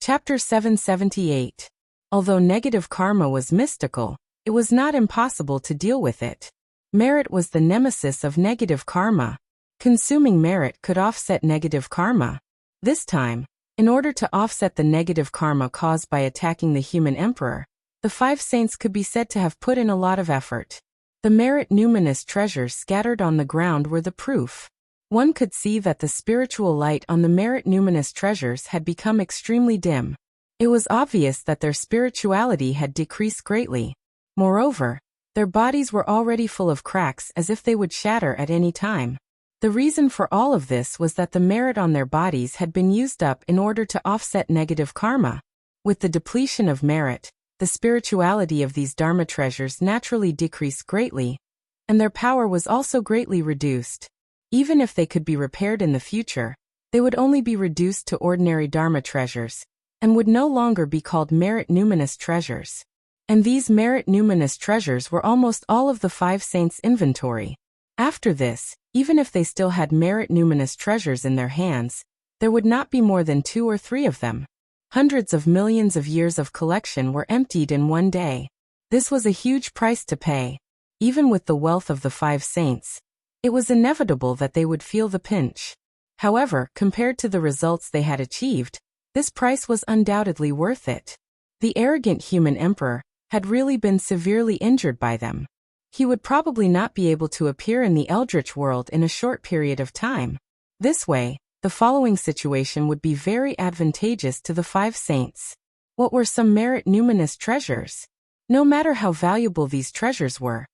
Chapter 778. Although negative karma was mystical, it was not impossible to deal with it. Merit was the nemesis of negative karma. Consuming merit could offset negative karma. This time, in order to offset the negative karma caused by attacking the human emperor, the 5 saints could be said to have put in a lot of effort. The merit numinous treasures scattered on the ground were the proof. One could see that the spiritual light on the merit numinous treasures had become extremely dim. It was obvious that their spirituality had decreased greatly. Moreover, their bodies were already full of cracks as if they would shatter at any time. The reason for all of this was that the merit on their bodies had been used up in order to offset negative karma. With the depletion of merit, the spirituality of these dharma treasures naturally decreased greatly, and their power was also greatly reduced. Even if they could be repaired in the future, they would only be reduced to ordinary dharma treasures, and would no longer be called merit numinous treasures. And these merit numinous treasures were almost all of the 5 saints' inventory. After this, even if they still had merit numinous treasures in their hands, there would not be more than 2 or 3 of them. Hundreds of millions of years of collection were emptied in one day. This was a huge price to pay. Even with the wealth of the 5 saints, it was inevitable that they would feel the pinch. However, compared to the results they had achieved, this price was undoubtedly worth it. The arrogant human emperor had really been severely injured by them. He would probably not be able to appear in the Eldritch world in a short period of time. This way, the following situation would be very advantageous to the 5 saints. What were some merit numinous treasures? No matter how valuable these treasures were,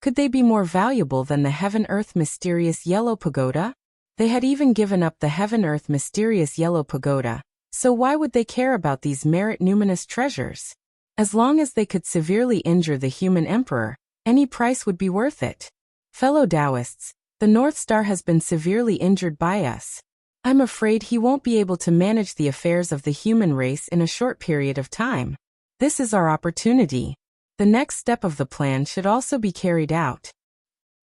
could they be more valuable than the heaven-earth mysterious yellow pagoda? They had even given up the heaven-earth mysterious yellow pagoda, so why would they care about these merit numinous treasures? As long as they could severely injure the human emperor, any price would be worth it. Fellow Taoists, the North Star has been severely injured by us. I'm afraid he won't be able to manage the affairs of the human race in a short period of time. This is our opportunity. The next step of the plan should also be carried out.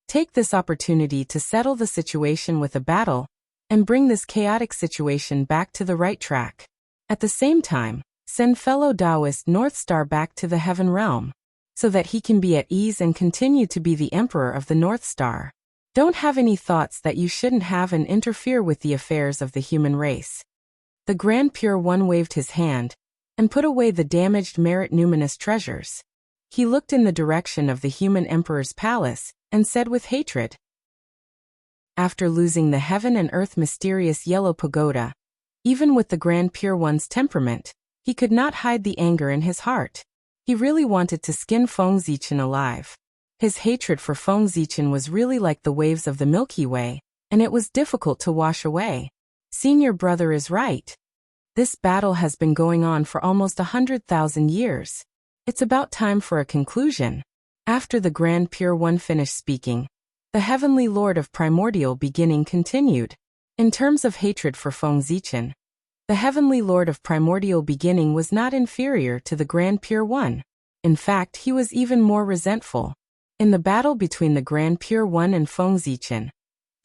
Take this opportunity to settle the situation with a battle, and bring this chaotic situation back to the right track. At the same time, send fellow Taoist North Star back to the heaven realm, so that he can be at ease and continue to be the emperor of the North Star. Don't have any thoughts that you shouldn't have and interfere with the affairs of the human race. The Grand Pure One waved his hand, and put away the damaged merit numinous treasures. He looked in the direction of the human emperor's palace, and said with hatred, after losing the heaven and earth mysterious yellow pagoda, even with the Grand Pure One's temperament, he could not hide the anger in his heart. He really wanted to skin Feng Zichen alive. His hatred for Feng Zichen was really like the waves of the Milky Way, and it was difficult to wash away. Senior brother is right. This battle has been going on for almost 100,000 years. It's about time for a conclusion. After the Grand Pure One finished speaking, the Heavenly Lord of Primordial Beginning continued. In terms of hatred for Feng Zichen, the Heavenly Lord of Primordial Beginning was not inferior to the Grand Pure One. In fact, he was even more resentful. In the battle between the Grand Pure One and Feng Zichen,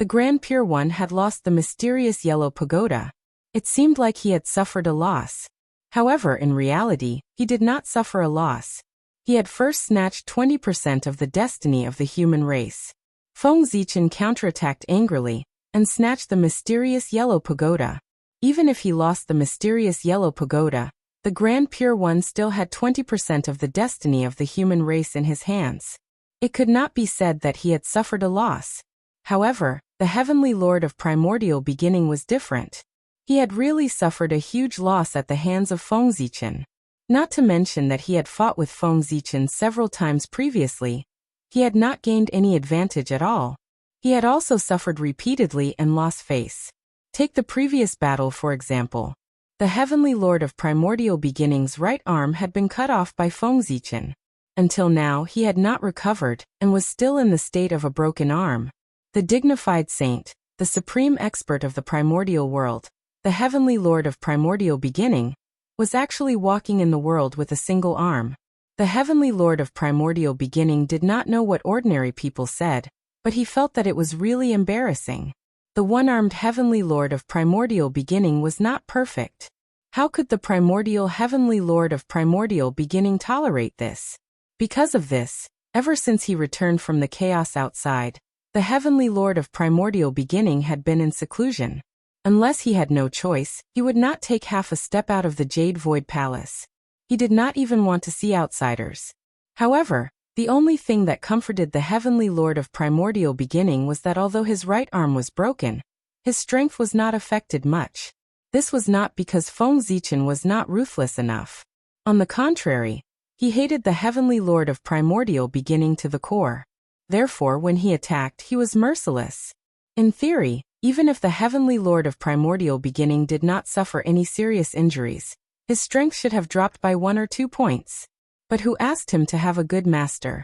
the Grand Pure One had lost the mysterious yellow pagoda. It seemed like he had suffered a loss. However, in reality, he did not suffer a loss. He had first snatched 20% of the destiny of the human race. Feng Zichen counterattacked angrily, and snatched the mysterious yellow pagoda. Even if he lost the mysterious yellow pagoda, the Grand Pure One still had 20% of the destiny of the human race in his hands. It could not be said that he had suffered a loss. However, the Heavenly Lord of Primordial Beginning was different. He had really suffered a huge loss at the hands of Feng Zichen. Not to mention that he had fought with Feng Zichen several times previously. He had not gained any advantage at all. He had also suffered repeatedly and lost face. Take the previous battle for example. The Heavenly Lord of Primordial Beginning's right arm had been cut off by Feng Zichen. Until now he had not recovered, and was still in the state of a broken arm. The dignified saint, the supreme expert of the primordial world, the Heavenly Lord of Primordial Beginning, was actually walking in the world with a single arm. The Heavenly Lord of Primordial Beginning did not know what ordinary people said, but he felt that it was really embarrassing. The one-armed Heavenly Lord of Primordial Beginning was not perfect. How could the primordial heavenly lord of primordial beginning tolerate this? Because of this, ever since he returned from the chaos outside, the heavenly lord of primordial beginning had been in seclusion. Unless he had no choice, he would not take half a step out of the Jade Void Palace. He did not even want to see outsiders. However, the only thing that comforted the heavenly lord of primordial beginning was that although his right arm was broken, his strength was not affected much. This was not because Feng Zichen was not ruthless enough. On the contrary, he hated the heavenly lord of primordial beginning to the core. Therefore, when he attacked, he was merciless. In theory, even if the heavenly lord of primordial beginning did not suffer any serious injuries, his strength should have dropped by 1 or 2 points. But who asked him to have a good master?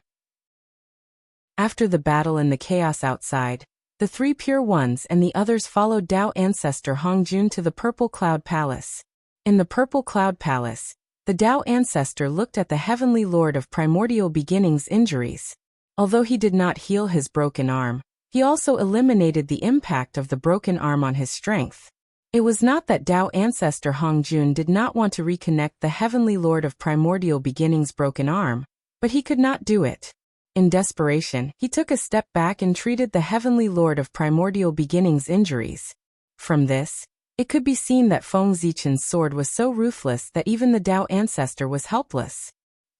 After the battle and the chaos outside, the 3 Pure Ones and the others followed Dao ancestor Hongjun to the Purple Cloud Palace. In the Purple Cloud Palace, the Dao ancestor looked at the heavenly lord of primordial beginning's injuries. Although he did not heal his broken arm, he also eliminated the impact of the broken arm on his strength. It was not that Dao ancestor Hongjun did not want to reconnect the heavenly lord of primordial beginning's broken arm, but he could not do it. In desperation, he took a step back and treated the heavenly lord of primordial beginning's injuries. From this, it could be seen that Feng Zichen's sword was so ruthless that even the Dao ancestor was helpless.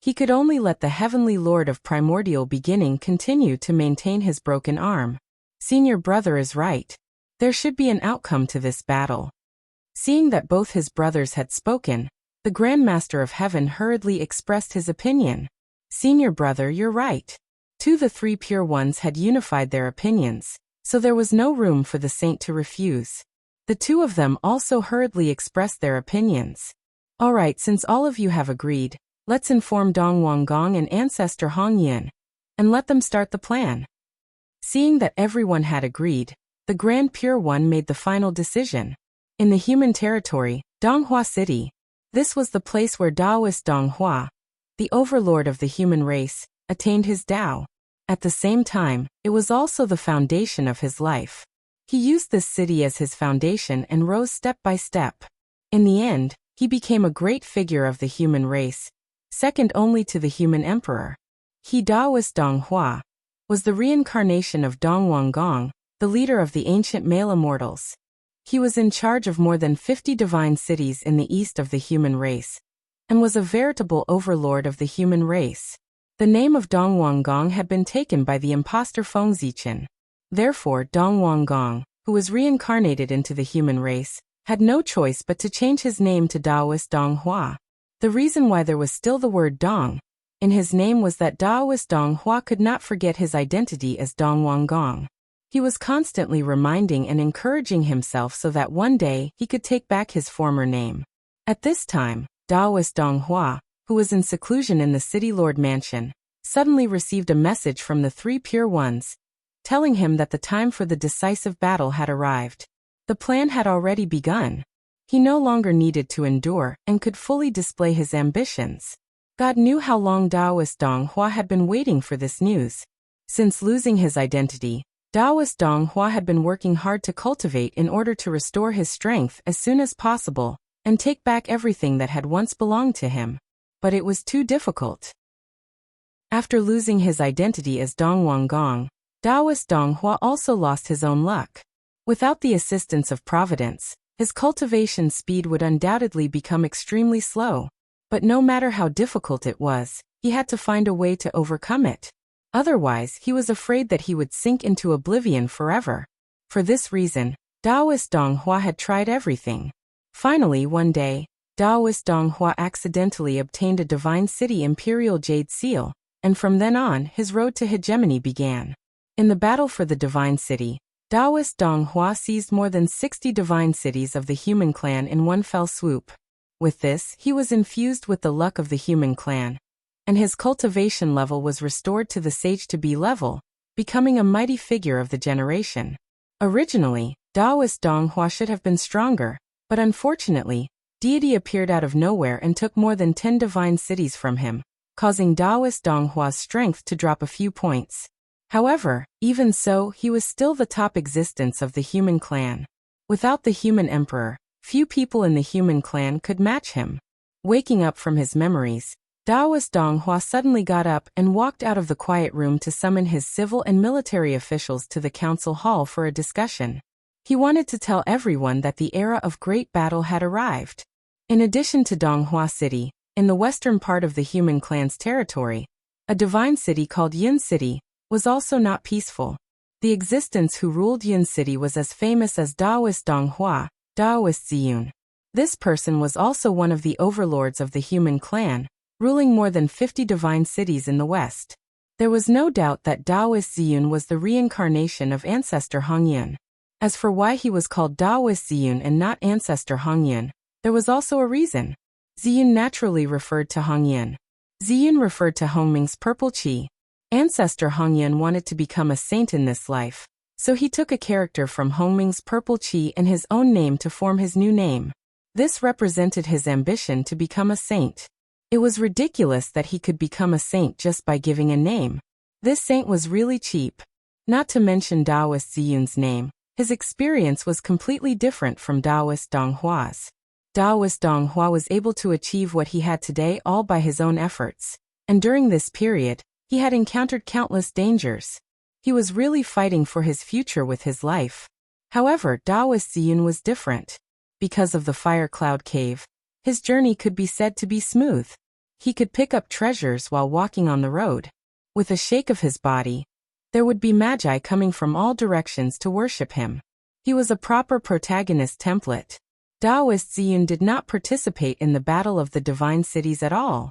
He could only let the heavenly lord of primordial beginning continue to maintain his broken arm. Senior brother is right. There should be an outcome to this battle. Seeing that both his brothers had spoken, the Grand Master of Heaven hurriedly expressed his opinion. Senior brother, you're right. The 3 Pure Ones had unified their opinions, so there was no room for the saint to refuse. The 2 of them also hurriedly expressed their opinions. Alright, since all of you have agreed, let's inform Dong Wanggong and Ancestor Hong Yin, and let them start the plan. Seeing that everyone had agreed, the Grand Pure One made the final decision. In the human territory, Donghua City, this was the place where Taoist Donghua, the overlord of the human race, attained his Tao. At the same time, it was also the foundation of his life. He used this city as his foundation and rose step by step. In the end, he became a great figure of the human race, second only to the human emperor. He Taoist Donghua was the reincarnation of Dong Wanggong, the leader of the ancient male immortals. He was in charge of more than 50 divine cities in the east of the human race, and was a veritable overlord of the human race. The name of Dong Wanggong had been taken by the impostor Feng Zichen. Therefore, Dong Wanggong, who was reincarnated into the human race, had no choice but to change his name to Taoist Donghua. The reason why there was still the word Dong in his name was that Taoist Donghua could not forget his identity as Dong Wanggong. He was constantly reminding and encouraging himself so that one day he could take back his former name. At this time, Taoist Donghua, who was in seclusion in the City Lord Mansion, suddenly received a message from the 3 Pure Ones, telling him that the time for the decisive battle had arrived. The plan had already begun. He no longer needed to endure and could fully display his ambitions. God knew how long Taoist Donghua had been waiting for this news. Since losing his identity, Taoist Donghua had been working hard to cultivate in order to restore his strength as soon as possible and take back everything that had once belonged to him. But it was too difficult. After losing his identity as Dong Wanggong, Taoist Donghua also lost his own luck. Without the assistance of Providence, his cultivation speed would undoubtedly become extremely slow. But no matter how difficult it was, he had to find a way to overcome it. Otherwise, he was afraid that he would sink into oblivion forever. For this reason, Taoist Donghua had tried everything. Finally, one day, Taoist Donghua accidentally obtained a divine city imperial jade seal, and from then on, his road to hegemony began. In the battle for the divine city, Taoist Donghua seized more than 60 divine cities of the human clan in one fell swoop. With this, he was infused with the luck of the human clan, and his cultivation level was restored to the sage-to-be level, becoming a mighty figure of the generation. Originally, Taoist Donghua should have been stronger, but unfortunately, deity appeared out of nowhere and took more than 10 divine cities from him, causing Taoist Donghua's strength to drop a few points. However, even so, he was still the top existence of the human clan. Without the human emperor, Few people in the human clan could match him. Waking up from his memories, Daoist Donghua suddenly got up and walked out of the quiet room to summon his civil and military officials to the council hall for a discussion. He wanted to tell everyone that the era of great battle had arrived. In addition to Donghua City, in the western part of the human clan's territory, a divine city called Yun City was also not peaceful. The existence who ruled Yun City was as famous as Daoist Donghua, Daoist Ziyun. This person was also one of the overlords of the human clan, ruling more than 50 divine cities in the west. There was no doubt that Daoist Ziyun was the reincarnation of ancestor Hongyun. As for why he was called Daoist Ziyun and not ancestor Hongyun, there was also a reason. Ziyun naturally referred to Hongyun. Ziyun referred to Hongming's purple qi. Ancestor Hongyun wanted to become a saint in this life, so he took a character from Hongming's purple qi and his own name to form his new name. This represented his ambition to become a saint. It was ridiculous that he could become a saint just by giving a name. This saint was really cheap. Not to mention Daoist Ziyun's name, his experience was completely different from Daoist Donghua's. Daoist Donghua was able to achieve what he had today all by his own efforts, and during this period, he had encountered countless dangers. He was really fighting for his future with his life. However, Daoist Ziyun was different. Because of the fire cloud cave, his journey could be said to be smooth. He could pick up treasures while walking on the road. With a shake of his body, there would be magi coming from all directions to worship him. He was a proper protagonist template. Daoist Ziyun did not participate in the Battle of the Divine Cities at all.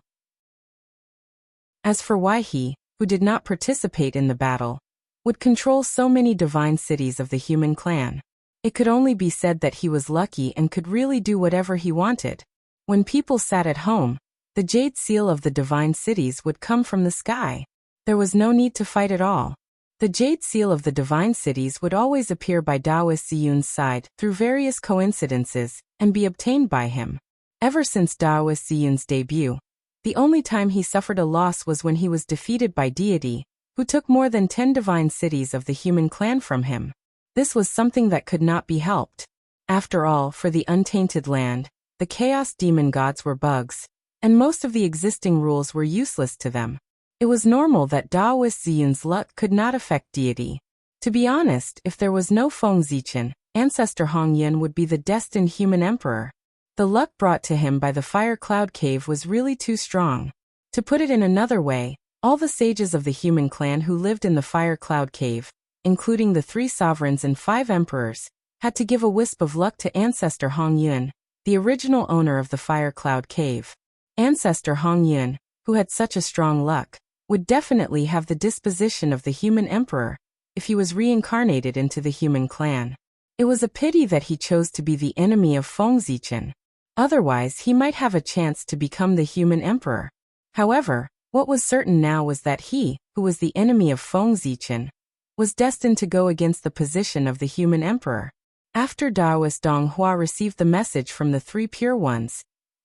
As for why he, who did not participate in the battle, would control so many divine cities of the human clan, it could only be said that he was lucky and could really do whatever he wanted. When people sat at home, the jade seal of the divine cities would come from the sky. There was no need to fight at all. The jade seal of the divine cities would always appear by Daoist Ziyun's side through various coincidences and be obtained by him. Ever since Daoist Ziyun's debut, the only time he suffered a loss was when he was defeated by deity, who took more than 10 divine cities of the human clan from him. This was something that could not be helped. After all, for the untainted land, the chaos demon gods were bugs, and most of the existing rules were useless to them. It was normal that Daoist Ziyun's luck could not affect deity. To be honest, if there was no Feng Zichen, ancestor Hongyun would be the destined human emperor. The luck brought to him by the fire cloud cave was really too strong. To put it in another way, all the sages of the human clan who lived in the fire cloud cave, including the 3 sovereigns and 5 emperors, had to give a wisp of luck to ancestor Hongyun, the original owner of the fire cloud cave. Ancestor Hongyun, who had such a strong luck, would definitely have the disposition of the human emperor if he was reincarnated into the human clan. It was a pity that he chose to be the enemy of Feng Zichen. Otherwise, he might have a chance to become the human emperor. However, what was certain now was that he, who was the enemy of Feng Zichen, was destined to go against the position of the human emperor. After Daoist Donghua received the message from the 3 pure ones,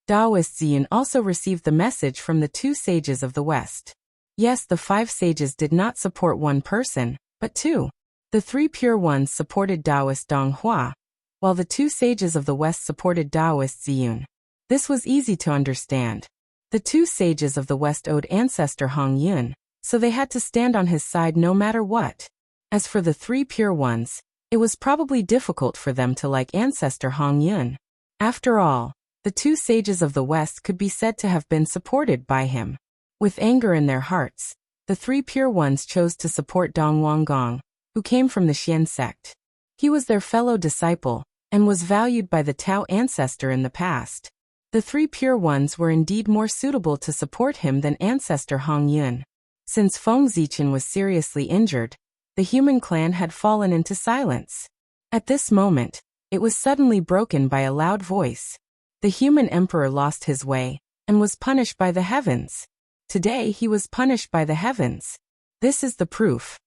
Daoist Ziyun also received the message from the 2 sages of the West. Yes, the 5 sages did not support one person, but 2. The 3 pure ones supported Daoist Donghua, while the 2 sages of the West supported Daoist Ziyun. This was easy to understand. The 2 sages of the West owed ancestor Hongyun, so they had to stand on his side no matter what. As for the 3 pure ones, it was probably difficult for them to like ancestor Hongyun. After all, the 2 sages of the West could be said to have been supported by him. With anger in their hearts, the 3 pure ones chose to support Dong Wanggong, who came from the Xian sect. He was their fellow disciple, and was valued by the Tao ancestor in the past. The 3 pure ones were indeed more suitable to support him than ancestor Hongyun. Since Feng Zichen was seriously injured, the human clan had fallen into silence. At this moment, it was suddenly broken by a loud voice. The human emperor lost his way, and was punished by the heavens. Today he was punished by the heavens. This is the proof.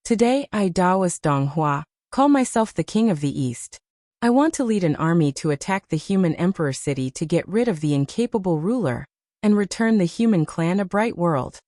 Today I, Daoist Donghua, call myself the King of the East. I want to lead an army to attack the human emperor city to get rid of the incapable ruler, and return the human clan a bright world.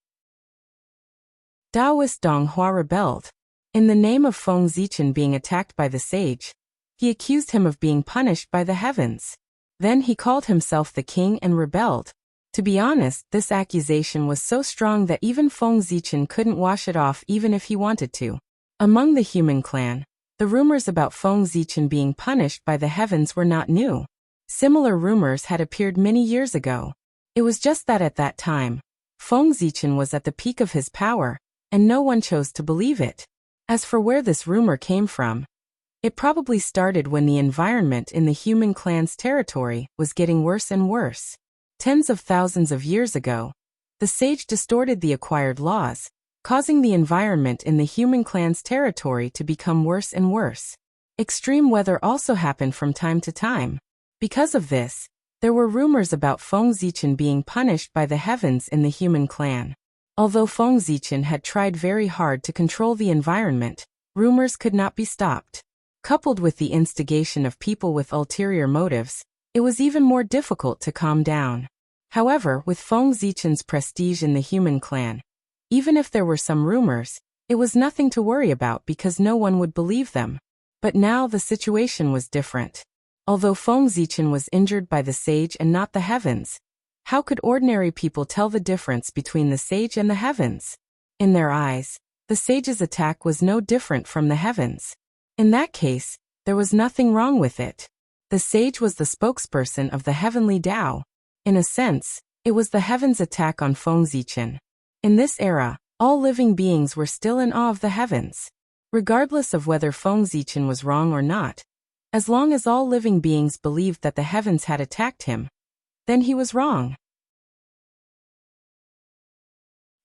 Daoist Donghua rebelled. In the name of Feng Zichen being attacked by the sage, He accused him of being punished by the heavens. Then he called himself the king and rebelled. To be honest, this accusation was so strong that even Feng Zichen couldn't wash it off even if he wanted to. Among the human clan, the rumors about Feng Zichen being punished by the heavens were not new. Similar rumors had appeared many years ago. It was just that at that time, Feng Zichen was at the peak of his power, and no one chose to believe it. As for where this rumor came from, it probably started when the environment in the human clan's territory was getting worse and worse. Tens of thousands of years ago, the sage distorted the acquired laws, causing the environment in the human clan's territory to become worse and worse. Extreme weather also happened from time to time. Because of this, there were rumors about Feng Zichen being punished by the heavens in the human clan. Although Feng Zichen had tried very hard to control the environment, rumors could not be stopped. Coupled with the instigation of people with ulterior motives, it was even more difficult to calm down. However, with Feng Zichen's prestige in the human clan, even if there were some rumors, it was nothing to worry about because no one would believe them. But now the situation was different. Although Feng Zichen was injured by the sage and not the heavens, how could ordinary people tell the difference between the sage and the heavens? In their eyes, the sage's attack was no different from the heavens. In that case, there was nothing wrong with it. The sage was the spokesperson of the heavenly Tao. In a sense, it was the heavens' attack on Feng Zichen. In this era, all living beings were still in awe of the heavens. Regardless of whether Feng Zichen was wrong or not, as long as all living beings believed that the heavens had attacked him, then he was wrong.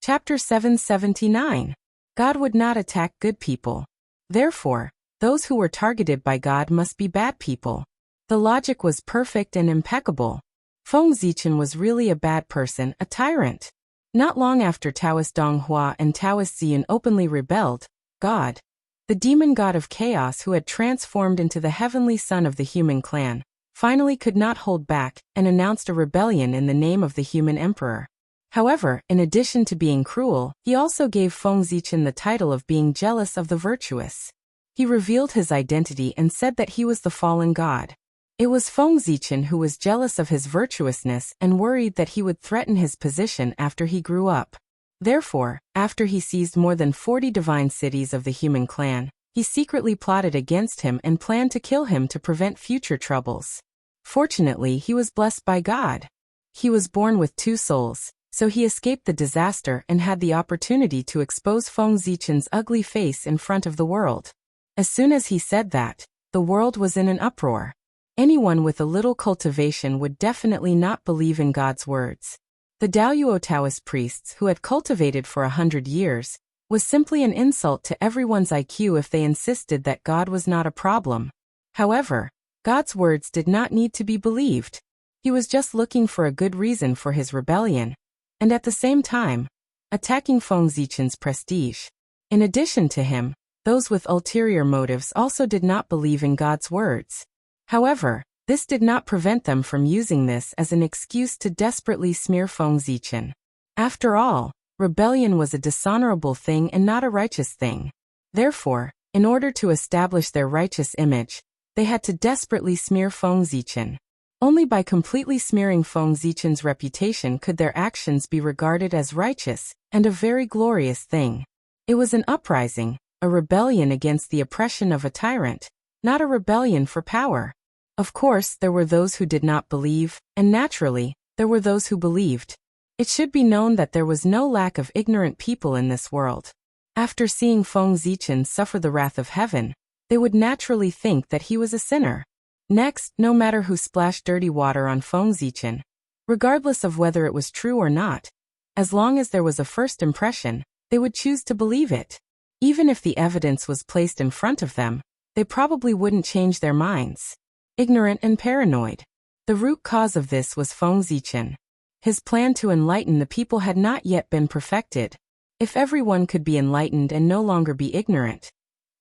Chapter 779. God would not attack good people. Therefore, those who were targeted by God must be bad people. The logic was perfect and impeccable. Feng Zichen was really a bad person, a tyrant. Not long after Taoist Donghua and Taoist Ziyun openly rebelled, God, the demon god of chaos who had transformed into the heavenly son of the human clan, finally could not hold back and announced a rebellion in the name of the human emperor. However, in addition to being cruel, he also gave Feng Zichen the title of being jealous of the virtuous. He revealed his identity and said that he was the fallen god. It was Feng Zichen who was jealous of his virtuousness and worried that he would threaten his position after he grew up. Therefore, after he seized more than 40 divine cities of the human clan, he secretly plotted against him and planned to kill him to prevent future troubles. Fortunately, he was blessed by God. He was born with 2 souls, so he escaped the disaster and had the opportunity to expose Feng Zichen's ugly face in front of the world. As soon as he said that, the world was in an uproar. Anyone with a little cultivation would definitely not believe in God's words. The Daoyuo Taoist priests who had cultivated for 100 years was simply an insult to everyone's IQ if they insisted that God was not a problem. However, God's words did not need to be believed. He was just looking for a good reason for his rebellion, and at the same time, attacking Feng Zichen's prestige. In addition to him, those with ulterior motives also did not believe in God's words. However, this did not prevent them from using this as an excuse to desperately smear Feng Zichen. After all, rebellion was a dishonorable thing and not a righteous thing. Therefore, in order to establish their righteous image, they had to desperately smear Feng Zichen. Only by completely smearing Feng Zichen's reputation could their actions be regarded as righteous and a very glorious thing. It was an uprising, a rebellion against the oppression of a tyrant, not a rebellion for power. Of course, there were those who did not believe, and naturally, there were those who believed. It should be known that there was no lack of ignorant people in this world. After seeing Feng Zichen suffer the wrath of heaven, they would naturally think that he was a sinner. Next, no matter who splashed dirty water on Feng Zichen, regardless of whether it was true or not, as long as there was a first impression, they would choose to believe it. Even if the evidence was placed in front of them, they probably wouldn't change their minds. Ignorant and paranoid. The root cause of this was Feng Zichen. His plan to enlighten the people had not yet been perfected. If everyone could be enlightened and no longer be ignorant,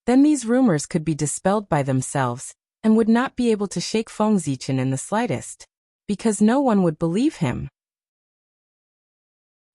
then these rumors could be dispelled by themselves, and would not be able to shake Feng Zichen in the slightest, because no one would believe him.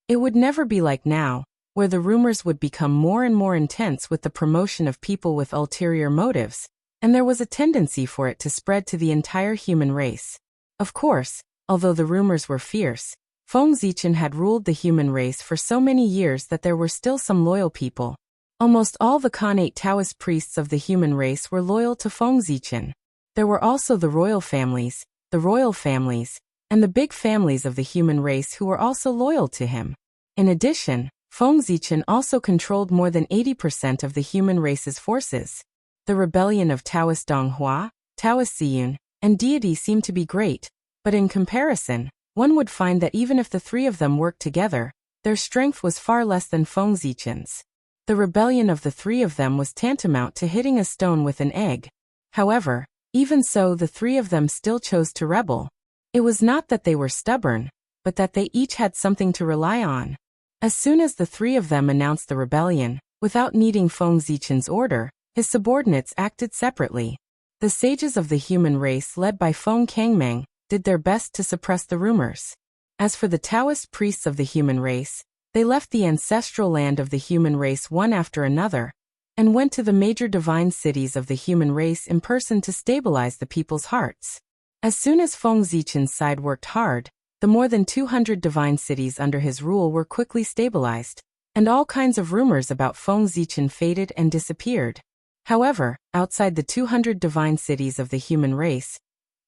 It would never be like now, where the rumors would become more and more intense with the promotion of people with ulterior motives, and there was a tendency for it to spread to the entire human race. Of course, although the rumors were fierce, Feng Zichen had ruled the human race for so many years that there were still some loyal people. Almost all the Khanate Taoist priests of the human race were loyal to Feng Zichen. There were also the royal families, and the big families of the human race who were also loyal to him. In addition, Feng Zichen also controlled more than 80% of the human race's forces. The rebellion of Taoist Donghua, Taoist Ziyun, and Deity seemed to be great, but in comparison, one would find that even if the three of them worked together, their strength was far less than Feng Zichen's. The rebellion of the three of them was tantamount to hitting a stone with an egg. However, even so, the three of them still chose to rebel. It was not that they were stubborn, but that they each had something to rely on. As soon as the three of them announced the rebellion, without needing Feng Zichen's order, his subordinates acted separately. The sages of the human race led by Feng Kangmeng did their best to suppress the rumors. As for the Taoist priests of the human race, they left the ancestral land of the human race one after another, and went to the major divine cities of the human race in person to stabilize the people's hearts. As soon as Feng Zichen's side worked hard, the more than 200 divine cities under his rule were quickly stabilized, and all kinds of rumors about Feng Zichen faded and disappeared. However, outside the 200 divine cities of the human race,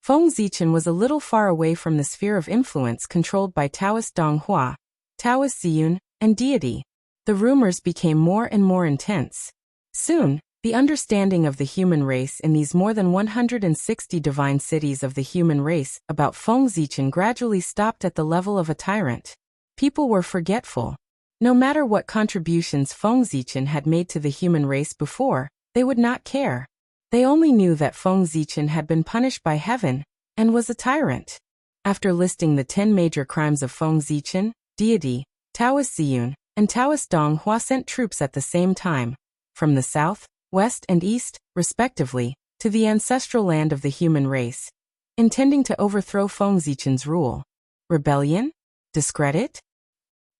Feng Zichen was a little far away from the sphere of influence controlled by Taoist Donghua, Taoist Ziyun, and Deity. The rumors became more and more intense. Soon, the understanding of the human race in these more than 160 divine cities of the human race about Feng Zichen gradually stopped at the level of a tyrant. People were forgetful. No matter what contributions Feng Zichen had made to the human race before, they would not care. They only knew that Feng Zichen had been punished by heaven, and was a tyrant. After listing the 10 major crimes of Feng Zichen, Deity, Taoist Ziyun, and Taoist Donghua sent troops at the same time, from the south, west and east, respectively, to the ancestral land of the human race, intending to overthrow Feng Zichen's rule. Rebellion? Discredit?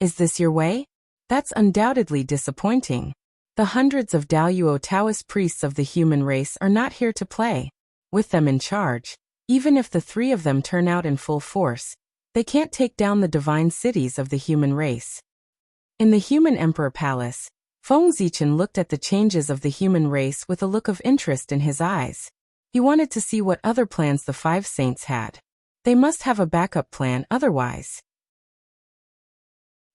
Is this your way? That's undoubtedly disappointing. The hundreds of Daluo Taoist priests of the human race are not here to play. With them in charge, even if the three of them turn out in full force, they can't take down the divine cities of the human race. In the human emperor palace, Feng Zichen looked at the changes of the human race with a look of interest in his eyes. He wanted to see what other plans the five saints had. They must have a backup plan otherwise.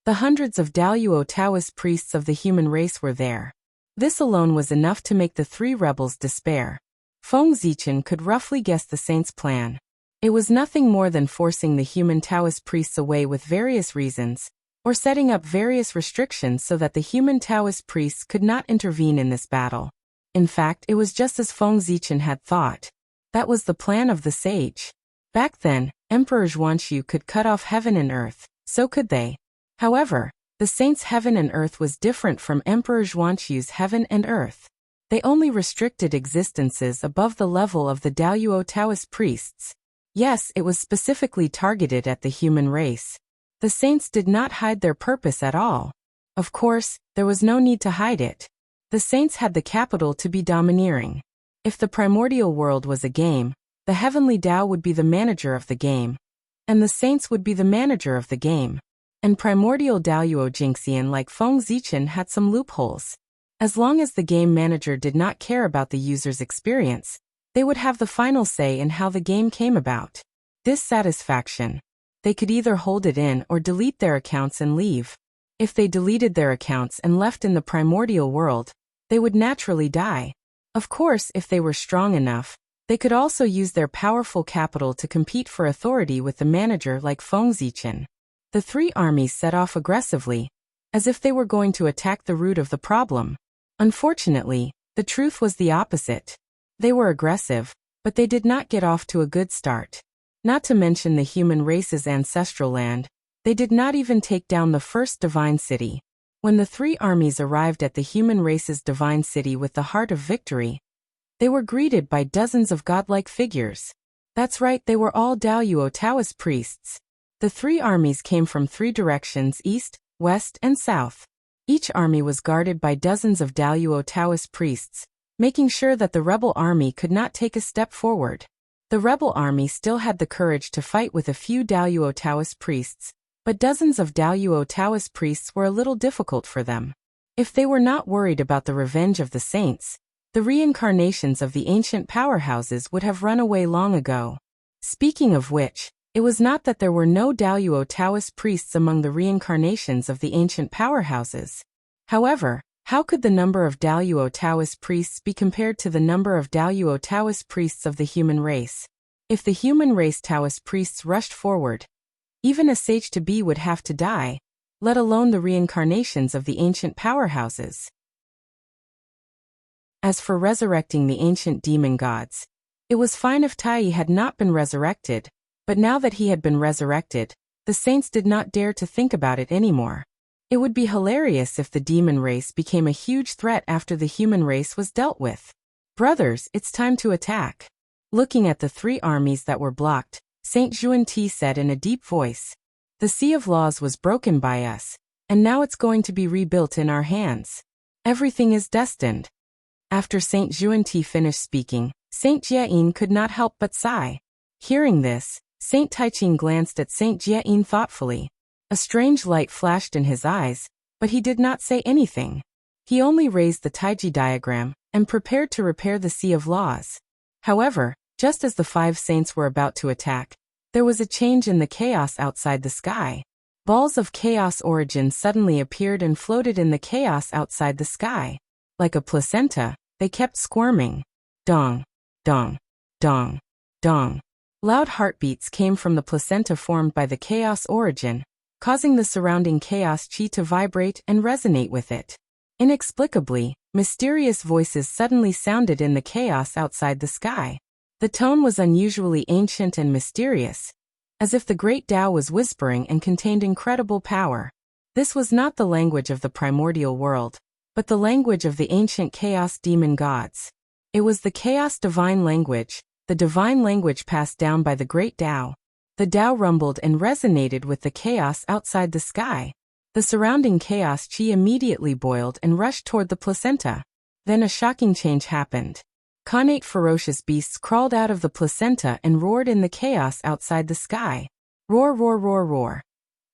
The hundreds of Daluo Taoist priests of the human race were there. This alone was enough to make the three rebels despair. Feng Zichen could roughly guess the saints' plan. It was nothing more than forcing the human Taoist priests away with various reasons, or setting up various restrictions so that the human Taoist priests could not intervene in this battle. In fact, it was just as Feng Zichen had thought. That was the plan of the sage. Back then, Emperor Zhuanxu could cut off heaven and earth, so could they. However, the saints' heaven and earth was different from Emperor Zhuanxu's heaven and earth. They only restricted existences above the level of the Daluo Taoist priests. Yes, it was specifically targeted at the human race. The saints did not hide their purpose at all. Of course, there was no need to hide it. The saints had the capital to be domineering. If the primordial world was a game, the heavenly Tao would be the manager of the game, and the saints would be the manager of the game. And primordial Daluo Jingxian like Feng Zichen had some loopholes. As long as the game manager did not care about the user's experience, they would have the final say in how the game came about. Dissatisfaction. They could either hold it in or delete their accounts and leave. If they deleted their accounts and left in the primordial world, they would naturally die. Of course, if they were strong enough, they could also use their powerful capital to compete for authority with the manager like Feng Zichen. The three armies set off aggressively, as if they were going to attack the root of the problem. Unfortunately, the truth was the opposite. They were aggressive, but they did not get off to a good start. Not to mention the human race's ancestral land, they did not even take down the first divine city. When the three armies arrived at the human race's divine city with the heart of victory, they were greeted by dozens of godlike figures. That's right, they were all Daluo Taoist priests. The three armies came from three directions: east, west, and south. Each army was guarded by dozens of Daluo Taoist priests, making sure that the rebel army could not take a step forward. The rebel army still had the courage to fight with a few Daluo Taoist priests, but dozens of Daluo Taoist priests were a little difficult for them. If they were not worried about the revenge of the saints, the reincarnations of the ancient powerhouses would have run away long ago. Speaking of which, it was not that there were no Daluo Taoist priests among the reincarnations of the ancient powerhouses. However, how could the number of Daluo Taoist priests be compared to the number of Daluo Taoist priests of the human race? If the human race Taoist priests rushed forward, even a sage to be would have to die, let alone the reincarnations of the ancient powerhouses. As for resurrecting the ancient demon gods, it was fine if Tai had not been resurrected, but now that he had been resurrected, the saints did not dare to think about it anymore. It would be hilarious if the demon race became a huge threat after the human race was dealt with. Brothers, it's time to attack. Looking at the three armies that were blocked, Saint Xuanti said in a deep voice, "The Sea of Laws was broken by us, and now it's going to be rebuilt in our hands. Everything is destined." After Saint Xuanti finished speaking, Saint Jiayin could not help but sigh. Hearing this, Saint Taiqing glanced at Saint Jiayin thoughtfully. A strange light flashed in his eyes, but he did not say anything. He only raised the Taiji diagram and prepared to repair the Sea of Laws. However, just as the five saints were about to attack, there was a change in the chaos outside the sky. Balls of chaos origin suddenly appeared and floated in the chaos outside the sky. Like a placenta, they kept squirming. Dong, dong, dong, dong. Loud heartbeats came from the placenta formed by the chaos origin, causing the surrounding chaos chi to vibrate and resonate with it. Inexplicably, mysterious voices suddenly sounded in the chaos outside the sky. The tone was unusually ancient and mysterious, as if the great Tao was whispering and contained incredible power. This was not the language of the primordial world, but the language of the ancient chaos demon gods. It was the chaos divine language, the divine language passed down by the great Tao. The Tao rumbled and resonated with the chaos outside the sky. The surrounding chaos chi immediately boiled and rushed toward the placenta. Then a shocking change happened. Connate ferocious beasts crawled out of the placenta and roared in the chaos outside the sky. Roar, roar, roar, roar.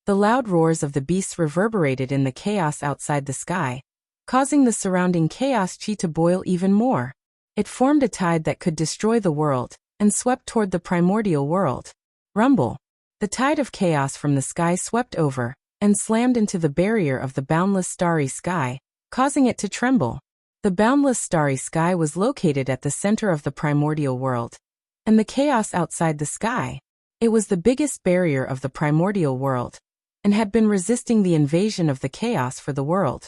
The loud roars of the beasts reverberated in the chaos outside the sky, causing the surrounding chaos chi to boil even more. It formed a tide that could destroy the world, and swept toward the primordial world. Rumble. The tide of chaos from the sky swept over, and slammed into the barrier of the boundless starry sky, causing it to tremble. The boundless starry sky was located at the center of the primordial world, and the chaos outside the sky. It was the biggest barrier of the primordial world, and had been resisting the invasion of the chaos for the world.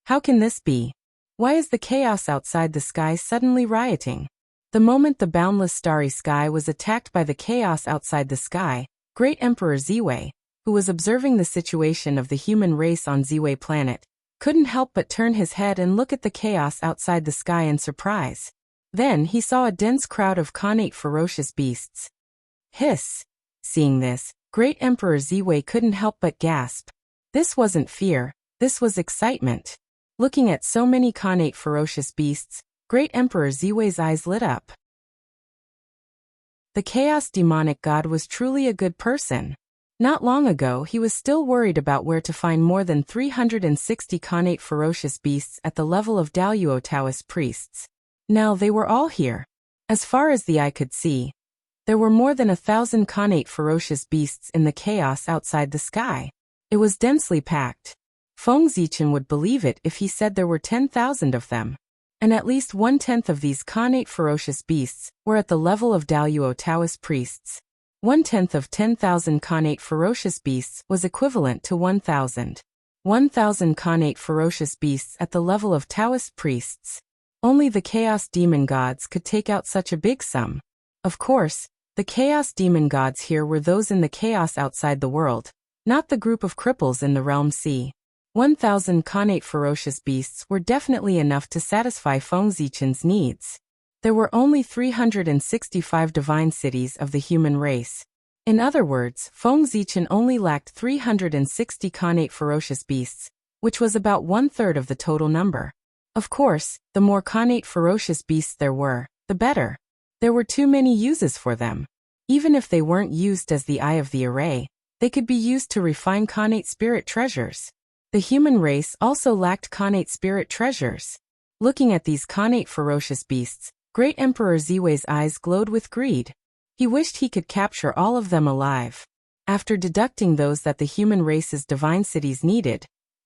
How can this be? Why is the chaos outside the sky suddenly rioting? The moment the boundless starry sky was attacked by the chaos outside the sky, Great Emperor Ziwei, who was observing the situation of the human race on Ziwei planet, couldn't help but turn his head and look at the chaos outside the sky in surprise. Then he saw a dense crowd of connate ferocious beasts. Hiss! Seeing this, Great Emperor Ziwei couldn't help but gasp. This wasn't fear, this was excitement. Looking at so many connate ferocious beasts, Great Emperor Ziwei's eyes lit up. The chaos demonic god was truly a good person. Not long ago he was still worried about where to find more than 360 connate ferocious beasts at the level of Daluo Taoist priests. Now they were all here. As far as the eye could see, there were more than 1,000 connate ferocious beasts in the chaos outside the sky. It was densely packed. Feng Zichen would believe it if he said there were 10,000 of them. And at least 1/10 of these connate ferocious beasts were at the level of Daluo Taoist priests. 1/10 of 10,000 connate ferocious beasts was equivalent to 1,000. 1,000 connate ferocious beasts at the level of Taoist priests. Only the chaos demon gods could take out such a big sum. Of course, the chaos demon gods here were those in the chaos outside the world, not the group of cripples in the realm sea. 1,000 connate ferocious beasts were definitely enough to satisfy Feng Zichen's needs. There were only 365 divine cities of the human race. In other words, Feng Zichen only lacked 360 connate ferocious beasts, which was about 1/3 of the total number. Of course, the more connate ferocious beasts there were, the better. There were too many uses for them. Even if they weren't used as the eye of the array, they could be used to refine connate spirit treasures. The human race also lacked connate spirit treasures. Looking at these connate ferocious beasts, Great Emperor Ziwei's eyes glowed with greed. He wished he could capture all of them alive. After deducting those that the human race's divine cities needed,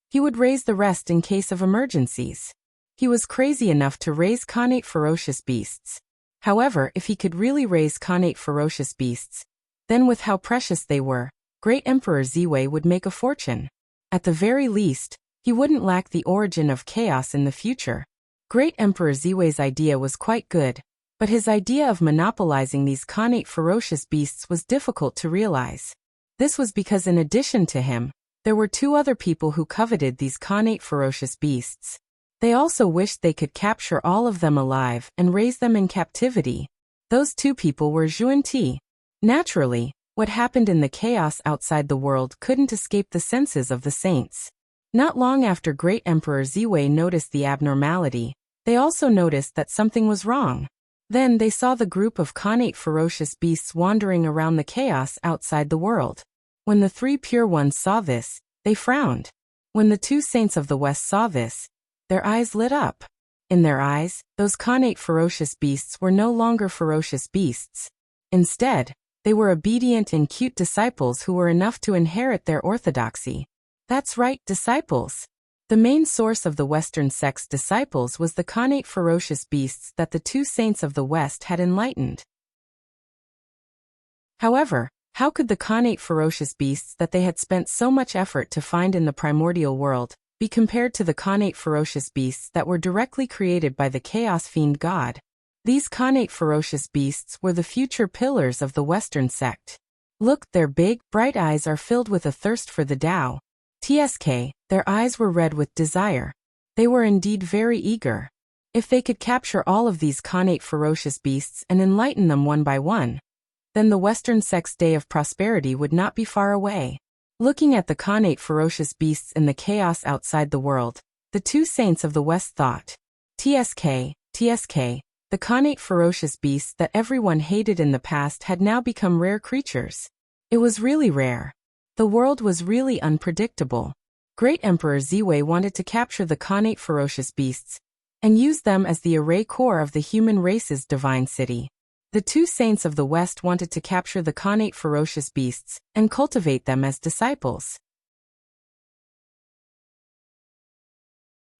he would raise the rest in case of emergencies. He was crazy enough to raise connate ferocious beasts. However, if he could really raise connate ferocious beasts, then with how precious they were, Great Emperor Ziwei would make a fortune. At the very least, he wouldn't lack the origin of chaos in the future. Great Emperor Ziwei's idea was quite good, but his idea of monopolizing these connate ferocious beasts was difficult to realize. This was because in addition to him, there were two other people who coveted these connate ferocious beasts. They also wished they could capture all of them alive and raise them in captivity. Those two people were Zhuan Ti. Naturally, what happened in the chaos outside the world couldn't escape the senses of the saints. Not long after Great Emperor Ziwei noticed the abnormality, they also noticed that something was wrong. Then they saw the group of connate ferocious beasts wandering around the chaos outside the world. When the three pure ones saw this, they frowned. When the two saints of the west saw this, their eyes lit up. In their eyes, those connate ferocious beasts were no longer ferocious beasts. Instead, they were obedient and cute disciples who were enough to inherit their orthodoxy. That's right, disciples. The main source of the Western sect's disciples was the connate ferocious beasts that the two saints of the West had enlightened. However, how could the connate ferocious beasts that they had spent so much effort to find in the primordial world be compared to the connate ferocious beasts that were directly created by the chaos fiend god? These connate ferocious beasts were the future pillars of the Western sect. Look, their big, bright eyes are filled with a thirst for the Tao. TSK, their eyes were red with desire. They were indeed very eager. If they could capture all of these connate ferocious beasts and enlighten them one by one, then the Western sect's day of prosperity would not be far away. Looking at the connate ferocious beasts in the chaos outside the world, the two saints of the West thought, TSK, the connate ferocious beasts that everyone hated in the past had now become rare creatures. It was really rare. The world was really unpredictable. Great Emperor Ziwei wanted to capture the connate ferocious beasts and use them as the array core of the human race's divine city. The two saints of the West wanted to capture the connate ferocious beasts and cultivate them as disciples.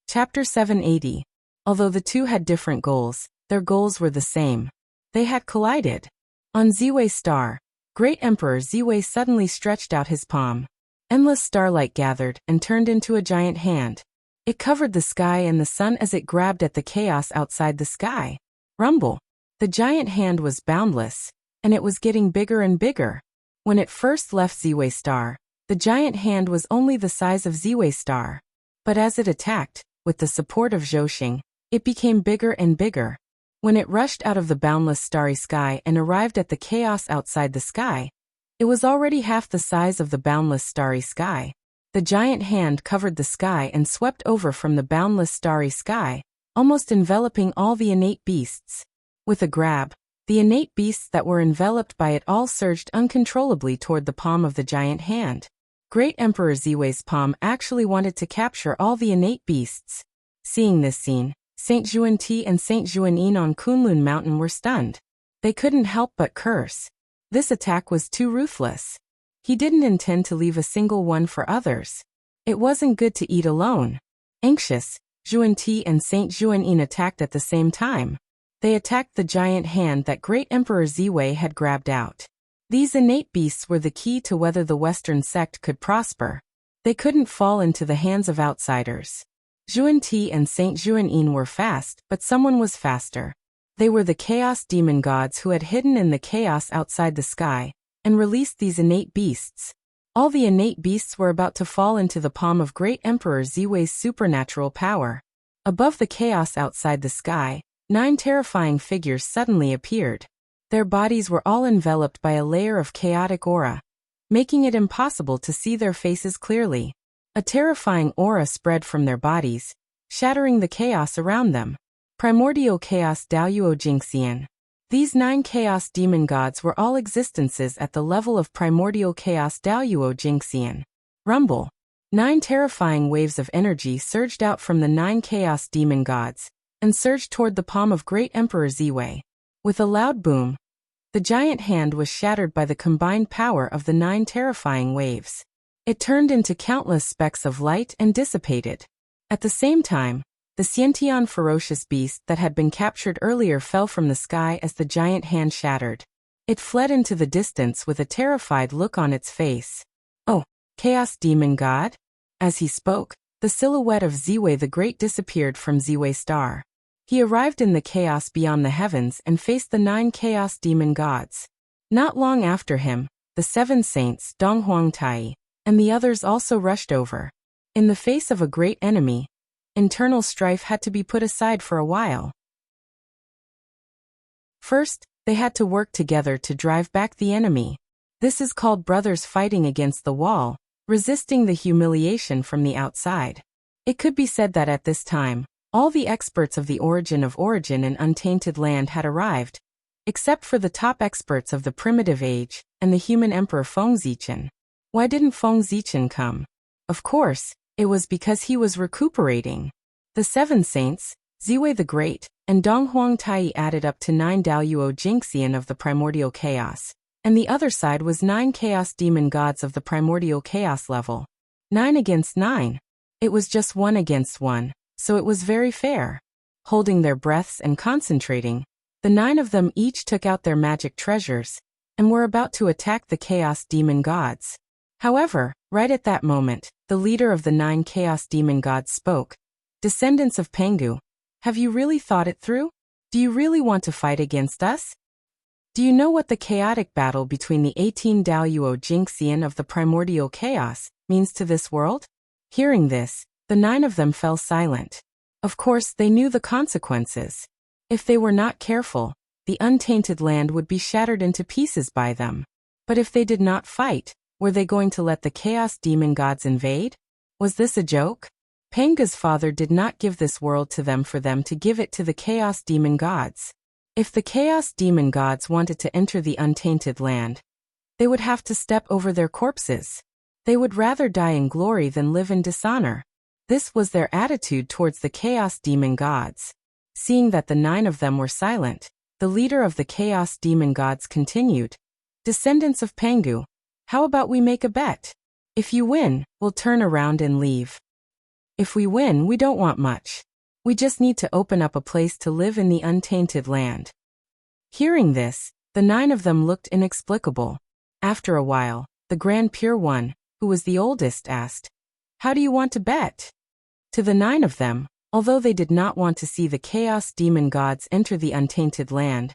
Chapter 780. Although the two had different goals, their goals were the same. They had collided. On Ziwei's star, Great Emperor Ziwei suddenly stretched out his palm. Endless starlight gathered and turned into a giant hand. It covered the sky and the sun as it grabbed at the chaos outside the sky. Rumble. The giant hand was boundless, and it was getting bigger and bigger. When it first left Ziwei's star, the giant hand was only the size of Ziwei's star. But as it attacked, with the support of Zhouxing, it became bigger and bigger. When it rushed out of the boundless starry sky and arrived at the chaos outside the sky, it was already half the size of the boundless starry sky. The giant hand covered the sky and swept over from the boundless starry sky, almost enveloping all the innate beasts. With a grab, the innate beasts that were enveloped by it all surged uncontrollably toward the palm of the giant hand. Great Emperor Ziwei's palm actually wanted to capture all the innate beasts. Seeing this scene, Saint Zhuan Ti and Saint Zhuan Yin on Kunlun Mountain were stunned. They couldn't help but curse. This attack was too ruthless. He didn't intend to leave a single one for others. It wasn't good to eat alone. Anxious, Zhuan Ti and Saint Zhuan Yin attacked at the same time. They attacked the giant hand that Great Emperor Ziwei had grabbed out. These innate beasts were the key to whether the Western sect could prosper. They couldn't fall into the hands of outsiders. Zhuan Ti and Saint Zhuan Yin were fast, but someone was faster. They were the chaos demon gods who had hidden in the chaos outside the sky and released these innate beasts. All the innate beasts were about to fall into the palm of Great Emperor Ziwei's supernatural power. Above the chaos outside the sky, 9 terrifying figures suddenly appeared. Their bodies were all enveloped by a layer of chaotic aura, making it impossible to see their faces clearly. A terrifying aura spread from their bodies, shattering the chaos around them. Primordial Chaos Daoyuo Jingxian. These 9 chaos demon gods were all existences at the level of primordial chaos Daoyuo Jingxian. Rumble. 9 terrifying waves of energy surged out from the 9 chaos demon gods, and surged toward the palm of Great Emperor Ziwei. With a loud boom, the giant hand was shattered by the combined power of the 9 terrifying waves. It turned into countless specks of light and dissipated. At the same time, the Xiantian ferocious beast that had been captured earlier fell from the sky as the giant hand shattered. It fled into the distance with a terrified look on its face. "Oh, Chaos Demon God?" As he spoke, the silhouette of Ziwei the Great disappeared from Ziwei Star. He arrived in the chaos beyond the heavens and faced the 9 chaos demon gods. Not long after him, the 7 saints, Donghuangtai, and the others also rushed over. In the face of a great enemy, internal strife had to be put aside for a while. First, they had to work together to drive back the enemy. This is called brothers fighting against the wall, resisting the humiliation from the outside. It could be said that at this time, all the experts of the origin and untainted land had arrived, except for the top experts of the primitive age, and the human emperor Feng Zichen. Why didn't Feng Zichen come? Of course, it was because he was recuperating. The 7 saints, Ziwei the Great, and Donghuangtai added up to 9 Daoyuo Jingxian of the primordial chaos, and the other side was 9 chaos demon gods of the primordial chaos level. 9 against 9. It was just 1 against 1, so it was very fair. Holding their breaths and concentrating, the 9 of them each took out their magic treasures, and were about to attack the chaos demon gods. However, right at that moment, the leader of the 9 chaos demon gods spoke. "Descendants of Pengu, have you really thought it through? Do you really want to fight against us? Do you know what the chaotic battle between the 18 Daoyuo Jingxian of the primordial chaos means to this world?" Hearing this, the 9 of them fell silent. Of course, they knew the consequences. If they were not careful, the untainted land would be shattered into pieces by them. But if they did not fight, were they going to let the chaos demon gods invade? Was this a joke? Pengu's father did not give this world to them for them to give it to the chaos demon gods. If the chaos demon gods wanted to enter the untainted land, they would have to step over their corpses. They would rather die in glory than live in dishonor. This was their attitude towards the chaos demon gods. Seeing that the 9 of them were silent, the leader of the chaos demon gods continued. "Descendants of Pengu, how about we make a bet? If you win, we'll turn around and leave. If we win, we don't want much. We just need to open up a place to live in the untainted land." Hearing this, the 9 of them looked inexplicable. After a while, the Grand Pure One, who was the oldest, asked, "How do you want to bet?" To the 9 of them, although they did not want to see the chaos demon gods enter the untainted land,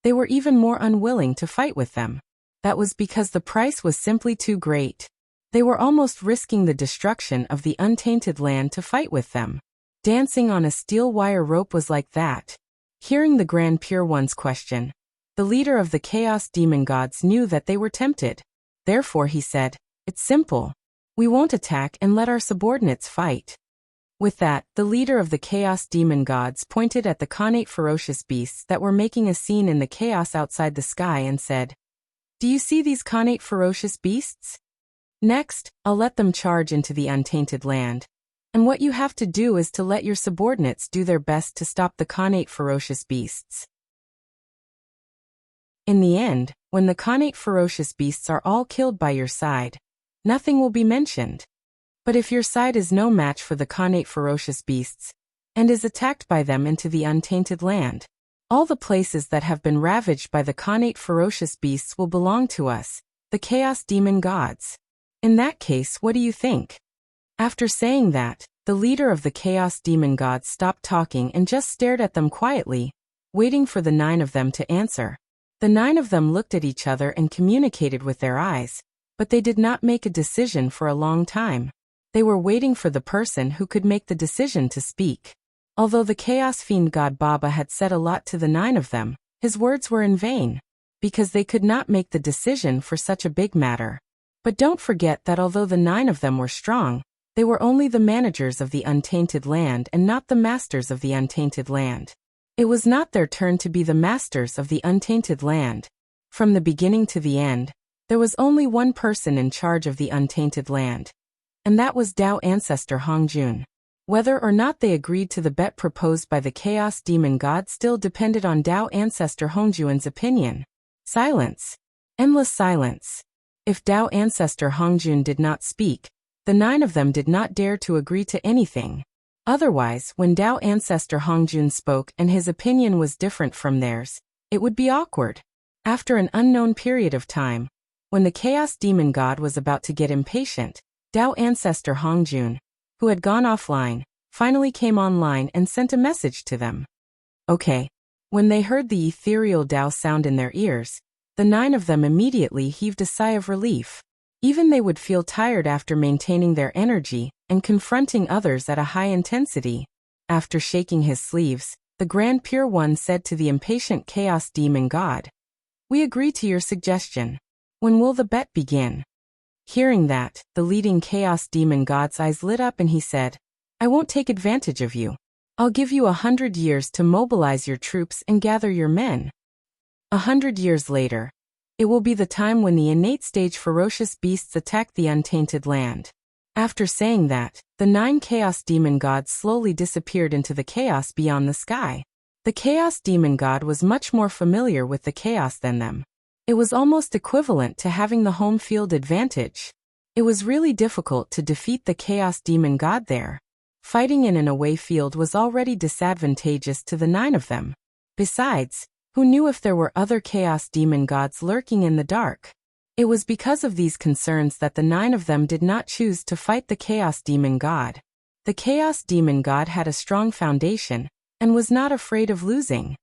they were even more unwilling to fight with them. That was because the price was simply too great. They were almost risking the destruction of the untainted land to fight with them. Dancing on a steel wire rope was like that. Hearing the Grand Pure One's question, the leader of the chaos demon gods knew that they were tempted. Therefore he said, "It's simple. We won't attack and let our subordinates fight." With that, the leader of the chaos demon gods pointed at the connate ferocious beasts that were making a scene in the chaos outside the sky and said, "Do you see these connate ferocious beasts? Next, I'll let them charge into the untainted land. And what you have to do is to let your subordinates do their best to stop the connate ferocious beasts." In the end, when the connate ferocious beasts are all killed by your side, nothing will be mentioned. But if your side is no match for the connate ferocious beasts, and is attacked by them into the untainted land, all the places that have been ravaged by the connate ferocious beasts will belong to us, the chaos demon gods. In that case, what do you think? After saying that, the leader of the chaos demon gods stopped talking and just stared at them quietly, waiting for the 9 of them to answer. The 9 of them looked at each other and communicated with their eyes, but they did not make a decision for a long time. They were waiting for the person who could make the decision to speak. Although the chaos fiend god Baba had said a lot to the 9 of them, his words were in vain, because they could not make the decision for such a big matter. But don't forget that although the 9 of them were strong, They were only the managers of the untainted land and not the masters of the untainted land. It was not their turn to be the masters of the untainted land. From the beginning to the end, there was only one person in charge of the untainted land. And that was Tao ancestor Hongjun. Whether or not they agreed to the bet proposed by the Chaos Demon God still depended on Tao ancestor Hongjun's opinion. Silence. Endless silence. If Tao ancestor Hongjun did not speak, the 9 of them did not dare to agree to anything. Otherwise, when Tao ancestor Hongjun spoke and his opinion was different from theirs, it would be awkward. After an unknown period of time, when the Chaos Demon God was about to get impatient, Tao ancestor Hongjun, who had gone offline, finally came online and sent a message to them. Okay. When they heard the ethereal Tao sound in their ears, the 9 of them immediately heaved a sigh of relief. Even they would feel tired after maintaining their energy and confronting others at a high intensity. After shaking his sleeves, the Grand Pure One said to the impatient Chaos Demon God, "We agree to your suggestion. When will the bet begin?" Hearing that, the leading Chaos Demon God's eyes lit up and he said, "I won't take advantage of you. I'll give you 100 years to mobilize your troops and gather your men. 100 years later, it will be the time when the innate stage ferocious beasts attack the untainted land." After saying that, the 9 Chaos Demon Gods slowly disappeared into the chaos beyond the sky. The Chaos Demon God was much more familiar with the chaos than them. It was almost equivalent to having the home field advantage. It was really difficult to defeat the Chaos Demon God there. Fighting in an away field was already disadvantageous to the 9 of them. Besides, who knew if there were other Chaos Demon Gods lurking in the dark? It was because of these concerns that the 9 of them did not choose to fight the Chaos Demon God. The Chaos Demon God had a strong foundation and was not afraid of losing.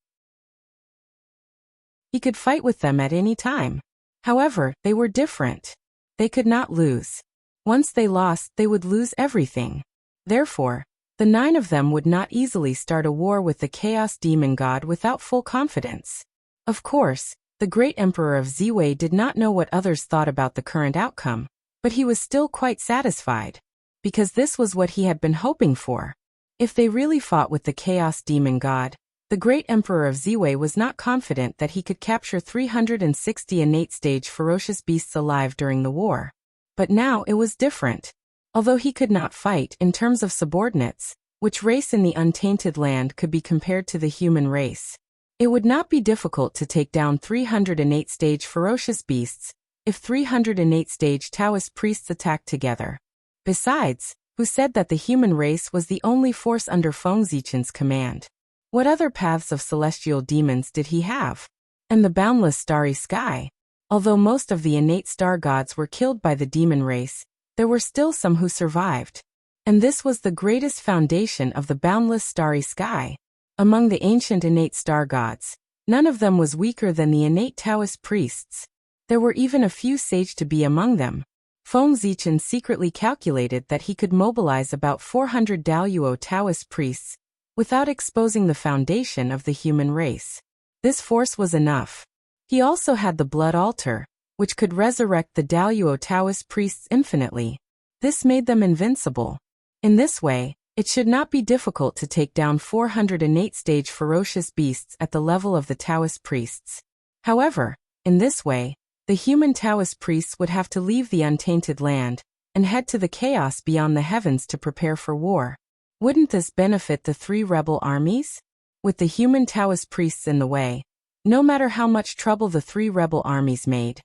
He could fight with them at any time. However, they were different. They could not lose. Once they lost, they would lose everything. Therefore, the 9 of them would not easily start a war with the Chaos Demon God without full confidence. Of course, the great Emperor of Ziwei did not know what others thought about the current outcome, but he was still quite satisfied, because this was what he had been hoping for. If they really fought with the Chaos Demon God, the great Emperor of Ziwei was not confident that he could capture 360 innate stage ferocious beasts alive during the war. But now it was different. Although he could not fight in terms of subordinates, which race in the untainted land could be compared to the human race, it would not be difficult to take down 300 innate stage ferocious beasts if 300 innate stage Taoist priests attacked together. Besides, who said that the human race was the only force under Feng Zichen's command? What other paths of celestial demons did he have? And the boundless starry sky? Although most of the innate star gods were killed by the demon race, there were still some who survived. And this was the greatest foundation of the boundless starry sky. Among the ancient innate star gods, none of them was weaker than the innate Taoist priests. There were even a few sage to be among them. Feng Zichen secretly calculated that he could mobilize about 400 Daoyuo Taoist priests without exposing the foundation of the human race. This force was enough. He also had the blood altar, which could resurrect the Daoyuo Taoist priests infinitely. This made them invincible. In this way, it should not be difficult to take down 400 innate stage ferocious beasts at the level of the Taoist priests. However, in this way, the human Taoist priests would have to leave the untainted land and head to the chaos beyond the heavens to prepare for war. Wouldn't this benefit the 3 rebel armies? With the human Taoist priests in the way, no matter how much trouble the 3 rebel armies made,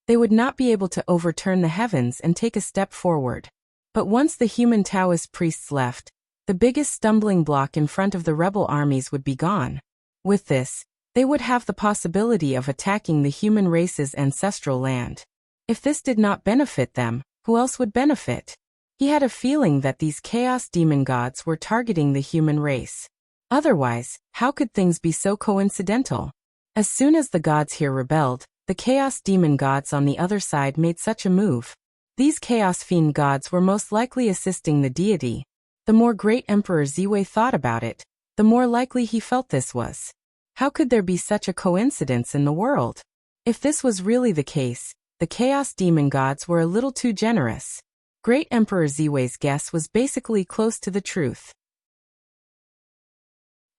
they would not be able to overturn the heavens and take a step forward. But once the human Taoist priests left, the biggest stumbling block in front of the rebel armies would be gone. With this, they would have the possibility of attacking the human race's ancestral land. If this did not benefit them, who else would benefit? He had a feeling that these chaos demon gods were targeting the human race. Otherwise, how could things be so coincidental? As soon as the gods here rebelled, the chaos demon gods on the other side made such a move. These chaos fiend gods were most likely assisting the deity. The more great Emperor Ziwei thought about it, the more likely he felt this was. How could there be such a coincidence in the world? If this was really the case, the chaos demon gods were a little too generous. Great Emperor Ziwei's guess was basically close to the truth.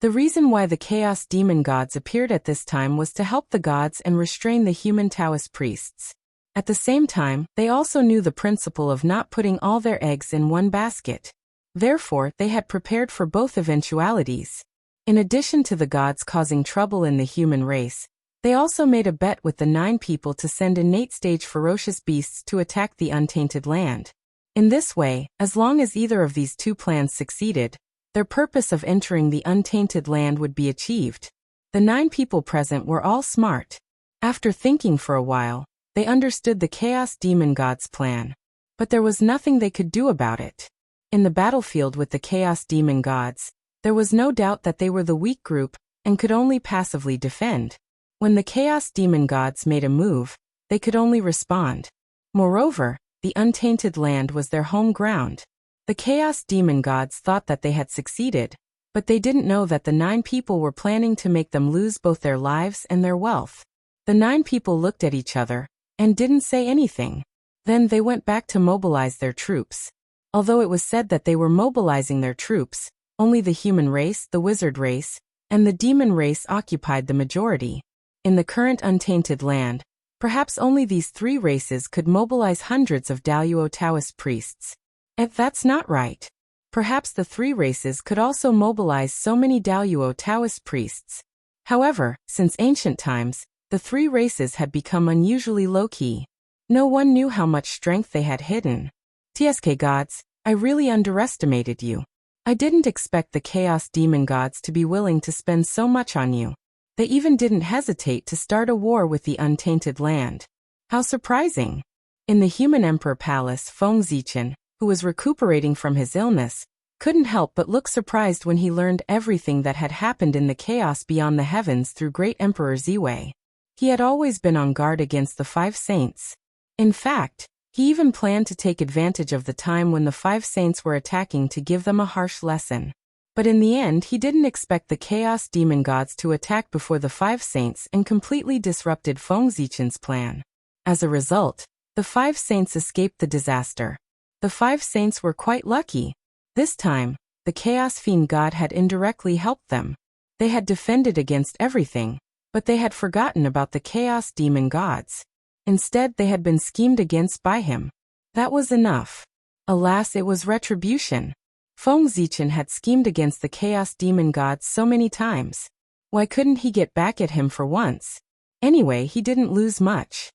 The reason why the Chaos Demon Gods appeared at this time was to help the gods and restrain the human Taoist priests. At the same time, they also knew the principle of not putting all their eggs in one basket. Therefore, they had prepared for both eventualities. In addition to the gods causing trouble in the human race, they also made a bet with the 9 people to send innate-stage ferocious beasts to attack the untainted land. In this way, as long as either of these 2 plans succeeded, their purpose of entering the untainted land would be achieved. The 9 people present were all smart. After thinking for a while, they understood the Chaos Demon God's plan. But there was nothing they could do about it. In the battlefield with the Chaos Demon Gods, there was no doubt that they were the weak group and could only passively defend. When the Chaos Demon Gods made a move, they could only respond. Moreover, the untainted land was their home ground. The Chaos Demon Gods thought that they had succeeded, but they didn't know that the 9 people were planning to make them lose both their lives and their wealth. The 9 people looked at each other and didn't say anything. Then they went back to mobilize their troops. Although it was said that they were mobilizing their troops, only the human race, the wizard race, and the demon race occupied the majority. In the current untainted land, perhaps only these 3 races could mobilize hundreds of Daluo Taoist priests. If that's not right, perhaps the 3 races could also mobilize so many Daluo Taoist priests. However, since ancient times, the 3 races had become unusually low-key. No one knew how much strength they had hidden. TSK gods, I really underestimated you. I didn't expect the Chaos Demon Gods to be willing to spend so much on you. They even didn't hesitate to start a war with the untainted land. How surprising! In the human emperor palace, Feng Zichen, who was recuperating from his illness, couldn't help but look surprised when he learned everything that had happened in the chaos beyond the heavens through Great Emperor Ziwei. He had always been on guard against the 5 saints. In fact, he even planned to take advantage of the time when the 5 saints were attacking to give them a harsh lesson. But in the end, he didn't expect the Chaos Demon Gods to attack before the 5 saints and completely disrupted Feng Zichen's plan. As a result, the 5 saints escaped the disaster. The 5 saints were quite lucky. This time, the Chaos Fiend God had indirectly helped them. They had defended against everything, but they had forgotten about the Chaos Demon Gods. Instead, they had been schemed against by him. That was enough. Alas, it was retribution. Feng Zichen had schemed against the Chaos Demon Gods so many times. Why couldn't he get back at him for once? Anyway, he didn't lose much.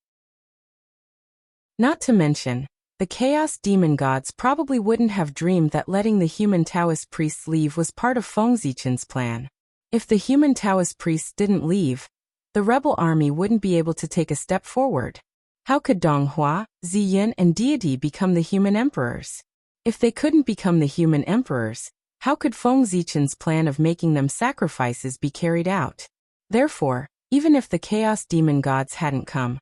Not to mention, the Chaos Demon Gods probably wouldn't have dreamed that letting the human Taoist priests leave was part of Feng Zichen's plan. If the human Taoist priests didn't leave, the rebel army wouldn't be able to take a step forward. How could Donghua, Ziyin, and Deity become the human emperors? If they couldn't become the human emperors, how could Feng Zichen's plan of making them sacrifices be carried out? Therefore, even if the Chaos Demon Gods hadn't come,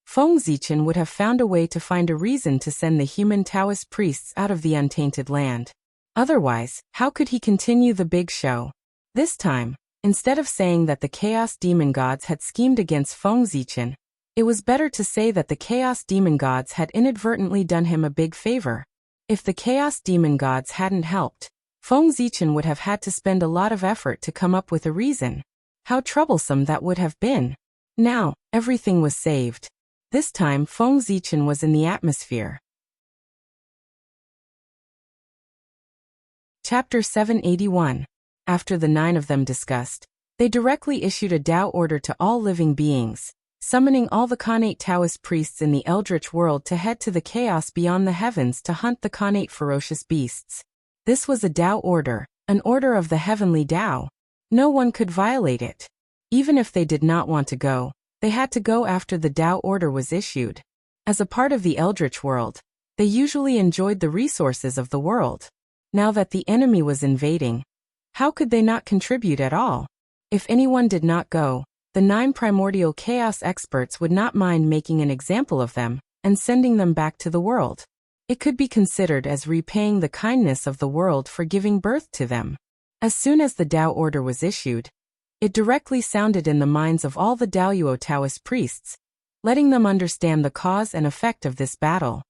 Feng Zichen would have found a way to find a reason to send the human Taoist priests out of the untainted land. Otherwise, how could he continue the big show? This time, instead of saying that the Chaos Demon Gods had schemed against Feng Zichen, it was better to say that the Chaos Demon Gods had inadvertently done him a big favor. If the Chaos Demon Gods hadn't helped, Feng Zichen would have had to spend a lot of effort to come up with a reason. How troublesome that would have been. Now, everything was saved. This time, Feng Zichen was in the atmosphere. Chapter 781. After the 9 of them discussed, they directly issued a Tao order to all living beings, summoning all the Khanate Taoist priests in the Eldritch world to head to the chaos beyond the heavens to hunt the Khanate ferocious beasts. This was a Tao order, an order of the heavenly Tao. No one could violate it. Even if they did not want to go, they had to go after the Tao order was issued. As a part of the Eldritch world, they usually enjoyed the resources of the world. Now that the enemy was invading, how could they not contribute at all? If anyone did not go, the 9 primordial chaos experts would not mind making an example of them and sending them back to the world. It could be considered as repaying the kindness of the world for giving birth to them. As soon as the Tao order was issued, it directly sounded in the minds of all the Daluo Taoist priests, letting them understand the cause and effect of this battle.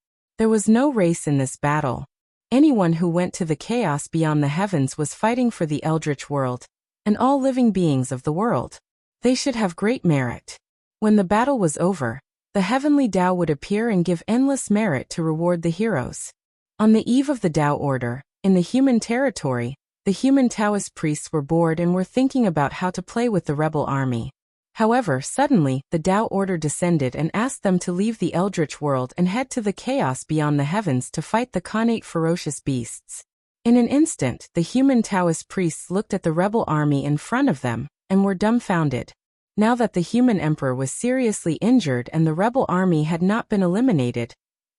There was no race in this battle. Anyone who went to the chaos beyond the heavens was fighting for the eldritch world, and all living beings of the world. They should have great merit. When the battle was over, the heavenly Tao would appear and give endless merit to reward the heroes. On the eve of the Tao order, in the human territory, the human Taoist priests were bored and were thinking about how to play with the rebel army. However, suddenly, the Tao order descended and asked them to leave the eldritch world and head to the chaos beyond the heavens to fight the Khanate ferocious beasts. In an instant, the human Taoist priests looked at the rebel army in front of them, and were dumbfounded. Now that the human emperor was seriously injured and the rebel army had not been eliminated,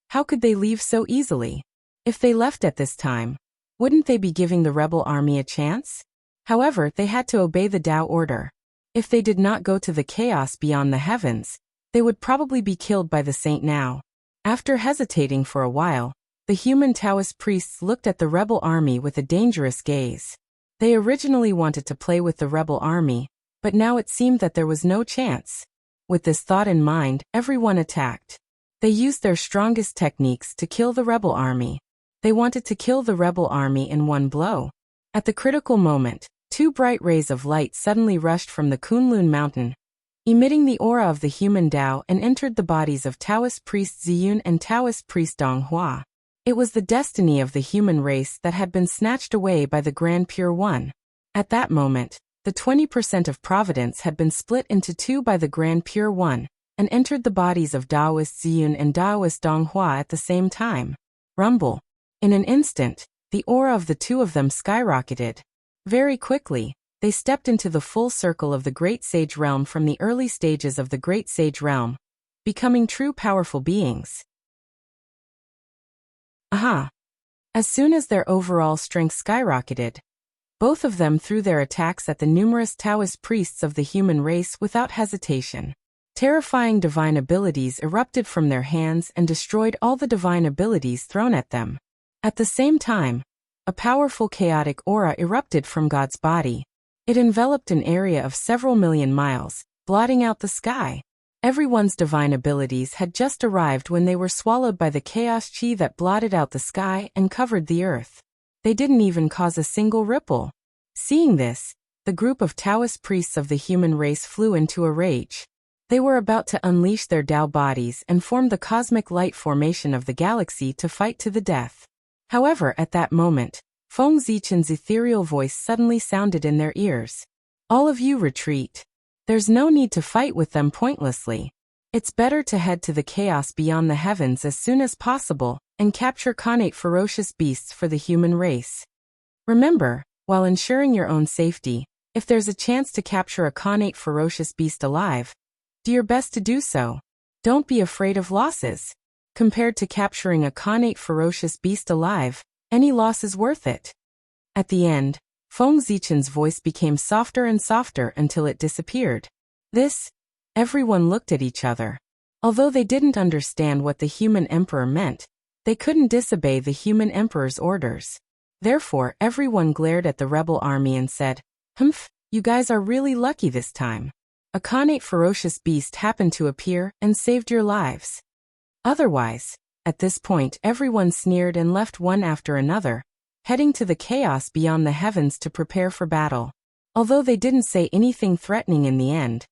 how could they leave so easily? If they left at this time, wouldn't they be giving the rebel army a chance? However, they had to obey the Tao order. If they did not go to the chaos beyond the heavens, they would probably be killed by the Saint now. After hesitating for a while, the human Taoist priests looked at the rebel army with a dangerous gaze. They originally wanted to play with the rebel army, but now it seemed that there was no chance. With this thought in mind, everyone attacked. They used their strongest techniques to kill the rebel army. They wanted to kill the rebel army in one blow. At the critical moment, two bright rays of light suddenly rushed from the Kunlun mountain, emitting the aura of the human Tao, and entered the bodies of Taoist priest Ziyun and Taoist priest Donghua. It was the destiny of the human race that had been snatched away by the Grand Pure One. At that moment, the 20% of providence had been split into two by the Grand Pure One, and entered the bodies of Taoist Ziyun and Taoist Donghua at the same time. Rumble. In an instant, the aura of the two of them skyrocketed. Very quickly, they stepped into the full circle of the Great Sage Realm from the early stages of the Great Sage Realm, becoming true powerful beings. Aha! As soon as their overall strength skyrocketed, both of them threw their attacks at the numerous Taoist priests of the human race without hesitation. Terrifying divine abilities erupted from their hands and destroyed all the divine abilities thrown at them. At the same time, a powerful chaotic aura erupted from God's body. It enveloped an area of several million miles, blotting out the sky. Everyone's divine abilities had just arrived when they were swallowed by the chaos chi that blotted out the sky and covered the earth. They didn't even cause a single ripple. Seeing this, the group of Taoist priests of the human race flew into a rage. They were about to unleash their Tao bodies and form the cosmic light formation of the galaxy to fight to the death. However, at that moment, Feng Zichen's ethereal voice suddenly sounded in their ears. All of you retreat. There's no need to fight with them pointlessly. It's better to head to the chaos beyond the heavens as soon as possible, and capture Khanate ferocious beasts for the human race. Remember, while ensuring your own safety, if there's a chance to capture a Khanate ferocious beast alive, do your best to do so. Don't be afraid of losses. Compared to capturing a Khanate ferocious beast alive, any loss is worth it. At the end, Feng Zichen's voice became softer and softer until it disappeared. Everyone looked at each other. Although they didn't understand what the human emperor meant, they couldn't disobey the human emperor's orders. Therefore, everyone glared at the rebel army and said, "Humph, you guys are really lucky this time. A Khanate ferocious beast happened to appear and saved your lives." Otherwise, at this point everyone sneered and left one after another, heading to the chaos beyond the heavens to prepare for battle. Although they didn't say anything threatening in the end,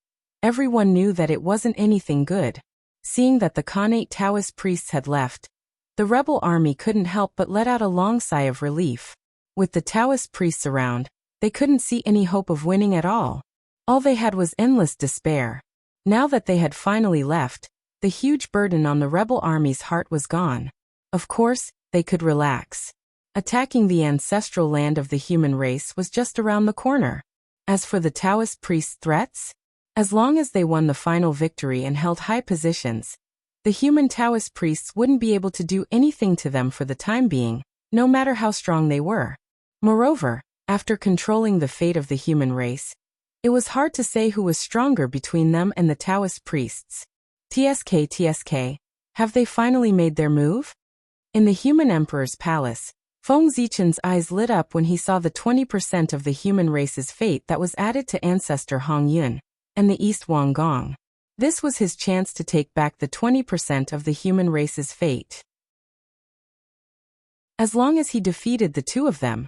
everyone knew that it wasn't anything good. Seeing that the Khanate Taoist priests had left, the rebel army couldn't help but let out a long sigh of relief. With the Taoist priests around, they couldn't see any hope of winning at all. All they had was endless despair. Now that they had finally left, the huge burden on the rebel army's heart was gone. Of course, they could relax. Attacking the ancestral land of the human race was just around the corner. As for the Taoist priests' threats, as long as they won the final victory and held high positions, the human Taoist priests wouldn't be able to do anything to them for the time being, no matter how strong they were. Moreover, after controlling the fate of the human race, it was hard to say who was stronger between them and the Taoist priests. TSK, have they finally made their move? In the human emperor's palace, Feng Zichen's eyes lit up when he saw the 20% of the human race's fate that was added to ancestor Hong Yun and the East Wang Gong. This was his chance to take back the 20% of the human race's fate. As long as he defeated the two of them,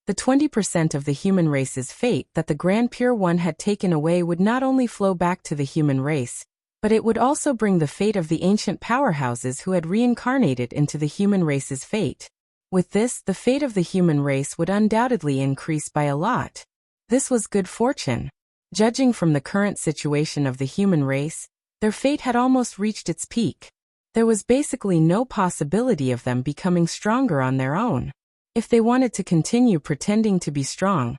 the 20% of the human race's fate that the Grand Pure One had taken away would not only flow back to the human race, but it would also bring the fate of the ancient powerhouses who had reincarnated into the human race's fate. With this, the fate of the human race would undoubtedly increase by a lot. This was good fortune. Judging from the current situation of the human race, their fate had almost reached its peak. There was basically no possibility of them becoming stronger on their own. If they wanted to continue pretending to be strong,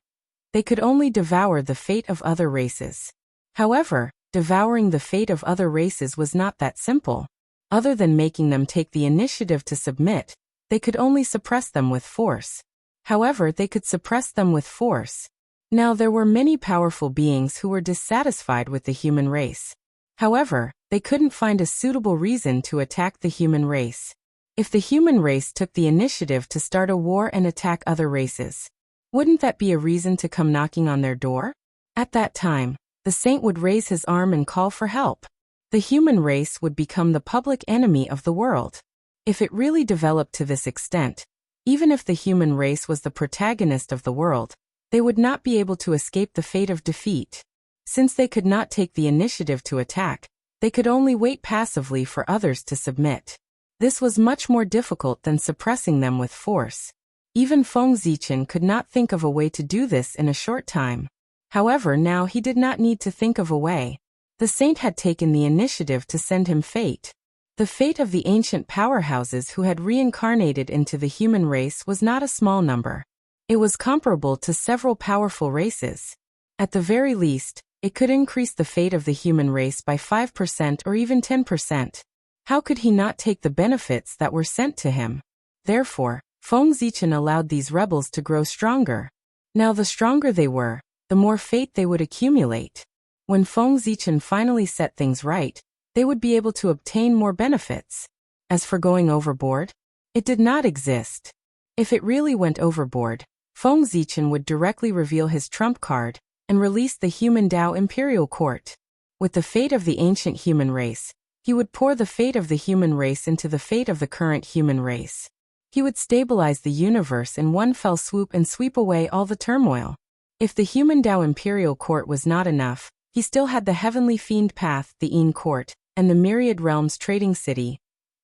they could only devour the fate of other races. However, devouring the fate of other races was not that simple. Other than making them take the initiative to submit, they could only suppress them with force. However, they could suppress them with force. Now there were many powerful beings who were dissatisfied with the human race. However, they couldn't find a suitable reason to attack the human race. If the human race took the initiative to start a war and attack other races, wouldn't that be a reason to come knocking on their door? At that time, the saint would raise his arm and call for help. The human race would become the public enemy of the world. If it really developed to this extent, even if the human race was the protagonist of the world, they would not be able to escape the fate of defeat. Since they could not take the initiative to attack, they could only wait passively for others to submit. This was much more difficult than suppressing them with force. Even Feng Zichen could not think of a way to do this in a short time. However, now he did not need to think of a way. The saint had taken the initiative to send him fate. The fate of the ancient powerhouses who had reincarnated into the human race was not a small number. It was comparable to several powerful races. At the very least, it could increase the fate of the human race by 5% or even 10%. How could he not take the benefits that were sent to him? Therefore, Feng Zichen allowed these rebels to grow stronger. Now the stronger they were, the more fate they would accumulate. When Feng Zichen finally set things right, they would be able to obtain more benefits. As for going overboard, it did not exist. If it really went overboard, Feng Zichen would directly reveal his trump card and release the human Tao Imperial Court. With the fate of the ancient human race, he would pour the fate of the human race into the fate of the current human race. He would stabilize the universe in one fell swoop and sweep away all the turmoil. If the human Tao Imperial Court was not enough, he still had the heavenly fiend path, the Yin Court, and the myriad realms trading city.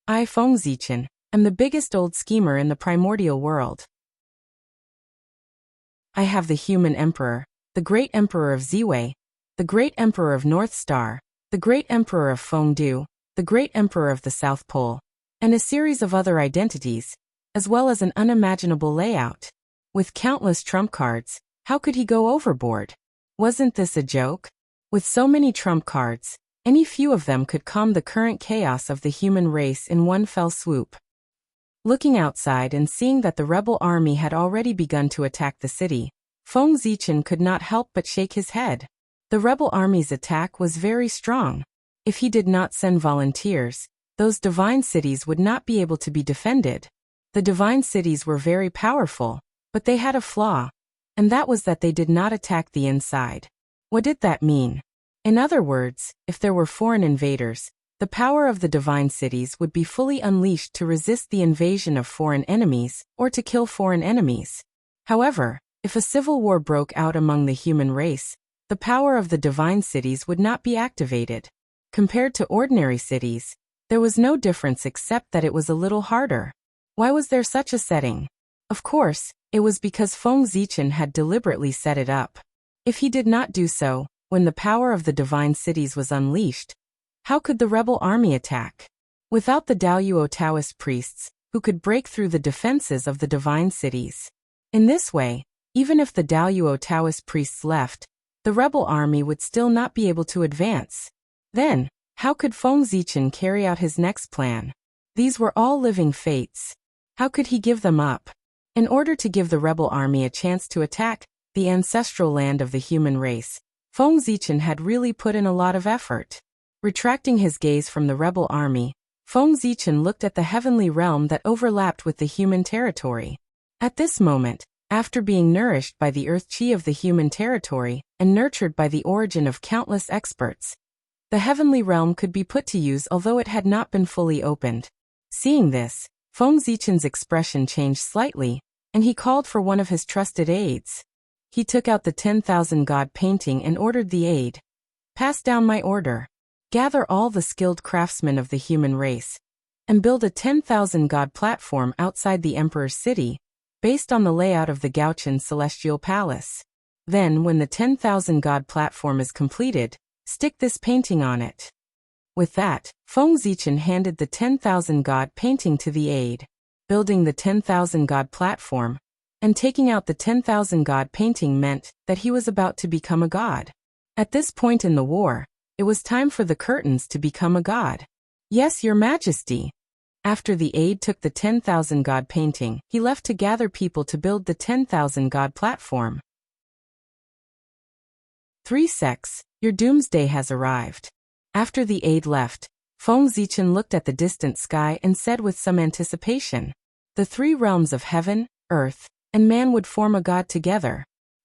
I, Feng Zichen, am the biggest old schemer in the primordial world. I have the human emperor, the great emperor of Ziwei, the great emperor of North Star, the great emperor of Fengdu, the great emperor of the South Pole, and a series of other identities, as well as an unimaginable layout. With countless trump cards, how could he go overboard? Wasn't this a joke? With so many trump cards, any few of them could calm the current chaos of the human race in one fell swoop. Looking outside and seeing that the rebel army had already begun to attack the city, Feng Zichen could not help but shake his head. The rebel army's attack was very strong. If he did not send volunteers, those divine cities would not be able to be defended. The divine cities were very powerful, but they had a flaw, and that was that they did not attack the inside. What did that mean? In other words, if there were foreign invaders, the power of the divine cities would be fully unleashed to resist the invasion of foreign enemies or to kill foreign enemies. However, if a civil war broke out among the human race, the power of the divine cities would not be activated. Compared to ordinary cities, there was no difference except that it was a little harder. Why was there such a setting? Of course, it was because Feng Zichen had deliberately set it up. If he did not do so, when the power of the divine cities was unleashed, how could the rebel army attack? Without the Daoyuo Taoist priests, who could break through the defenses of the divine cities. In this way, even if the Daoyuo Taoist priests left, the rebel army would still not be able to advance. Then, how could Feng Zichen carry out his next plan? These were all living fates. How could he give them up? In order to give the rebel army a chance to attack the ancestral land of the human race, Feng Zichen had really put in a lot of effort. Retracting his gaze from the rebel army, Feng Zichen looked at the heavenly realm that overlapped with the human territory. At this moment, after being nourished by the earth chi of the human territory and nurtured by the origin of countless experts, the heavenly realm could be put to use although it had not been fully opened. Seeing this, Feng Zichen's expression changed slightly, and he called for one of his trusted aides. He took out the 10,000 god painting and ordered the aide. Pass down my order. Gather all the skilled craftsmen of the human race, and build a 10,000 god platform outside the Emperor's city, based on the layout of the Gaochen Celestial Palace. Then, when the 10,000 god platform is completed, stick this painting on it. With that, Feng Zichen handed the 10,000 god painting to the aide. Building the 10,000 god platform and taking out the 10,000 god painting meant that he was about to become a god. At this point in the war, it was time for the curtains to become a god. Yes, Your Majesty. After the aide took the 10,000 god painting, he left to gather people to build the 10,000 god platform. 3 Sex, your doomsday has arrived. After the aide left, Feng Zichen looked at the distant sky and said with some anticipation, the 3 realms of heaven, earth, and man would form a god together.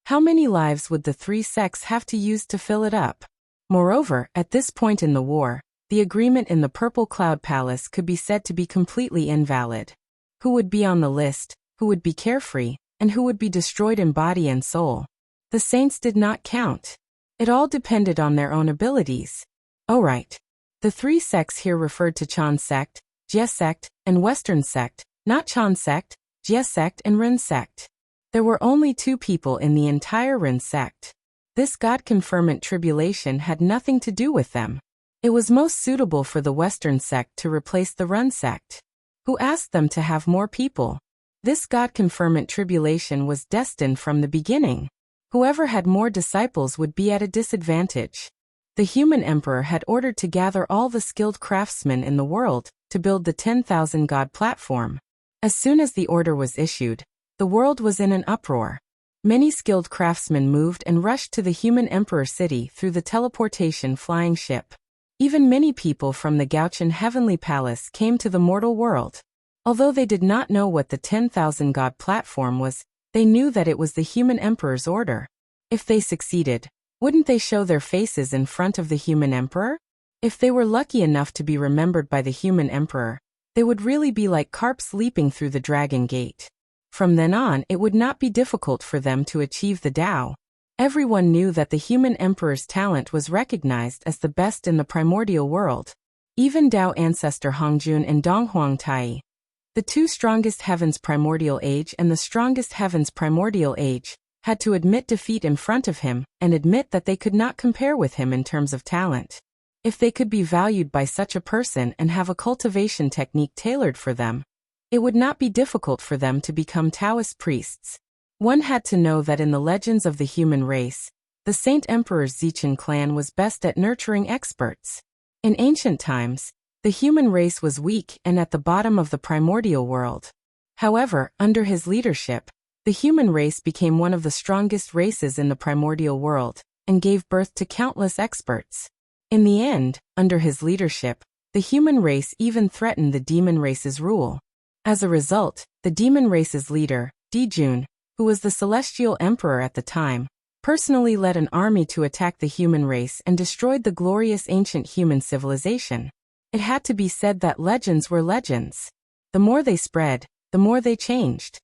How many lives would the 3 sects have to use to fill it up? Moreover, at this point in the war, the agreement in the Purple Cloud Palace could be said to be completely invalid. Who would be on the list, who would be carefree, and who would be destroyed in body and soul? The saints did not count. It all depended on their own abilities. Oh right. The 3 sects here referred to Chan sect, Jie sect, and Western sect, not Chan sect, Jie sect and Ren sect. There were only 2 people in the entire Ren sect. This God-confirmant tribulation had nothing to do with them. It was most suitable for the Western sect to replace the Ren sect. Who asked them to have more people? This God-confirmant tribulation was destined from the beginning. Whoever had more disciples would be at a disadvantage. The human emperor had ordered to gather all the skilled craftsmen in the world to build the 10,000 god platform. As soon as the order was issued, the world was in an uproar. Many skilled craftsmen moved and rushed to the human emperor city through the teleportation flying ship. Even many people from the Gaochen Heavenly Palace came to the mortal world. Although they did not know what the 10,000 god platform was, they knew that it was the human emperor's order. If they succeeded, wouldn't they show their faces in front of the human emperor? If they were lucky enough to be remembered by the human emperor, they would really be like carps leaping through the dragon gate. From then on, it would not be difficult for them to achieve the Tao. Everyone knew that the human emperor's talent was recognized as the best in the primordial world. Even Tao ancestor Hongjun and Donghuang Tai, the 2 strongest heavens primordial age and the strongest heavens primordial age, had to admit defeat in front of him and admit that they could not compare with him in terms of talent. If they could be valued by such a person and have a cultivation technique tailored for them, it would not be difficult for them to become Taoist priests. One had to know that in the legends of the human race, the Saint Emperor's Zichen clan was best at nurturing experts. In ancient times, the human race was weak and at the bottom of the primordial world. However, under his leadership, the human race became one of the strongest races in the primordial world and gave birth to countless experts. In the end, under his leadership, the human race even threatened the demon race's rule. As a result, the demon race's leader, Dijun, who was the celestial emperor at the time, personally led an army to attack the human race and destroyed the glorious ancient human civilization. It had to be said that legends were legends. The more they spread, the more they changed.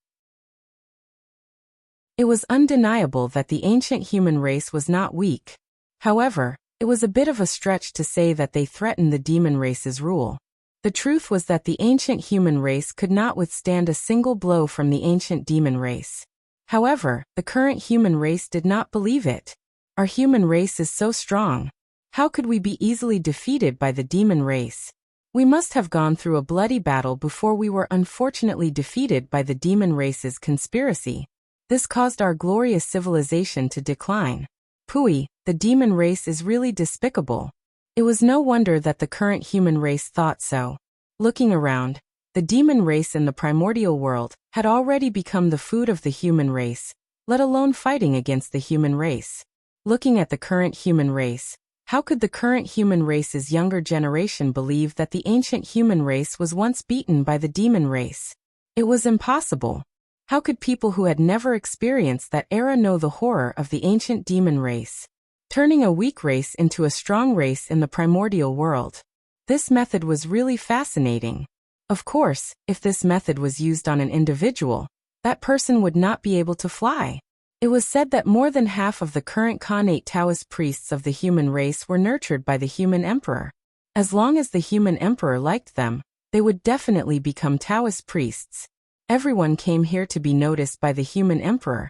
It was undeniable that the ancient human race was not weak. However, it was a bit of a stretch to say that they threatened the demon race's rule. The truth was that the ancient human race could not withstand a single blow from the ancient demon race. However, the current human race did not believe it. Our human race is so strong. How could we be easily defeated by the demon race? We must have gone through a bloody battle before we were unfortunately defeated by the demon race's conspiracy. This caused our glorious civilization to decline. Pui, the demon race is really despicable. It was no wonder that the current human race thought so. Looking around, the demon race in the primordial world had already become the food of the human race, let alone fighting against the human race. Looking at the current human race, how could the current human race's younger generation believe that the ancient human race was once beaten by the demon race? It was impossible. How could people who had never experienced that era know the horror of the ancient demon race? Turning a weak race into a strong race in the primordial world. This method was really fascinating. Of course, if this method was used on an individual, that person would not be able to fly. It was said that more than half of the current Khanate Taoist priests of the human race were nurtured by the human emperor. As long as the human emperor liked them, they would definitely become Taoist priests. Everyone came here to be noticed by the human emperor,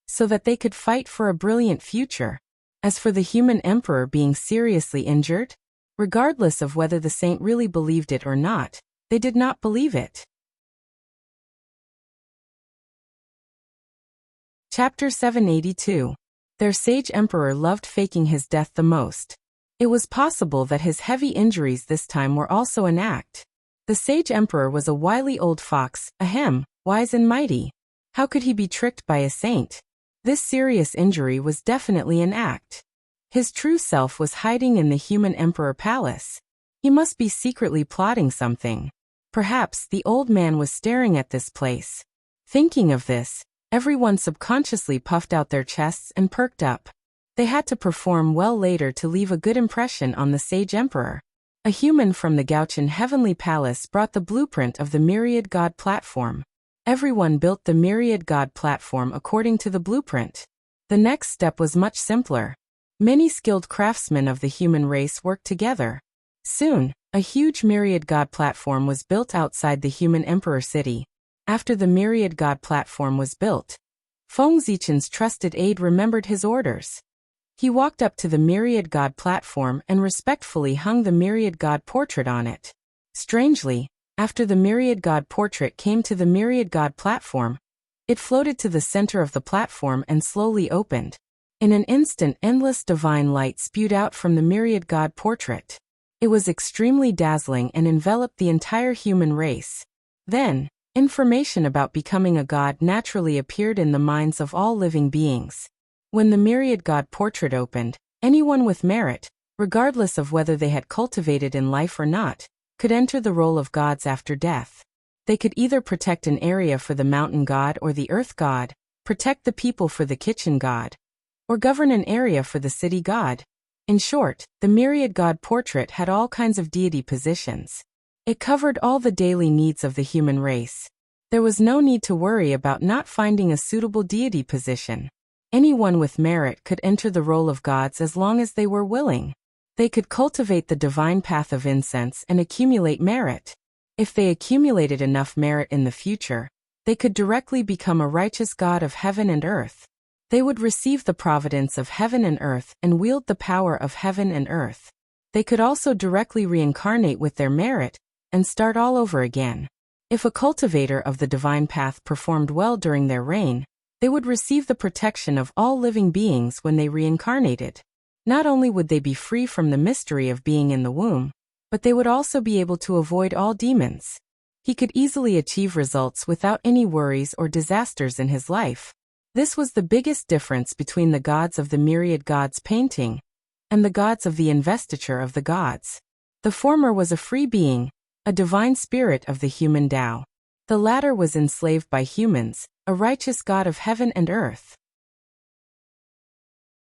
so that they could fight for a brilliant future. As for the human emperor being seriously injured, regardless of whether the saint really believed it or not, they did not believe it. Chapter 782. Their sage emperor loved faking his death the most. It was possible that his heavy injuries this time were also an act. The sage emperor was a wily old fox, wise and mighty. How could he be tricked by a saint? This serious injury was definitely an act. His true self was hiding in the human emperor palace. He must be secretly plotting something. Perhaps the old man was staring at this place. Thinking of this, everyone subconsciously puffed out their chests and perked up. They had to perform well later to leave a good impression on the sage emperor. A human from the Gauchan Heavenly Palace brought the blueprint of the Myriad God platform. Everyone built the Myriad God platform according to the blueprint. The next step was much simpler. Many skilled craftsmen of the human race worked together. Soon, a huge Myriad God platform was built outside the human emperor city. After the Myriad God platform was built, Feng Zichen's trusted aide remembered his orders. He walked up to the Myriad God platform and respectfully hung the Myriad God portrait on it. Strangely, after the Myriad God portrait came to the Myriad God platform, it floated to the center of the platform and slowly opened. In an instant, endless divine light spewed out from the Myriad God portrait. It was extremely dazzling and enveloped the entire human race. Then, information about becoming a god naturally appeared in the minds of all living beings. When the Myriad God portrait opened, anyone with merit, regardless of whether they had cultivated in life or not, could enter the role of gods after death. They could either protect an area for the mountain god or the earth god, protect the people for the kitchen god, or govern an area for the city god. In short, the Myriad God portrait had all kinds of deity positions. It covered all the daily needs of the human race. There was no need to worry about not finding a suitable deity position. Anyone with merit could enter the role of gods as long as they were willing. They could cultivate the divine path of incense and accumulate merit. If they accumulated enough merit in the future, they could directly become a righteous god of heaven and earth. They would receive the providence of heaven and earth and wield the power of heaven and earth. They could also directly reincarnate with their merit and start all over again. If a cultivator of the divine path performed well during their reign, they would receive the protection of all living beings when they reincarnated. Not only would they be free from the mystery of being in the womb, but they would also be able to avoid all demons. He could easily achieve results without any worries or disasters in his life. This was the biggest difference between the gods of the Myriad Gods painting and the gods of the investiture of the gods. The former was a free being, a divine spirit of the human Tao. The latter was enslaved by humans, a righteous god of heaven and earth.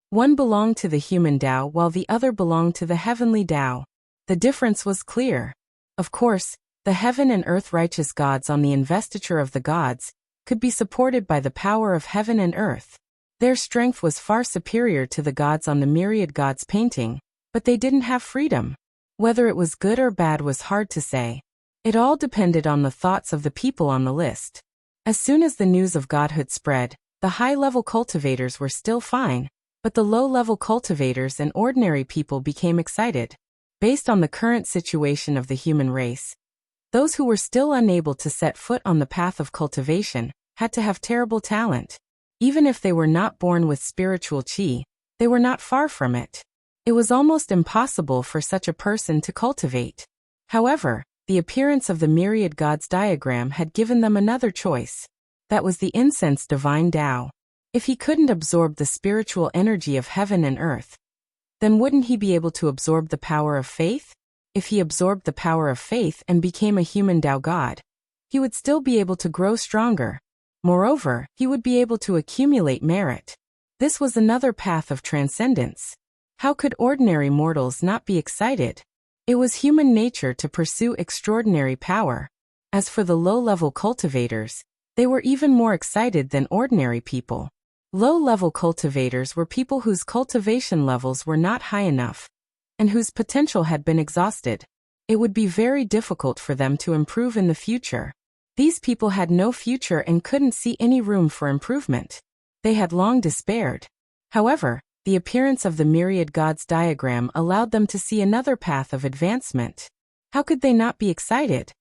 One belonged to the human Tao while the other belonged to the heavenly Tao. The difference was clear. Of course, the heaven and earth righteous gods on the investiture of the gods could be supported by the power of heaven and earth. Their strength was far superior to the gods on the Myriad Gods painting, but they didn't have freedom. Whether it was good or bad was hard to say. It all depended on the thoughts of the people on the list. As soon as the news of godhood spread, the high-level cultivators were still fine, but the low-level cultivators and ordinary people became excited. Based on the current situation of the human race, those who were still unable to set foot on the path of cultivation had to have terrible talent. Even if they were not born with spiritual chi, they were not far from it. It was almost impossible for such a person to cultivate. However, the appearance of the Myriad Gods diagram had given them another choice. That was the incense divine Tao. If he couldn't absorb the spiritual energy of heaven and earth, then wouldn't he be able to absorb the power of faith? If he absorbed the power of faith and became a human Tao god, he would still be able to grow stronger. Moreover, he would be able to accumulate merit. This was another path of transcendence. How could ordinary mortals not be excited? It was human nature to pursue extraordinary power. As for the low-level cultivators, they were even more excited than ordinary people. Low-level cultivators were people whose cultivation levels were not high enough, and whose potential had been exhausted. It would be very difficult for them to improve in the future. These people had no future and couldn't see any room for improvement. They had long despaired. However, the appearance of the myriad gods diagram allowed them to see another path of advancement. How could they not be excited?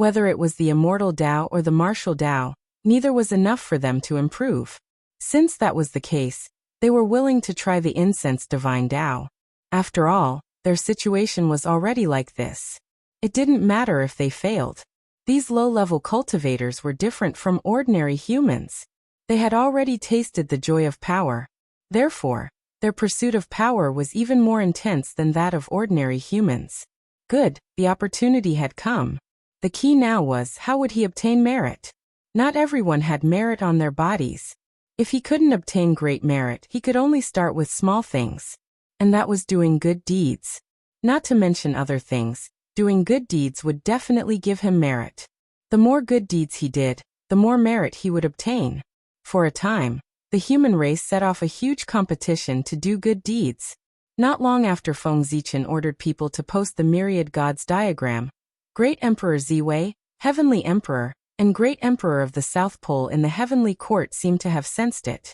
Whether it was the immortal Tao or the martial Tao, neither was enough for them to improve. Since that was the case, they were willing to try the incense divine Tao. After all, their situation was already like this. It didn't matter if they failed. These low-level cultivators were different from ordinary humans. They had already tasted the joy of power. Therefore, their pursuit of power was even more intense than that of ordinary humans. Good, the opportunity had come. The key now was, how would he obtain merit? Not everyone had merit on their bodies. If he couldn't obtain great merit, he could only start with small things. And that was doing good deeds. Not to mention other things, doing good deeds would definitely give him merit. The more good deeds he did, the more merit he would obtain. For a time, the human race set off a huge competition to do good deeds. Not long after Feng Zichen ordered people to post the myriad gods diagram, Great Emperor Ziwei, Heavenly Emperor, and Great Emperor of the South Pole in the Heavenly Court seemed to have sensed it.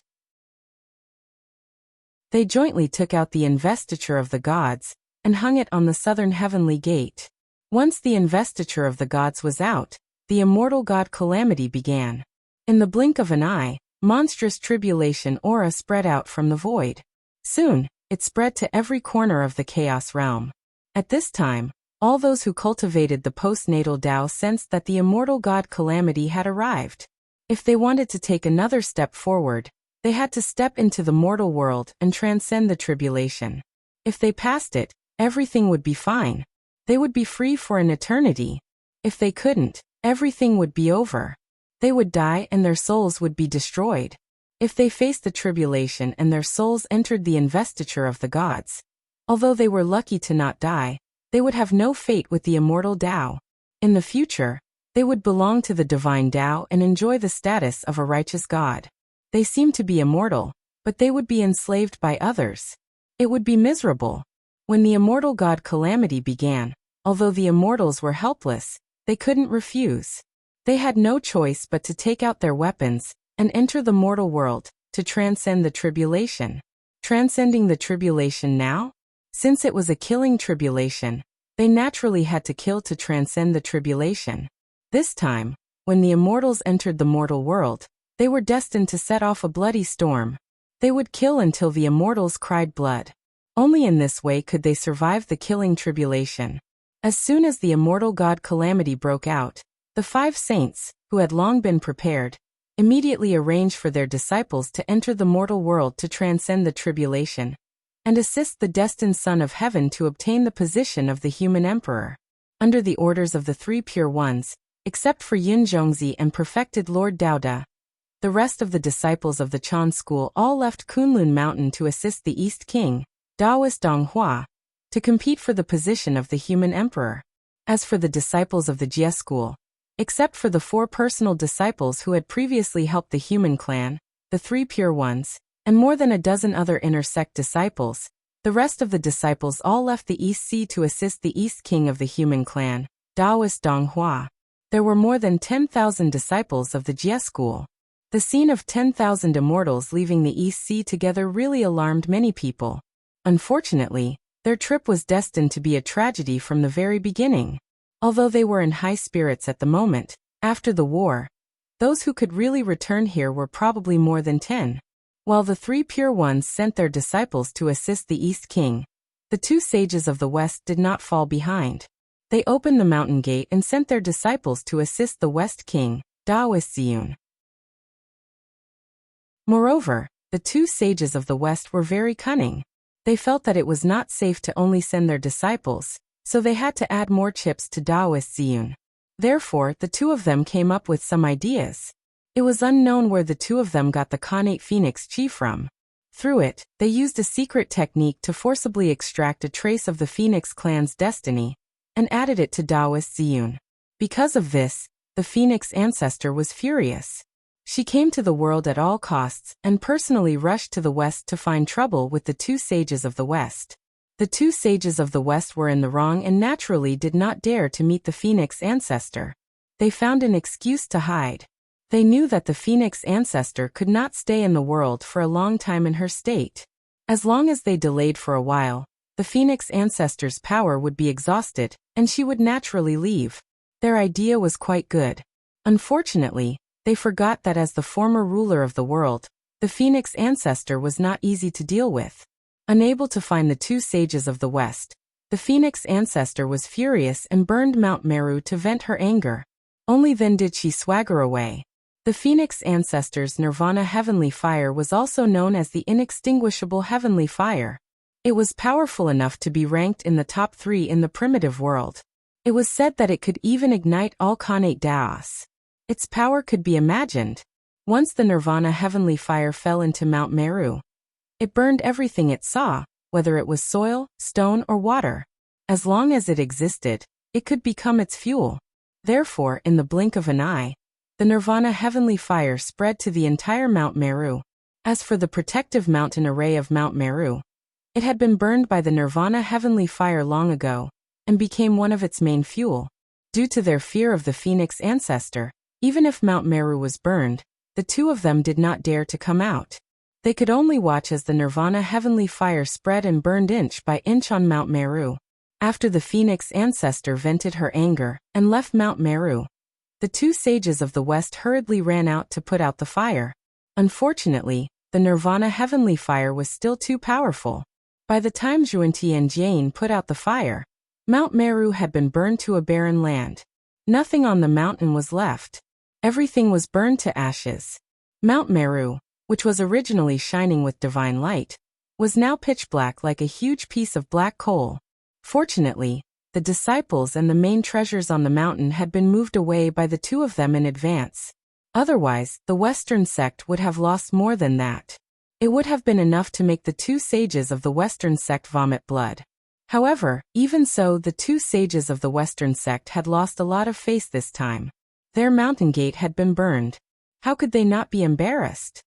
They jointly took out the investiture of the gods and hung it on the southern heavenly gate. Once the investiture of the gods was out, the immortal god calamity began. In the blink of an eye, monstrous tribulation aura spread out from the void. Soon, it spread to every corner of the chaos realm. At this time, all those who cultivated the postnatal Tao sensed that the immortal god calamity had arrived. If they wanted to take another step forward, they had to step into the mortal world and transcend the tribulation. If they passed it, everything would be fine. They would be free for an eternity. If they couldn't, everything would be over. They would die and their souls would be destroyed. If they faced the tribulation and their souls entered the investiture of the gods, although they were lucky to not die, they would have no fate with the immortal Tao. In the future, they would belong to the divine Tao and enjoy the status of a righteous god. They seemed to be immortal, but they would be enslaved by others. It would be miserable. When the immortal god calamity began, although the immortals were helpless, they couldn't refuse. They had no choice but to take out their weapons and enter the mortal world to transcend the tribulation. Transcending the tribulation now? Since it was a killing tribulation, they naturally had to kill to transcend the tribulation. This time, when the immortals entered the mortal world, they were destined to set off a bloody storm. They would kill until the immortals cried blood. Only in this way could they survive the killing tribulation. As soon as the immortal god calamity broke out, the 5 saints, who had long been prepared, immediately arranged for their disciples to enter the mortal world to transcend the tribulation and assist the destined Son of Heaven to obtain the position of the human emperor. Under the orders of the 3 pure ones, except for Yin Zhongzi and perfected Lord Daoda, the rest of the disciples of the Chan school all left Kunlun Mountain to assist the East King, Daoist Donghua, to compete for the position of the human emperor. As for the disciples of the Jie school, except for the 4 personal disciples who had previously helped the human clan, the 3 pure ones, and more than a dozen other inner-sect disciples, the rest of the disciples all left the East Sea to assist the East King of the human clan, Daoist Donghua. There were more than 10,000 disciples of the Jie school. The scene of 10,000 immortals leaving the East Sea together really alarmed many people. Unfortunately, their trip was destined to be a tragedy from the very beginning. Although they were in high spirits at the moment, after the war, those who could really return here were probably more than 10. While the 3 pure ones sent their disciples to assist the East King, the 2 sages of the West did not fall behind. They opened the mountain gate and sent their disciples to assist the West King, Daoist Ziyun. Moreover, the 2 sages of the West were very cunning. They felt that it was not safe to only send their disciples, so they had to add more chips to Daoist Ziyun. Therefore, the 2 of them came up with some ideas. It was unknown where the 2 of them got the Khanate Phoenix Chi from. Through it, they used a secret technique to forcibly extract a trace of the Phoenix clan's destiny and added it to Daoist Ziyun. Because of this, the phoenix ancestor was furious. She came to the world at all costs and personally rushed to the west to find trouble with the two sages of the west. The two sages of the west were in the wrong and naturally did not dare to meet the phoenix ancestor. They found an excuse to hide. They knew that the phoenix ancestor could not stay in the world for a long time in her state. As long as they delayed for a while, the phoenix ancestor's power would be exhausted, and she would naturally leave. Their idea was quite good. Unfortunately, they forgot that as the former ruler of the world, the phoenix ancestor was not easy to deal with. Unable to find the two sages of the west, the phoenix ancestor was furious and burned Mount Meru to vent her anger. Only then did she swagger away. The phoenix ancestor's nirvana heavenly fire was also known as the inextinguishable heavenly fire. It was powerful enough to be ranked in the top 3 in the primitive world. It was said that it could even ignite all Khanate Daos. Its power could be imagined. Once the nirvana heavenly fire fell into Mount Meru, it burned everything it saw, whether it was soil, stone, or water. As long as it existed, it could become its fuel. Therefore, in the blink of an eye, the nirvana heavenly fire spread to the entire Mount Meru. As for the protective mountain array of Mount Meru, it had been burned by the nirvana heavenly fire long ago, and became one of its main fuel. Due to their fear of the phoenix ancestor, even if Mount Meru was burned, the two of them did not dare to come out. They could only watch as the nirvana heavenly fire spread and burned inch by inch on Mount Meru. After the phoenix ancestor vented her anger and left Mount Meru, the two sages of the west hurriedly ran out to put out the fire. Unfortunately, the nirvana heavenly fire was still too powerful. By the time Zhuanti and Jian put out the fire, Mount Meru had been burned to a barren land. Nothing on the mountain was left. Everything was burned to ashes. Mount Meru, which was originally shining with divine light, was now pitch black like a huge piece of black coal. Fortunately, the disciples and the main treasures on the mountain had been moved away by the two of them in advance. Otherwise, the Western sect would have lost more than that. It would have been enough to make the two sages of the Western sect vomit blood. However, even so, the two sages of the Western sect had lost a lot of face this time. Their mountain gate had been burned. How could they not be embarrassed?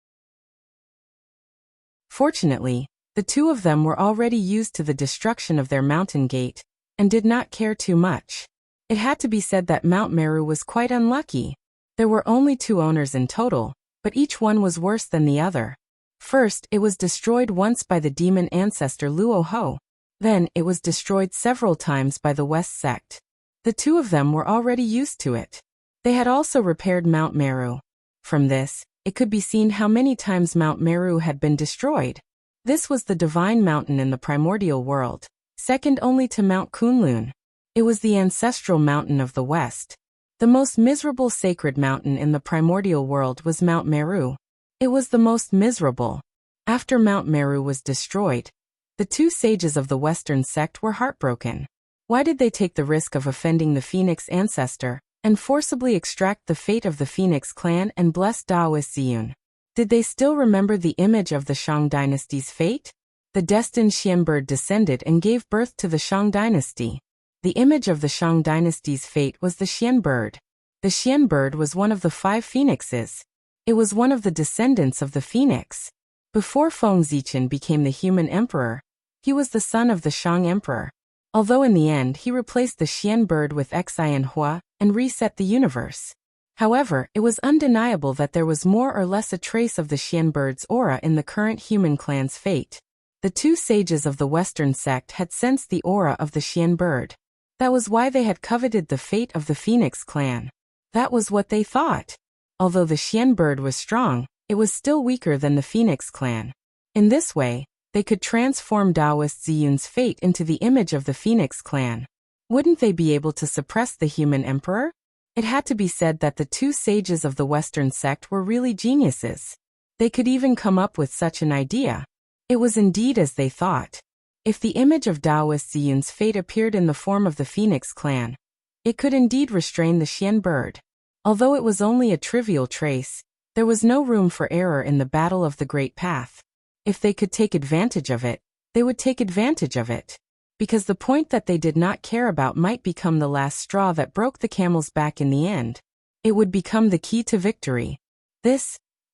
Fortunately, the two of them were already used to the destruction of their mountain gate, and did not care too much. It had to be said that Mount Meru was quite unlucky. There were only 2 owners in total, but each one was worse than the other. First, it was destroyed once by the demon ancestor Luo Ho. Then, it was destroyed several times by the West sect. The two of them were already used to it. They had also repaired Mount Meru. From this, it could be seen how many times Mount Meru had been destroyed. This was the divine mountain in the primordial world, second only to Mount Kunlun. It was the ancestral mountain of the West. The most miserable sacred mountain in the primordial world was Mount Meru. It was the most miserable. After Mount Meru was destroyed, the two sages of the Western sect were heartbroken. Why did they take the risk of offending the Phoenix ancestor, and forcibly extract the fate of the Phoenix clan and bless Daoist Ziyun? Did they still remember the image of the Shang dynasty's fate? The destined Xian bird descended and gave birth to the Shang dynasty. The image of the Shang dynasty's fate was the Xian bird. The Xian bird was one of the 5 phoenixes. It was one of the descendants of the phoenix. Before Feng Zichen became the human emperor, he was the son of the Shang emperor. Although in the end he replaced the Xian bird with Xian Hua and reset the universe. However, it was undeniable that there was more or less a trace of the Xian bird's aura in the current human clan's fate. The two sages of the Western sect had sensed the aura of the Xian bird. That was why they had coveted the fate of the Phoenix clan. That was what they thought. Although the Xian bird was strong, it was still weaker than the Phoenix clan. In this way, they could transform Daoist Ziyun's fate into the image of the Phoenix clan. Wouldn't they be able to suppress the human emperor? It had to be said that the two sages of the Western sect were really geniuses. They could even come up with such an idea. It was indeed as they thought. If the image of Daoist Ziyun's fate appeared in the form of the Phoenix clan, it could indeed restrain the Xian bird. Although it was only a trivial trace, there was no room for error in the battle of the Great Path. If they could take advantage of it, they would take advantage of it. Because the point that they did not care about might become the last straw that broke the camel's back in the end. It would become the key to victory.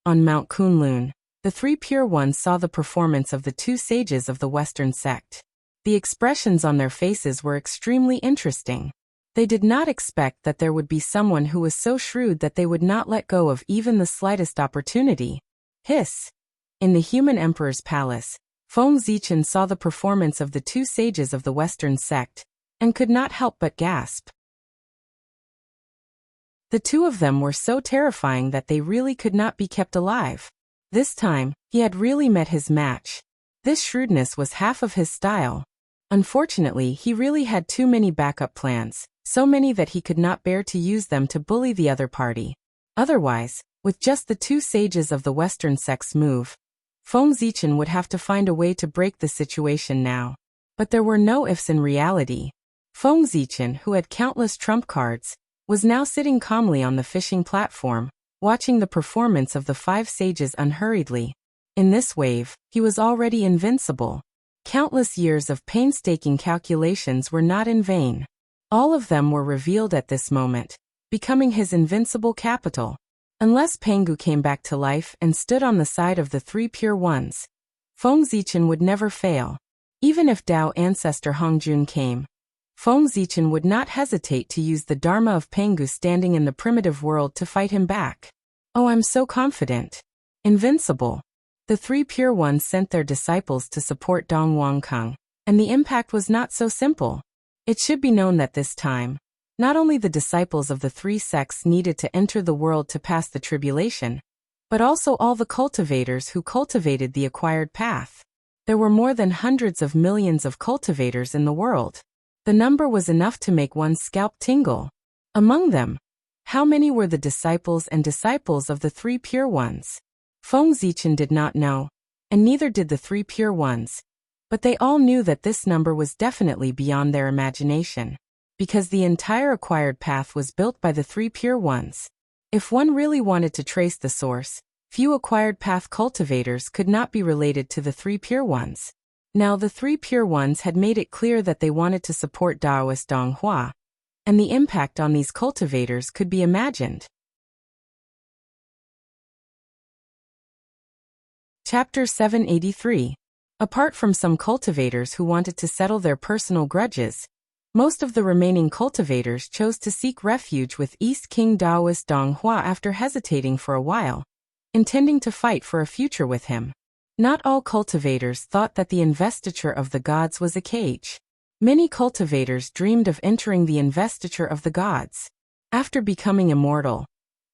On Mount Kunlun, the three Pure Ones saw the performance of the two sages of the Western sect. The expressions on their faces were extremely interesting. They did not expect that there would be someone who was so shrewd that they would not let go of even the slightest opportunity. In the human emperor's palace, Feng Zichen saw the performance of the two sages of the Western sect, and could not help but gasp. The two of them were so terrifying that they really could not be kept alive. This time, he had really met his match. This shrewdness was half of his style. Unfortunately, he really had too many backup plans, so many that he could not bear to use them to bully the other party. Otherwise, with just the two sages of the Western sect's move, Feng Zichen would have to find a way to break the situation now. But there were no ifs in reality. Feng Zichen, who had countless trump cards, was now sitting calmly on the fishing platform, watching the performance of the five sages unhurriedly. In this wave, he was already invincible. Countless years of painstaking calculations were not in vain. All of them were revealed at this moment, becoming his invincible capital. Unless Pengu came back to life and stood on the side of the three Pure Ones, Feng Zichen would never fail. Even if Dao ancestor Hongjun came, Feng Zichen would not hesitate to use the Dharma of Pengu standing in the primitive world to fight him back. Oh, I'm so confident. Invincible. The three Pure Ones sent their disciples to support Dong Wangkang, and the impact was not so simple. It should be known that this time, not only the disciples of the three sects needed to enter the world to pass the tribulation, but also all the cultivators who cultivated the acquired path. There were more than hundreds of millions of cultivators in the world. The number was enough to make one's scalp tingle. Among them, how many were the disciples and disciples of the three Pure Ones? Feng Zichen did not know, and neither did the three Pure Ones, but they all knew that this number was definitely beyond their imagination, because the entire acquired path was built by the three Pure Ones. If one really wanted to trace the source, few acquired path cultivators could not be related to the three Pure Ones. Now the three Pure Ones had made it clear that they wanted to support Taoist Dong Hua, and the impact on these cultivators could be imagined. Chapter 783. Apart from some cultivators who wanted to settle their personal grudges, most of the remaining cultivators chose to seek refuge with East King Taoist Dong Hua after hesitating for a while, intending to fight for a future with him. Not all cultivators thought that the investiture of the gods was a cage. Many cultivators dreamed of entering the investiture of the gods. After becoming immortal,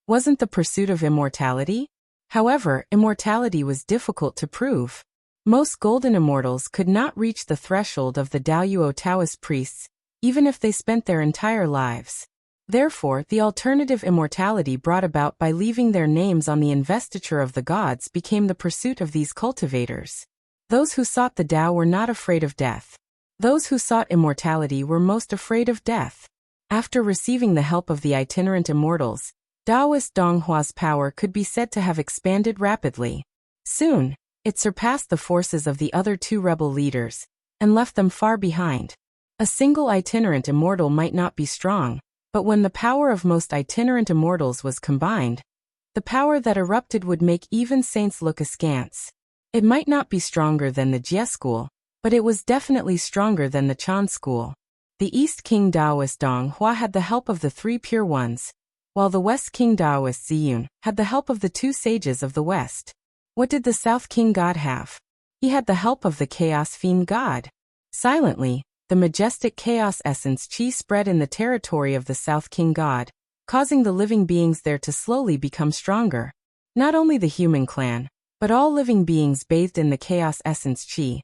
wasn't the pursuit of immortality? However, immortality was difficult to prove. Most golden immortals could not reach the threshold of the Daoyuo Taoist priests, even if they spent their entire lives. Therefore, the alternative immortality brought about by leaving their names on the investiture of the gods became the pursuit of these cultivators. Those who sought the Tao were not afraid of death. Those who sought immortality were most afraid of death. After receiving the help of the itinerant immortals, Taoist Dong Hua's power could be said to have expanded rapidly. Soon, it surpassed the forces of the other two rebel leaders, and left them far behind. A single itinerant immortal might not be strong, but when the power of most itinerant immortals was combined, the power that erupted would make even saints look askance. It might not be stronger than the Jie school, but it was definitely stronger than the Chan school. The East King Taoist Dong Hua had the help of the three Pure Ones, while the West King Taoist Ziyun had the help of the two sages of the West. What did the South King God have? He had the help of the Chaos Fiend God. Silently, the majestic Chaos Essence Qi spread in the territory of the South King God, causing the living beings there to slowly become stronger. Not only the human clan, but all living beings bathed in the Chaos Essence Qi,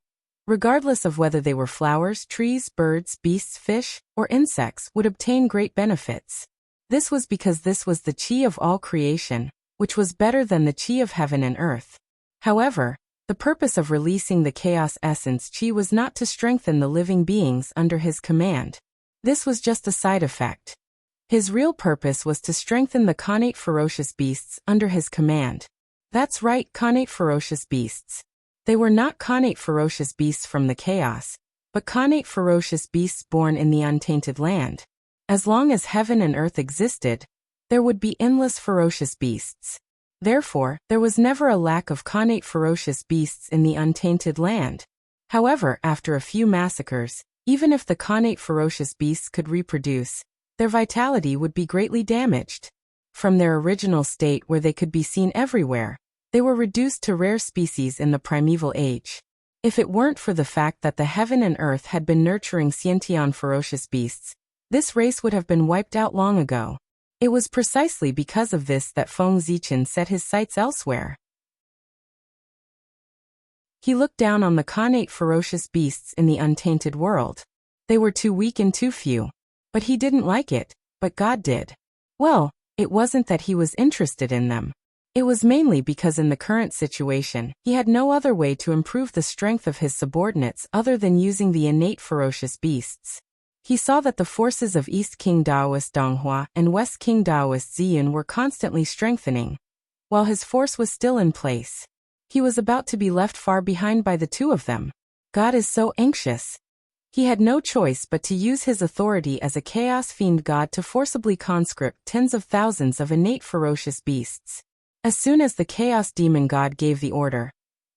regardless of whether they were flowers, trees, birds, beasts, fish, or insects, would obtain great benefits. This was because this was the Qi of all creation, which was better than the Qi of heaven and earth. However, the purpose of releasing the Chaos Essence Qi was not to strengthen the living beings under his command. This was just a side effect. His real purpose was to strengthen the connate ferocious beasts under his command. That's right, connate ferocious beasts. They were not connate ferocious beasts from the chaos, but connate ferocious beasts born in the untainted land. As long as heaven and earth existed, there would be endless ferocious beasts. Therefore, there was never a lack of connate ferocious beasts in the untainted land. However, after a few massacres, even if the connate ferocious beasts could reproduce, their vitality would be greatly damaged. From their original state where they could be seen everywhere, they were reduced to rare species in the primeval age. If it weren't for the fact that the heaven and earth had been nurturing sentient ferocious beasts, this race would have been wiped out long ago. It was precisely because of this that Feng Zichen set his sights elsewhere. He looked down on the connate ferocious beasts in the untainted world. They were too weak and too few. But he didn't like it, but God did. Well, it wasn't that he was interested in them. It was mainly because in the current situation, he had no other way to improve the strength of his subordinates other than using the innate ferocious beasts. He saw that the forces of East King Daoist Donghua and West King Daoist Ziyun were constantly strengthening, while his force was still in place. He was about to be left far behind by the two of them. God is so anxious. He had no choice but to use his authority as a chaos fiend god to forcibly conscript tens of thousands of innate ferocious beasts. As soon as the chaos demon god gave the order,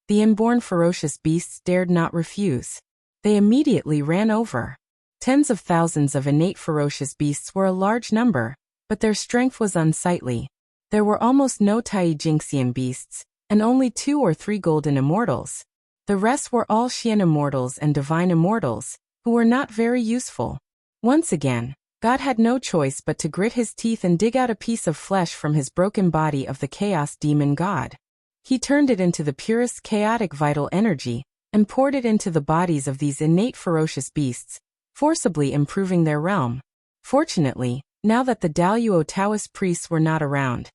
the inborn ferocious beasts dared not refuse. They immediately ran over. Tens of thousands of innate ferocious beasts were a large number, but their strength was unsightly. There were almost no Tai-Jinxian beasts, and only 2 or 3 golden immortals. The rest were all Xian immortals and divine immortals, who were not very useful. Once again, God had no choice but to grit his teeth and dig out a piece of flesh from his broken body of the chaos demon god. He turned it into the purest chaotic vital energy, and poured it into the bodies of these innate ferocious beasts, forcibly improving their realm. Fortunately, now that the Daluo Taoist priests were not around,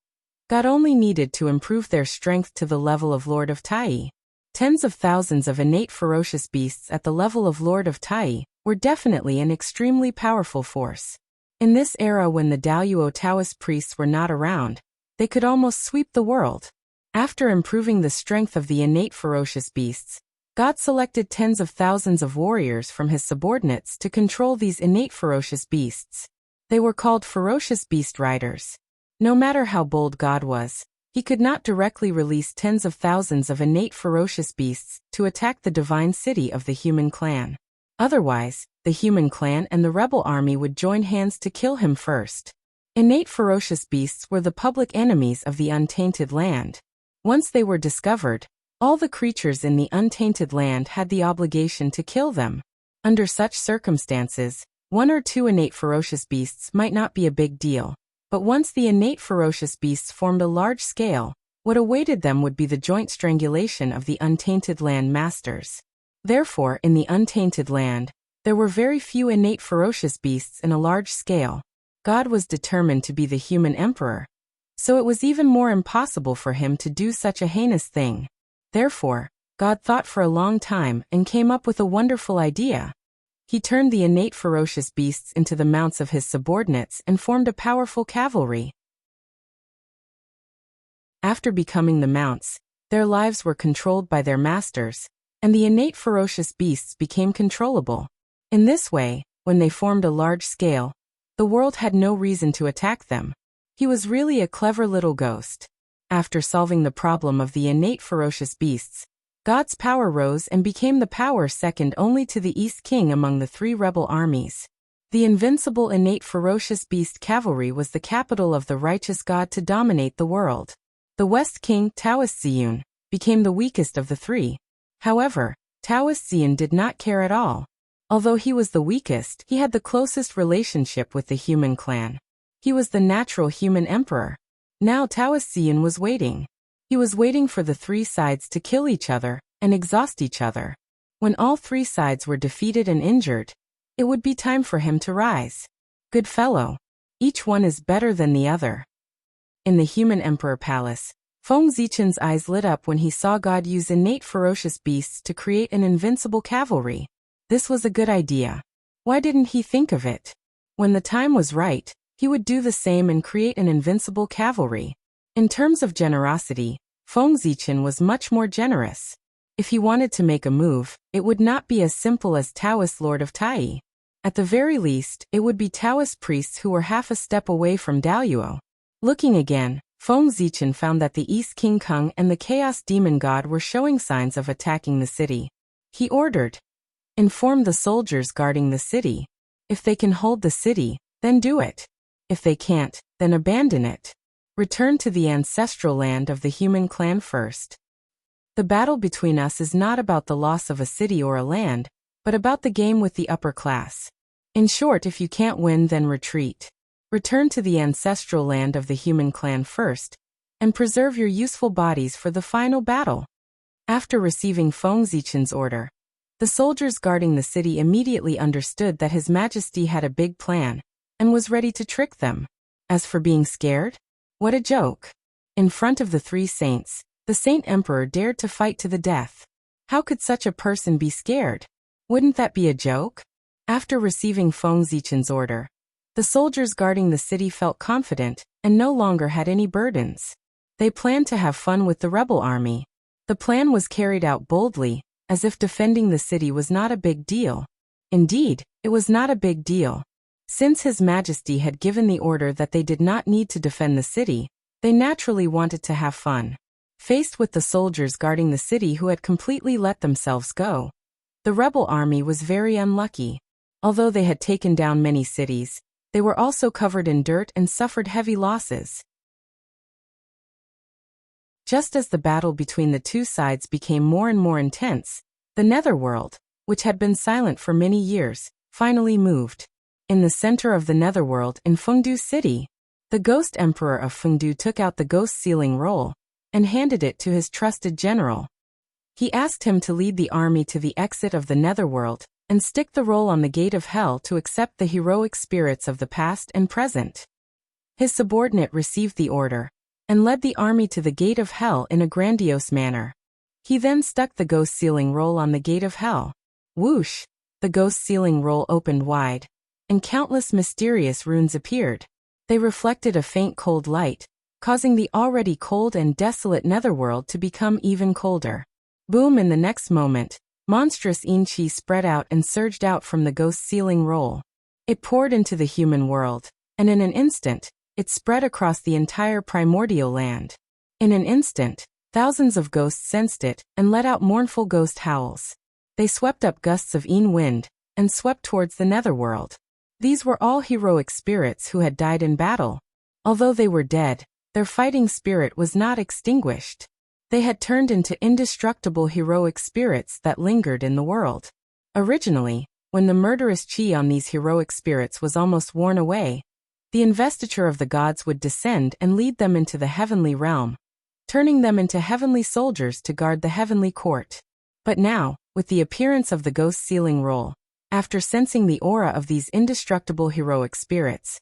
God only needed to improve their strength to the level of Lord of Tai. Tens of thousands of innate ferocious beasts at the level of Lord of Tai were definitely an extremely powerful force. In this era when the Daluo Taoist priests were not around, they could almost sweep the world. After improving the strength of the innate ferocious beasts, God selected tens of thousands of warriors from his subordinates to control these innate ferocious beasts. They were called ferocious beast riders. No matter how bold God was, he could not directly release tens of thousands of innate ferocious beasts to attack the divine city of the human clan. Otherwise, the human clan and the rebel army would join hands to kill him first. Innate ferocious beasts were the public enemies of the untainted land. Once they were discovered, all the creatures in the untainted land had the obligation to kill them. Under such circumstances, 1 or 2 innate ferocious beasts might not be a big deal, but once the innate ferocious beasts formed a large scale, what awaited them would be the joint strangulation of the untainted land masters. Therefore, in the untainted land, there were very few innate ferocious beasts in a large scale. God was determined to be the human emperor, so it was even more impossible for him to do such a heinous thing. Therefore, God thought for a long time and came up with a wonderful idea. He turned the innate ferocious beasts into the mounts of his subordinates and formed a powerful cavalry. After becoming the mounts, their lives were controlled by their masters, and the innate ferocious beasts became controllable. In this way, when they formed a large scale, the world had no reason to attack them. He was really a clever little ghost. After solving the problem of the innate ferocious beasts, God's power rose and became the power second only to the East King among the 3 rebel armies. The invincible innate ferocious beast cavalry was the capital of the righteous God to dominate the world. The West King, Taoist Ziyun, became the weakest of the 3. However, Taoist Ziyun did not care at all. Although he was the weakest, he had the closest relationship with the human clan. He was the natural human emperor. Now Taoist Ziyun was waiting. He was waiting for the 3 sides to kill each other and exhaust each other. When all 3 sides were defeated and injured, it would be time for him to rise. Good fellow. Each one is better than the other. In the human emperor palace, Feng Zichen's eyes lit up when he saw God use innate ferocious beasts to create an invincible cavalry. This was a good idea. Why didn't he think of it? When the time was right, he would do the same and create an invincible cavalry. In terms of generosity, Feng Zichen was much more generous. If he wanted to make a move, it would not be as simple as Taoist Lord of Tai. At the very least, it would be Taoist priests who were half a step away from Daluo. Looking again, Feng Zichen found that the East King Kung and the Chaos Demon God were showing signs of attacking the city. He ordered, "Inform the soldiers guarding the city. If they can hold the city, then do it. If they can't, then abandon it. Return to the ancestral land of the human clan first. The battle between us is not about the loss of a city or a land, but about the game with the upper class. In short, if you can't win, then retreat. Return to the ancestral land of the human clan first, and preserve your useful bodies for the final battle." After receiving Feng Zichen's order, the soldiers guarding the city immediately understood that His Majesty had a big plan, and was ready to trick them. As for being scared? What a joke. In front of the three saints, the Saint Emperor dared to fight to the death. How could such a person be scared? Wouldn't that be a joke? After receiving Feng Zichen's order, the soldiers guarding the city felt confident, and no longer had any burdens. They planned to have fun with the rebel army. The plan was carried out boldly, as if defending the city was not a big deal. Indeed, it was not a big deal. Since His Majesty had given the order that they did not need to defend the city, they naturally wanted to have fun. Faced with the soldiers guarding the city who had completely let themselves go, the rebel army was very unlucky. Although they had taken down many cities, they were also covered in dirt and suffered heavy losses. Just as the battle between the two sides became more and more intense, the Netherworld, which had been silent for many years, finally moved. In the center of the Netherworld in Fengdu City, the Ghost Emperor of Fengdu took out the Ghost Sealing Roll and handed it to his trusted general. He asked him to lead the army to the exit of the Netherworld and stick the roll on the gate of hell to accept the heroic spirits of the past and present. His subordinate received the order and led the army to the gate of hell in a grandiose manner. He then stuck the Ghost Sealing Roll on the gate of hell. Whoosh! The Ghost Sealing Roll opened wide, and countless mysterious runes appeared. They reflected a faint cold light, causing the already cold and desolate Netherworld to become even colder. Boom! In the next moment, monstrous yin qi spread out and surged out from the Ghost Sealing Roll. It poured into the human world, and in an instant, it spread across the entire primordial land. In an instant, thousands of ghosts sensed it and let out mournful ghost howls. They swept up gusts of yin wind and swept towards the Netherworld. These were all heroic spirits who had died in battle. Although they were dead, their fighting spirit was not extinguished. They had turned into indestructible heroic spirits that lingered in the world. Originally, when the murderous chi on these heroic spirits was almost worn away, the investiture of the gods would descend and lead them into the heavenly realm, turning them into heavenly soldiers to guard the heavenly court. But now, with the appearance of the Ghost Sealing Roll, after sensing the aura of these indestructible heroic spirits,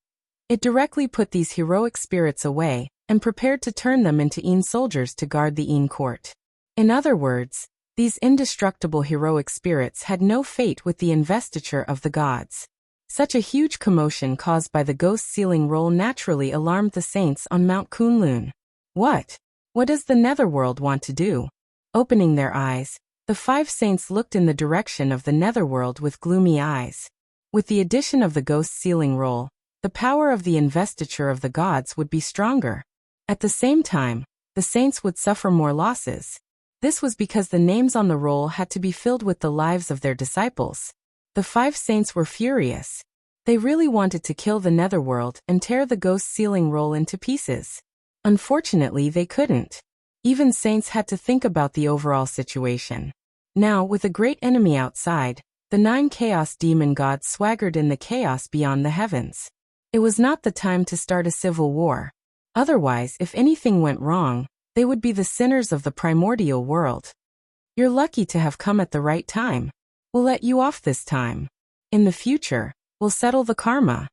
it directly put these heroic spirits away and prepared to turn them into Yin soldiers to guard the Yin court. In other words, these indestructible heroic spirits had no fate with the investiture of the gods. Such a huge commotion caused by the Ghost Sealing Roll naturally alarmed the saints on Mount Kunlun. What does the Netherworld want to do? Opening their eyes, the 5 saints looked in the direction of the Netherworld with gloomy eyes. With the addition of the Ghost Sealing Roll, the power of the investiture of the gods would be stronger. At the same time, the saints would suffer more losses. This was because the names on the roll had to be filled with the lives of their disciples. The 5 saints were furious. They really wanted to kill the Netherworld and tear the Ghost Sealing Roll into pieces. Unfortunately, they couldn't. Even saints had to think about the overall situation. Now, with a great enemy outside, the 9 chaos demon gods swaggered in the chaos beyond the heavens. It was not the time to start a civil war. Otherwise, if anything went wrong, they would be the sinners of the primordial world. You're lucky to have come at the right time. We'll let you off this time. In the future, we'll settle the karma.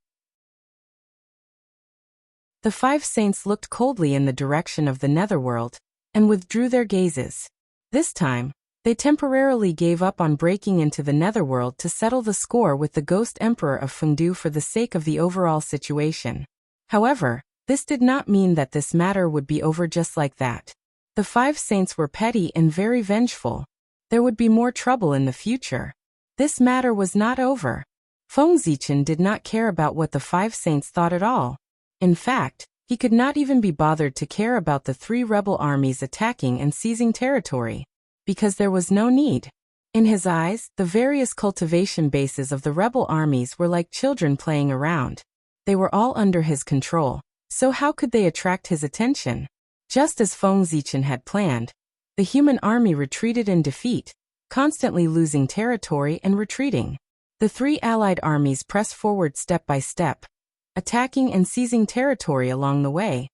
The 5 saints looked coldly in the direction of the Netherworld and withdrew their gazes. This time, they temporarily gave up on breaking into the Netherworld to settle the score with the Ghost Emperor of Fengdu for the sake of the overall situation. However, this did not mean that this matter would be over just like that. The 5 saints were petty and very vengeful. There would be more trouble in the future. This matter was not over. Feng Zichen did not care about what the 5 saints thought at all. In fact, He could not even be bothered to care about the 3 rebel armies attacking and seizing territory, because there was no need. In his eyes, the various cultivation bases of the rebel armies were like children playing around. They were all under his control, so how could they attract his attention? Just as Feng Zichen had planned, the human army retreated in defeat, constantly losing territory and retreating. The 3 allied armies pressed forward step by step, attacking and seizing territory along the way,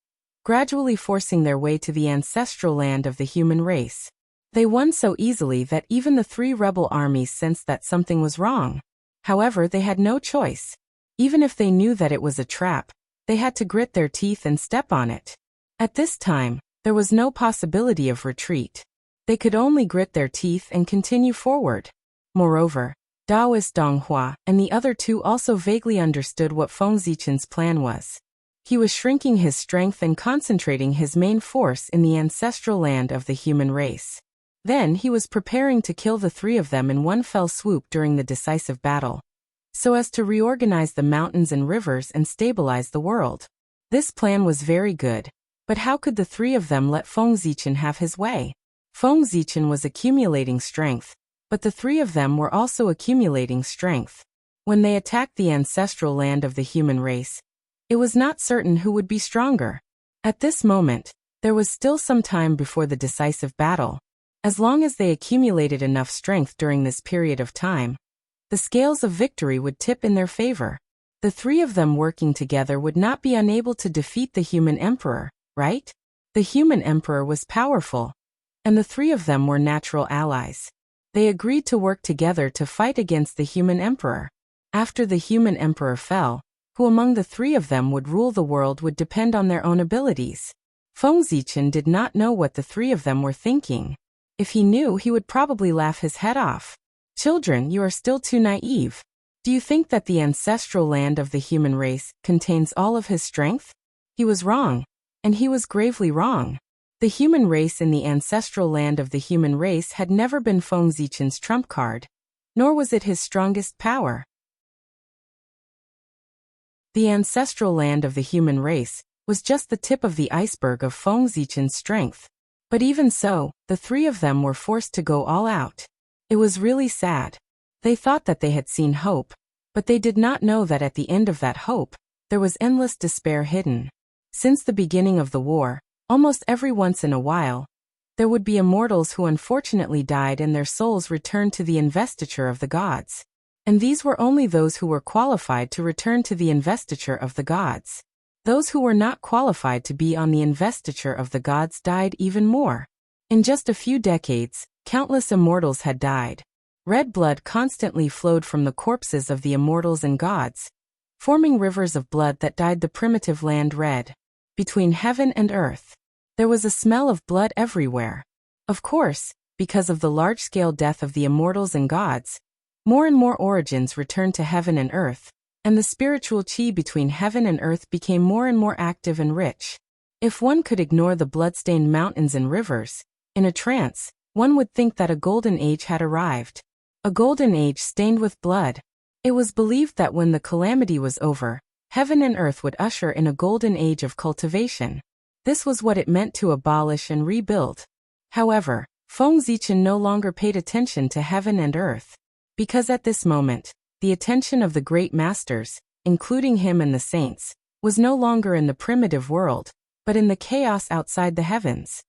gradually forcing their way to the ancestral land of the human race. They won so easily that even the 3 rebel armies sensed that something was wrong. However, they had no choice. Even if they knew that it was a trap, they had to grit their teeth and step on it. At this time, there was no possibility of retreat. They could only grit their teeth and continue forward. Moreover, Daoist Donghua and the other 2 also vaguely understood what Feng Zichen's plan was. He was shrinking his strength and concentrating his main force in the ancestral land of the human race. Then he was preparing to kill the 3 of them in one fell swoop during the decisive battle, so as to reorganize the mountains and rivers and stabilize the world. This plan was very good, but how could the 3 of them let Feng Zichen have his way? Feng Zichen was accumulating strength, but the 3 of them were also accumulating strength. When they attacked the ancestral land of the human race, it was not certain who would be stronger. At this moment, there was still some time before the decisive battle. As long as they accumulated enough strength during this period of time, the scales of victory would tip in their favor. The 3 of them working together would not be unable to defeat the human emperor, right? The human emperor was powerful, and the 3 of them were natural allies. They agreed to work together to fight against the human emperor. After the human emperor fell, who among the 3 of them would rule the world would depend on their own abilities. Feng Zichen did not know what the 3 of them were thinking. If he knew, he would probably laugh his head off. Children, you are still too naive. Do you think that the ancestral land of the human race contains all of his strength? He was wrong, and he was gravely wrong. The human race in the ancestral land of the human race had never been Feng Zichen's trump card, nor was it his strongest power. The ancestral land of the human race was just the tip of the iceberg of Feng Zichen's strength. But even so, the 3 of them were forced to go all out. It was really sad. They thought that they had seen hope, but they did not know that at the end of that hope, there was endless despair hidden. Since the beginning of the war, almost every once in a while, there would be immortals who unfortunately died and their souls returned to the investiture of the gods. And these were only those who were qualified to return to the investiture of the gods. Those who were not qualified to be on the investiture of the gods died even more. In just a few decades, countless immortals had died. Red blood constantly flowed from the corpses of the immortals and gods, forming rivers of blood that dyed the primitive land red. Between heaven and earth, there was a smell of blood everywhere. Of course, because of the large-scale death of the immortals and gods, more and more origins returned to heaven and earth, and the spiritual chi between heaven and earth became more and more active and rich. If one could ignore the blood-stained mountains and rivers, in a trance, one would think that a golden age had arrived. A golden age stained with blood. It was believed that when the calamity was over, heaven and earth would usher in a golden age of cultivation. This was what it meant to abolish and rebuild. However, Feng Zichen no longer paid attention to heaven and earth, because at this moment, the attention of the great masters, including him and the saints, was no longer in the primitive world, but in the chaos outside the heavens.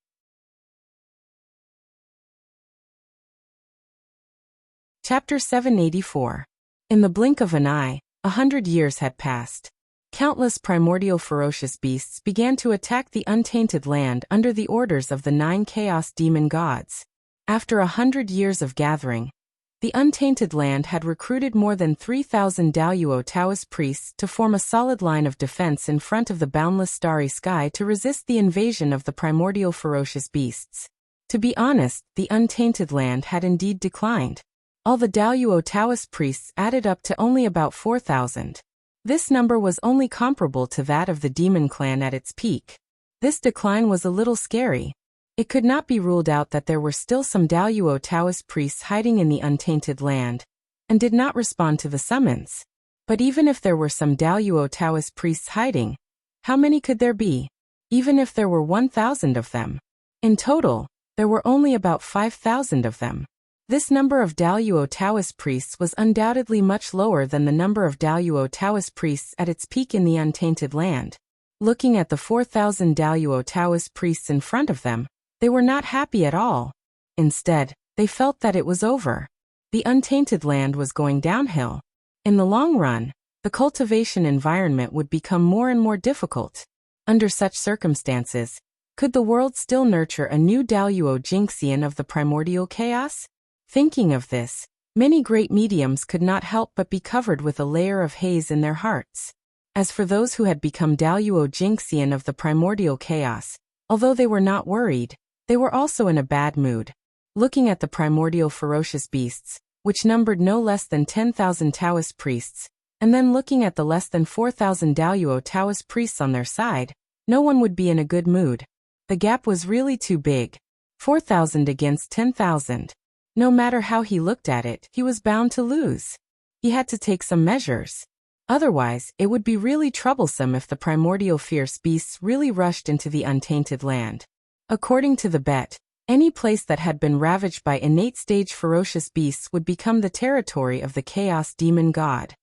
Chapter 784. In the blink of an eye, 100 years had passed. Countless primordial ferocious beasts began to attack the untainted land under the orders of the 9 chaos demon gods. After 100 years of gathering, the untainted land had recruited more than 3,000 Daoyuo Taoist priests to form a solid line of defense in front of the boundless starry sky to resist the invasion of the primordial ferocious beasts. To be honest, the untainted land had indeed declined. All the Daoyuo Taoist priests added up to only about 4,000. This number was only comparable to that of the demon clan at its peak. This decline was a little scary. It could not be ruled out that there were still some Daoyuo Taoist priests hiding in the untainted land, and did not respond to the summons. But even if there were some Daoyuo Taoist priests hiding, How many could there be? Even if there were 1,000 of them. In total, there were only about 5,000 of them. This number of Daluo Taoist priests was undoubtedly much lower than the number of Daluo Taoist priests at its peak in the Untainted Land. Looking at the 4,000 Daluo Taoist priests in front of them, they were not happy at all. Instead, they felt that it was over. The Untainted Land was going downhill. In the long run, the cultivation environment would become more and more difficult. Under such circumstances, could the world still nurture a new Daluo Jinxian of the primordial chaos? Thinking of this, many great mediums could not help but be covered with a layer of haze in their hearts. As for those who had become Daluo Jinxian of the primordial chaos, although they were not worried, they were also in a bad mood. Looking at the primordial ferocious beasts, which numbered no less than 10,000 Taoist priests, and then looking at the less than 4,000 Daluo Taoist priests on their side, no one would be in a good mood. The gap was really too big. 4,000 against 10,000. No matter how he looked at it, he was bound to lose. He had to take some measures. Otherwise, it would be really troublesome if the primordial fierce beasts really rushed into the Untainted Land. According to the bet, any place that had been ravaged by innate stage ferocious beasts would become the territory of the Chaos Demon God.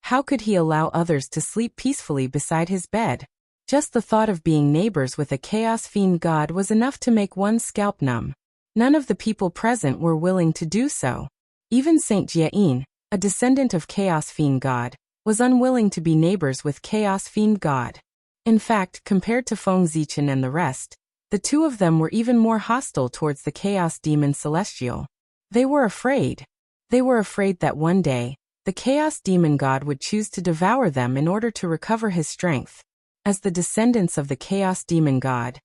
How could he allow others to sleep peacefully beside his bed? Just the thought of being neighbors with a Chaos Fiend God was enough to make one's scalp numb. None of the people present were willing to do so. Even Saint Jiayin, a descendant of Chaos Fiend God, was unwilling to be neighbors with Chaos Fiend God. In fact, compared to Feng Zichen and the rest, the two of them were even more hostile towards the Chaos Demon Celestial. They were afraid. They were afraid that one day, the Chaos Demon God would choose to devour them in order to recover his strength. As the descendants of the Chaos Demon God,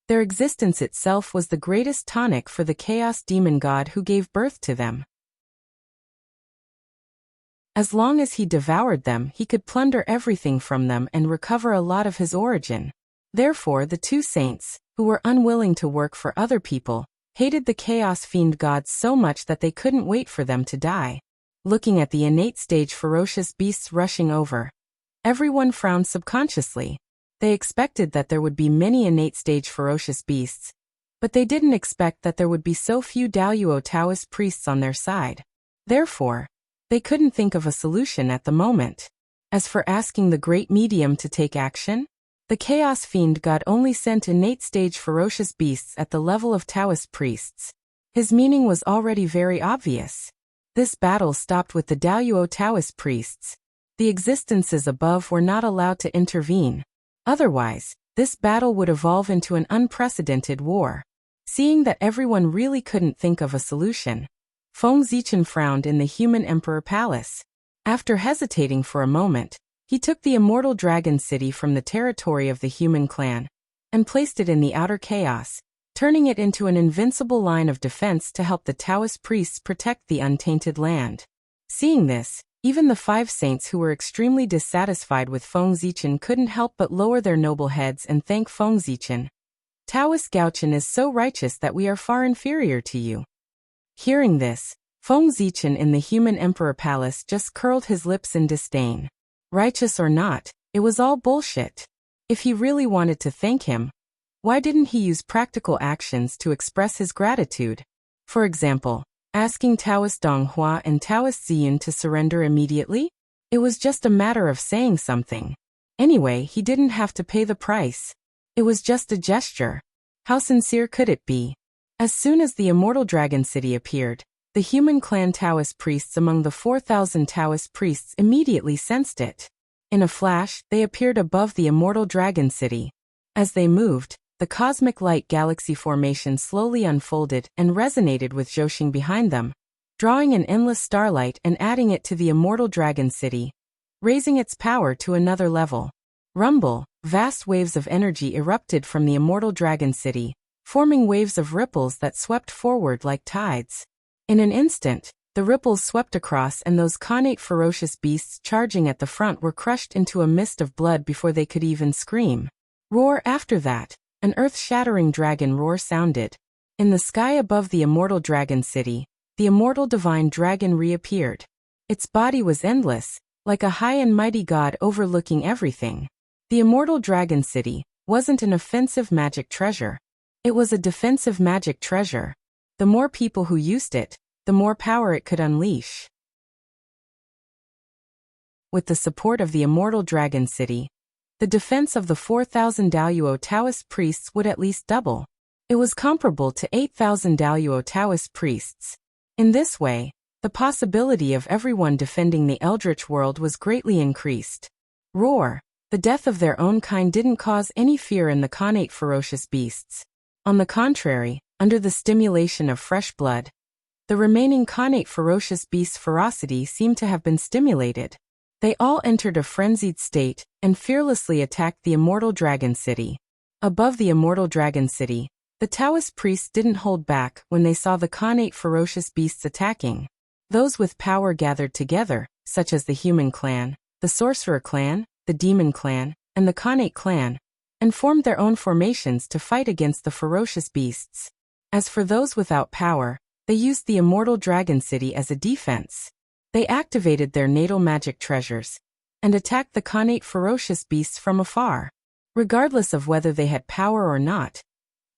their existence itself was the greatest tonic for the Chaos Demon God who gave birth to them. As long as he devoured them, he could plunder everything from them and recover a lot of his origin. Therefore, the two saints, who were unwilling to work for other people, hated the Chaos Fiend gods so much that they couldn't wait for them to die. Looking at the innate stage ferocious beasts rushing over, everyone frowned subconsciously. They expected that there would be many innate stage ferocious beasts, but they didn't expect that there would be so few Daluo Taoist priests on their side. Therefore, they couldn't think of a solution at the moment. As for asking the great medium to take action, the Chaos Fiend God only sent innate stage ferocious beasts at the level of Taoist priests. His meaning was already very obvious. This battle stopped with the Daluo Taoist priests. The existences above were not allowed to intervene. Otherwise, this battle would evolve into an unprecedented war. Seeing that everyone really couldn't think of a solution, Feng Zichen frowned in the Human Emperor Palace. After hesitating for a moment, he took the Immortal Dragon City from the territory of the human clan and placed it in the outer chaos, turning it into an invincible line of defense to help the Taoist priests protect the Untainted Land. Seeing this, even the 5 saints who were extremely dissatisfied with Feng Zichen couldn't help but lower their noble heads and thank Feng Zichen. Taoist Gaochen is so righteous that we are far inferior to you. Hearing this, Feng Zichen in the Human Emperor Palace just curled his lips in disdain. Righteous or not, it was all bullshit. If he really wanted to thank him, why didn't he use practical actions to express his gratitude? For example, asking Taoist Donghua and Taoist Ziyun to surrender immediately? It was just a matter of saying something. Anyway, he didn't have to pay the price. It was just a gesture. How sincere could it be? As soon as the Immortal Dragon City appeared, the human clan Taoist priests among the 4,000 Taoist priests immediately sensed it. In a flash, they appeared above the Immortal Dragon City. As they moved, the cosmic light galaxy formation slowly unfolded and resonated with Zhoxing behind them, drawing an endless starlight and adding it to the Immortal Dragon City, raising its power to another level. Rumble, vast waves of energy erupted from the Immortal Dragon City, forming waves of ripples that swept forward like tides. In an instant, the ripples swept across and those connate ferocious beasts charging at the front were crushed into a mist of blood before they could even scream. Roar after that. An earth-shattering dragon roar sounded. In the sky above the Immortal Dragon City, the immortal divine dragon reappeared. Its body was endless, like a high and mighty god overlooking everything. The immortal dragon city wasn't an offensive magic treasure. It was a defensive magic treasure. The more people who used it, the more power it could unleash. With the support of the immortal dragon city, the defense of the 4,000 Daluo Taoist priests would at least double. It was comparable to 8,000 Daluo Taoist priests. In this way, the possibility of everyone defending the Eldritch world was greatly increased. Roar! The death of their own kind didn't cause any fear in the Khanate ferocious beasts. On the contrary, under the stimulation of fresh blood, the remaining Khanate ferocious beasts' ferocity seemed to have been stimulated. They all entered a frenzied state and fearlessly attacked the immortal dragon city. Above the immortal dragon city, the Taoist priests didn't hold back when they saw the Khanate ferocious beasts attacking. Those with power gathered together, such as the human clan, the sorcerer clan, the demon clan, and the Khanate clan, and formed their own formations to fight against the ferocious beasts. As for those without power, they used the immortal dragon city as a defense. They activated their natal magic treasures and attacked the Khanate ferocious beasts from afar. Regardless of whether they had power or not,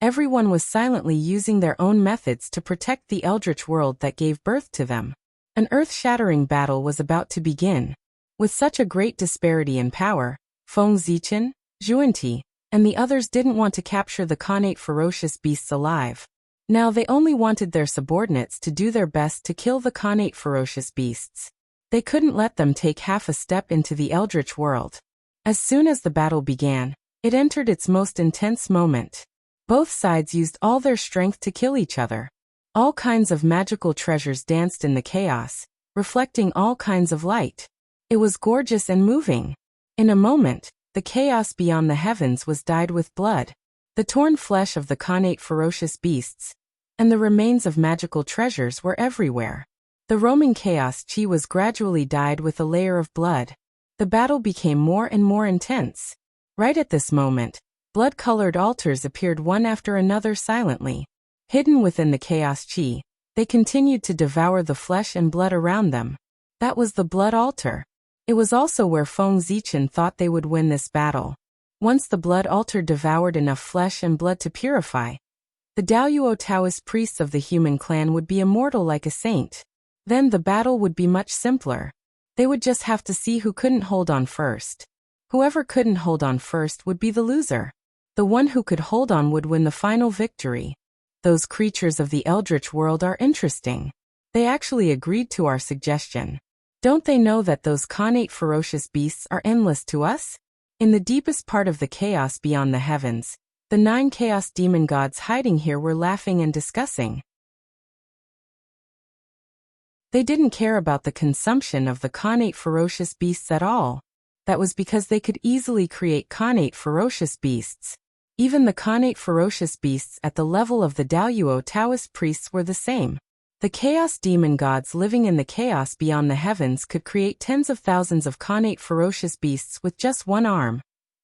everyone was silently using their own methods to protect the eldritch world that gave birth to them. An earth-shattering battle was about to begin. With such a great disparity in power, Feng Zichen, Zhuanti, and the others didn't want to capture the Khanate ferocious beasts alive. Now they only wanted their subordinates to do their best to kill the Khanate ferocious beasts. They couldn't let them take half a step into the eldritch world. As soon as the battle began, it entered its most intense moment. Both sides used all their strength to kill each other. All kinds of magical treasures danced in the chaos, reflecting all kinds of light. It was gorgeous and moving. In a moment, the chaos beyond the heavens was dyed with blood. The torn flesh of the Khanate ferocious beasts and the remains of magical treasures were everywhere. The roaming chaos chi was gradually dyed with a layer of blood. The battle became more and more intense. Right at this moment, blood-colored altars appeared one after another silently. Hidden within the chaos chi, they continued to devour the flesh and blood around them. That was the blood altar. It was also where Feng Zichen thought they would win this battle. Once the blood altar devoured enough flesh and blood to purify, the Daluo Taoist priests of the human clan would be immortal like a saint. Then the battle would be much simpler. They would just have to see who couldn't hold on first. Whoever couldn't hold on first would be the loser. The one who could hold on would win the final victory. Those creatures of the eldritch world are interesting. They actually agreed to our suggestion. Don't they know that those Khanate ferocious beasts are endless to us? In the deepest part of the chaos beyond the heavens, the 9 chaos demon gods hiding here were laughing and discussing. They didn't care about the consumption of the Khanate ferocious beasts at all. That was because they could easily create Khanate ferocious beasts. Even the Khanate ferocious beasts at the level of the Daluo Taoist priests were the same. The chaos demon gods living in the chaos beyond the heavens could create tens of thousands of Khanate ferocious beasts with just one arm.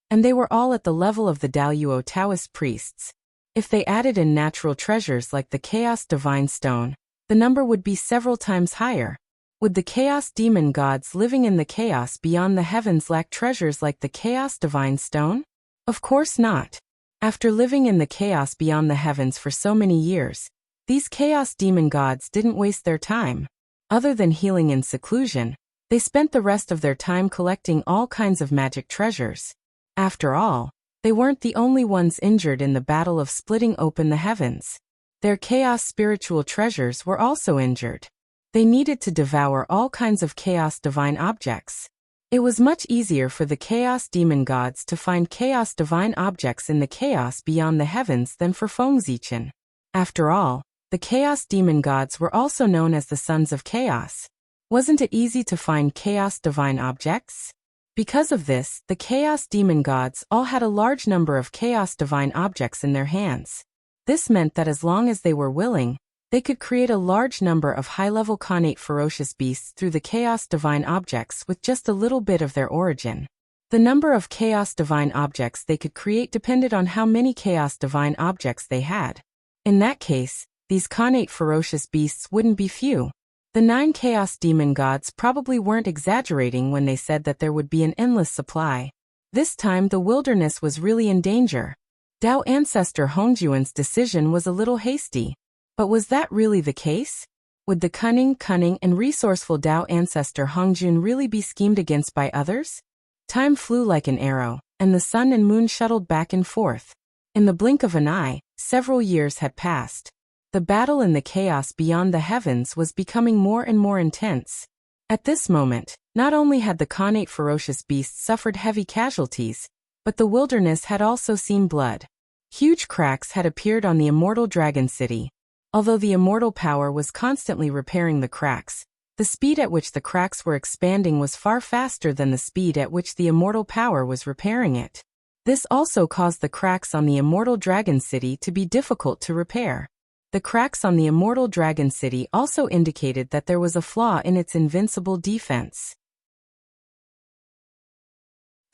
And they were all at the level of the Daluo Taoist priests. If they added in natural treasures like the Chaos Divine Stone, the number would be several times higher. Would the chaos demon gods living in the chaos beyond the heavens lack treasures like the Chaos Divine Stone? Of course not. After living in the chaos beyond the heavens for so many years, these chaos demon gods didn't waste their time. Other than healing in seclusion, they spent the rest of their time collecting all kinds of magic treasures. After all, they weren't the only ones injured in the battle of splitting open the heavens. Their chaos spiritual treasures were also injured. They needed to devour all kinds of chaos divine objects. It was much easier for the chaos demon gods to find chaos divine objects in the chaos beyond the heavens than for Feng Zichen. After all, the chaos demon gods were also known as the sons of chaos. Wasn't it easy to find chaos divine objects? Because of this, the chaos demon gods all had a large number of chaos divine objects in their hands. This meant that as long as they were willing, they could create a large number of high-level Khanate ferocious beasts through the chaos divine objects with just a little bit of their origin. The number of chaos divine objects they could create depended on how many chaos divine objects they had. In that case, these Khanate ferocious beasts wouldn't be few. The 9 chaos demon gods probably weren't exaggerating when they said that there would be an endless supply. This time the wilderness was really in danger. Dao ancestor Hongjuan's decision was a little hasty. But was that really the case? Would the cunning and resourceful Dao ancestor Hongjun really be schemed against by others? Time flew like an arrow, and the sun and moon shuttled back and forth. In the blink of an eye, several years had passed. The battle and the chaos beyond the heavens was becoming more and more intense. At this moment, not only had the Khanate ferocious beasts suffered heavy casualties, but the wilderness had also seen blood. Huge cracks had appeared on the immortal dragon city. Although the immortal power was constantly repairing the cracks, the speed at which the cracks were expanding was far faster than the speed at which the immortal power was repairing it. This also caused the cracks on the immortal dragon city to be difficult to repair. The cracks on the immortal dragon city also indicated that there was a flaw in its invincible defense.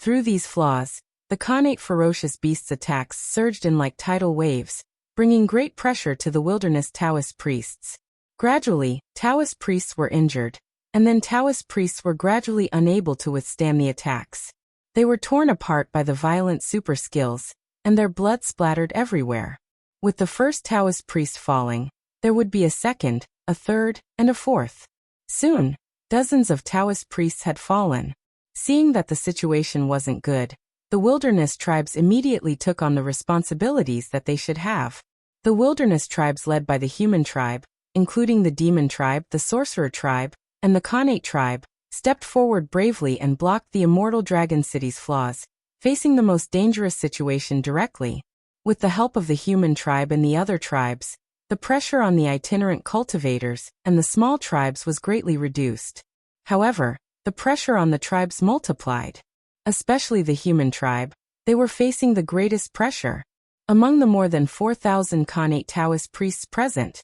Through these flaws, the Khanate ferocious beasts' attacks surged in like tidal waves, bringing great pressure to the wilderness Taoist priests. Gradually, Taoist priests were injured, and then Taoist priests were gradually unable to withstand the attacks. They were torn apart by the violent super skills, and their blood splattered everywhere. With the first Taoist priest falling, there would be a second, a third, and a fourth. Soon, dozens of Taoist priests had fallen. Seeing that the situation wasn't good, the wilderness tribes immediately took on the responsibilities that they should have. The wilderness tribes led by the human tribe, including the demon tribe, the sorcerer tribe, and the Khanate tribe, stepped forward bravely and blocked the immortal dragon city's flaws, facing the most dangerous situation directly. With the help of the human tribe and the other tribes, the pressure on the itinerant cultivators and the small tribes was greatly reduced. However, the pressure on the tribes multiplied. Especially the human tribe, they were facing the greatest pressure. Among the more than 4,000 Khanate Taoist priests present,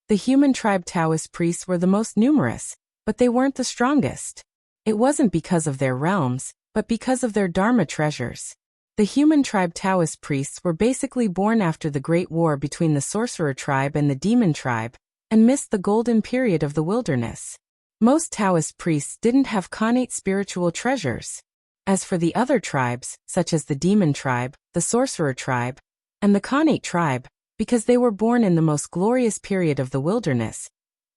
the human tribe Taoist priests were the most numerous, but they weren't the strongest. It wasn't because of their realms, but because of their Dharma treasures. The human tribe Taoist priests were basically born after the Great War between the sorcerer tribe and the demon tribe, and missed the golden period of the wilderness. Most Taoist priests didn't have Khanate spiritual treasures. As for the other tribes, such as the demon tribe, the sorcerer tribe, and the Khanate tribe, because they were born in the most glorious period of the wilderness,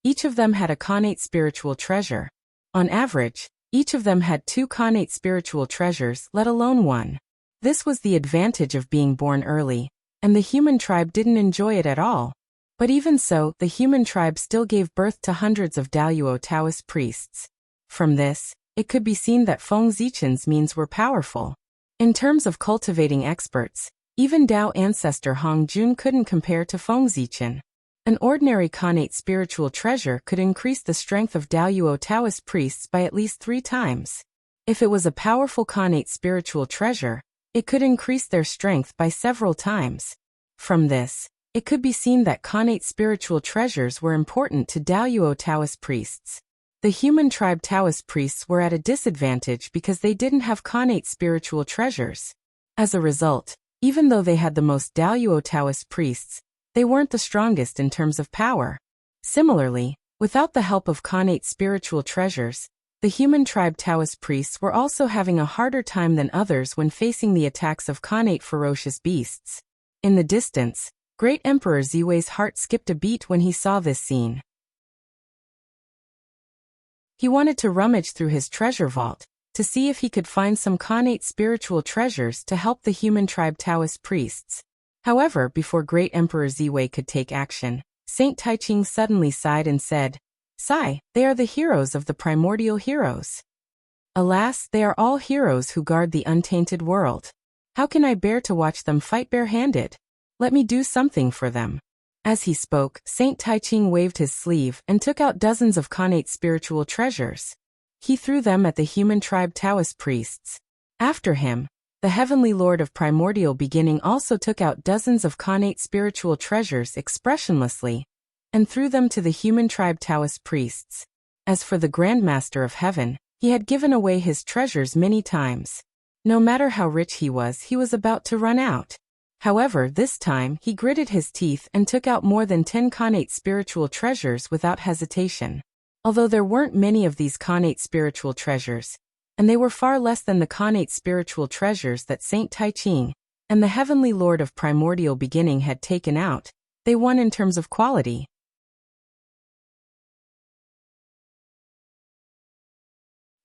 each of them had a Khanate spiritual treasure. On average, each of them had 2 Khanate spiritual treasures, let alone 1. This was the advantage of being born early, and the human tribe didn't enjoy it at all. But even so, the human tribe still gave birth to hundreds of Daoyuo Taoist priests. From this, it could be seen that Feng Zichen's means were powerful. In terms of cultivating experts, even Dao ancestor Hongjun couldn't compare to Feng Zichen. An ordinary Khanate spiritual treasure could increase the strength of Daoyuo Taoist priests by at least 3 times. If it was a powerful Khanate spiritual treasure, it could increase their strength by several times. From this, it could be seen that Khanate spiritual treasures were important to Daoyuo Taoist priests. The human tribe Taoist priests were at a disadvantage because they didn't have Khanate spiritual treasures. As a result, even though they had the most Daoyuo Taoist priests, they weren't the strongest in terms of power. Similarly, without the help of Khanate spiritual treasures, the human tribe Taoist priests were also having a harder time than others when facing the attacks of Khanate ferocious beasts. In the distance, Great Emperor Ziwei's heart skipped a beat when he saw this scene. He wanted to rummage through his treasure vault to see if he could find some Khanate spiritual treasures to help the human tribe Taoist priests. However, before Great Emperor Ziwei could take action, Saint Taiching suddenly sighed and said, "Sigh, they are the heroes of the primordial heroes. Alas, they are all heroes who guard the untainted world. How can I bear to watch them fight barehanded? Let me do something for them." As he spoke, Saint Taiching waved his sleeve and took out dozens of Khanate spiritual treasures. He threw them at the human tribe Taoist priests. After him, the heavenly lord of primordial beginning also took out dozens of Khanate spiritual treasures expressionlessly, and threw them to the human tribe Taoist priests. As for the Grandmaster of Heaven, he had given away his treasures many times. No matter how rich he was about to run out. However, this time he gritted his teeth and took out more than 10 Khanate spiritual treasures without hesitation. Although there weren't many of these Khanate spiritual treasures, and they were far less than the connate spiritual treasures that Saint Tai Ching and the Heavenly Lord of Primordial Beginning had taken out. They won in terms of quality.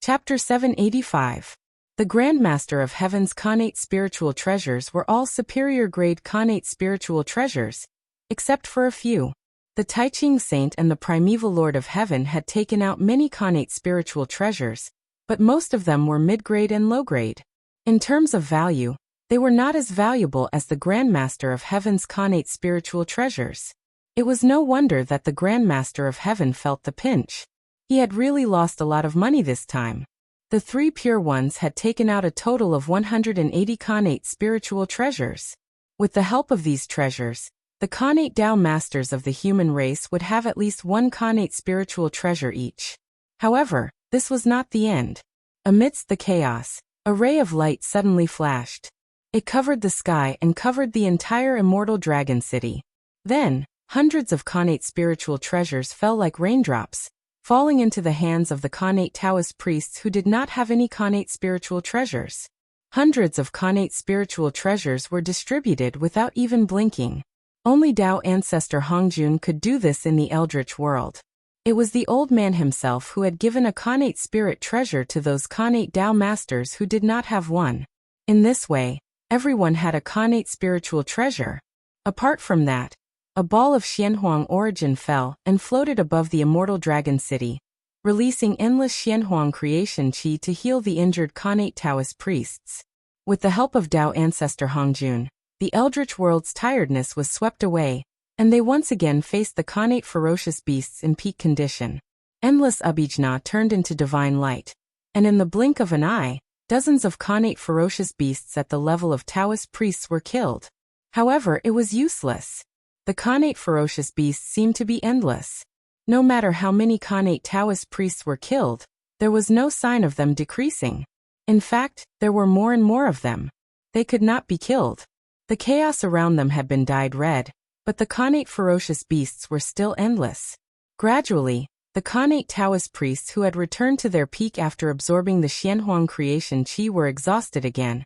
Chapter 785. The Grandmaster of Heaven's connate spiritual treasures were all superior grade connate spiritual treasures, except for a few. The Tai Ching Saint and the Primeval Lord of Heaven had taken out many connate spiritual treasures, but most of them were mid-grade and low-grade. In terms of value, they were not as valuable as the Grandmaster of Heaven's connate spiritual treasures. It was no wonder that the Grandmaster of Heaven felt the pinch. He had really lost a lot of money this time. The three pure ones had taken out a total of 180 connate spiritual treasures. With the help of these treasures, the connate Tao masters of the human race would have at least one connate spiritual treasure each. However, this was not the end. Amidst the chaos, a ray of light suddenly flashed. It covered the sky and covered the entire immortal dragon city. Then, hundreds of connate spiritual treasures fell like raindrops, falling into the hands of the connate Taoist priests who did not have any connate spiritual treasures. Hundreds of connate spiritual treasures were distributed without even blinking. Only Tao ancestor Hongjun could do this in the Eldritch world. It was the old man himself who had given a connate spirit treasure to those connate Tao masters who did not have one. In this way, everyone had a connate spiritual treasure. Apart from that, a ball of Xianhuang origin fell and floated above the immortal dragon city, releasing endless Xianhuang creation qi to heal the injured connate Taoist priests. With the help of Tao ancestor Hongjun, the Eldritch world's tiredness was swept away, and they once again faced the connate ferocious beasts in peak condition. Endless Abhijna turned into divine light, and in the blink of an eye, dozens of connate ferocious beasts at the level of Taoist priests were killed. However, it was useless. The connate ferocious beasts seemed to be endless. No matter how many connate Taoist priests were killed, there was no sign of them decreasing. In fact, there were more and more of them. They could not be killed. The chaos around them had been dyed red, but the connate ferocious beasts were still endless. Gradually, the connate Taoist priests who had returned to their peak after absorbing the Xianhuang creation qi were exhausted again,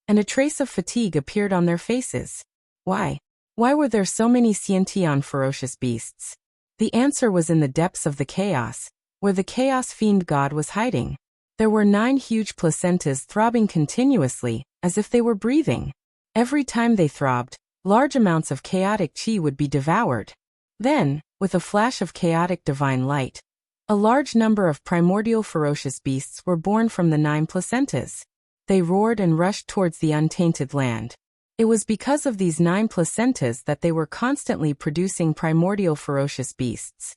and a trace of fatigue appeared on their faces. Why? Why were there so many Xiantian ferocious beasts? The answer was in the depths of the chaos, where the chaos fiend god was hiding. There were 9 huge placentas throbbing continuously, as if they were breathing. Every time they throbbed, large amounts of chaotic qi would be devoured. Then, with a flash of chaotic divine light, a large number of primordial ferocious beasts were born from the 9 placentas. They roared and rushed towards the untainted land. It was because of these 9 placentas that they were constantly producing primordial ferocious beasts.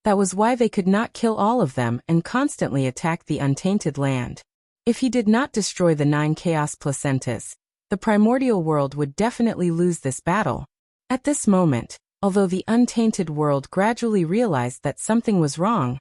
That was why they could not kill all of them and constantly attack the untainted land. If he did not destroy the 9 chaos placentas, the primordial world would definitely lose this battle. At this moment, although the untainted world gradually realized that something was wrong,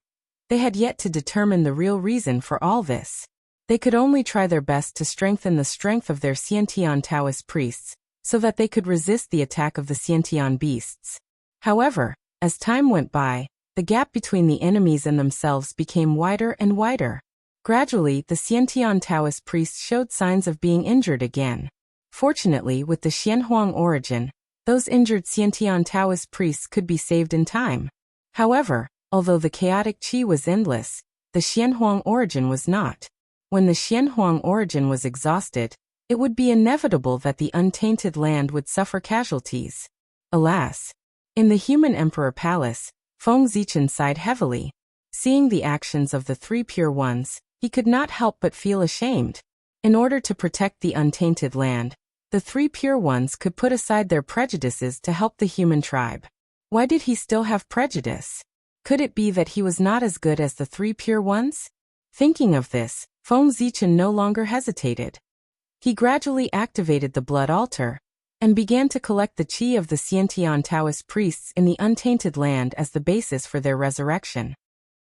they had yet to determine the real reason for all this. They could only try their best to strengthen the strength of their Xiantian Taoist priests, so that they could resist the attack of the Xiantian beasts. However, as time went by, the gap between the enemies and themselves became wider and wider. Gradually, the Xiantian Taoist priests showed signs of being injured again. Fortunately, with the Xianhuang origin, those injured Xiantian Taoist priests could be saved in time. However, although the chaotic qi was endless, the Xianhuang origin was not. When the Xianhuang origin was exhausted, it would be inevitable that the untainted land would suffer casualties. Alas! In the human emperor palace, Feng Zichen sighed heavily. Seeing the actions of the 3 pure ones, he could not help but feel ashamed. In order to protect the untainted land, the 3 pure ones could put aside their prejudices to help the human tribe. Why did he still have prejudice? Could it be that he was not as good as the 3 pure ones? Thinking of this, Feng Zichen no longer hesitated. He gradually activated the blood altar, and began to collect the qi of the Xiantian Taoist priests in the untainted land as the basis for their resurrection.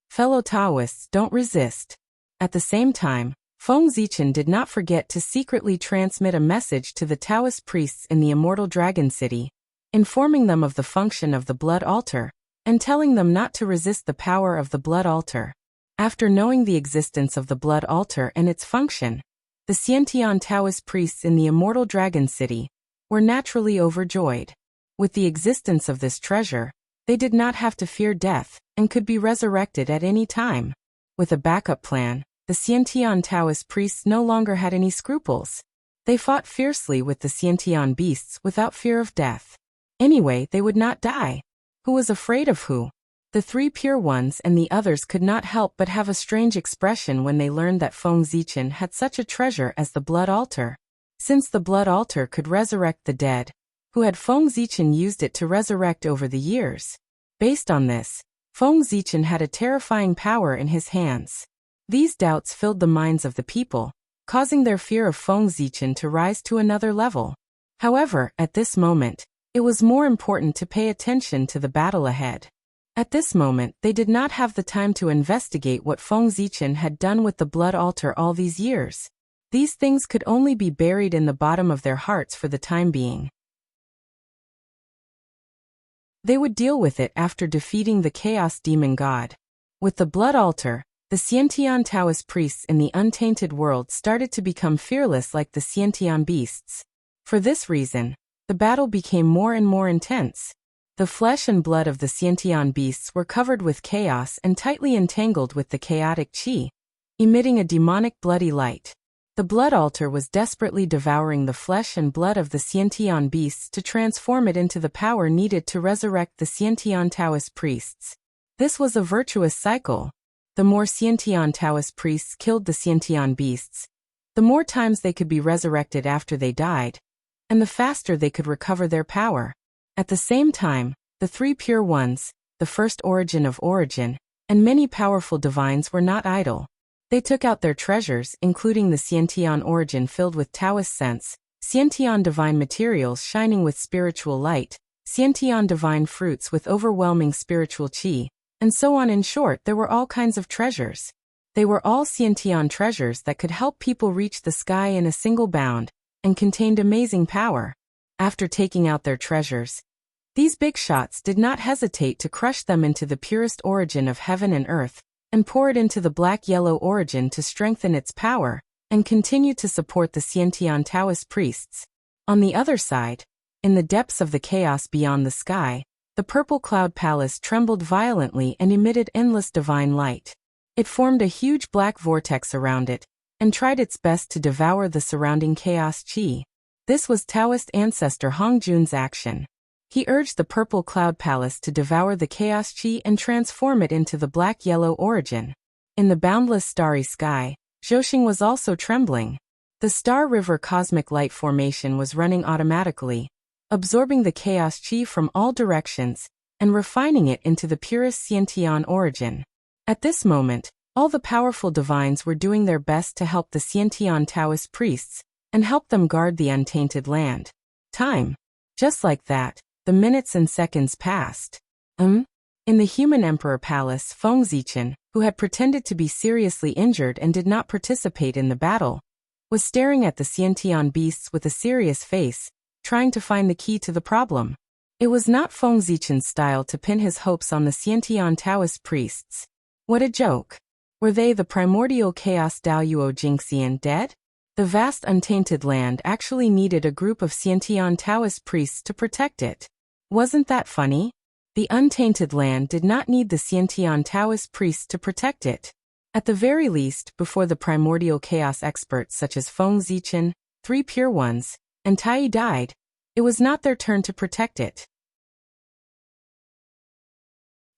Fellow Taoists, don't resist. At the same time, Feng Zichen did not forget to secretly transmit a message to the Taoist priests in the immortal dragon city, informing them of the function of the blood altar, and telling them not to resist the power of the blood altar. After knowing the existence of the blood altar and its function, the Xiantian Taoist priests in the immortal Dragon City were naturally overjoyed. With the existence of this treasure, they did not have to fear death and could be resurrected at any time. With a backup plan, the Xiantian Taoist priests no longer had any scruples. They fought fiercely with the Xiantian beasts without fear of death. Anyway, they would not die. Who was afraid of who? The three pure ones and the others could not help but have a strange expression when they learned that Feng Zichen had such a treasure as the blood altar. Since the blood altar could resurrect the dead, who had Feng Zichen used it to resurrect over the years? Based on this, Feng Zichen had a terrifying power in his hands. These doubts filled the minds of the people, causing their fear of Feng Zichen to rise to another level. However, at this moment, it was more important to pay attention to the battle ahead. At this moment, they did not have the time to investigate what Feng Zichen had done with the blood altar all these years. These things could only be buried in the bottom of their hearts for the time being. They would deal with it after defeating the Chaos Demon God. With the blood altar, the Xiantian Taoist priests in the untainted world started to become fearless like the Xiantian beasts. For this reason, the battle became more and more intense. The flesh and blood of the Xiantian beasts were covered with chaos and tightly entangled with the chaotic qi, emitting a demonic bloody light. The blood altar was desperately devouring the flesh and blood of the Xiantian beasts to transform it into the power needed to resurrect the Xiantian Taoist priests. This was a virtuous cycle. The more Xiantian Taoist priests killed the Xiantian beasts, the more times they could be resurrected after they died, and the faster they could recover their power. At the same time, the three pure ones, the first origin of origin, and many powerful divines were not idle. They took out their treasures, including the Xiantian origin filled with Taoist sense, Xiantian divine materials shining with spiritual light, Xiantian divine fruits with overwhelming spiritual qi, and so on. In short, there were all kinds of treasures. They were all Xiantian treasures that could help people reach the sky in a single bound, and contained amazing power. After taking out their treasures, these big shots did not hesitate to crush them into the purest origin of heaven and earth, and pour it into the black-yellow origin to strengthen its power, and continue to support the Xiantian Taoist priests. On the other side, in the depths of the chaos beyond the sky, the purple cloud palace trembled violently and emitted endless divine light. It formed a huge black vortex around it, and tried its best to devour the surrounding chaos qi. This was Taoist ancestor Hongjun's action. He urged the purple cloud palace to devour the chaos qi and transform it into the black-yellow origin. In the boundless starry sky, Zhoxing was also trembling. The Star River cosmic light formation was running automatically, absorbing the chaos qi from all directions, and refining it into the purest Xiantian origin. At this moment, all the powerful divines were doing their best to help the Xiantian Taoist priests, and help them guard the untainted land. Time. Just like that, the minutes and seconds passed. In the human emperor palace, Feng Zichen, who had pretended to be seriously injured and did not participate in the battle, was staring at the Xiantian beasts with a serious face, trying to find the key to the problem. It was not Feng Zichen's style to pin his hopes on the Xiantian Taoist priests. What a joke. Were they, the primordial chaos Daoyuo Jingxian, dead? The vast untainted land actually needed a group of Xiantian Taoist priests to protect it. Wasn't that funny? The untainted land did not need the Xiantian Taoist priests to protect it. At the very least, before the primordial chaos experts such as Feng Zichen, three pure ones, and Tai died, it was not their turn to protect it.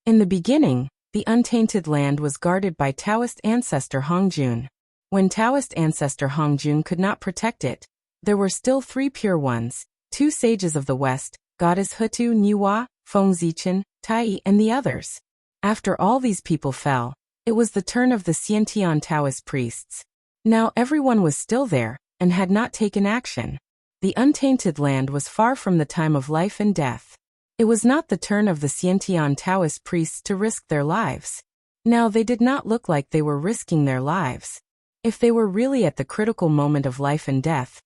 In the beginning, the untainted land was guarded by Taoist ancestor Hongjun. When Taoist ancestor Hongjun could not protect it, there were still three pure ones, two sages of the West, Goddess Hutu Niwa, Feng Zichen, Tai, and the others. After all these people fell, it was the turn of the Xiantian Taoist priests. Now everyone was still there, and had not taken action. The untainted land was far from the time of life and death. It was not the turn of the Xiantian Taoist priests to risk their lives. Now they did not look like they were risking their lives. If they were really at the critical moment of life and death,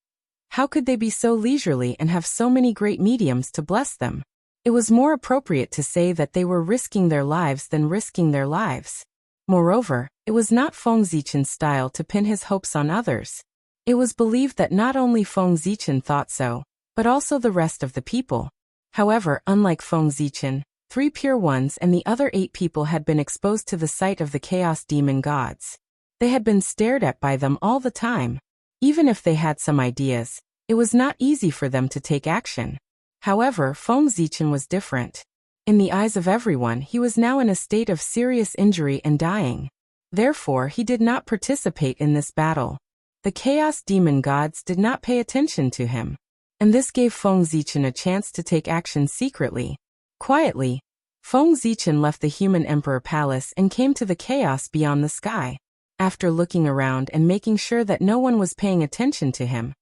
how could they be so leisurely and have so many great mediums to bless them? It was more appropriate to say that they were risking their lives than risking their lives. Moreover, it was not Feng Zichen's style to pin his hopes on others. It was believed that not only Feng Zichen thought so, but also the rest of the people. However, unlike Feng Zichen, 3 pure ones and the other 8 people had been exposed to the sight of the chaos demon gods. They had been stared at by them all the time. Even if they had some ideas, it was not easy for them to take action. However, Feng Zichen was different. In the eyes of everyone, he was now in a state of serious injury and dying. Therefore, he did not participate in this battle. The chaos demon gods did not pay attention to him. And this gave Feng Zichen a chance to take action secretly. Quietly, Feng Zichen left the human emperor palace and came to the chaos beyond the sky. After looking around and making sure that no one was paying attention to him,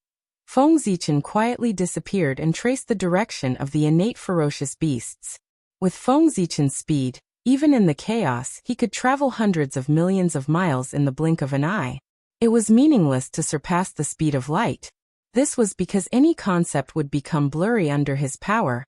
Feng Zichen quietly disappeared and traced the direction of the innate ferocious beasts. With Feng Zichen's speed, even in the chaos, he could travel hundreds of millions of miles in the blink of an eye. It was meaningless to surpass the speed of light. This was because any concept would become blurry under his power,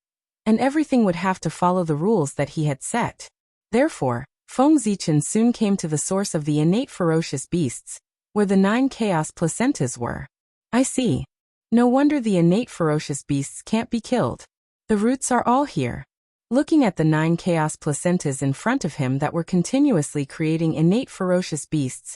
and everything would have to follow the rules that he had set. Therefore, Feng Zichen soon came to the source of the innate ferocious beasts, where the 9 chaos placentas were. I see. No wonder the innate ferocious beasts can't be killed. The roots are all here. Looking at the 9 chaos placentas in front of him that were continuously creating innate ferocious beasts,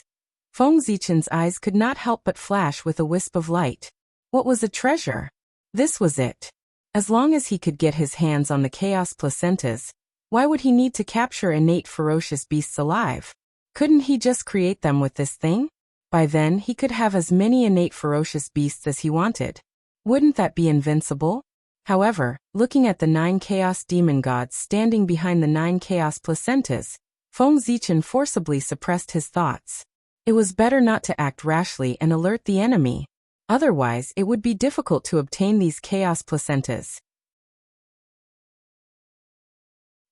Feng Zichen's eyes could not help but flash with a wisp of light. What was a treasure? This was it. As long as he could get his hands on the chaos placentas, why would he need to capture innate ferocious beasts alive? Couldn't he just create them with this thing? By then he could have as many innate ferocious beasts as he wanted. Wouldn't that be invincible? However, looking at the 9 chaos demon gods standing behind the 9 chaos placentas, Feng Zichen forcibly suppressed his thoughts. It was better not to act rashly and alert the enemy. Otherwise, it would be difficult to obtain these chaos placentas.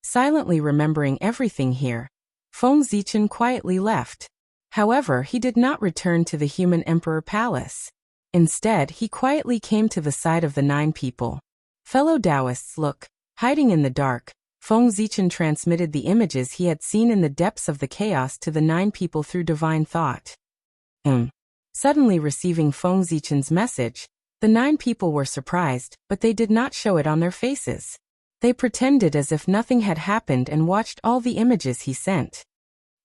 Silently remembering everything here, Feng Zichen quietly left. However, he did not return to the human emperor palace. Instead, he quietly came to the side of the 9 people. Fellow Taoists, look. Hiding in the dark, Feng Zichen transmitted the images he had seen in the depths of the chaos to the 9 people through divine thought. Suddenly receiving Feng Zichen's message, the 9 people were surprised, but they did not show it on their faces. They pretended as if nothing had happened and watched all the images he sent.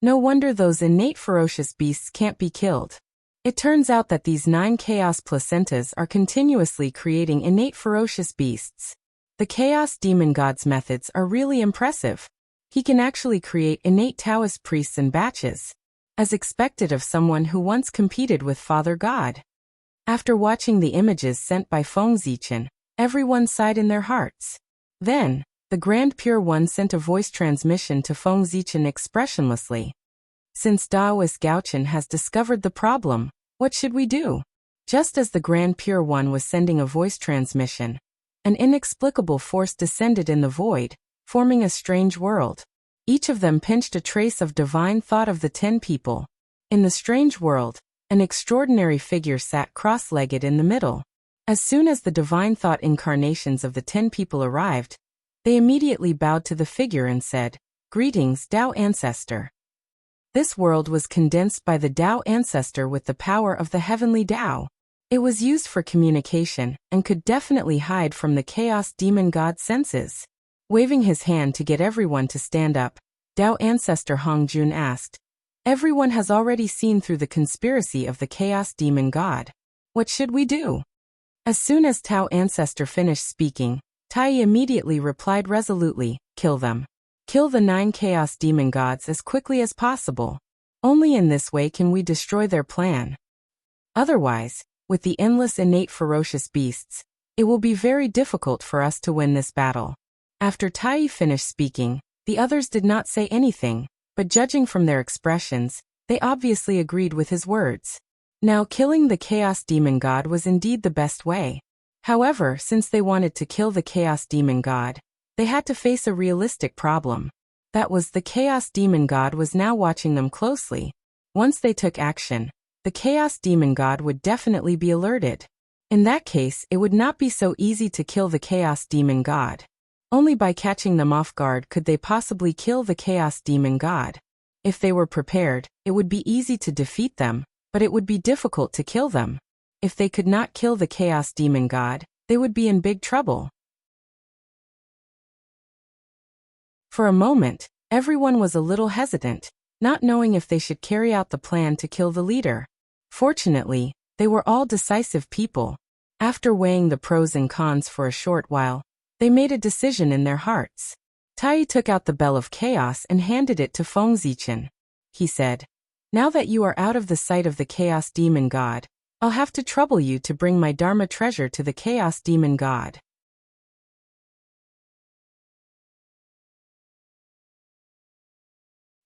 No wonder those innate ferocious beasts can't be killed. It turns out that these 9 chaos placentas are continuously creating innate ferocious beasts. The chaos demon god's methods are really impressive. He can actually create innate Taoist priests in batches, as expected of someone who once competed with Father God. After watching the images sent by Feng Zichen, everyone sighed in their hearts. Then, the Grand Pure One sent a voice transmission to Feng Zichen expressionlessly. Since Taoist Gaochen has discovered the problem, what should we do? Just as the Grand Pure One was sending a voice transmission, an inexplicable force descended in the void, forming a strange world. Each of them pinched a trace of divine thought of the 10 people. In the strange world, an extraordinary figure sat cross-legged in the middle. As soon as the divine thought incarnations of the 10 people arrived, they immediately bowed to the figure and said, "Greetings, Tao Ancestor." This world was condensed by the Tao Ancestor with the power of the heavenly Tao. It was used for communication and could definitely hide from the chaos demon god's senses. Waving his hand to get everyone to stand up, Tao Ancestor Hong Jun asked, "Everyone has already seen through the conspiracy of the chaos demon god. What should we do?" As soon as Tao Ancestor finished speaking, Tai immediately replied resolutely, "Kill them. Kill the 9 chaos demon gods as quickly as possible. Only in this way can we destroy their plan. Otherwise, with the endless innate ferocious beasts, it will be very difficult for us to win this battle." After Tai finished speaking, the others did not say anything, but judging from their expressions, they obviously agreed with his words. Now killing the chaos demon god was indeed the best way. However, since they wanted to kill the chaos demon god, they had to face a realistic problem. That was the chaos demon god was now watching them closely. Once they took action, the chaos demon god would definitely be alerted. In that case, it would not be so easy to kill the chaos demon god. Only by catching them off guard could they possibly kill the chaos demon god. If they were prepared, it would be easy to defeat them, but it would be difficult to kill them. If they could not kill the Chaos Demon God, they would be in big trouble. For a moment, everyone was a little hesitant, not knowing if they should carry out the plan to kill the leader. Fortunately, they were all decisive people. After weighing the pros and cons for a short while, they made a decision in their hearts. Tai took out the Bell of Chaos and handed it to Feng Zichen. He said, "Now that you are out of the sight of the Chaos Demon God, I'll have to trouble you to bring my Dharma treasure to the Chaos Demon God."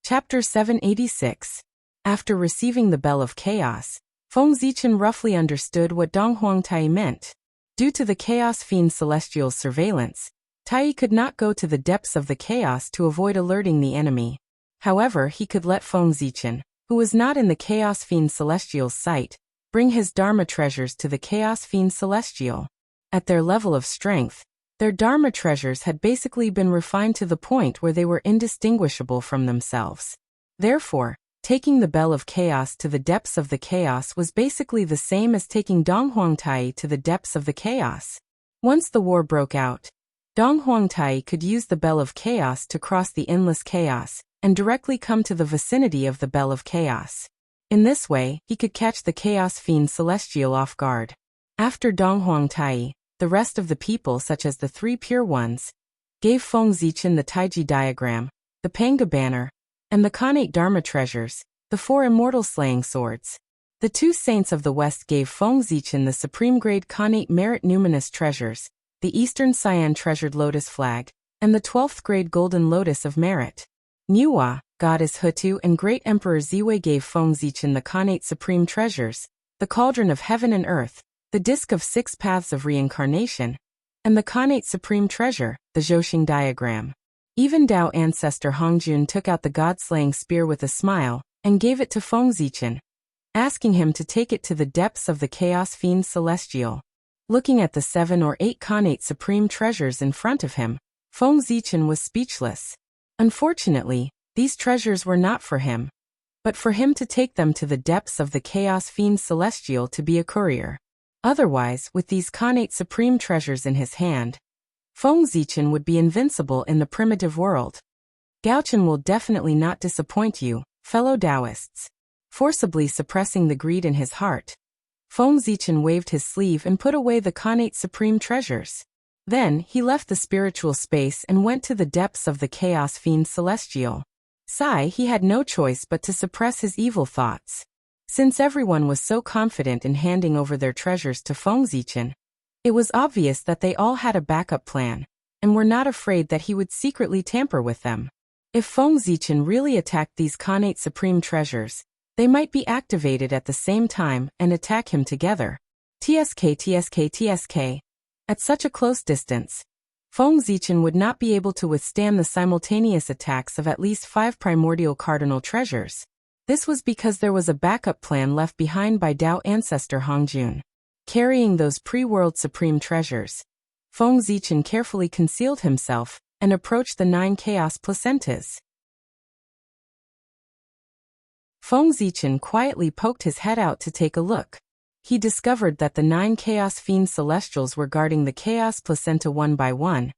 Chapter 786. After receiving the Bell of Chaos, Feng Zichen roughly understood what Donghuang Tai meant. Due to the Chaos Fiend Celestial's surveillance, Tai could not go to the depths of the chaos to avoid alerting the enemy. However, he could let Feng Zichen, who was not in the Chaos Fiend Celestial's sight, bring his Dharma treasures to the Chaos Fiend Celestial. At their level of strength, their Dharma treasures had basically been refined to the point where they were indistinguishable from themselves. Therefore, taking the Bell of Chaos to the depths of the chaos was basically the same as taking Donghuang Tai to the depths of the chaos. Once the war broke out, Donghuang Tai could use the Bell of Chaos to cross the endless chaos and directly come to the vicinity of the Bell of Chaos. In this way, he could catch the Chaos Fiend Celestial off guard. After Donghuang Tai, the rest of the people, such as the three Pure Ones, gave Feng Zichen the Taiji diagram, the Panga banner, and the Khanate Dharma treasures, the 4 immortal slaying swords. The 2 saints of the West gave Feng Zichen the supreme grade Khanate merit numinous treasures, the Eastern Cyan treasured lotus flag, and the 12th grade golden lotus of merit. Niwa, Goddess Hutu and Great Emperor Ziwei gave Feng Zichen the Khanate supreme treasures, the Cauldron of Heaven and Earth, the Disc of 6 Paths of Reincarnation, and the Khanate Supreme Treasure, the Zhouxing diagram. Even Dao Ancestor Hongjun took out the God-slaying spear with a smile, and gave it to Feng Zichen, asking him to take it to the depths of the Chaos Fiend Celestial. Looking at the 7 or 8 Khanate Supreme Treasures in front of him, Feng Zichen was speechless. Unfortunately, these treasures were not for him, but for him to take them to the depths of the Chaos Fiend Celestial to be a courier. Otherwise, with these Khanate Supreme Treasures in his hand, Feng Zichen would be invincible in the primitive world. Gaochen will definitely not disappoint you, fellow Taoists. Forcibly suppressing the greed in his heart, Feng Zichen waved his sleeve and put away the Khanate Supreme Treasures. Then, he left the spiritual space and went to the depths of the Chaos Fiend Celestial. He had no choice but to suppress his evil thoughts. Since everyone was so confident in handing over their treasures to Feng Zichen, it was obvious that they all had a backup plan, and were not afraid that he would secretly tamper with them. If Feng Zichen really attacked these Khanate Supreme Treasures, they might be activated at the same time and attack him together. TSK. At such a close distance, Feng Zichen would not be able to withstand the simultaneous attacks of at least 5 primordial cardinal treasures. This was because there was a backup plan left behind by Dao Ancestor Hongjun. Carrying those pre-world supreme treasures, Feng Zichen carefully concealed himself and approached the 9 chaos placentas. Feng Zichen quietly poked his head out to take a look. He discovered that the 9 Chaos Fiend Celestials were guarding the Chaos Placenta one by one,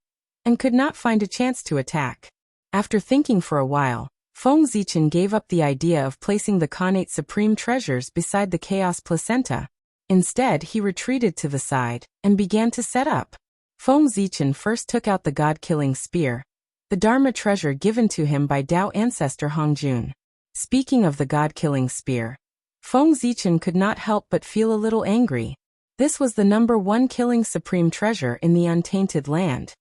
and could not find a chance to attack. After thinking for a while, Feng Zichen gave up the idea of placing the Khanate Supreme Treasures beside the Chaos Placenta. Instead, he retreated to the side, and began to set up. Feng Zichen first took out the God-killing spear, the Dharma treasure given to him by Dao Ancestor Hongjun. Speaking of the God-killing spear, Feng Zichen could not help but feel a little angry. This was the number 1 killing supreme treasure in the untainted land.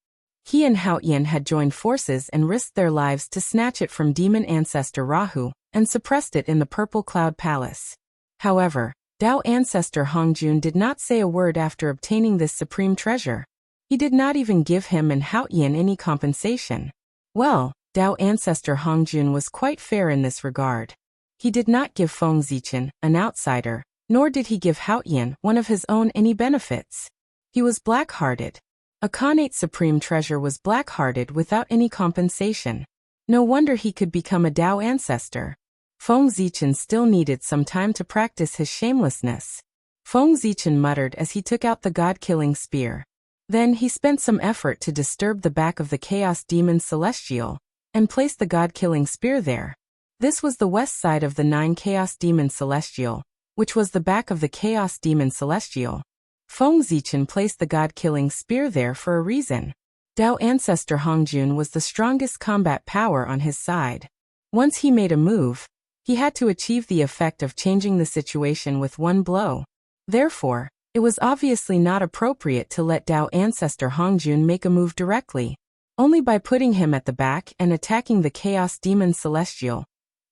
He and Haoyan had joined forces and risked their lives to snatch it from demon ancestor Rahu, and suppressed it in the Purple Cloud Palace. However, Dao Ancestor Hongjun did not say a word after obtaining this supreme treasure. He did not even give him and Haoyan any compensation. Well, Dao Ancestor Hongjun was quite fair in this regard. He did not give Feng Zichen, an outsider, nor did he give Haoyan, one of his own, any benefits. He was black-hearted. A Khanate Supreme Treasure was black-hearted without any compensation. No wonder he could become a Tao ancestor. Feng Zichen still needed some time to practice his shamelessness. Feng Zichen muttered as he took out the god-killing spear. Then he spent some effort to disturb the back of the Chaos Demon Celestial, and placed the god-killing spear there. This was the west side of the 9 Chaos Demon Celestial, which was the back of the Chaos Demon Celestial. Feng Zichen placed the god-killing spear there for a reason. Tao ancestor Hongjun was the strongest combat power on his side. Once he made a move, he had to achieve the effect of changing the situation with one blow. Therefore, it was obviously not appropriate to let Tao ancestor Hongjun make a move directly. Only by putting him at the back and attacking the Chaos Demon Celestial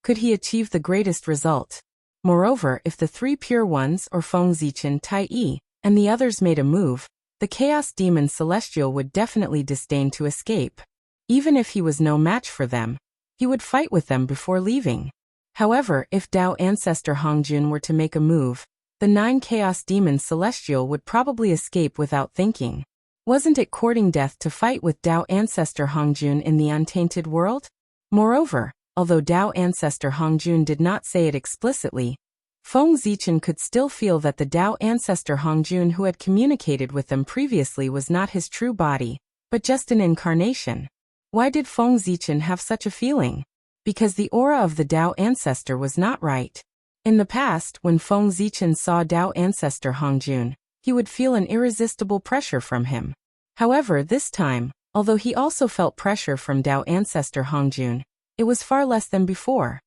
could he achieve the greatest result. Moreover, if the 3 Pure Ones or Feng Zichen, Tai Yi, and the others made a move, the Chaos Demon Celestial would definitely disdain to escape. Even if he was no match for them, he would fight with them before leaving. However, if Tao ancestor Hongjun were to make a move, the 9 Chaos Demon Celestial would probably escape without thinking. Wasn't it courting death to fight with Tao ancestor Hongjun in the untainted world? Moreover, although Tao ancestor Hongjun did not say it explicitly, Feng Zichen could still feel that the Tao ancestor Hongjun who had communicated with them previously was not his true body, but just an incarnation. Why did Feng Zichen have such a feeling? Because the aura of the Tao ancestor was not right. In the past, when Feng Zichen saw Tao ancestor Hongjun, he would feel an irresistible pressure from him. However, this time, although he also felt pressure from Tao ancestor Hongjun, it was far less than before.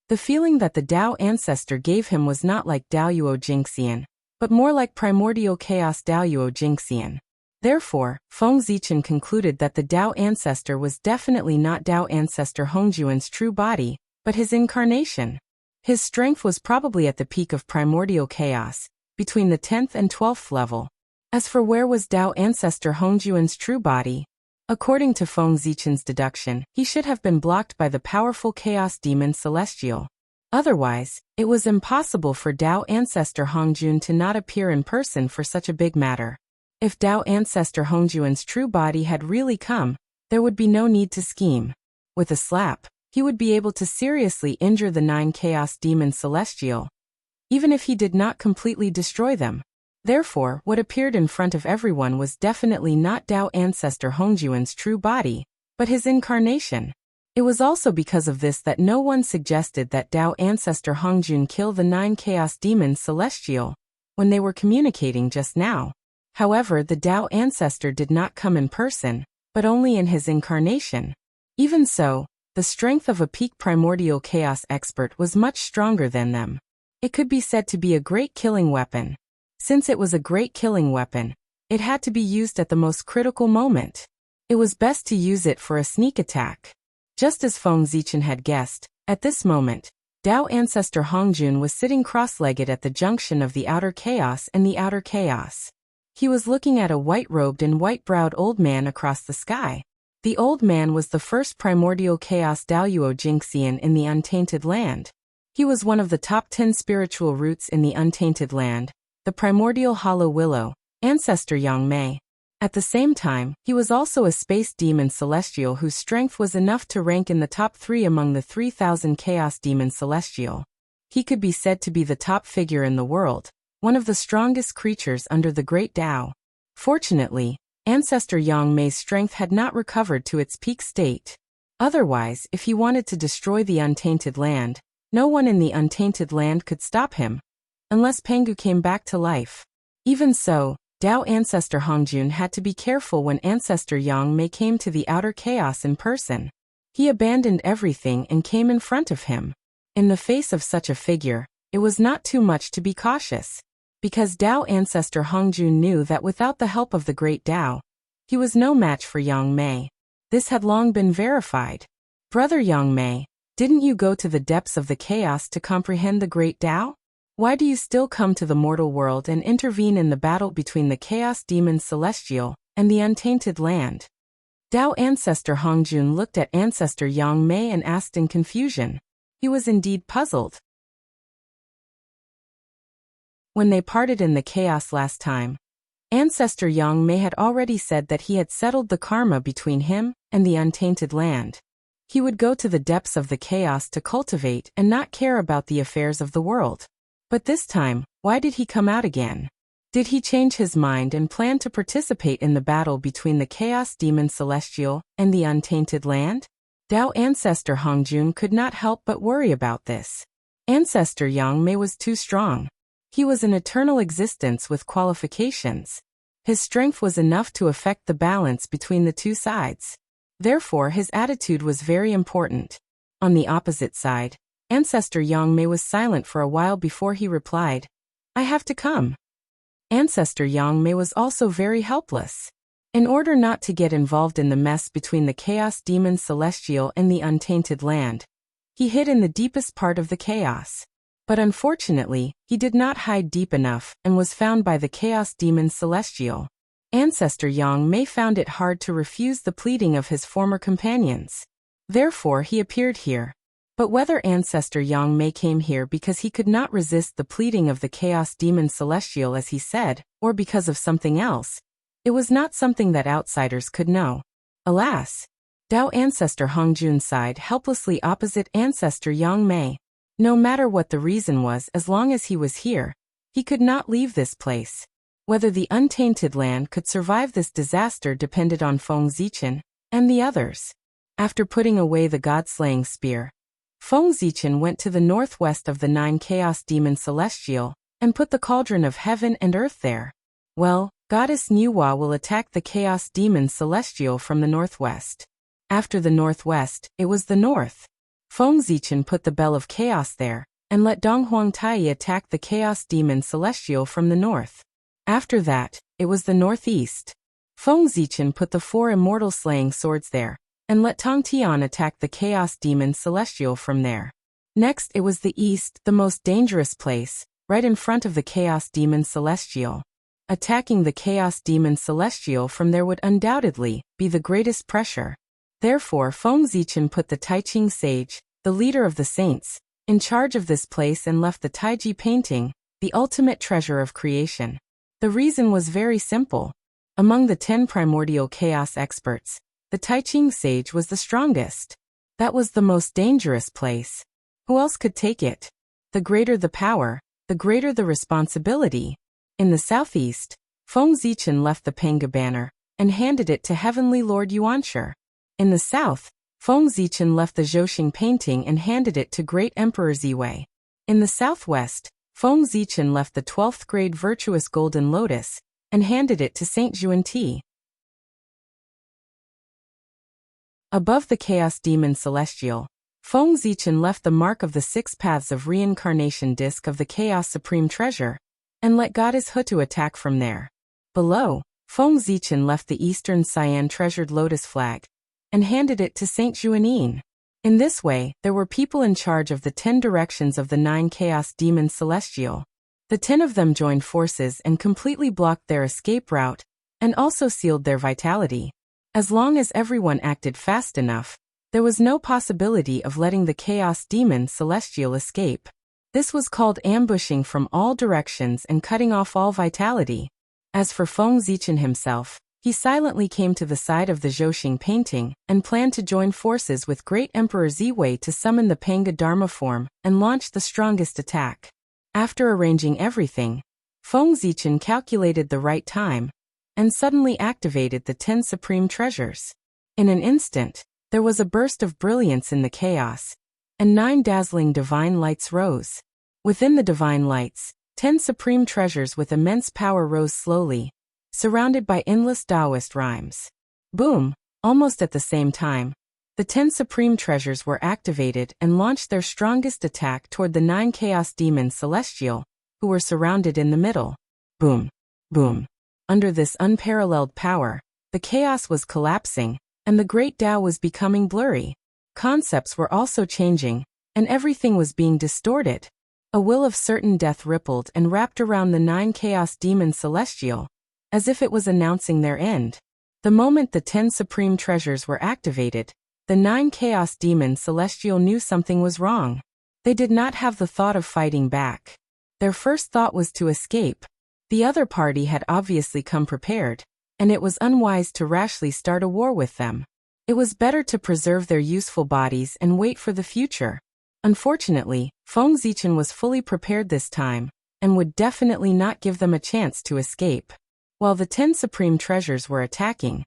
The feeling that the Tao ancestor gave him was not like Daoyuo Jingxian, but more like primordial chaos Daoyuo Jingxian. Therefore, Feng Zichen concluded that the Tao ancestor was definitely not Tao ancestor Hongjuan's true body, but his incarnation. His strength was probably at the peak of primordial chaos, between the 10th and 12th level. As for where was Tao ancestor Hongjuan's true body, according to Feng Zichen's deduction, he should have been blocked by the powerful Chaos Demon Celestial. Otherwise, it was impossible for Tao ancestor Hongjun to not appear in person for such a big matter. If Tao ancestor Hongjuan's true body had really come, there would be no need to scheme. With a slap, he would be able to seriously injure the 9 Chaos Demon Celestial, even if he did not completely destroy them. Therefore, what appeared in front of everyone was definitely not Tao ancestor Hongjuan's true body, but his incarnation. It was also because of this that no one suggested that Tao ancestor Hongjun kill the 9 Chaos Demon Celestial when they were communicating just now. However, the Tao ancestor did not come in person, but only in his incarnation. Even so, the strength of a peak primordial chaos expert was much stronger than them. It could be said to be a great killing weapon. Since it was a great killing weapon, it had to be used at the most critical moment. It was best to use it for a sneak attack. Just as Feng Zichen had guessed, at this moment, Tao ancestor Hongjun was sitting cross-legged at the junction of the outer chaos and the outer chaos. He was looking at a white-robed and white-browed old man across the sky. The old man was the first primordial chaos Daoyuo Jingxian in the Untainted Land. He was one of the top 10 spiritual roots in the Untainted Land, the primordial hollow willow, ancestor Yangmei. At the same time, he was also a space demon celestial whose strength was enough to rank in the top 3 among the 3,000 chaos demon celestial. He could be said to be the top figure in the world, one of the strongest creatures under the great Tao. Fortunately, ancestor Yangmei's strength had not recovered to its peak state. Otherwise, if he wanted to destroy the Untainted Land, no one in the Untainted Land could stop him, unless Pangu came back to life. Even so, Tao ancestor Hongjun had to be careful when ancestor Yangmei came to the outer chaos in person. He abandoned everything and came in front of him. In the face of such a figure, it was not too much to be cautious. Because Tao ancestor Hongjun knew that without the help of the great Tao, he was no match for Yangmei. This had long been verified. Brother Yangmei, didn't you go to the depths of the chaos to comprehend the great Tao? Why do you still come to the mortal world and intervene in the battle between the Chaos Demon Celestial and the Untainted Land? Tao ancestor Hongjun looked at ancestor Yangmei and asked in confusion. He was indeed puzzled. When they parted in the chaos last time, Ancestor Yang Mei had already said that he had settled the karma between him and the untainted land. He would go to the depths of the chaos to cultivate and not care about the affairs of the world. But this time, why did he come out again? Did he change his mind and plan to participate in the battle between the Chaos Demon Celestial and the Untainted Land? Dao Ancestor Hongjun could not help but worry about this. Ancestor Yang Mei was too strong. He was an eternal existence with qualifications. His strength was enough to affect the balance between the two sides. Therefore, his attitude was very important. On the opposite side, Ancestor Yang Mei was silent for a while before he replied, "I have to come." Ancestor Yang Mei was also very helpless. In order not to get involved in the mess between the Chaos Demon Celestial and the Untainted Land, he hid in the deepest part of the chaos. But unfortunately, he did not hide deep enough and was found by the Chaos Demon Celestial. Ancestor Yang Mei found it hard to refuse the pleading of his former companions. Therefore, he appeared here. But whether Ancestor Yang Mei came here because he could not resist the pleading of the Chaos Demon Celestial as he said, or because of something else, it was not something that outsiders could know. Alas! Dao Ancestor Hongjun sighed helplessly opposite Ancestor Yang Mei. No matter what the reason was, as long as he was here, he could not leave this place. Whether the Untainted Land could survive this disaster depended on Feng Zichen and the others. After putting away the god-slaying spear, Feng Zichen went to the northwest of the 9 Chaos Demon Celestial and put the Cauldron of Heaven and Earth there. Well, Goddess Nuwa will attack the Chaos Demon Celestial from the northwest. After the northwest, it was the north. Feng Zichen put the Bell of Chaos there and let Donghuang Tai attack the Chaos Demon Celestial from the north. After that, it was the northeast. Feng Zichen put the 4 immortal slaying swords there and let Tong Tian attack the Chaos Demon Celestial from there. Next, it was the east, the most dangerous place, right in front of the Chaos Demon Celestial. Attacking the Chaos Demon Celestial from there would undoubtedly be the greatest pressure. Therefore, Feng Zichen put the Taiching Sage, the leader of the saints, in charge of this place and left the Taiji painting, the ultimate treasure of creation. The reason was very simple. Among the 10 primordial chaos experts, the Taiching Sage was the strongest. That was the most dangerous place. Who else could take it? The greater the power, the greater the responsibility. In the southeast, Feng Zichen left the Panga banner and handed it to Heavenly Lord Yuanshi. In the south, Feng Zichen left the Zhouxing painting and handed it to Great Emperor Ziwei. In the southwest, Feng Zichen left the 12th grade Virtuous Golden Lotus and handed it to Saint Juanti. Above the Chaos Demon Celestial, Feng Zichen left the mark of the 6 paths of reincarnation disc of the Chaos Supreme Treasure and let Goddess Hutu attack from there. Below, Feng Zichen left the Eastern Cyan Treasured Lotus flag and handed it to Saint Juanin. In this way, there were people in charge of the 10 directions of the 9 Chaos Demons Celestial. The 10 of them joined forces and completely blocked their escape route and also sealed their vitality. As long as everyone acted fast enough, there was no possibility of letting the Chaos Demon Celestial escape. This was called ambushing from all directions and cutting off all vitality. As for Feng Zichen himself, he silently came to the side of the Zhouxing painting and planned to join forces with Great Emperor Ziwei to summon the Panga Dharma form and launch the strongest attack. After arranging everything, Feng Zichen calculated the right time and suddenly activated the 10 supreme treasures. In an instant, there was a burst of brilliance in the chaos, and 9 dazzling divine lights rose. Within the divine lights, 10 supreme treasures with immense power rose slowly, surrounded by endless Taoist rhymes. Boom! Almost at the same time, the 10 supreme treasures were activated and launched their strongest attack toward the 9 Chaos Demons Celestial, who were surrounded in the middle. Boom! Boom! Under this unparalleled power, the chaos was collapsing, and the great Tao was becoming blurry. Concepts were also changing, and everything was being distorted. A will of certain death rippled and wrapped around the 9 Chaos Demons Celestial, as if it was announcing their end. The moment the 10 supreme treasures were activated, the 9 Chaos Demons Celestial knew something was wrong. They did not have the thought of fighting back. Their first thought was to escape. The other party had obviously come prepared, and it was unwise to rashly start a war with them. It was better to preserve their useful bodies and wait for the future. Unfortunately, Feng Zichen was fully prepared this time, and would definitely not give them a chance to escape. While the 10 supreme treasures were attacking,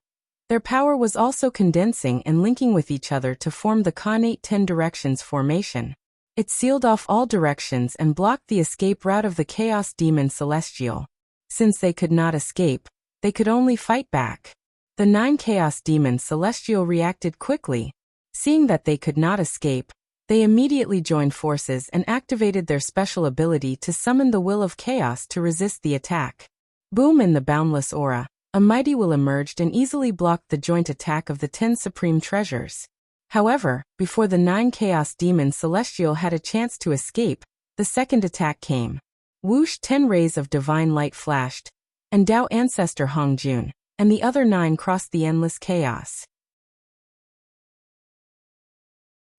their power was also condensing and linking with each other to form the Khanate 10 Directions formation. It sealed off all directions and blocked the escape route of the Chaos Demon Celestial. Since they could not escape, they could only fight back. The 9 Chaos Demons Celestial reacted quickly. Seeing that they could not escape, they immediately joined forces and activated their special ability to summon the Will of Chaos to resist the attack. Boom! In the boundless aura, a mighty will emerged and easily blocked the joint attack of the 10 supreme treasures. However, before the 9 Chaos Demons Celestial had a chance to escape, the second attack came. Whoosh! 10 rays of divine light flashed, and Tao Ancestor Hongjun and the other 9 crossed the endless chaos.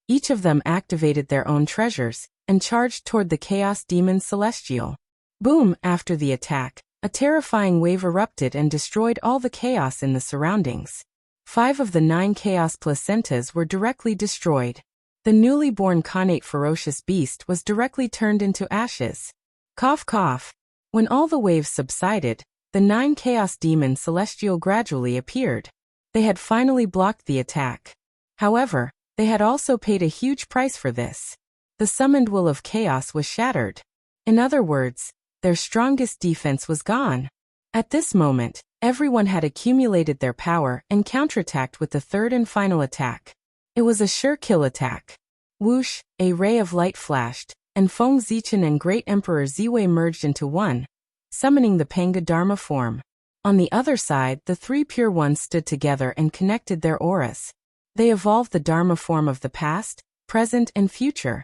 Each of them activated their own treasures and charged toward the Chaos Demon Celestial. Boom! After the attack, a terrifying wave erupted and destroyed all the chaos in the surroundings. 5 of the 9 chaos placentas were directly destroyed. The newly born Khanate ferocious beast was directly turned into ashes. Cough cough. When all the waves subsided, the 9 Chaos Demon Celestial gradually appeared. They had finally blocked the attack. However, they had also paid a huge price for this. The summoned will of chaos was shattered. In other words, their strongest defense was gone. At this moment, everyone had accumulated their power and counterattacked with the third and final attack. It was a sure kill attack. Whoosh! A ray of light flashed, and Feng Zichen and Great Emperor Ziwei merged into one, summoning the Panga Dharma form. On the other side, the 3 pure ones stood together and connected their auras. They evolved the Dharma form of the past, present, and future,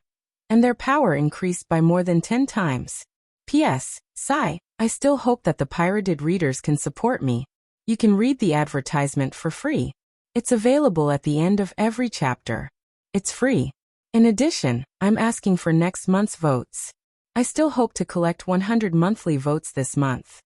and their power increased by more than 10 times. P.S. Sigh, I still hope that the pirated readers can support me. You can read the advertisement for free. It's available at the end of every chapter. It's free. In addition, I'm asking for next month's votes. I still hope to collect 100 monthly votes this month.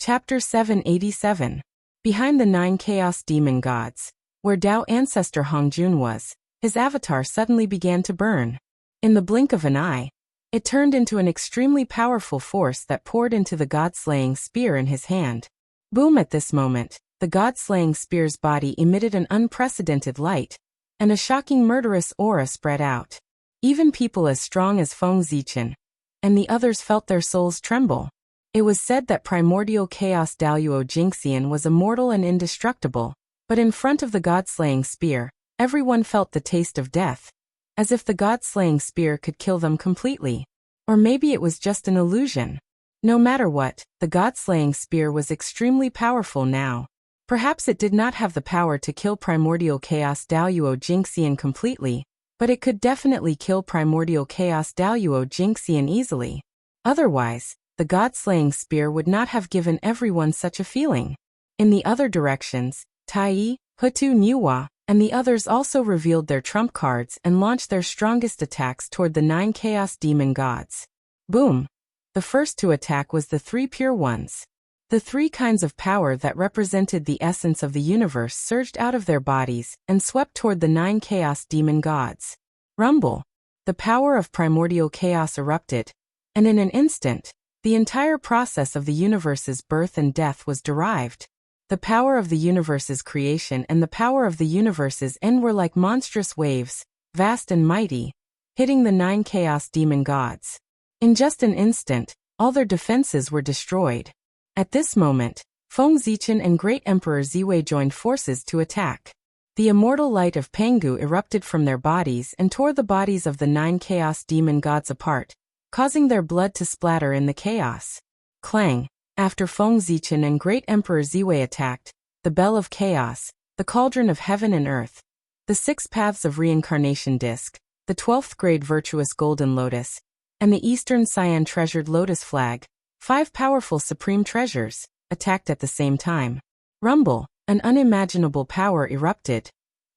Chapter 787. Behind the 9 Chaos Demon Gods, where Tao Ancestor Hongjun was, his avatar suddenly began to burn. In the blink of an eye, it turned into an extremely powerful force that poured into the god-slaying spear in his hand. Boom! At this moment, the god-slaying spear's body emitted an unprecedented light, and a shocking murderous aura spread out. Even people as strong as Feng Zichen and the others felt their souls tremble. It was said that primordial chaos Daluo Jingxian was immortal and indestructible, but in front of the god-slaying spear, everyone felt the taste of death, as if the god-slaying spear could kill them completely. Or maybe it was just an illusion. No matter what, the god-slaying spear was extremely powerful now. Perhaps it did not have the power to kill primordial chaos Daluo Jingxian completely, but it could definitely kill primordial chaos Daluo Jingxian easily. Otherwise, the god-slaying spear would not have given everyone such a feeling. In the other directions, Tai, Hutu Niwa, and the others also revealed their trump cards and launched their strongest attacks toward the 9 Chaos Demon Gods. Boom! The first to attack was the 3 pure ones. The 3 kinds of power that represented the essence of the universe surged out of their bodies and swept toward the 9 Chaos Demon Gods. Rumble! The power of primordial chaos erupted, and in an instant, the entire process of the universe's birth and death was derived. The power of the universe's creation and the power of the universe's end were like monstrous waves, vast and mighty, hitting the 9 Chaos Demon Gods. In just an instant, all their defenses were destroyed. At this moment, Feng Zichen and Great Emperor Ziwei joined forces to attack. The immortal light of Pangu erupted from their bodies and tore the bodies of the 9 Chaos Demon Gods apart, causing their blood to splatter in the chaos. Clang! After Feng Zichen and Great Emperor Ziwei attacked, the Bell of Chaos, the Cauldron of Heaven and Earth, the 6 Paths of Reincarnation Disc, the 12th Grade Virtuous Golden Lotus, and the Eastern Cyan Treasured Lotus Flag, 5 powerful supreme treasures, attacked at the same time. Rumble! An unimaginable power erupted,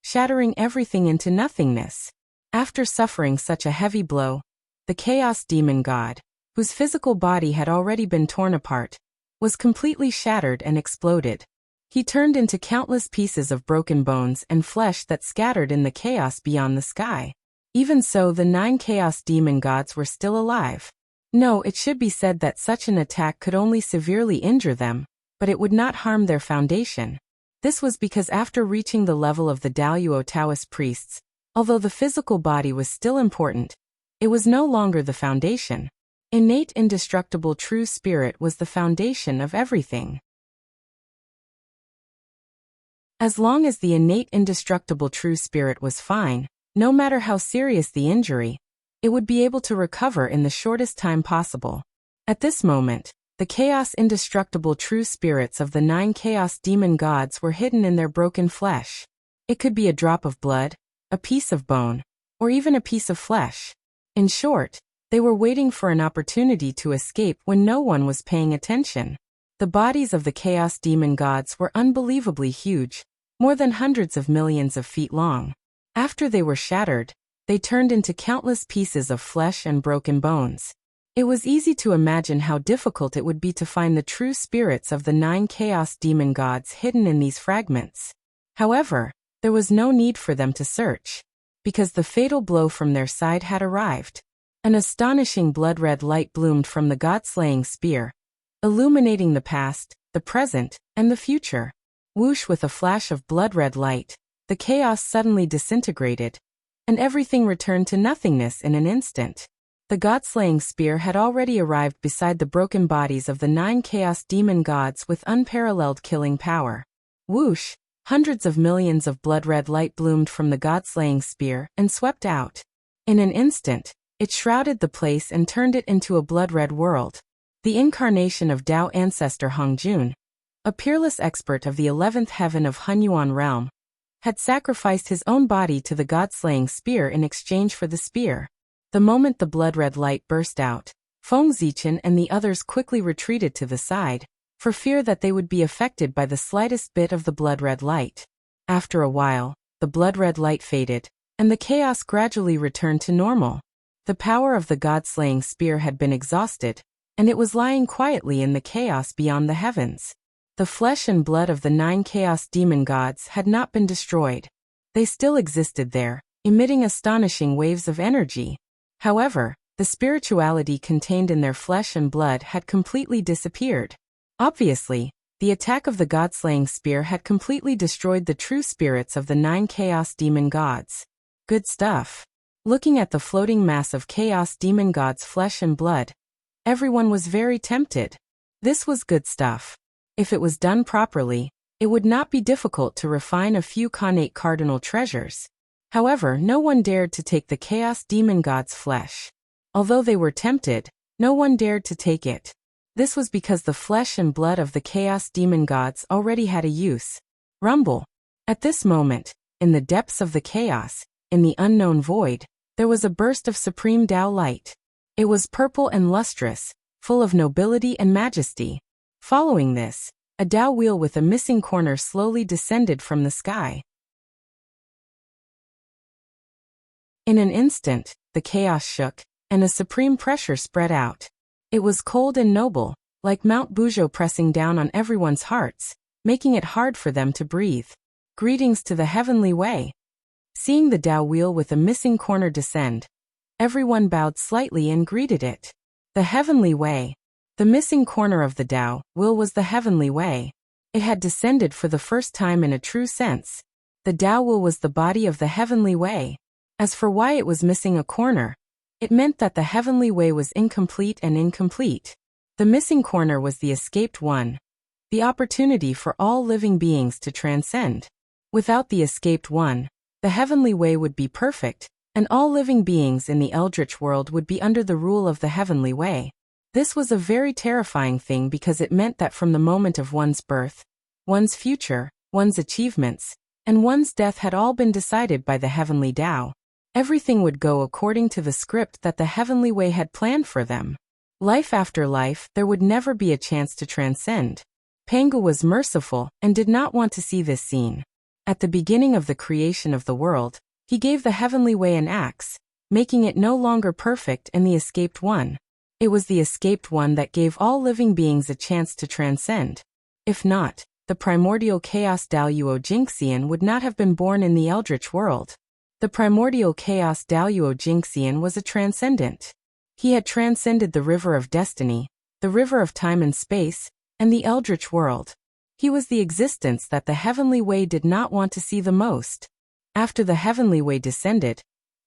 shattering everything into nothingness. After suffering such a heavy blow, the chaos demon god, whose physical body had already been torn apart, was completely shattered and exploded. He turned into countless pieces of broken bones and flesh that scattered in the chaos beyond the sky. Even so, the 9 chaos demon gods were still alive. No, it should be said that such an attack could only severely injure them, but it would not harm their foundation. This was because after reaching the level of the Daoyuo Taoist priests, although the physical body was still important, it was no longer the foundation. Innate indestructible true spirit was the foundation of everything. As long as the innate indestructible true spirit was fine, no matter how serious the injury, it would be able to recover in the shortest time possible. At this moment, the chaos indestructible true spirits of the 9 chaos demon gods were hidden in their broken flesh. It could be a drop of blood, a piece of bone, or even a piece of flesh. In short, they were waiting for an opportunity to escape when no one was paying attention. The bodies of the chaos demon gods were unbelievably huge, more than hundreds of millions of feet long. After they were shattered, they turned into countless pieces of flesh and broken bones. It was easy to imagine how difficult it would be to find the true spirits of the 9 chaos demon gods hidden in these fragments. However, there was no need for them to search, because the fatal blow from their side had arrived. An astonishing blood-red light bloomed from the god-slaying spear, illuminating the past, the present, and the future. Whoosh! With a flash of blood-red light, the chaos suddenly disintegrated, and everything returned to nothingness in an instant. The god-slaying spear had already arrived beside the broken bodies of the 9 chaos demon gods with unparalleled killing power. Whoosh! Hundreds of millions of blood-red light bloomed from the god-slaying spear and swept out. In an instant, it shrouded the place and turned it into a blood-red world. The incarnation of Tao ancestor Hongjun, a peerless expert of the 11th heaven of Hunyuan realm, had sacrificed his own body to the god-slaying spear in exchange for the spear. The moment the blood-red light burst out, Feng Zichen and the others quickly retreated to the side, for fear that they would be affected by the slightest bit of the blood-red light. After a while, the blood-red light faded, and the chaos gradually returned to normal. The power of the god-slaying spear had been exhausted, and it was lying quietly in the chaos beyond the heavens. The flesh and blood of the 9 chaos demon gods had not been destroyed. They still existed there, emitting astonishing waves of energy. However, the spirituality contained in their flesh and blood had completely disappeared. Obviously, the attack of the god-slaying spear had completely destroyed the true spirits of the 9 chaos demon gods. Good stuff. Looking at the floating mass of chaos demon gods' flesh and blood, everyone was very tempted. This was good stuff. If it was done properly, it would not be difficult to refine a few connate cardinal treasures. However, no one dared to take the chaos demon god's flesh. Although they were tempted, no one dared to take it. This was because the flesh and blood of the chaos demon gods already had a use. Rumble. At this moment, in the depths of the chaos, in the unknown void, there was a burst of supreme Tao light. It was purple and lustrous, full of nobility and majesty. Following this, a Tao wheel with a missing corner slowly descended from the sky. In an instant, the chaos shook, and a supreme pressure spread out. It was cold and noble, like Mount Buzhou pressing down on everyone's hearts, making it hard for them to breathe. Greetings to the heavenly way. Seeing the Tao wheel with a missing corner descend, everyone bowed slightly and greeted it. The heavenly way. The missing corner of the Tao wheel was the heavenly way. It had descended for the first time in a true sense. The Tao wheel was the body of the heavenly way. As for why it was missing a corner, it meant that the heavenly way was incomplete and incomplete. The missing corner was the escaped one, the opportunity for all living beings to transcend. Without the escaped one, the heavenly way would be perfect, and all living beings in the eldritch world would be under the rule of the heavenly way. This was a very terrifying thing because it meant that from the moment of one's birth, one's future, one's achievements, and one's death had all been decided by the heavenly Tao. Everything would go according to the script that the heavenly way had planned for them. Life after life, there would never be a chance to transcend. Pangu was merciful and did not want to see this scene. At the beginning of the creation of the world, He gave the heavenly way an axe, making it no longer perfect and the escaped one. It was the escaped one that gave all living beings a chance to transcend. If not, the primordial chaos Daluo Jinxian would not have been born in the Eldritch world. The primordial chaos Daluo Jinxian was a transcendent. He had transcended the river of destiny, the river of time and space, and the Eldritch world. He was the existence that the heavenly way did not want to see the most. After the heavenly way descended,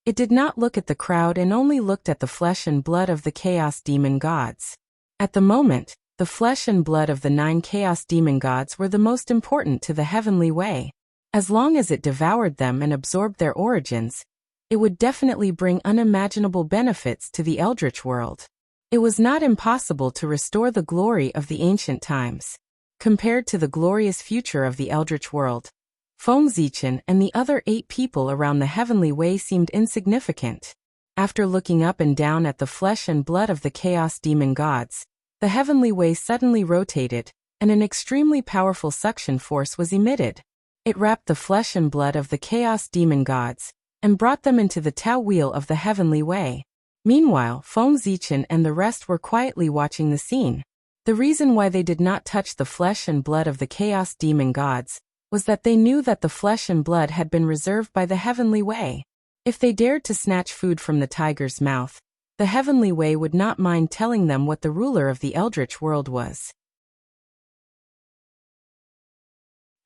it did not look at the crowd and only looked at the flesh and blood of the chaos demon gods. At the moment, the flesh and blood of the 9 chaos demon gods were the most important to the heavenly way. As long as it devoured them and absorbed their origins, it would definitely bring unimaginable benefits to the Eldritch world. It was not impossible to restore the glory of the ancient times. Compared to the glorious future of the Eldritch world, Feng Zichen and the other 8 people around the heavenly way seemed insignificant. After looking up and down at the flesh and blood of the chaos demon gods, the heavenly way suddenly rotated, and an extremely powerful suction force was emitted. It wrapped the flesh and blood of the chaos demon gods, and brought them into the Tao wheel of the heavenly way. Meanwhile, Feng Zichen and the rest were quietly watching the scene. The reason why they did not touch the flesh and blood of the chaos demon gods was that they knew that the flesh and blood had been reserved by the heavenly way. If they dared to snatch food from the tiger's mouth, the heavenly way would not mind telling them what the ruler of the Eldritch world was.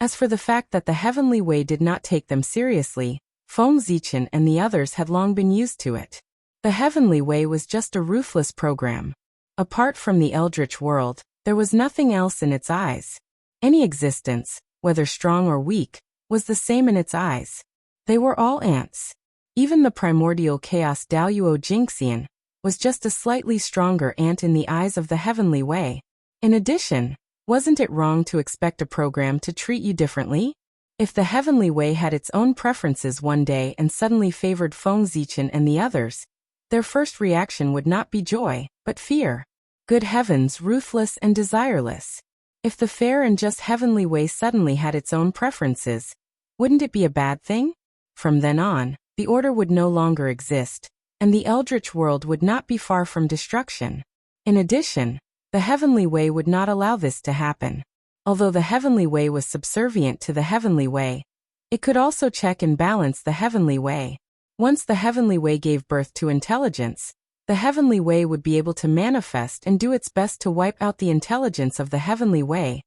As for the fact that the heavenly way did not take them seriously, Feng Zichen and the others had long been used to it. The heavenly way was just a ruthless program. Apart from the Eldritch world, there was nothing else in its eyes. Any existence, whether strong or weak, was the same in its eyes. They were all ants. Even the primordial chaos Daluo Jinxian was just a slightly stronger ant in the eyes of the heavenly way. In addition, wasn't it wrong to expect a program to treat you differently? If the heavenly way had its own preferences one day and suddenly favored Feng Zichen and the others, their first reaction would not be joy, but fear. Good heavens, ruthless and desireless. If the fair and just heavenly way suddenly had its own preferences, wouldn't it be a bad thing? From then on, the order would no longer exist, and the Eldritch world would not be far from destruction. In addition, the heavenly way would not allow this to happen. Although the heavenly way was subservient to the heavenly way, it could also check and balance the heavenly way. Once the heavenly way gave birth to intelligence, the heavenly way would be able to manifest and do its best to wipe out the intelligence of the heavenly way,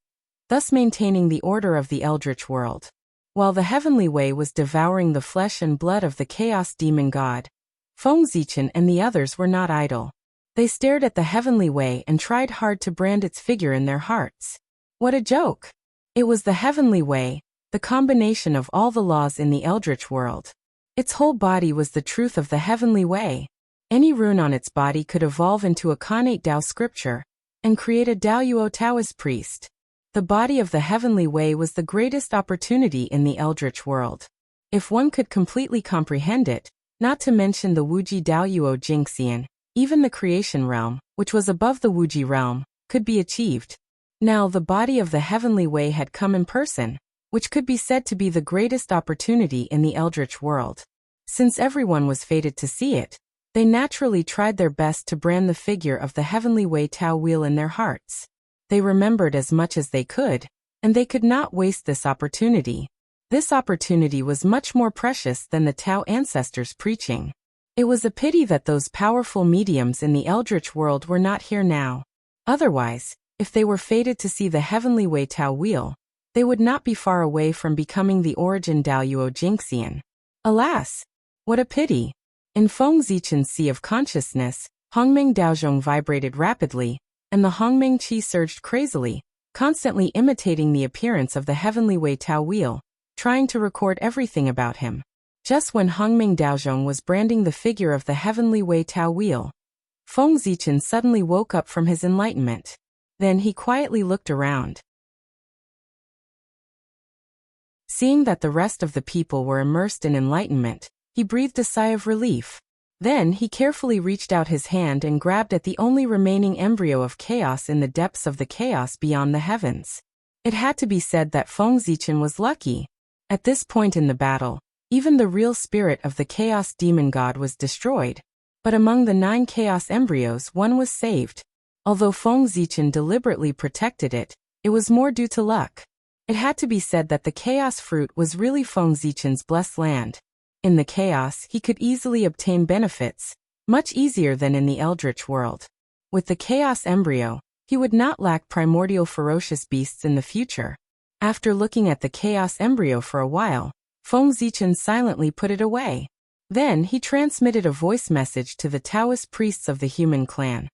thus maintaining the order of the Eldritch world. While the heavenly way was devouring the flesh and blood of the chaos demon god, Feng Zichen and the others were not idle. They stared at the heavenly way and tried hard to brand its figure in their hearts. What a joke! It was the heavenly way, the combination of all the laws in the Eldritch world. Its whole body was the truth of the heavenly way. Any rune on its body could evolve into a Khanate Dao scripture, and create a Daluo Taoist priest. The body of the heavenly way was the greatest opportunity in the Eldritch world. If one could completely comprehend it, not to mention the Wuji Daluo Jinxian, even the creation realm, which was above the Wuji realm, could be achieved. Now the body of the heavenly way had come in person, which could be said to be the greatest opportunity in the Eldritch world. Since everyone was fated to see it, they naturally tried their best to brand the figure of the heavenly way Tao wheel in their hearts. They remembered as much as they could, and they could not waste this opportunity. This opportunity was much more precious than the Tao ancestors' preaching. It was a pity that those powerful mediums in the Eldritch world were not here now. Otherwise, if they were fated to see the heavenly way Tao wheel, they would not be far away from becoming the origin Daluo Jinxian. Alas! What a pity! In Feng Zichen's sea of consciousness, Hongmeng Daozhong vibrated rapidly, and the Hongmeng Qi surged crazily, constantly imitating the appearance of the heavenly way Tao wheel, trying to record everything about him. Just when Hongmeng Daozhong was branding the figure of the heavenly way Tao wheel, Feng Zichen suddenly woke up from his enlightenment. Then he quietly looked around. Seeing that the rest of the people were immersed in enlightenment, he breathed a sigh of relief. Then he carefully reached out his hand and grabbed at the only remaining embryo of chaos in the depths of the chaos beyond the heavens. It had to be said that Feng Zichen was lucky. At this point in the battle, Even the real spirit of the chaos demon god was destroyed. But among the 9 chaos embryos, one was saved. Although Feng Zichen deliberately protected it, it was more due to luck. It had to be said that the chaos fruit was really Feng Zichen's blessed land. In the chaos, he could easily obtain benefits, much easier than in the eldritch world. With the chaos embryo, he would not lack primordial ferocious beasts in the future. After looking at the chaos embryo for a while, Feng Zichen silently put it away. Then he transmitted a voice message to the Taoist priests of the human clan,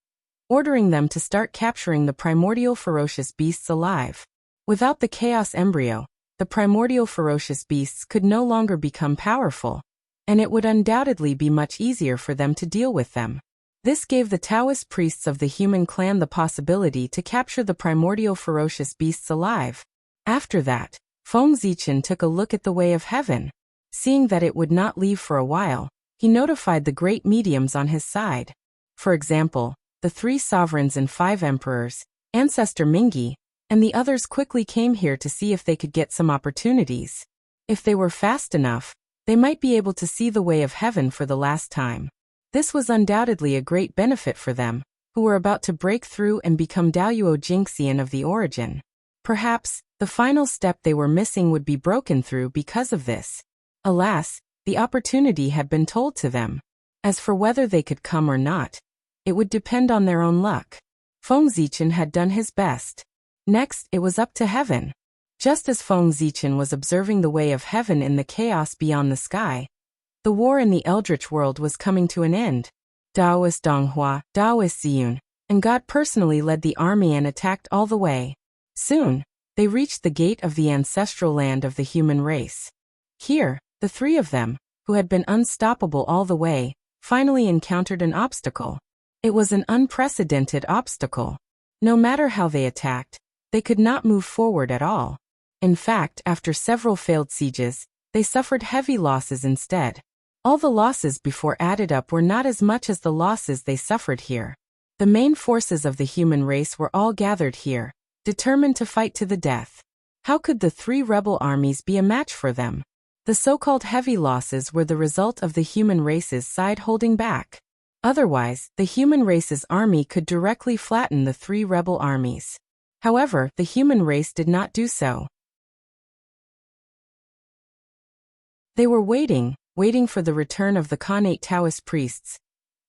ordering them to start capturing the primordial ferocious beasts alive. Without the chaos embryo, the primordial ferocious beasts could no longer become powerful, and it would undoubtedly be much easier for them to deal with them. This gave the Taoist priests of the human clan the possibility to capture the primordial ferocious beasts alive. After that, Feng Zichen took a look at the way of heaven. Seeing that it would not leave for a while, he notified the great mediums on his side. For example, the 3 sovereigns and 5 emperors, Ancestor Mingi, and the others quickly came here to see if they could get some opportunities. If they were fast enough, they might be able to see the way of heaven for the last time. This was undoubtedly a great benefit for them, who were about to break through and become Daoyuo Jingxian of the origin. Perhaps, the final step they were missing would be broken through because of this. Alas, the opportunity had been told to them. As for whether they could come or not, it would depend on their own luck. Feng Zichen had done his best. Next, it was up to heaven. Just as Feng Zichen was observing the way of heaven in the chaos beyond the sky, the war in the eldritch world was coming to an end. Daoist Donghua, Daoist Ziyun, and God personally led the army and attacked all the way. Soon, they reached the gate of the ancestral land of the human race. Here, the 3 of them, who had been unstoppable all the way, finally encountered an obstacle. It was an unprecedented obstacle. No matter how they attacked, they could not move forward at all. In fact, after several failed sieges, they suffered heavy losses instead. All the losses before added up were not as much as the losses they suffered here. The main forces of the human race were all gathered here, determined to fight to the death. How could the 3 rebel armies be a match for them? The so-called heavy losses were the result of the human race's side holding back. Otherwise, the human race's army could directly flatten the 3 rebel armies. However, the human race did not do so. They were waiting for the return of the Khanate Taoist priests,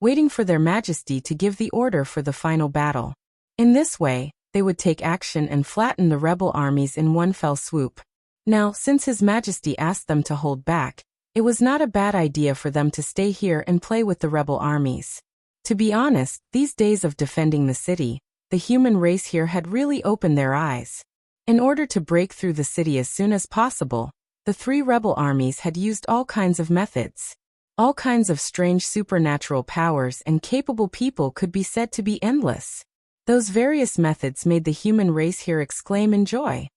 waiting for their majesty to give the order for the final battle. In this way, they would take action and flatten the rebel armies in one fell swoop. Now, since His Majesty asked them to hold back, it was not a bad idea for them to stay here and play with the rebel armies. To be honest, these days of defending the city, the human race here had really opened their eyes. In order to break through the city as soon as possible, the 3 rebel armies had used all kinds of methods. All kinds of strange supernatural powers and capable people could be said to be endless. Those various methods made the human race here exclaim in joy.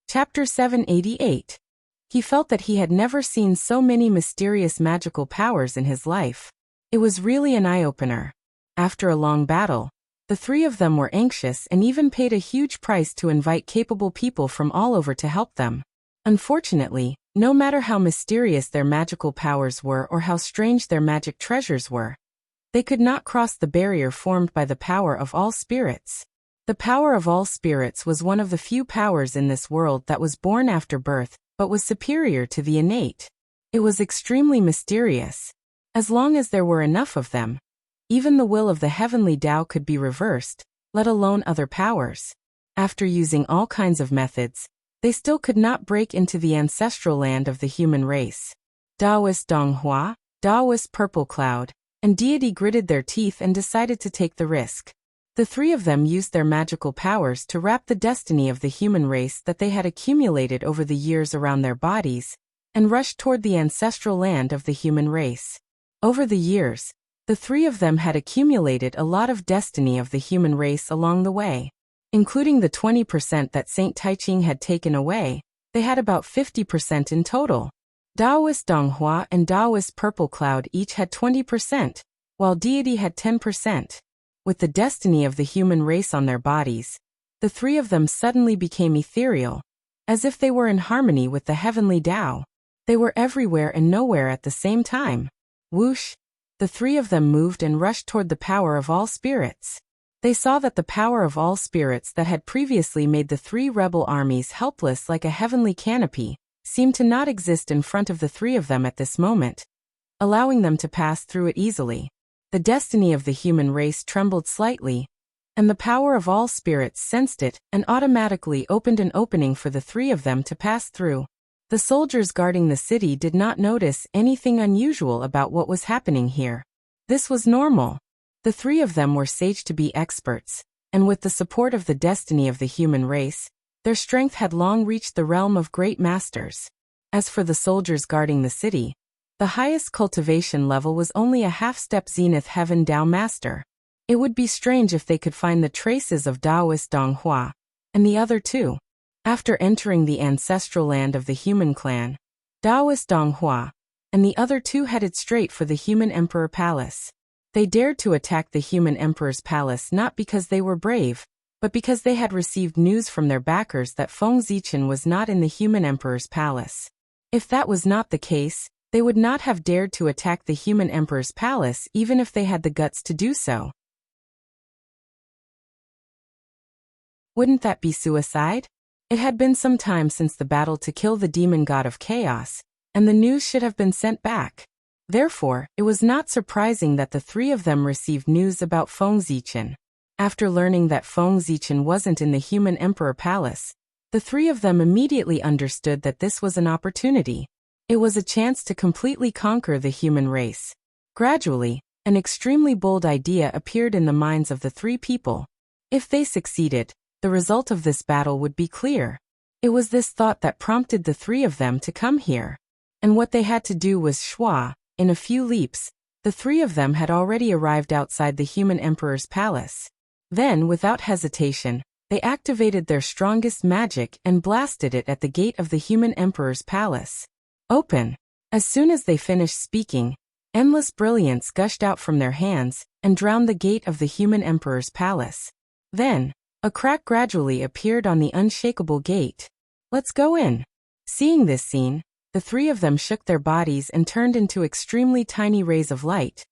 Chapter 788. He felt that he had never seen so many mysterious magical powers in his life. It was really an eye-opener. After a long battle, the 3 of them were anxious and even paid a huge price to invite capable people from all over to help them. Unfortunately, no matter how mysterious their magical powers were or how strange their magic treasures were, they could not cross the barrier formed by the power of all spirits. The power of all spirits was one of the few powers in this world that was born after birth, but was superior to the innate. It was extremely mysterious. As long as there were enough of them, even the will of the heavenly Tao could be reversed, let alone other powers. After using all kinds of methods, they still could not break into the ancestral land of the human race. Daoist Donghua, Daoist Purple Cloud, and Deity gritted their teeth and decided to take the risk. The 3 of them used their magical powers to wrap the destiny of the human race that they had accumulated over the years around their bodies, and rushed toward the ancestral land of the human race. Over the years, the 3 of them had accumulated a lot of destiny of the human race along the way. Including the 20% that Saint Taiching had taken away, they had about 50% in total. Daoist Donghua and Daoist Purple Cloud each had 20%, while Deity had 10%. With the destiny of the human race on their bodies, The three of them suddenly became ethereal, as if they were in harmony with the heavenly Tao. They were everywhere and nowhere at the same time. Whoosh! The three of them moved and rushed toward the power of all spirits. They saw that the power of all spirits that had previously made the three rebel armies helpless like a heavenly canopy seemed to not exist in front of the three of them at this moment, allowing them to pass through it easily. The destiny of the human race trembled slightly, and the power of all spirits sensed it and automatically opened an opening for the three of them to pass through. The soldiers guarding the city did not notice anything unusual about what was happening here. This was normal. The three of them were saged to be experts, and with the support of the destiny of the human race, their strength had long reached the realm of great masters. As for the soldiers guarding the city, the highest cultivation level was only a half-step Zenith Heaven Dao Master. It would be strange if they could find the traces of Daoist Donghua, and the other two. After entering the ancestral land of the human clan, Daoist Donghua and the other two headed straight for the human emperor palace. They dared to attack the human emperor's palace not because they were brave, but because they had received news from their backers that Feng Zichen was not in the human emperor's palace. If that was not the case, they would not have dared to attack the human emperor's palace even if they had the guts to do so. Wouldn't that be suicide? It had been some time since the battle to kill the demon god of chaos, and the news should have been sent back. Therefore, it was not surprising that the three of them received news about Feng Zichen. After learning that Feng Zichen wasn't in the human emperor palace, the three of them immediately understood that this was an opportunity. It was a chance to completely conquer the human race. Gradually, an extremely bold idea appeared in the minds of the three people. If they succeeded, the result of this battle would be clear. It was this thought that prompted the three of them to come here. And what they had to do was shwa. In a few leaps, the three of them had already arrived outside the human emperor's palace. Then, without hesitation, they activated their strongest magic and blasted it at the gate of the human emperor's palace. Open! As soon as they finished speaking, endless brilliance gushed out from their hands and drowned the gate of the human emperor's palace. Then, a crack gradually appeared on the unshakable gate. Let's go in. Seeing this scene, the three of them shook their bodies and turned into extremely tiny rays of light,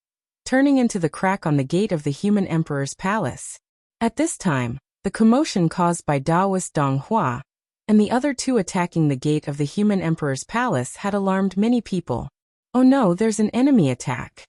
turning into the crack on the gate of the human emperor's palace. At this time, the commotion caused by Daoist Donghua and the other two attacking the gate of the human emperor's palace had alarmed many people. Oh no, there's an enemy attack.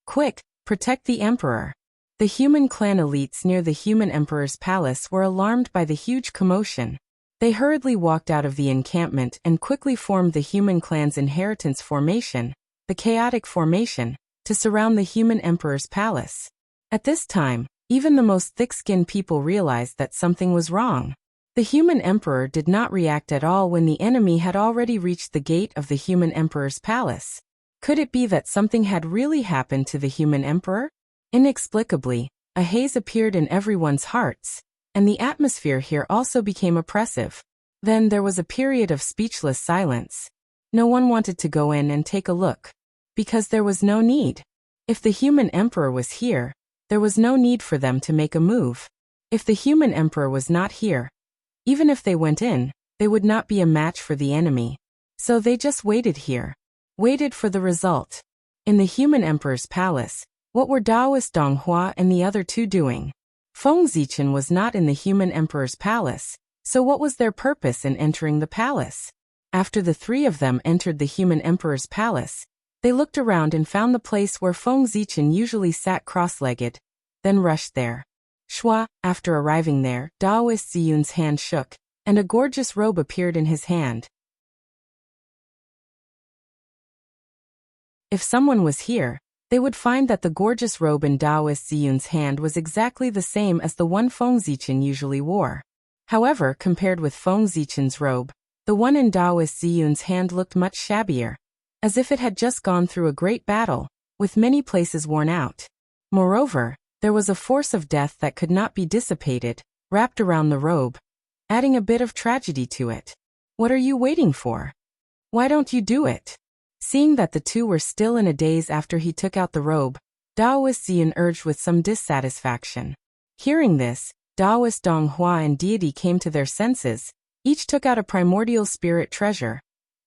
Quick, protect the emperor. The human clan elites near the human emperor's palace were alarmed by the huge commotion. They hurriedly walked out of the encampment and quickly formed the human clan's inheritance formation, the chaotic formation, to surround the human emperor's palace. At this time, even the most thick-skinned people realized that something was wrong. The human emperor did not react at all when the enemy had already reached the gate of the human emperor's palace. Could it be that something had really happened to the human emperor? Inexplicably, a haze appeared in everyone's hearts, and the atmosphere here also became oppressive. Then there was a period of speechless silence. No one wanted to go in and take a look, because there was no need. If the human emperor was here, there was no need for them to make a move. If the human emperor was not here, even if they went in, they would not be a match for the enemy. So they just waited here. Waited for the result. In the human emperor's palace, what were Daoist Donghua and the other two doing? Feng Zichen was not in the human emperor's palace, so what was their purpose in entering the palace? After the three of them entered the human emperor's palace, they looked around and found the place where Feng Zichen usually sat cross-legged, then rushed there. Shua, after arriving there, Daoist Ziyun's hand shook, and a gorgeous robe appeared in his hand. If someone was here, they would find that the gorgeous robe in Daoist Ziyun's hand was exactly the same as the one Feng Zichen usually wore. However, compared with Feng Zichen's robe, the one in Daoist Ziyun's hand looked much shabbier, as if it had just gone through a great battle, with many places worn out. Moreover, there was a force of death that could not be dissipated, wrapped around the robe, adding a bit of tragedy to it. What are you waiting for? Why don't you do it? Seeing that the two were still in a daze after he took out the robe, Daoist Ziyun urged with some dissatisfaction. Hearing this, Taoist Donghua and deity came to their senses. Each took out a primordial spirit treasure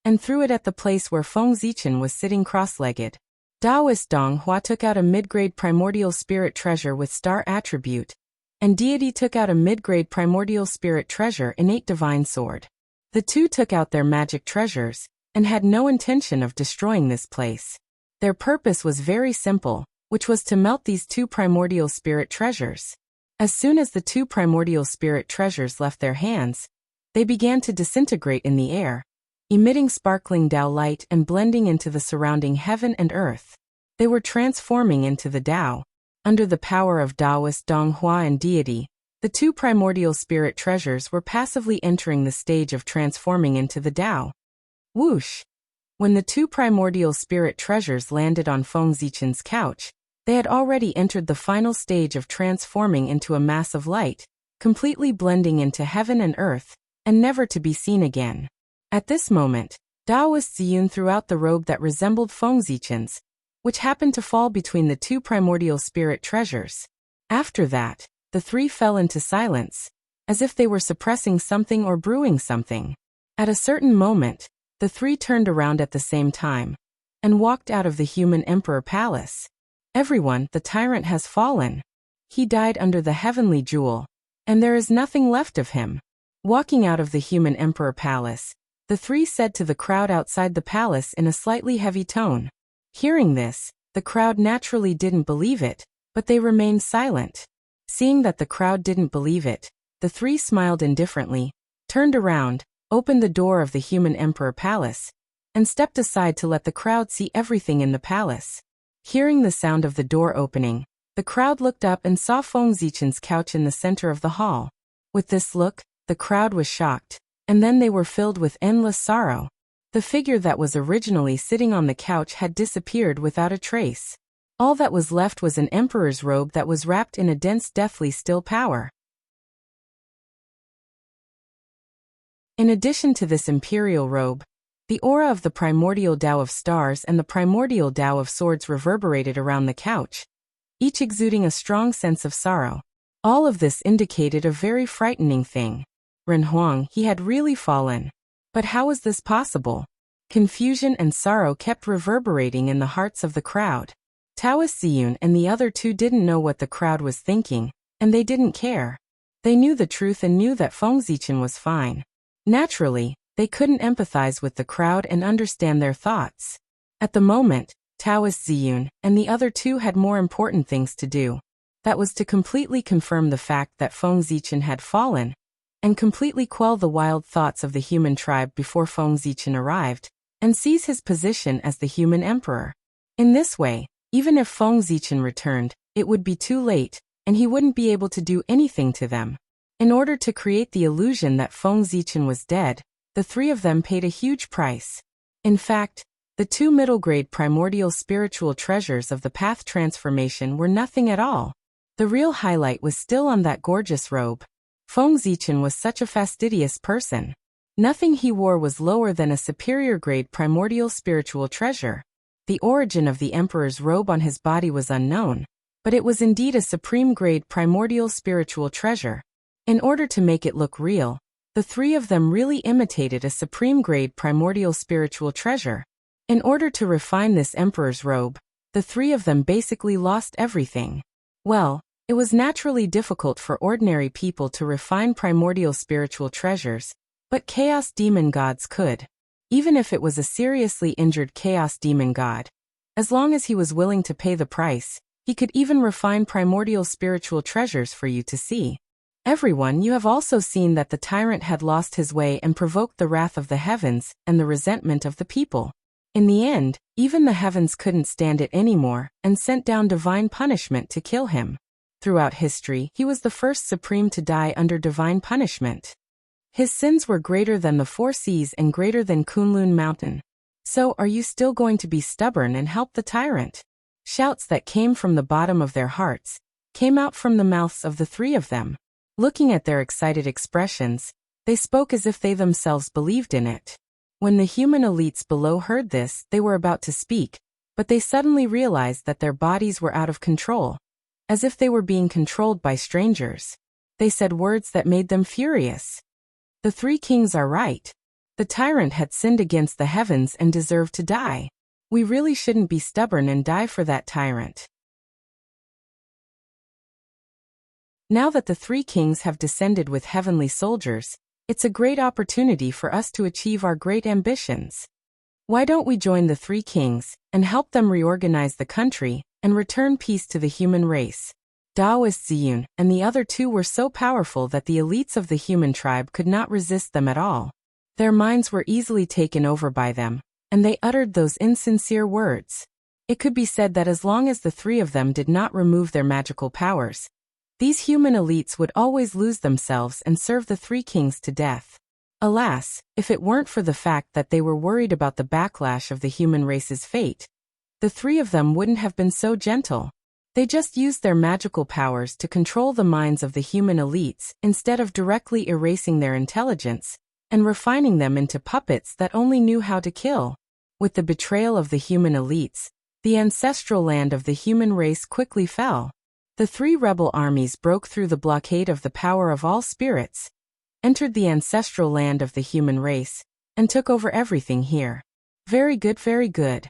and threw it at the place where Feng Zichen was sitting cross-legged. Taoist Donghua took out a mid-grade primordial spirit treasure with star attribute, and deity took out a mid-grade primordial spirit treasure innate divine sword. The two took out their magic treasures and had no intention of destroying this place. Their purpose was very simple, which was to melt these two primordial spirit treasures. As soon as the two primordial spirit treasures left their hands, they began to disintegrate in the air, emitting sparkling Tao light and blending into the surrounding heaven and earth. They were transforming into the Tao. Under the power of Taoist Donghua and deity, the two primordial spirit treasures were passively entering the stage of transforming into the Tao. Whoosh! When the two primordial spirit treasures landed on Feng Zichen's couch, they had already entered the final stage of transforming into a mass of light, completely blending into heaven and earth, and never to be seen again. At this moment, Taoist Ziyun threw out the robe that resembled Feng Zichen's, which happened to fall between the two primordial spirit treasures. After that, the three fell into silence, as if they were suppressing something or brewing something. At a certain moment, the three turned around at the same time and walked out of the human emperor palace. Everyone, the tyrant has fallen. He died under the heavenly jewel, and there is nothing left of him. Walking out of the human emperor palace, the three said to the crowd outside the palace in a slightly heavy tone. Hearing this, the crowd naturally didn't believe it, but they remained silent. Seeing that the crowd didn't believe it, the three smiled indifferently, turned around, opened the door of the human emperor palace, and stepped aside to let the crowd see everything in the palace. Hearing the sound of the door opening, the crowd looked up and saw Feng Zichen's couch in the center of the hall. With this look, the crowd was shocked, and then they were filled with endless sorrow. The figure that was originally sitting on the couch had disappeared without a trace. All that was left was an emperor's robe that was wrapped in a dense deathly still power. In addition to this imperial robe, the aura of the primordial Tao of stars and the primordial Tao of swords reverberated around the couch, each exuding a strong sense of sorrow. All of this indicated a very frightening thing. Ren Huang, he had really fallen. But how was this possible? Confusion and sorrow kept reverberating in the hearts of the crowd. Taoist Ziyun and the other two didn't know what the crowd was thinking, and they didn't care. They knew the truth and knew that Feng Zichen was fine. Naturally, they couldn't empathize with the crowd and understand their thoughts. At the moment, Taoist Ziyun and the other two had more important things to do. That was to completely confirm the fact that Feng Zichen had fallen, and completely quell the wild thoughts of the human tribe before Feng Zichen arrived, and seize his position as the human emperor. In this way, even if Feng Zichen returned, it would be too late, and he wouldn't be able to do anything to them. In order to create the illusion that Feng Zichen was dead, the three of them paid a huge price. In fact, the two middle-grade primordial spiritual treasures of the path transformation were nothing at all. The real highlight was still on that gorgeous robe. Feng Zichen was such a fastidious person. Nothing he wore was lower than a superior-grade primordial spiritual treasure. The origin of the emperor's robe on his body was unknown, but it was indeed a supreme-grade primordial spiritual treasure. In order to make it look real, the three of them really imitated a supreme-grade primordial spiritual treasure. In order to refine this emperor's robe, the three of them basically lost everything. Well, it was naturally difficult for ordinary people to refine primordial spiritual treasures, but chaos demon gods could. Even if it was a seriously injured chaos demon god, as long as he was willing to pay the price, he could even refine primordial spiritual treasures for you to see. Everyone, you have also seen that the tyrant had lost his way and provoked the wrath of the heavens and the resentment of the people. In the end, even the heavens couldn't stand it anymore and sent down divine punishment to kill him. Throughout history, he was the first supreme to die under divine punishment. His sins were greater than the four seas and greater than Kunlun Mountain. So, are you still going to be stubborn and help the tyrant? Shouts that came from the bottom of their hearts came out from the mouths of the three of them. Looking at their excited expressions, they spoke as if they themselves believed in it. When the human elites below heard this, they were about to speak, but they suddenly realized that their bodies were out of control, as if they were being controlled by strangers. They said words that made them furious. The three kings are right. The tyrant had sinned against the heavens and deserved to die. We really shouldn't be stubborn and die for that tyrant. Now that the three kings have descended with heavenly soldiers, it's a great opportunity for us to achieve our great ambitions. Why don't we join the three kings and help them reorganize the country and return peace to the human race? Taoist Ziyun and the other two were so powerful that the elites of the human tribe could not resist them at all. Their minds were easily taken over by them, and they uttered those insincere words. It could be said that as long as the three of them did not remove their magical powers, these human elites would always lose themselves and serve the three kings to death. Alas, if it weren't for the fact that they were worried about the backlash of the human race's fate, the three of them wouldn't have been so gentle. They just used their magical powers to control the minds of the human elites instead of directly erasing their intelligence and refining them into puppets that only knew how to kill. With the betrayal of the human elites, the ancestral land of the human race quickly fell. The three rebel armies broke through the blockade of the power of all spirits, entered the ancestral land of the human race, and took over everything here. Very good, very good.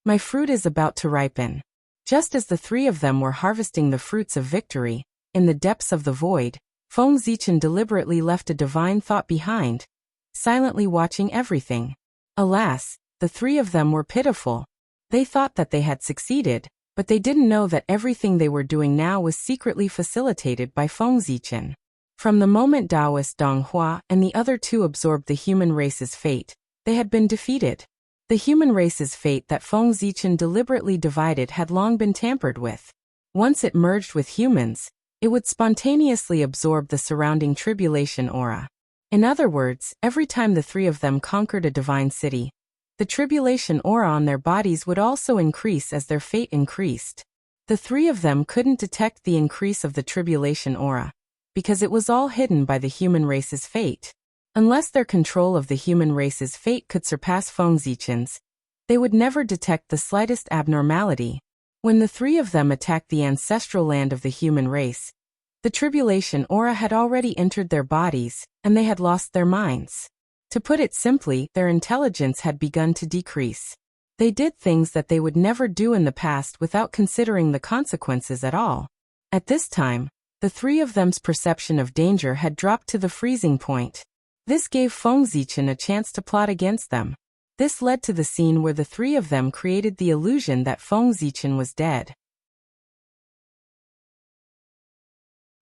My fruit is about to ripen. Just as the three of them were harvesting the fruits of victory, in the depths of the void, Feng Zichen deliberately left a divine thought behind, silently watching everything. Alas, the three of them were pitiful. They thought that they had succeeded, but they didn't know that everything they were doing now was secretly facilitated by Feng Zichen. From the moment Taoist Donghua and the other two absorbed the human race's fate, they had been defeated. The human race's fate that Feng Zichen deliberately divided had long been tampered with. Once it merged with humans, it would spontaneously absorb the surrounding tribulation aura. In other words, every time the three of them conquered a divine city, the tribulation aura on their bodies would also increase as their fate increased. The three of them couldn't detect the increase of the tribulation aura, because it was all hidden by the human race's fate. Unless their control of the human race's fate could surpass Feng Zichen's, they would never detect the slightest abnormality. When the three of them attacked the ancestral land of the human race, the tribulation aura had already entered their bodies, and they had lost their minds. To put it simply, their intelligence had begun to decrease. They did things that they would never do in the past without considering the consequences at all. At this time, the three of them's perception of danger had dropped to the freezing point. This gave Feng Zichen a chance to plot against them. This led to the scene where the three of them created the illusion that Feng Zichen was dead.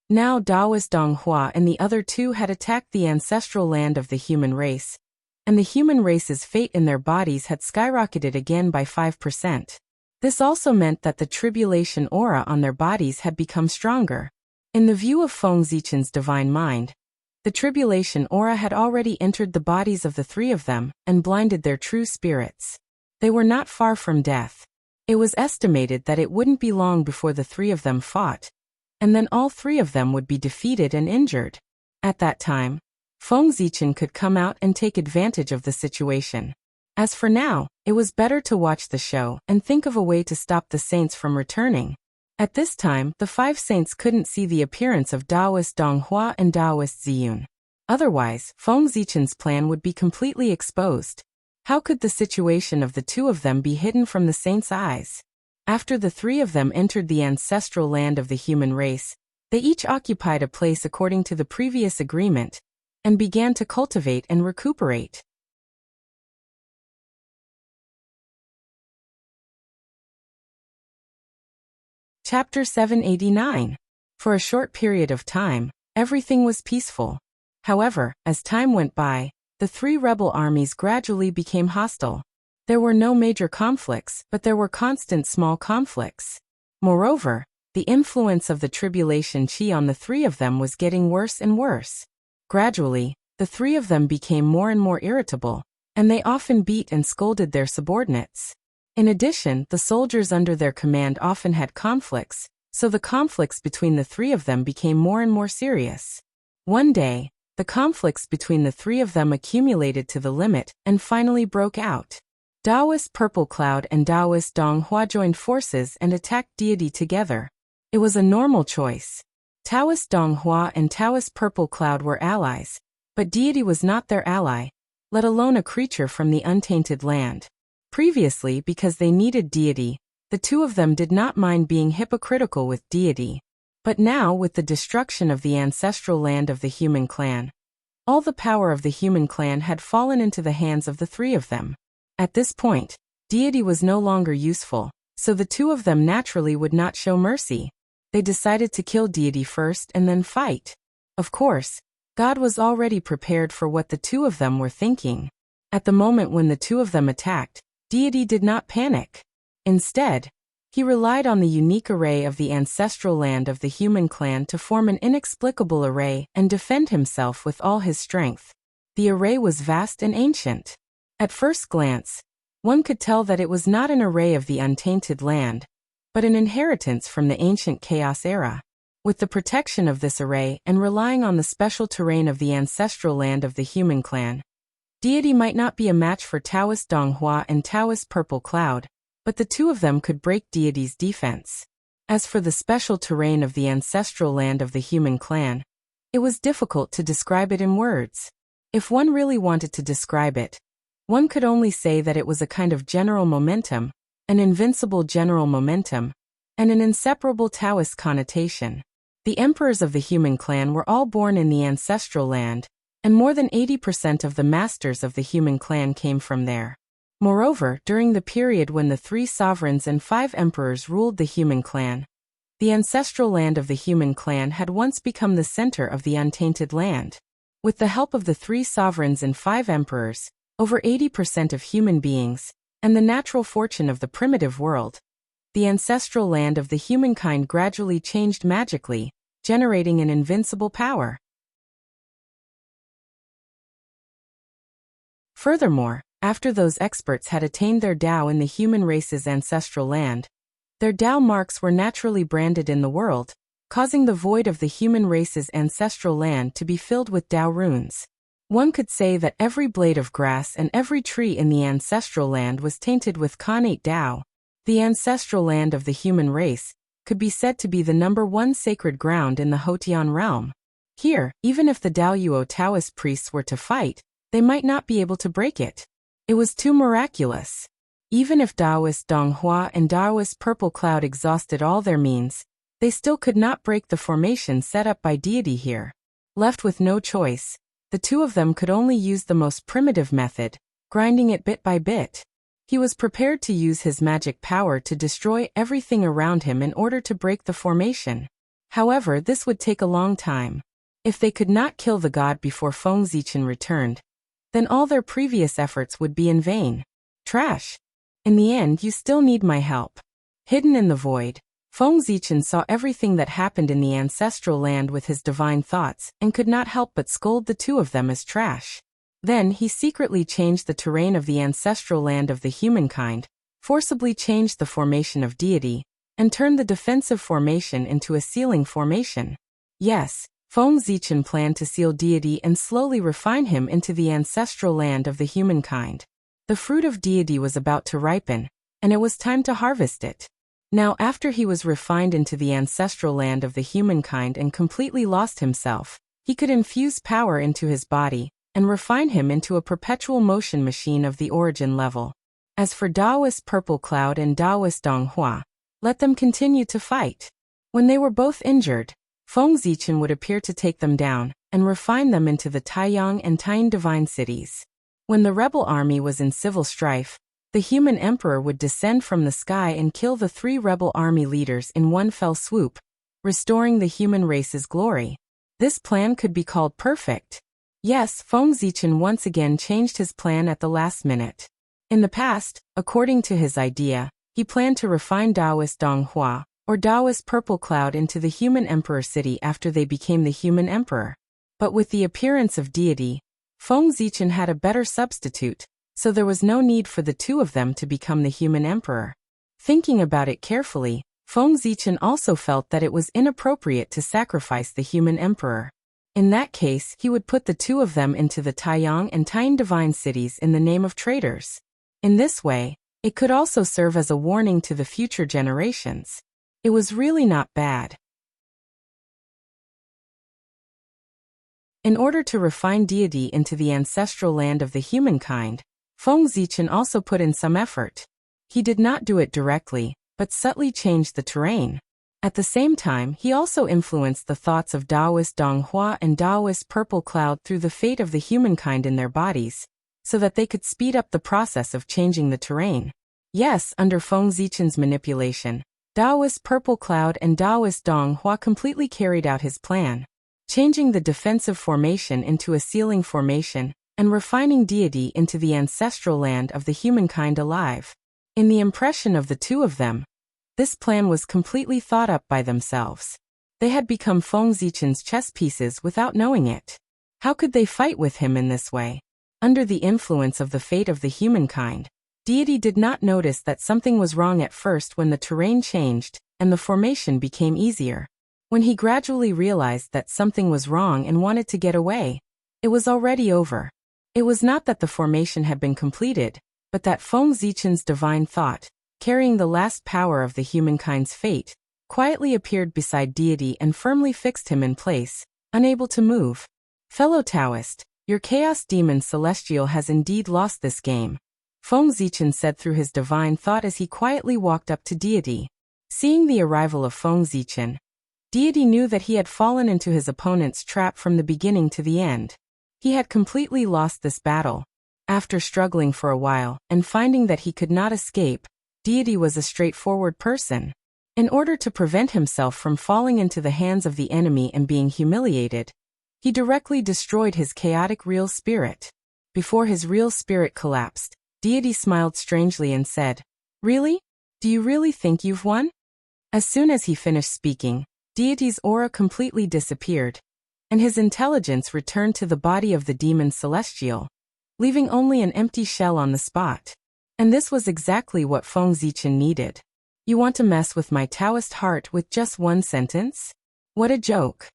Now Taoist Donghua and the other two had attacked the ancestral land of the human race, and the human race's fate in their bodies had skyrocketed again by 5%. This also meant that the tribulation aura on their bodies had become stronger. In the view of Feng Zichen's divine mind, the tribulation aura had already entered the bodies of the three of them and blinded their true spirits. They were not far from death. It was estimated that it wouldn't be long before the three of them fought, and then all three of them would be defeated and injured. At that time, Feng Zichen could come out and take advantage of the situation. As for now, it was better to watch the show and think of a way to stop the saints from returning. At this time, the five saints couldn't see the appearance of Taoist Donghua and Taoist Ziyun. Otherwise, Feng Zichen's plan would be completely exposed. How could the situation of the two of them be hidden from the saints' eyes? After the three of them entered the ancestral land of the human race, they each occupied a place according to the previous agreement, and began to cultivate and recuperate. Chapter 789. For a short period of time, everything was peaceful. However, as time went by, the three rebel armies gradually became hostile. There were no major conflicts, but there were constant small conflicts. Moreover, the influence of the tribulation chi on the three of them was getting worse and worse. Gradually, the three of them became more and more irritable, and they often beat and scolded their subordinates. In addition, the soldiers under their command often had conflicts, so the conflicts between the three of them became more and more serious. One day, the conflicts between the three of them accumulated to the limit and finally broke out. Taoist Purple Cloud and Taoist Donghua joined forces and attacked deity together. It was a normal choice. Taoist Donghua and Taoist Purple Cloud were allies, but deity was not their ally, let alone a creature from the untainted land. Previously, because they needed deity, the two of them did not mind being hypocritical with deity. But now, with the destruction of the ancestral land of the human clan, all the power of the human clan had fallen into the hands of the three of them. At this point, deity was no longer useful, so the two of them naturally would not show mercy. They decided to kill deity first and then fight. Of course, God was already prepared for what the two of them were thinking. At the moment when the two of them attacked, deity did not panic. Instead, he relied on the unique array of the ancestral land of the human clan to form an inexplicable array and defend himself with all his strength. The array was vast and ancient. At first glance, one could tell that it was not an array of the untainted land, but an inheritance from the ancient chaos era. With the protection of this array and relying on the special terrain of the ancestral land of the human clan, deity might not be a match for Taoist Donghua and Taoist Purple Cloud, but the two of them could break deity's defense. As for the special terrain of the ancestral land of the human clan, it was difficult to describe it in words. If one really wanted to describe it, one could only say that it was a kind of general momentum, an invincible general momentum, and an inseparable Taoist connotation. The emperors of the human clan were all born in the ancestral land, and more than 80% of the masters of the human clan came from there. Moreover, during the period when the 3 sovereigns and 5 emperors ruled the human clan, the ancestral land of the human clan had once become the center of the untainted land. With the help of the 3 sovereigns and 5 emperors, over 80% of human beings, and the natural fortune of the primitive world, the ancestral land of the humankind gradually changed magically, generating an invincible power. Furthermore, after those experts had attained their Tao in the human race's ancestral land, their Tao marks were naturally branded in the world, causing the void of the human race's ancestral land to be filled with Tao runes. One could say that every blade of grass and every tree in the ancestral land was tainted with Khanate Tao. The ancestral land of the human race could be said to be the #1 sacred ground in the Hotian realm. Here, even if the Daoyuo Taoist priests were to fight, they might not be able to break it. It was too miraculous. Even if Taoist Donghua and Taoist Purple Cloud exhausted all their means, they still could not break the formation set up by deity here. Left with no choice, the two of them could only use the most primitive method, grinding it bit by bit. He was prepared to use his magic power to destroy everything around him in order to break the formation. However, this would take a long time. If they could not kill the god before Feng Zichen returned, then all their previous efforts would be in vain. Trash. In the end, you still need my help. Hidden in the void, Feng Zichen saw everything that happened in the ancestral land with his divine thoughts and could not help but scold the two of them as trash. Then he secretly changed the terrain of the ancestral land of the humankind, forcibly changed the formation of deity, and turned the defensive formation into a sealing formation. Yes, Feng Zichen planned to seal deity and slowly refine him into the ancestral land of the humankind. The fruit of deity was about to ripen, and it was time to harvest it. Now, after he was refined into the ancestral land of the humankind and completely lost himself, he could infuse power into his body and refine him into a perpetual motion machine of the origin level. As for Taoist Purple Cloud and Taoist Donghua, let them continue to fight. When they were both injured, Feng Zichen would appear to take them down and refine them into the Taiyang and Tain divine cities. When the rebel army was in civil strife, the human emperor would descend from the sky and kill the 3 rebel army leaders in one fell swoop, restoring the human race's glory. This plan could be called perfect. Yes, Feng Zichen once again changed his plan at the last minute. In the past, according to his idea, he planned to refine Taoist Donghua, or Taoist Purple Cloud into the human emperor city after they became the human emperor. But with the appearance of deity, Feng Zichen had a better substitute, so there was no need for the two of them to become the human emperor. Thinking about it carefully, Feng Zichen also felt that it was inappropriate to sacrifice the human emperor. In that case, he would put the two of them into the Taiyang and Tain divine cities in the name of traitors. In this way, it could also serve as a warning to the future generations. It was really not bad. In order to refine deity into the ancestral land of the humankind, Feng Zichen also put in some effort. He did not do it directly, but subtly changed the terrain. At the same time, he also influenced the thoughts of Taoist Donghua and Taoist Purple Cloud through the fate of the humankind in their bodies, so that they could speed up the process of changing the terrain. Yes, under Feng Zichen's manipulation, Taoist Purple Cloud and Taoist Donghua completely carried out his plan, changing the defensive formation into a sealing formation, and refining deity into the ancestral land of the humankind alive. In the impression of the two of them, this plan was completely thought up by themselves. They had become Feng Zichen's chess pieces without knowing it. How could they fight with him in this way? Under the influence of the fate of the humankind, deity did not notice that something was wrong at first when the terrain changed, and the formation became easier. When he gradually realized that something was wrong and wanted to get away, it was already over. It was not that the formation had been completed, but that Feng Zichen's divine thought, carrying the last power of the humankind's fate, quietly appeared beside deity and firmly fixed him in place, unable to move. Fellow Taoist, your chaos demon celestial has indeed lost this game, Feng Zichen said through his divine thought as he quietly walked up to deity. Seeing the arrival of Feng Zichen, deity knew that he had fallen into his opponent's trap from the beginning to the end. He had completely lost this battle. After struggling for a while, and finding that he could not escape, deity was a straightforward person. In order to prevent himself from falling into the hands of the enemy and being humiliated, he directly destroyed his chaotic real spirit. Before his real spirit collapsed, deity smiled strangely and said, "Really? Do you really think you've won?" As soon as he finished speaking, deity's aura completely disappeared, and his intelligence returned to the body of the demon celestial, leaving only an empty shell on the spot. And this was exactly what Feng Zichen needed. You want to mess with my Taoist heart with just one sentence? What a joke.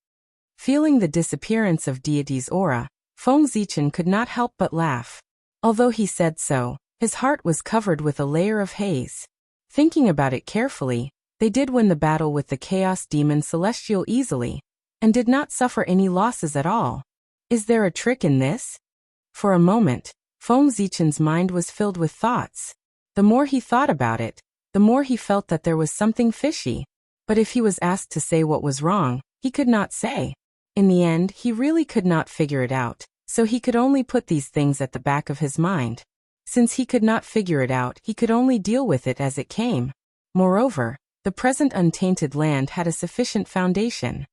Feeling the disappearance of deity's aura, Feng Zichen could not help but laugh. Although he said so, his heart was covered with a layer of haze. Thinking about it carefully, they did win the battle with the chaos demon celestial easily, and did not suffer any losses at all. Is there a trick in this? For a moment, Feng Zichen's mind was filled with thoughts. The more he thought about it, the more he felt that there was something fishy. But if he was asked to say what was wrong, he could not say. In the end, he really could not figure it out, so he could only put these things at the back of his mind. Since he could not figure it out, he could only deal with it as it came. Moreover, the present untainted land had a sufficient foundation.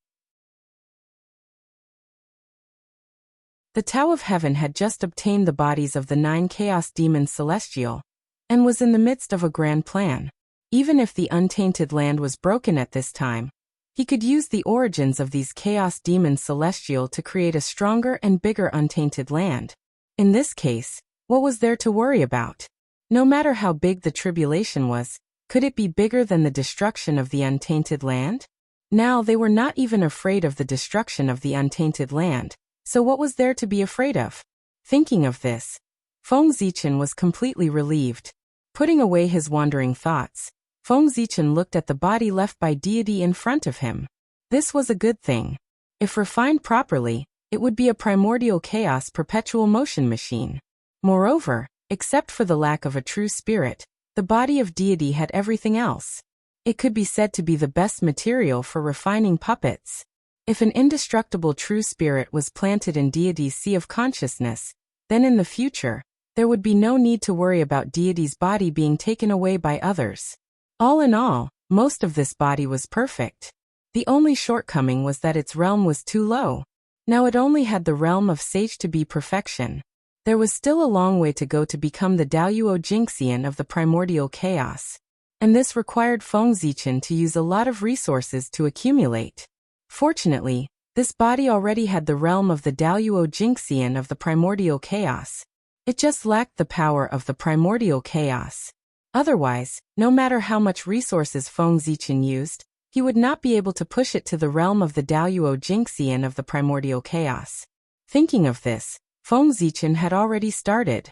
The Tao of Heaven had just obtained the bodies of the 9 chaos demons celestial, and was in the midst of a grand plan. Even if the untainted land was broken at this time, he could use the origins of these chaos demons celestial to create a stronger and bigger untainted land. In this case, what was there to worry about? No matter how big the tribulation was, could it be bigger than the destruction of the untainted land? Now they were not even afraid of the destruction of the untainted land. So what was there to be afraid of? Thinking of this, Feng Zichen was completely relieved. Putting away his wandering thoughts, Feng Zichen looked at the body left by deity in front of him. This was a good thing. If refined properly, it would be a primordial chaos perpetual motion machine. Moreover, except for the lack of a true spirit, the body of deity had everything else. It could be said to be the best material for refining puppets. If an indestructible true spirit was planted in deity's sea of consciousness, then in the future, there would be no need to worry about deity's body being taken away by others. All in all, most of this body was perfect. The only shortcoming was that its realm was too low. Now it only had the realm of sage to be perfection. There was still a long way to go to become the Daoyuo Jingxian of the primordial chaos. And this required Feng Zichen to use a lot of resources to accumulate. Fortunately, this body already had the realm of the Daoyuo Jingxian of the primordial chaos. It just lacked the power of the primordial chaos. Otherwise, no matter how much resources Feng Zichen used, he would not be able to push it to the realm of the Daoyuo Jingxian of the primordial chaos. Thinking of this, Feng Zichen had already started.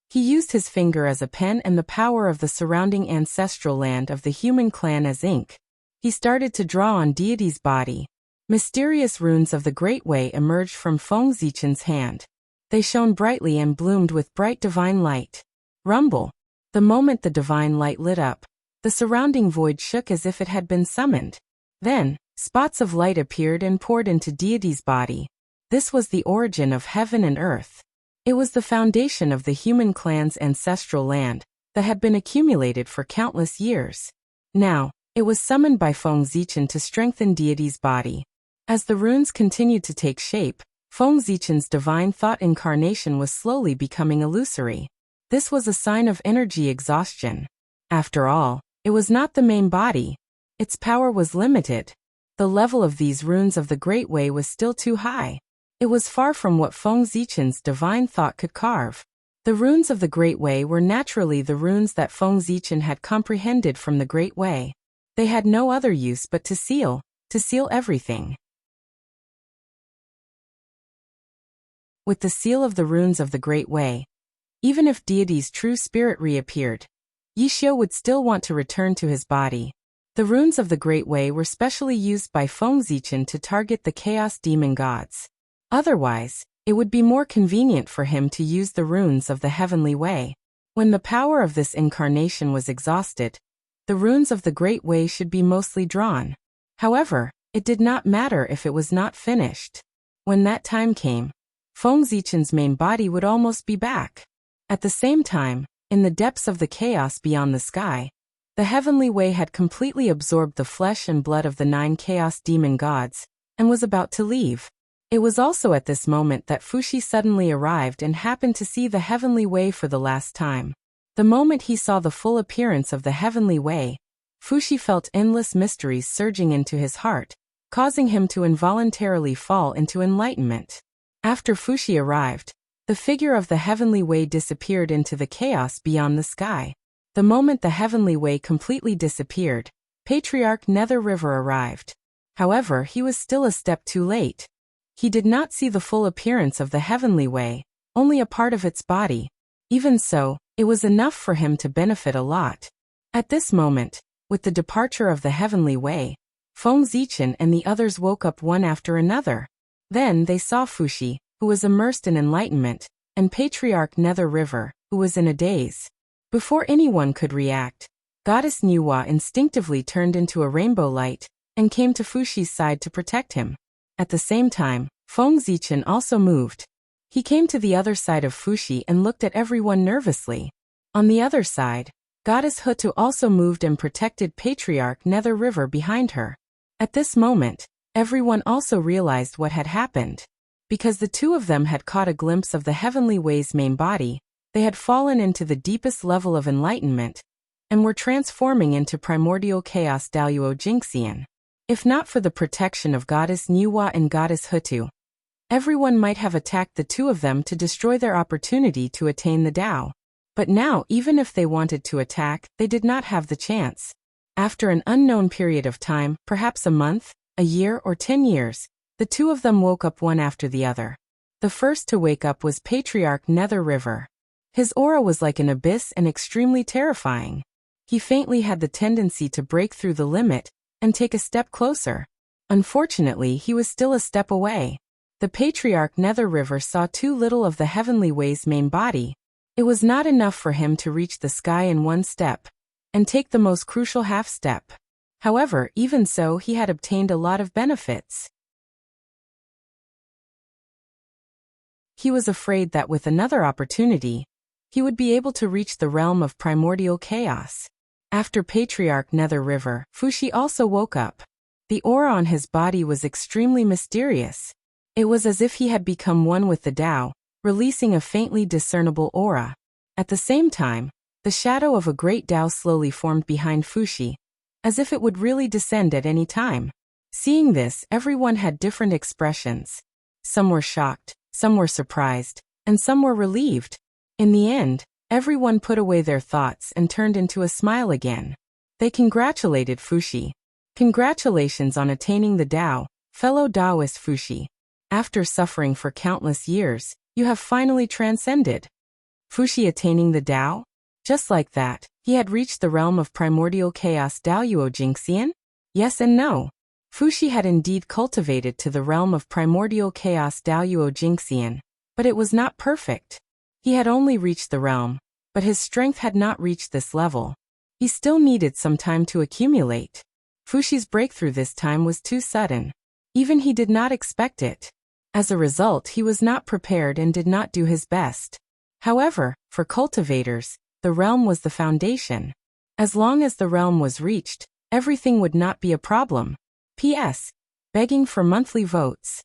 He used his finger as a pen and the power of the surrounding ancestral land of the human clan as ink. He started to draw on deity's body. Mysterious runes of the Great Way emerged from Feng Zichen's hand. They shone brightly and bloomed with bright divine light. Rumble. The moment the divine light lit up, the surrounding void shook as if it had been summoned. Then, spots of light appeared and poured into deity's body. This was the origin of heaven and earth. It was the foundation of the human clan's ancestral land that had been accumulated for countless years. Now, it was summoned by Feng Zichen to strengthen deity's body. As the runes continued to take shape, Feng Zichen's divine thought incarnation was slowly becoming illusory. This was a sign of energy exhaustion. After all, it was not the main body. Its power was limited. The level of these runes of the Great Way was still too high. It was far from what Feng Zichen's divine thought could carve. The runes of the Great Way were naturally the runes that Feng Zichen had comprehended from the Great Way. They had no other use but to seal everything. With the seal of the runes of the Great Way, even if deity's true spirit reappeared, Yixiu would still want to return to his body. The runes of the Great Way were specially used by Feng Zichen to target the chaos demon gods. Otherwise, it would be more convenient for him to use the runes of the Heavenly Way. When the power of this incarnation was exhausted, the runes of the Great Way should be mostly drawn. However, it did not matter if it was not finished. When that time came, Feng Zichen's main body would almost be back. At the same time, in the depths of the chaos beyond the sky, the Heavenly Way had completely absorbed the flesh and blood of the 9 chaos demon gods, and was about to leave. It was also at this moment that Fuxi suddenly arrived and happened to see the Heavenly Way for the last time. The moment he saw the full appearance of the Heavenly Way, Fuxi felt endless mysteries surging into his heart, causing him to involuntarily fall into enlightenment. After Fuxi arrived, the figure of the Heavenly Way disappeared into the chaos beyond the sky. The moment the Heavenly Way completely disappeared, Patriarch Nether River arrived. However, he was still a step too late. He did not see the full appearance of the Heavenly Way, only a part of its body. Even so, it was enough for him to benefit a lot. At this moment, with the departure of the Heavenly Way, Feng Zichen and the others woke up one after another. Then they saw Fuxi, who was immersed in enlightenment, and Patriarch Nether River, who was in a daze. Before anyone could react, Goddess Nuwa instinctively turned into a rainbow light, and came to Fuxi's side to protect him. At the same time, Feng Zichen also moved. He came to the other side of Fuxi and looked at everyone nervously. On the other side, Goddess Hutu also moved and protected Patriarch Nether River behind her. At this moment, everyone also realized what had happened. Because the two of them had caught a glimpse of the Heavenly Way's main body, they had fallen into the deepest level of enlightenment, and were transforming into primordial chaos Daluo Jinxian. If not for the protection of Goddess Nuwa and Goddess Hutu, everyone might have attacked the two of them to destroy their opportunity to attain the Tao. But now, even if they wanted to attack, they did not have the chance. After an unknown period of time, perhaps a month, a year, or 10 years, the two of them woke up one after the other. The first to wake up was Patriarch Nether River. His aura was like an abyss and extremely terrifying. He faintly had the tendency to break through the limit and take a step closer. Unfortunately, he was still a step away. The Patriarch Nether River saw too little of the Heavenly Way's main body. It was not enough for him to reach the sky in one step, and take the most crucial half step. However, even so, he had obtained a lot of benefits. He was afraid that with another opportunity, he would be able to reach the realm of primordial chaos. After Patriarch Nether River, Fuxi also woke up. The aura on his body was extremely mysterious. It was as if he had become one with the Tao, releasing a faintly discernible aura. At the same time, the shadow of a great Tao slowly formed behind Fuxi, as if it would really descend at any time. Seeing this, everyone had different expressions. Some were shocked, some were surprised, and some were relieved. In the end, everyone put away their thoughts and turned into a smile again. They congratulated Fuxi. Congratulations on attaining the Tao, fellow Taoist Fuxi. After suffering for countless years, you have finally transcended. Fuxi attaining the Tao? Just like that, he had reached the realm of primordial chaos Daluo Jinxian? Yes and no. Fuxi had indeed cultivated to the realm of primordial chaos Daoyuo Jingxian, but it was not perfect. He had only reached the realm, but his strength had not reached this level. He still needed some time to accumulate. Fuxi's breakthrough this time was too sudden. Even he did not expect it. As a result, he was not prepared and did not do his best. However, for cultivators, the realm was the foundation. As long as the realm was reached, everything would not be a problem. P.S. Begging for monthly votes.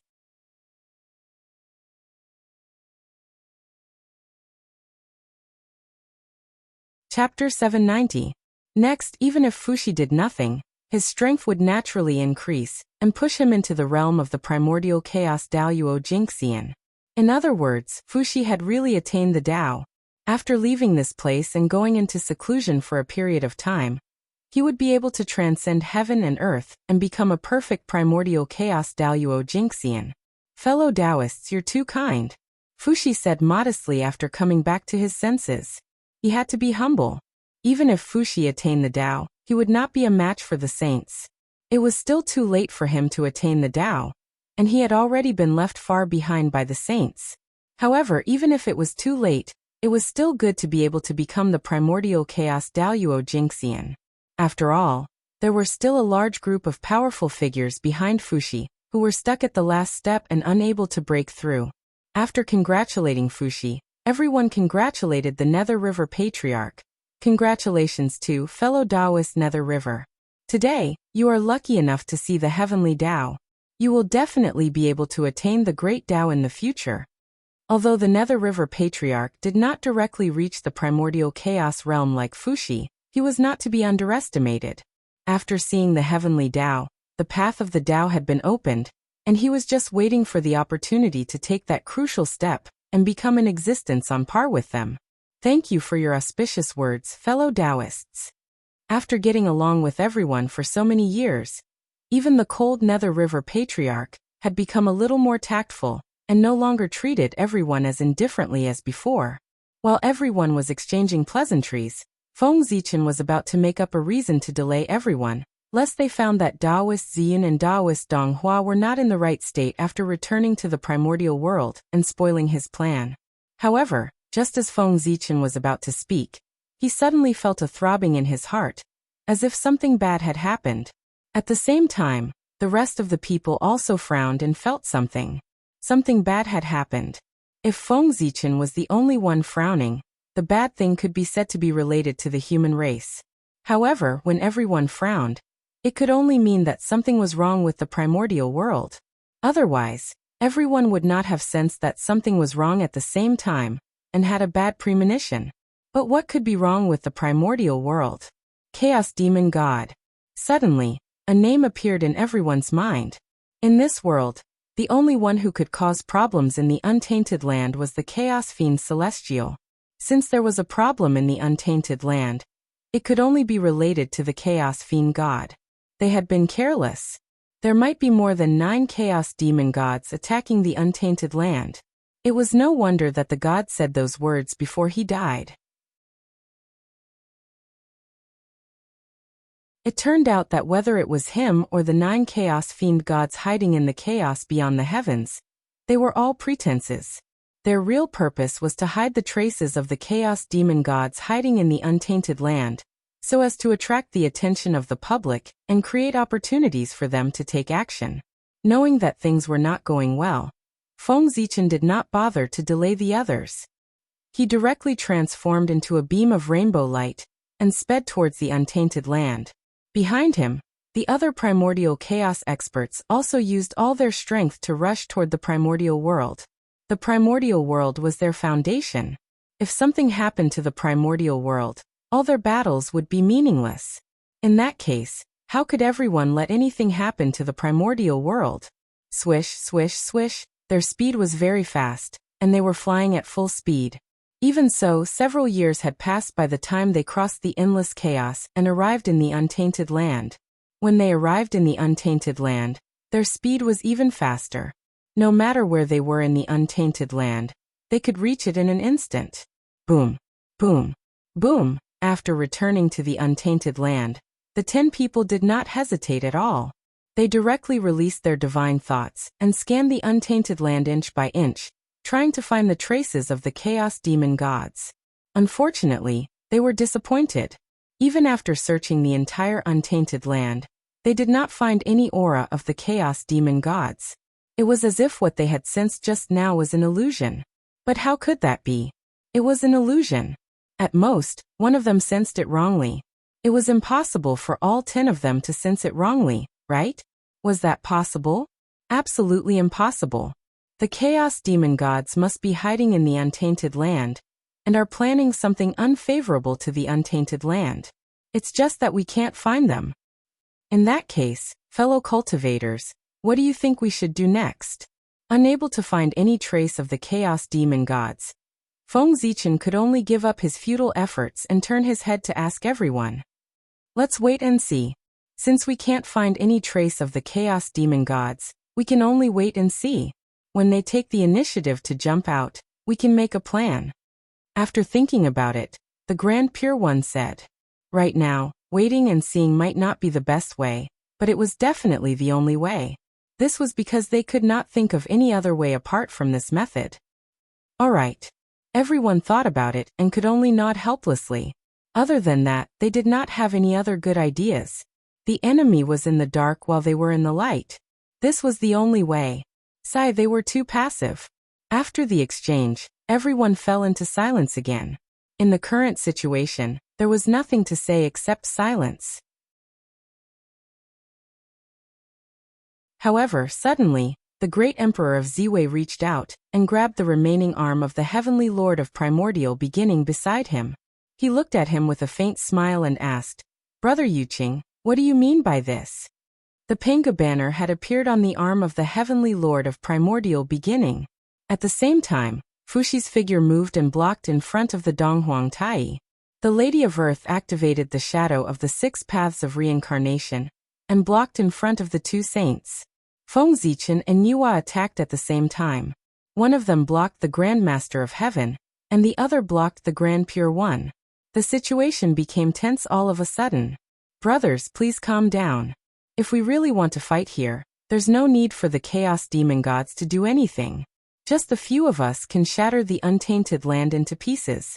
Chapter 790. Next, even if Fuxi did nothing, his strength would naturally increase and push him into the realm of the primordial chaos Daoyuo Jingxian. In other words, Fuxi had really attained the Tao. After leaving this place and going into seclusion for a period of time, he would be able to transcend heaven and earth and become a perfect primordial chaos Daoyuo Jingxian. Fellow Taoists, you're too kind, Fuxi said modestly after coming back to his senses. He had to be humble. Even if Fuxi attained the Tao, he would not be a match for the saints. It was still too late for him to attain the Tao, and he had already been left far behind by the saints. However, even if it was too late, it was still good to be able to become the primordial chaos Daoyuo Jingxian. After all, there were still a large group of powerful figures behind Fuxi, who were stuck at the last step and unable to break through. After congratulating Fuxi, everyone congratulated the Nether River Patriarch. Congratulations to fellow Taoist Nether River. Today, you are lucky enough to see the heavenly Tao. You will definitely be able to attain the great Tao in the future. Although the Nether River Patriarch did not directly reach the primordial chaos realm like Fuxi, he was not to be underestimated. After seeing the heavenly Tao, the path of the Tao had been opened, and he was just waiting for the opportunity to take that crucial step and become an existence on par with them. Thank you for your auspicious words, fellow Taoists. After getting along with everyone for so many years, even the cold Nether River Patriarch had become a little more tactful and no longer treated everyone as indifferently as before. While everyone was exchanging pleasantries, Feng Zichen was about to make up a reason to delay everyone, lest they found that Taoist Ziyun and Taoist Donghua were not in the right state after returning to the primordial world and spoiling his plan. However, just as Feng Zichen was about to speak, he suddenly felt a throbbing in his heart, as if something bad had happened. At the same time, the rest of the people also frowned and felt something. Something bad had happened. If Feng Zichen was the only one frowning, the bad thing could be said to be related to the human race. However, when everyone frowned, it could only mean that something was wrong with the primordial world. Otherwise, everyone would not have sensed that something was wrong at the same time and had a bad premonition. But what could be wrong with the primordial world? Chaos Demon God. Suddenly, a name appeared in everyone's mind. In this world, the only one who could cause problems in the untainted land was the Chaos Fiend Celestial. Since there was a problem in the untainted land, it could only be related to the Chaos Fiend God. They had been careless. There might be more than 9 Chaos Demon Gods attacking the untainted land. It was no wonder that the god said those words before he died. It turned out that whether it was him or the 9 Chaos Fiend Gods hiding in the chaos beyond the heavens, they were all pretenses. Their real purpose was to hide the traces of the Chaos Demon Gods hiding in the untainted land, so as to attract the attention of the public and create opportunities for them to take action. Knowing that things were not going well, Feng Zichen did not bother to delay the others. He directly transformed into a beam of rainbow light and sped towards the untainted land. Behind him, the other primordial chaos experts also used all their strength to rush toward the primordial world. The primordial world was their foundation. If something happened to the primordial world, all their battles would be meaningless. In that case, how could everyone let anything happen to the primordial world? Swish, swish, swish. Their speed was very fast, and they were flying at full speed. Even so, several years had passed by the time they crossed the endless chaos and arrived in the untainted land. When they arrived in the untainted land, their speed was even faster. No matter where they were in the untainted land, they could reach it in an instant. Boom, boom, boom. After returning to the untainted land, the 10 people did not hesitate at all. They directly released their divine thoughts and scanned the untainted land inch by inch, trying to find the traces of the chaos demon gods. Unfortunately, they were disappointed. Even after searching the entire untainted land, they did not find any aura of the chaos demon gods. It was as if what they had sensed just now was an illusion. But how could that be? It was an illusion. At most, one of them sensed it wrongly. It was impossible for all 10 of them to sense it wrongly, right? Was that possible? Absolutely impossible. The chaos demon gods must be hiding in the untainted land, and are planning something unfavorable to the untainted land. It's just that we can't find them. In that case, fellow cultivators, what do you think we should do next? Unable to find any trace of the chaos demon gods, Feng Zichen could only give up his futile efforts and turn his head to ask everyone. Let's wait and see. Since we can't find any trace of the chaos demon gods, we can only wait and see. When they take the initiative to jump out, we can make a plan. After thinking about it, the Grand Pure One said, right now, waiting and seeing might not be the best way, but it was definitely the only way. This was because they could not think of any other way apart from this method. All right. Everyone thought about it and could only nod helplessly. Other than that, they did not have any other good ideas. The enemy was in the dark while they were in the light. This was the only way. They were too passive. After the exchange, everyone fell into silence again. In the current situation, there was nothing to say except silence. However, suddenly, the great emperor of Ziwei reached out and grabbed the remaining arm of the heavenly lord of primordial beginning beside him. He looked at him with a faint smile and asked, Brother Yuqing, what do you mean by this? The Panga banner had appeared on the arm of the heavenly lord of primordial beginning. At the same time, Fushi's figure moved and blocked in front of the Donghuang Tai. The Lady of Earth activated the shadow of the 6 paths of reincarnation and blocked in front of the 2 saints. Feng Zichen and Yua attacked at the same time. One of them blocked the Grand Master of Heaven, and the other blocked the Grand Pure One. The situation became tense all of a sudden. Brothers, please calm down. If we really want to fight here, there's no need for the Chaos Demon Gods to do anything. Just a few of us can shatter the untainted land into pieces.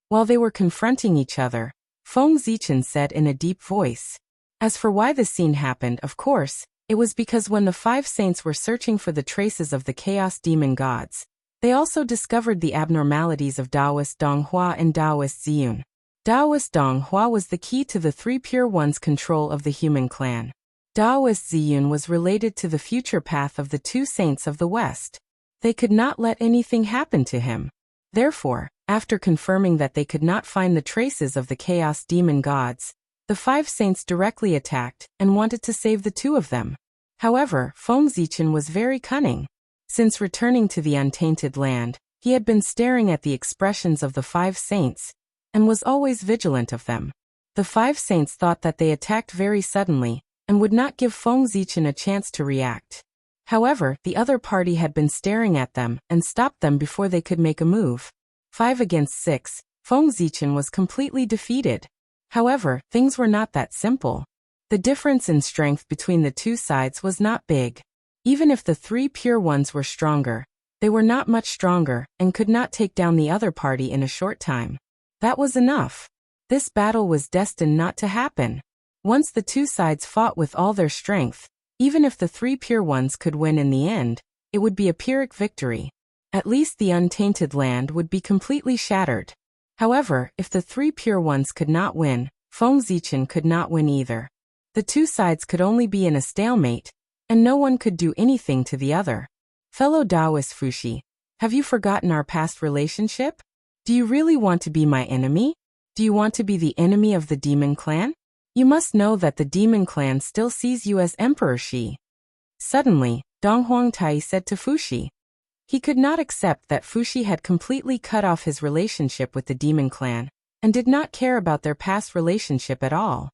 While they were confronting each other, Feng Zichen said in a deep voice. As for why this scene happened, of course, it was because when the 5 saints were searching for the traces of the Chaos Demon Gods, they also discovered the abnormalities of Taoist Donghua and Taoist Ziyun. Taoist Donghua was the key to the 3 Pure Ones' control of the human clan. Taoist Ziyun was related to the future path of the 2 saints of the West. They could not let anything happen to him. Therefore, after confirming that they could not find the traces of the Chaos Demon Gods, the 5 saints directly attacked and wanted to save the 2 of them. However, Feng Zichen was very cunning. Since returning to the untainted land, he had been staring at the expressions of the 5 saints and was always vigilant of them. The 5 saints thought that they attacked very suddenly and would not give Feng Zichen a chance to react. However, the other party had been staring at them and stopped them before they could make a move. 5 against 6, Feng Zichen was completely defeated. However, things were not that simple. The difference in strength between the 2 sides was not big. Even if the 3 Pure Ones were stronger, they were not much stronger and could not take down the other party in a short time. That was enough. This battle was destined not to happen. Once the 2 sides fought with all their strength, even if the 3 Pure Ones could win in the end, it would be a Pyrrhic victory. At least the untainted land would be completely shattered. However, if the 3 Pure Ones could not win, Feng Zichen could not win either. The 2 sides could only be in a stalemate, and no one could do anything to the other. Fellow Taoist Fushi, have you forgotten our past relationship? Do you really want to be my enemy? Do you want to be the enemy of the Demon Clan? You must know that the Demon Clan still sees you as Emperor Shi. Suddenly, Donghuang Tai said to Fushi. He could not accept that Fushi had completely cut off his relationship with the Demon Clan, and did not care about their past relationship at all.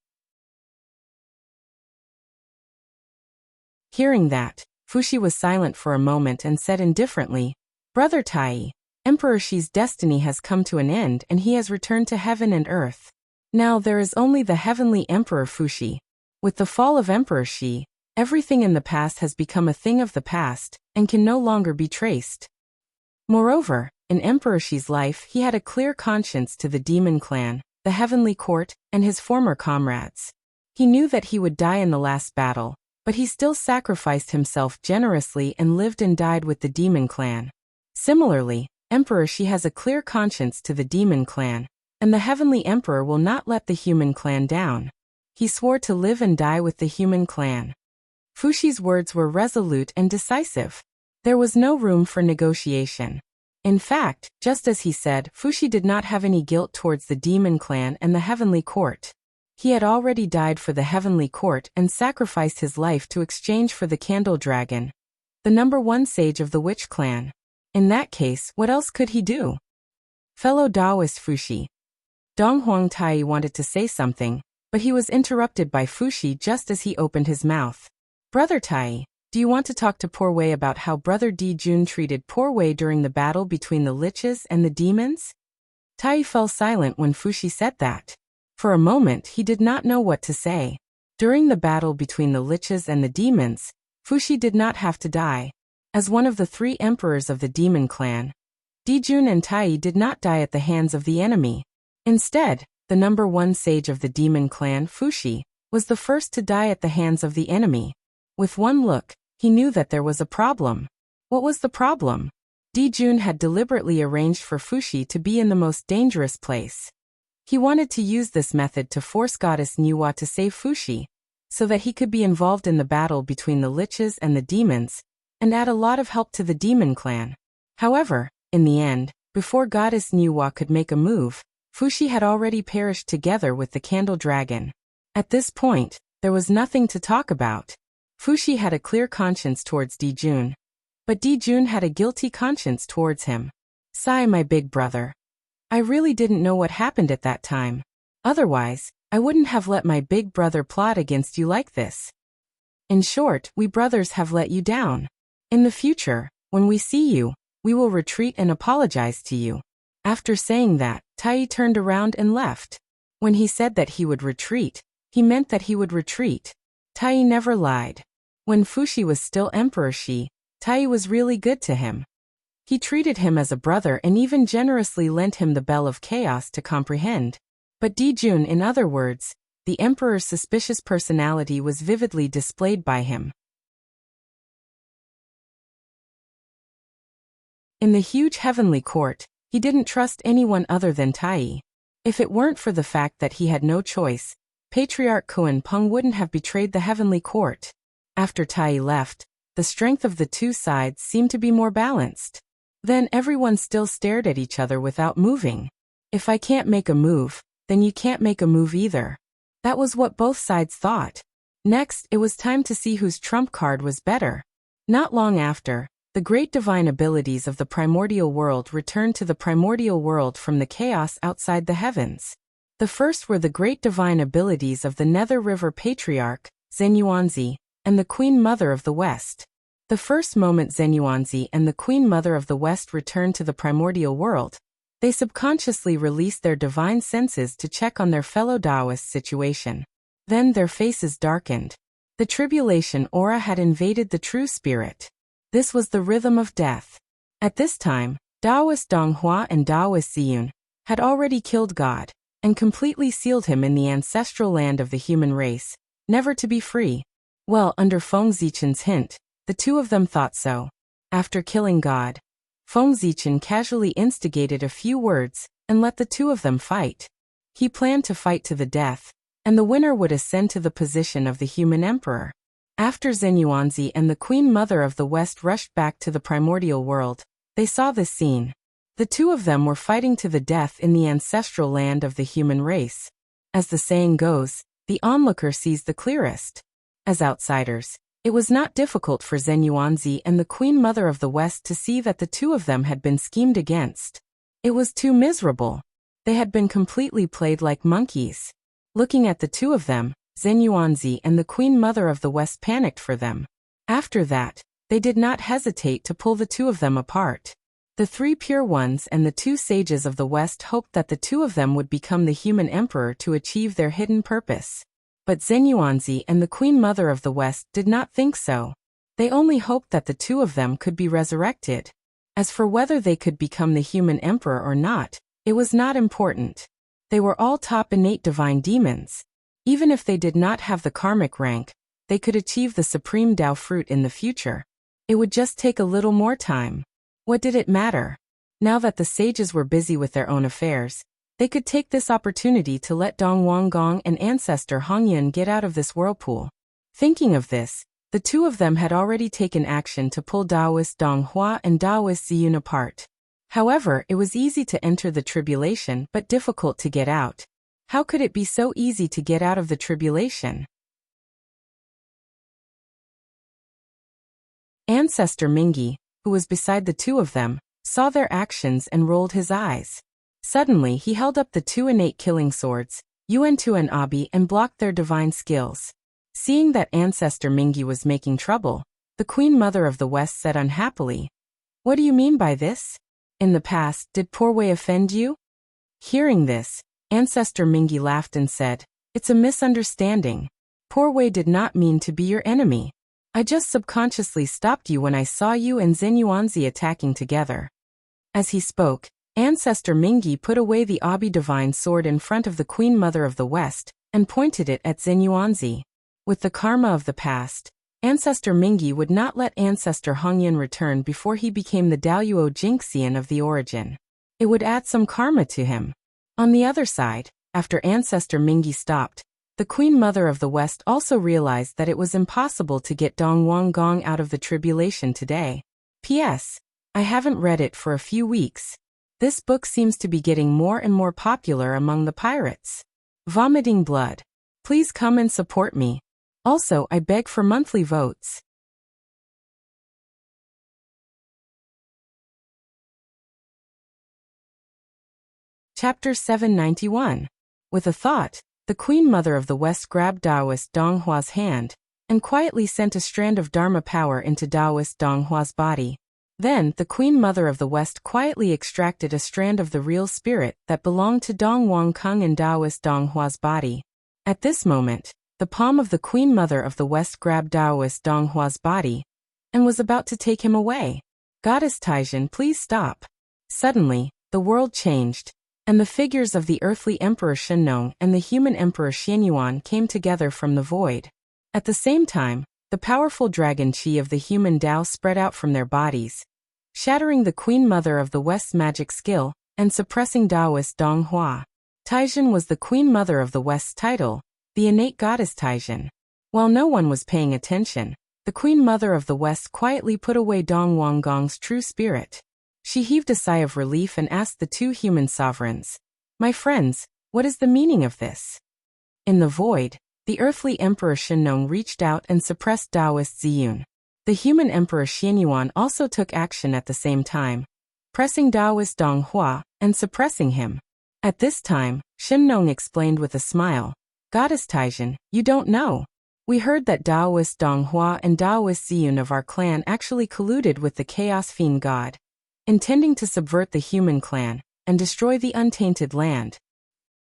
Hearing that, Fushi was silent for a moment and said indifferently, Brother Tai, Emperor Shi's destiny has come to an end and he has returned to heaven and earth. Now there is only the heavenly Emperor Fushi. With the fall of Emperor Shi, Everything in the past has become a thing of the past, and can no longer be traced. Moreover, in Emperor Shi's life he had a clear conscience to the demon clan, the heavenly court, and his former comrades. He knew that he would die in the last battle, but he still sacrificed himself generously and lived and died with the demon clan. Similarly, Emperor Shi has a clear conscience to the demon clan, and the heavenly emperor will not let the human clan down. He swore to live and die with the human clan. Fushi's words were resolute and decisive. There was no room for negotiation. In fact, just as he said, Fushi did not have any guilt towards the demon clan and the heavenly court. He had already died for the heavenly court and sacrificed his life to exchange for the candle dragon, the #1 sage of the witch clan. In that case, what else could he do? Fellow Taoist Fushi. Dong Huang Tai wanted to say something, but he was interrupted by Fushi just as he opened his mouth. Brother Tai, do you want to talk to Poor Wei about how Brother Di Jun treated Poor Wei during the battle between the liches and the demons? Tai fell silent when Fushi said that. For a moment he did not know what to say. During the battle between the liches and the demons, Fushi did not have to die. As one of the 3 emperors of the demon clan, Di Jun and Tai did not die at the hands of the enemy. Instead, the #1 sage of the demon clan, Fushi, was the first to die at the hands of the enemy. With one look, he knew that there was a problem. What was the problem? Di Jun had deliberately arranged for Fushi to be in the most dangerous place. He wanted to use this method to force Goddess Nuwa to save Fushi, so that he could be involved in the battle between the liches and the demons, and add a lot of help to the demon clan. However, in the end, before Goddess Nuwa could make a move, Fushi had already perished together with the candle dragon. At this point, there was nothing to talk about. Fushi had a clear conscience towards Di Jun, but Di Jun had a guilty conscience towards him. Sigh, my big brother. I really didn't know what happened at that time. Otherwise, I wouldn't have let my big brother plot against you like this. In short, we brothers have let you down. In the future, when we see you, we will retreat and apologize to you. After saying that, Tai turned around and left. When he said that he would retreat, he meant that he would retreat. Tai never lied. When Fushi was still Emperor Shi, Tai was really good to him. He treated him as a brother and even generously lent him the Bell of Chaos to comprehend. But Di Jun, in other words, the emperor's suspicious personality was vividly displayed by him. In the huge heavenly court, he didn't trust anyone other than Tai. If it weren't for the fact that he had no choice, Patriarch Kuan Peng wouldn't have betrayed the heavenly court. After Tai left, the strength of the 2 sides seemed to be more balanced. Then everyone still stared at each other without moving. If I can't make a move, then you can't make a move either. That was what both sides thought. Next, it was time to see whose trump card was better. Not long after, the great divine abilities of the primordial world returned to the primordial world from the chaos outside the heavens. The first were the great divine abilities of the Nether River Patriarch, Zenyuanzi, and the Queen Mother of the West. The first moment Zenyuanzi and the Queen Mother of the West returned to the primordial world, they subconsciously released their divine senses to check on their fellow Taoist situation. Then their faces darkened. The tribulation aura had invaded the true spirit. This was the rhythm of death. At this time, Taoist Donghua and Taoist Ziyun had already killed God, and completely sealed him in the ancestral land of the human race, never to be free. Well, under Feng Zichen's hint, the 2 of them thought so. After killing God, Feng Zichen casually instigated a few words, and let the 2 of them fight. He planned to fight to the death, and the winner would ascend to the position of the human emperor. After Zenyuanzi and the Queen Mother of the West rushed back to the primordial world, they saw this scene. The 2 of them were fighting to the death in the ancestral land of the human race. As the saying goes, the onlooker sees the clearest. As outsiders, it was not difficult for Zenyuanzi and the Queen Mother of the West to see that the 2 of them had been schemed against. It was too miserable. They had been completely played like monkeys. Looking at the 2 of them, Zenyuanzi and the Queen Mother of the West panicked for them. After that, they did not hesitate to pull the 2 of them apart. The 3 pure ones and the 2 sages of the West hoped that the 2 of them would become the human emperor to achieve their hidden purpose. But Zenyuanzi and the Queen Mother of the West did not think so. They only hoped that the two of them could be resurrected. As for whether they could become the human emperor or not, it was not important. They were all top innate divine demons. Even if they did not have the karmic rank, they could achieve the supreme Tao fruit in the future. It would just take a little more time. What did it matter? Now that the sages were busy with their own affairs, they could take this opportunity to let Dong Wanggong and ancestor Hongyun get out of this whirlpool. Thinking of this, the two of them had already taken action to pull Taoist Dong Hua and Taoist Ziyun apart. However, it was easy to enter the tribulation but difficult to get out. How could it be so easy to get out of the tribulation? Ancestor Mingi, who was beside the two of them, saw their actions and rolled his eyes. Suddenly he held up the two innate killing swords, Yuantu and Abi, and blocked their divine skills. Seeing that Ancestor Mingi was making trouble, the Queen Mother of the West said unhappily, "What do you mean by this? In the past, did Poor Wei offend you?" Hearing this, Ancestor Mingi laughed and said, "It's a misunderstanding. Poor Wei did not mean to be your enemy. I just subconsciously stopped you when I saw you and Zenyuanzi attacking together." As he spoke, Ancestor Mingi put away the Abi divine sword in front of the Queen Mother of the West and pointed it at Zenyuanzi. With the karma of the past, Ancestor Mingi would not let Ancestor Hongyun return before he became the Daoyuo Jinxian of the origin. It would add some karma to him. On the other side, after Ancestor Mingi stopped, the Queen Mother of the West also realized that it was impossible to get Dong Wanggong out of the tribulation today. P.S. I haven't read it for a few weeks. This book seems to be getting more and more popular among the pirates. Vomiting blood. Please come and support me. Also, I beg for monthly votes. Chapter 791. With a thought, the Queen Mother of the West grabbed Taoist Dong Hua's hand and quietly sent a strand of Dharma power into Taoist Dong Hua's body. Then, the Queen Mother of the West quietly extracted a strand of the real spirit that belonged to Dong Wangkung and Taoist Dong Hua's body. At this moment, the palm of the Queen Mother of the West grabbed Taoist Dong Hua's body and was about to take him away. "Goddess Taijin, please stop." Suddenly, the world changed, and the figures of the earthly Emperor Shenong and the human Emperor Xianyuan came together from the void. At the same time, the powerful dragon chi of the human Tao spread out from their bodies, shattering the Queen Mother of the West's magic skill and suppressing Taoist Dong Hua. Taijin was the Queen Mother of the West's title, the innate goddess Taijin. While no one was paying attention, the Queen Mother of the West quietly put away Dong Wanggong's true spirit. She heaved a sigh of relief and asked the two human sovereigns, "My friends, what is the meaning of this?" In the void, the earthly Emperor Shenong reached out and suppressed Taoist Ziyun. The human Emperor Xianyuan also took action at the same time, pressing Taoist Dong Hua and suppressing him. At this time, Shenong explained with a smile, "Goddess Taijin, you don't know. We heard that Taoist Dong Hua and Taoist Ziyun of our clan actually colluded with the Chaos Fiend God, intending to subvert the human clan and destroy the untainted land.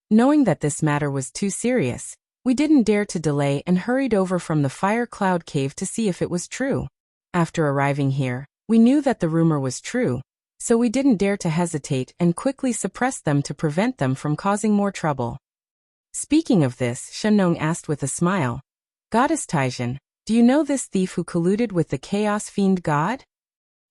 Knowing that this matter was too serious, we didn't dare to delay and hurried over from the Fire Cloud Cave to see if it was true. After arriving here, we knew that the rumor was true, so we didn't dare to hesitate and quickly suppressed them to prevent them from causing more trouble." Speaking of this, Shenong asked with a smile, "Goddess Taijin, do you know this thief who colluded with the Chaos Fiend God?"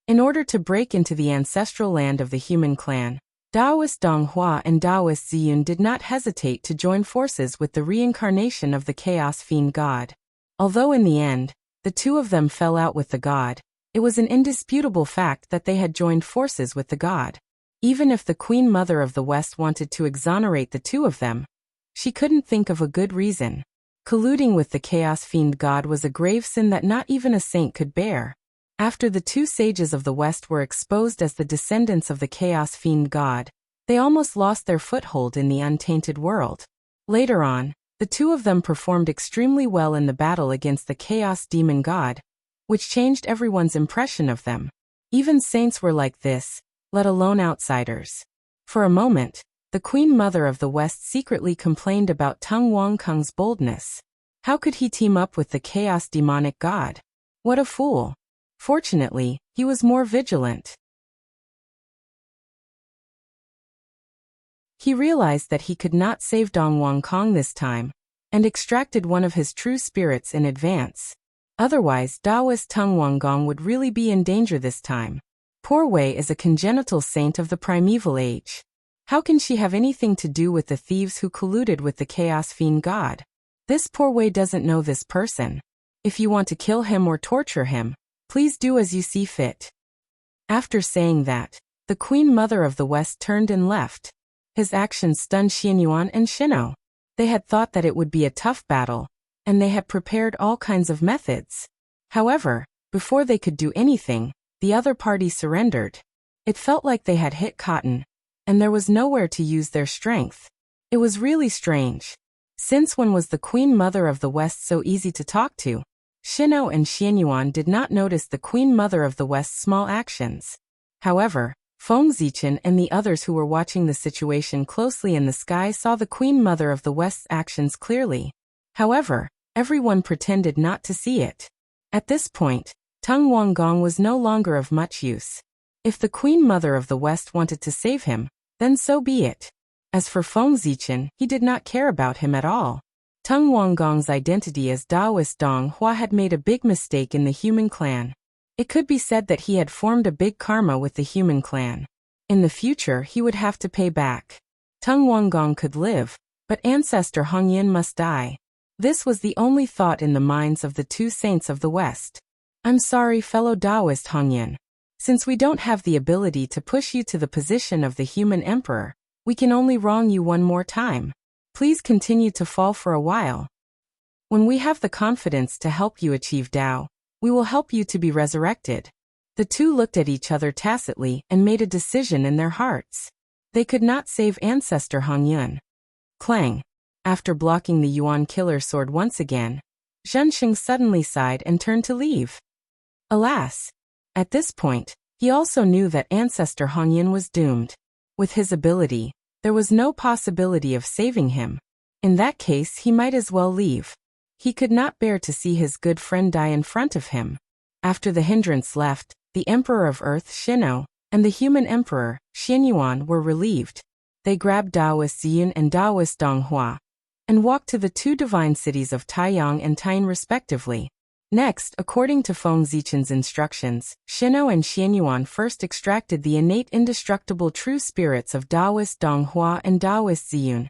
In order to break into the ancestral land of the human clan, Taoist Dong Hua and Taoist Ziyun did not hesitate to join forces with the reincarnation of the Chaos Fiend God. Although in the end, the two of them fell out with the god, it was an indisputable fact that they had joined forces with the god. Even if the Queen Mother of the West wanted to exonerate the two of them, she couldn't think of a good reason. Colluding with the Chaos Fiend God was a grave sin that not even a saint could bear. After the two sages of the West were exposed as the descendants of the Chaos Fiend God, they almost lost their foothold in the untainted world. Later on, the two of them performed extremely well in the battle against the Chaos Demon God, which changed everyone's impression of them. Even saints were like this, let alone outsiders. For a moment, the Queen Mother of the West secretly complained about Tung Wangkung's boldness. How could he team up with the chaos demonic god? What a fool. Fortunately, he was more vigilant. He realized that he could not save Dong Wang Kong this time, and extracted one of his true spirits in advance. Otherwise, Taoist Tung Wang Gong would really be in danger this time. Poor Wei is a congenital saint of the primeval age. How can she have anything to do with the thieves who colluded with the chaos fiend god? This poor Wei doesn't know this person. If you want to kill him or torture him, please do as you see fit. After saying that, the Queen Mother of the West turned and left. His actions stunned Xianyuan and Shino. They had thought that it would be a tough battle, and they had prepared all kinds of methods. However, before they could do anything, the other party surrendered. It felt like they had hit cotton, and there was nowhere to use their strength. It was really strange. Since when was the Queen Mother of the West so easy to talk to? Shino and Xianyuan did not notice the Queen Mother of the West's small actions. However, Feng Zichen and the others who were watching the situation closely in the sky saw the Queen Mother of the West's actions clearly. However, everyone pretended not to see it. At this point, Tung Wang Gong was no longer of much use. If the Queen Mother of the West wanted to save him, then so be it. As for Feng Zichen, he did not care about him at all. Tung Wang Gong's identity as Taoist Dong Hua had made a big mistake in the human clan. It could be said that he had formed a big karma with the human clan. In the future he would have to pay back. Tung Wang Gong could live, but ancestor Hong Yin must die. This was the only thought in the minds of the two saints of the West. I'm sorry, fellow Taoist Hong Yin. Since we don't have the ability to push you to the position of the human emperor, we can only wrong you one more time. Please continue to fall for a while. When we have the confidence to help you achieve Tao, we will help you to be resurrected. The two looked at each other tacitly and made a decision in their hearts. They could not save ancestor Hong Yun. Clang. After blocking the Yuan killer sword once again, Zhensheng suddenly sighed and turned to leave. Alas! At this point, he also knew that ancestor Hong Yin was doomed. With his ability, there was no possibility of saving him. In that case, he might as well leave. He could not bear to see his good friend die in front of him. After the hindrance left, the Emperor of Earth, Shino, and the human Emperor, Xianyuan, were relieved. They grabbed Taoist Ziyun and Taoist Dong Hua, and walked to the two divine cities of Taiyang and Tain respectively. Next, according to Feng Zichen's instructions, Shino and Xianyuan first extracted the innate indestructible true spirits of Taoist Dong Hua and Taoist Ziyun,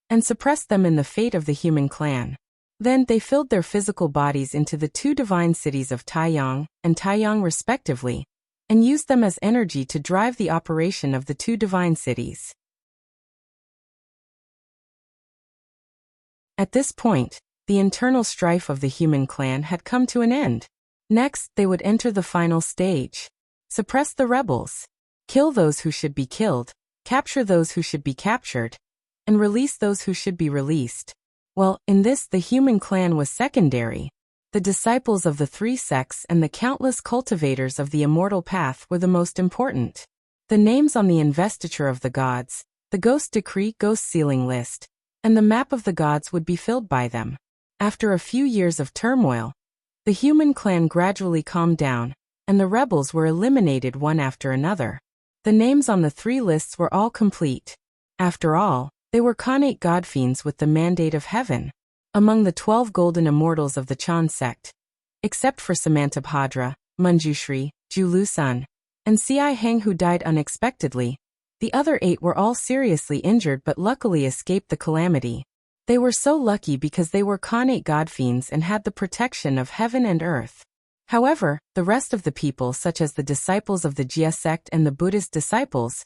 and suppressed them in the fate of the human clan. Then they filled their physical bodies into the two divine cities of Taiyang and Taiyang respectively, and used them as energy to drive the operation of the two divine cities. At this point, the internal strife of the human clan had come to an end. Next, they would enter the final stage. Suppress the rebels. Kill those who should be killed, capture those who should be captured, and release those who should be released. Well, in this the human clan was secondary. The disciples of the three sects and the countless cultivators of the immortal path were the most important. The names on the investiture of the gods, the ghost decree ghost sealing list, and the map of the gods would be filled by them. After a few years of turmoil, the human clan gradually calmed down, and the rebels were eliminated one after another. The names on the three lists were all complete. After all, they were Khanate godfiends with the mandate of heaven. Among the 12 golden immortals of the Chan sect, except for Samantabhadra, Manjushri, Julusun, and Ci Heng who died unexpectedly, the other 8 were all seriously injured but luckily escaped the calamity. They were so lucky because they were Khanate godfiends and had the protection of heaven and earth. However, the rest of the people, such as the disciples of the Jia sect and the Buddhist disciples,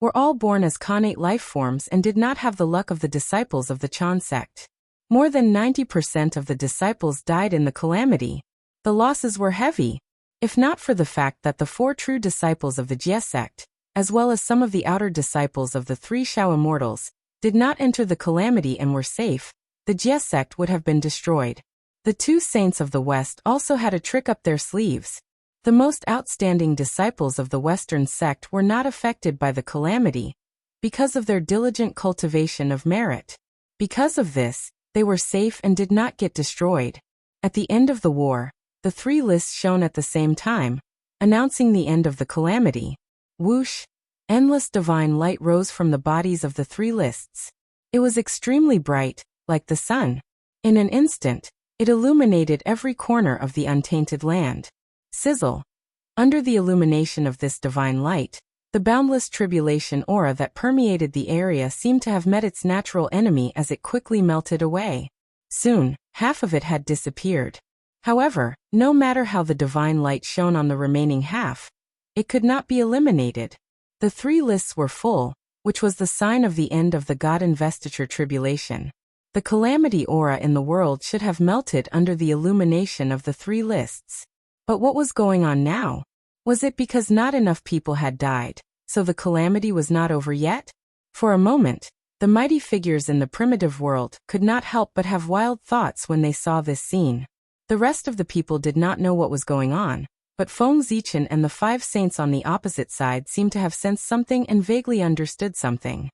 were all born as Khanate life forms and did not have the luck of the disciples of the Chan sect. More than 90% of the disciples died in the calamity. The losses were heavy, if not for the fact that the 4 true disciples of the Jia sect, as well as some of the outer disciples of the 3 Shao immortals, did not enter the calamity and were safe, the Jia sect would have been destroyed. The 2 saints of the West also had a trick up their sleeves. The most outstanding disciples of the Western sect were not affected by the calamity, because of their diligent cultivation of merit. Because of this, They were safe and did not get destroyed. At the end of the war, the three lists shone at the same time, announcing the end of the calamity. Whoosh! Endless divine light rose from the bodies of the three lists. It was extremely bright, like the sun. In an instant, it illuminated every corner of the untainted land. Sizzle! Under the illumination of this divine light, the boundless tribulation aura that permeated the area seemed to have met its natural enemy as it quickly melted away. Soon, half of it had disappeared. However, no matter how the divine light shone on the remaining half, it could not be eliminated. The three lists were full, which was the sign of the end of the God investiture tribulation. The calamity aura in the world should have melted under the illumination of the three lists. But what was going on now? Was it because not enough people had died, so the calamity was not over yet? For a moment, the mighty figures in the primitive world could not help but have wild thoughts when they saw this scene. The rest of the people did not know what was going on, but Feng Zichen and the five saints on the opposite side seemed to have sensed something and vaguely understood something.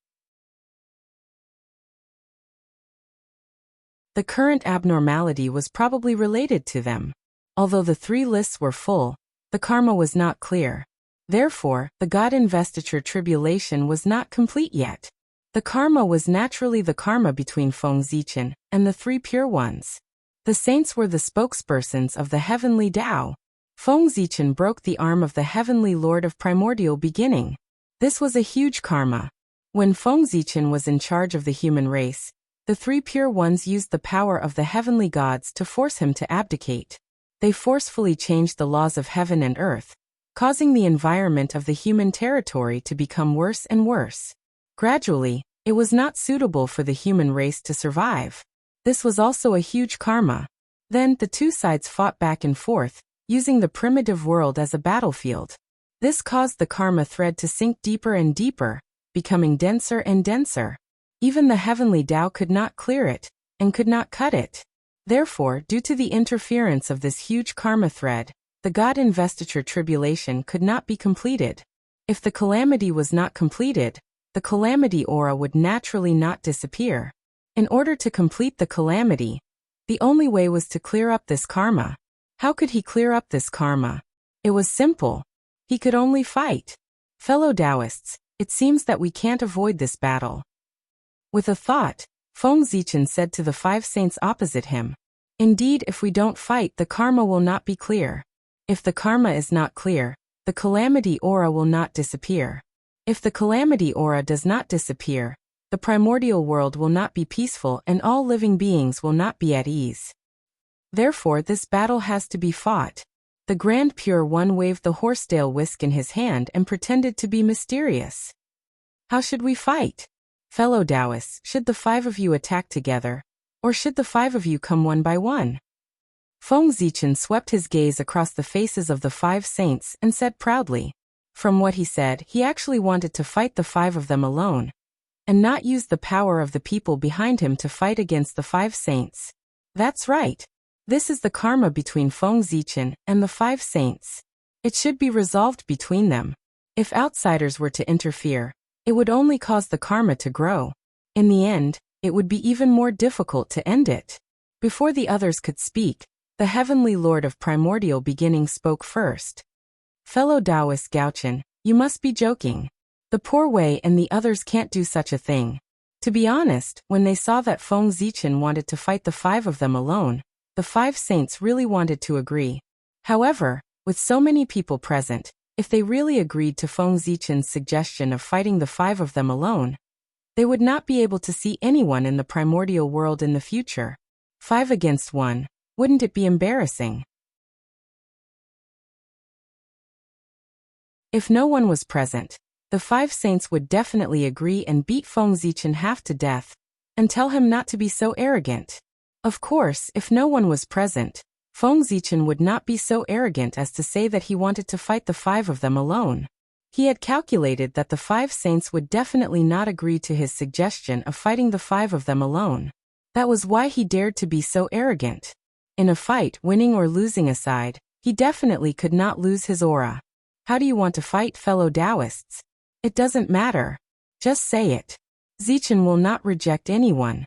The current abnormality was probably related to them. Although the three lists were full, the karma was not clear. Therefore, the God investiture tribulation was not complete yet. The karma was naturally the karma between Feng Zichen and the three pure ones. The saints were the spokespersons of the heavenly Tao. Feng Zichen broke the arm of the heavenly Lord of primordial beginning. This was a huge karma. When Feng Zichen was in charge of the human race, the three pure ones used the power of the heavenly gods to force him to abdicate. They forcefully changed the laws of heaven and earth, causing the environment of the human territory to become worse and worse. Gradually, it was not suitable for the human race to survive. This was also a huge karma. Then the two sides fought back and forth, using the primitive world as a battlefield. This caused the karma thread to sink deeper and deeper, becoming denser and denser. Even the heavenly Tao could not clear it, and could not cut it. Therefore, due to the interference of this huge karma thread, the God investiture tribulation could not be completed. If the calamity was not completed, the calamity aura would naturally not disappear. In order to complete the calamity, the only way was to clear up this karma. How could he clear up this karma? It was simple. He could only fight. Fellow Taoists, it seems that we can't avoid this battle. With a thought, Feng Zichen said to the five saints opposite him, "Indeed, if we don't fight, the karma will not be clear. If the karma is not clear, the calamity aura will not disappear. If the calamity aura does not disappear, the primordial world will not be peaceful and all living beings will not be at ease. Therefore, this battle has to be fought." The Grand Pure One waved the horsetail whisk in his hand and pretended to be mysterious. "How should we fight? Fellow Taoists, should the five of you attack together, or should the five of you come one by one?" Feng Zichen swept his gaze across the faces of the five saints and said proudly. From what he said, he actually wanted to fight the five of them alone, and not use the power of the people behind him to fight against the five saints. That's right. This is the karma between Feng Zichen and the five saints. It should be resolved between them. If outsiders were to interfere, it would only cause the karma to grow. In the end, it would be even more difficult to end it. Before the others could speak, the heavenly Lord of primordial beginning spoke first. "Fellow Taoist Gaochen, you must be joking. The Poor Wei and the others can't do such a thing." To be honest, when they saw that Feng Zichen wanted to fight the five of them alone, the five saints really wanted to agree. However, with so many people present, if they really agreed to Feng Zichen's suggestion of fighting the five of them alone, they would not be able to see anyone in the primordial world in the future. 5 against 1, wouldn't it be embarrassing? If no one was present, the five saints would definitely agree and beat Feng Zichen half to death, and tell him not to be so arrogant. Of course, if no one was present, Feng Zichen would not be so arrogant as to say that he wanted to fight the five of them alone. He had calculated that the five saints would definitely not agree to his suggestion of fighting the five of them alone. That was why he dared to be so arrogant. In a fight, winning or losing aside, he definitely could not lose his aura. How do you want to fight, fellow Taoists? It doesn't matter. Just say it. Zichen will not reject anyone.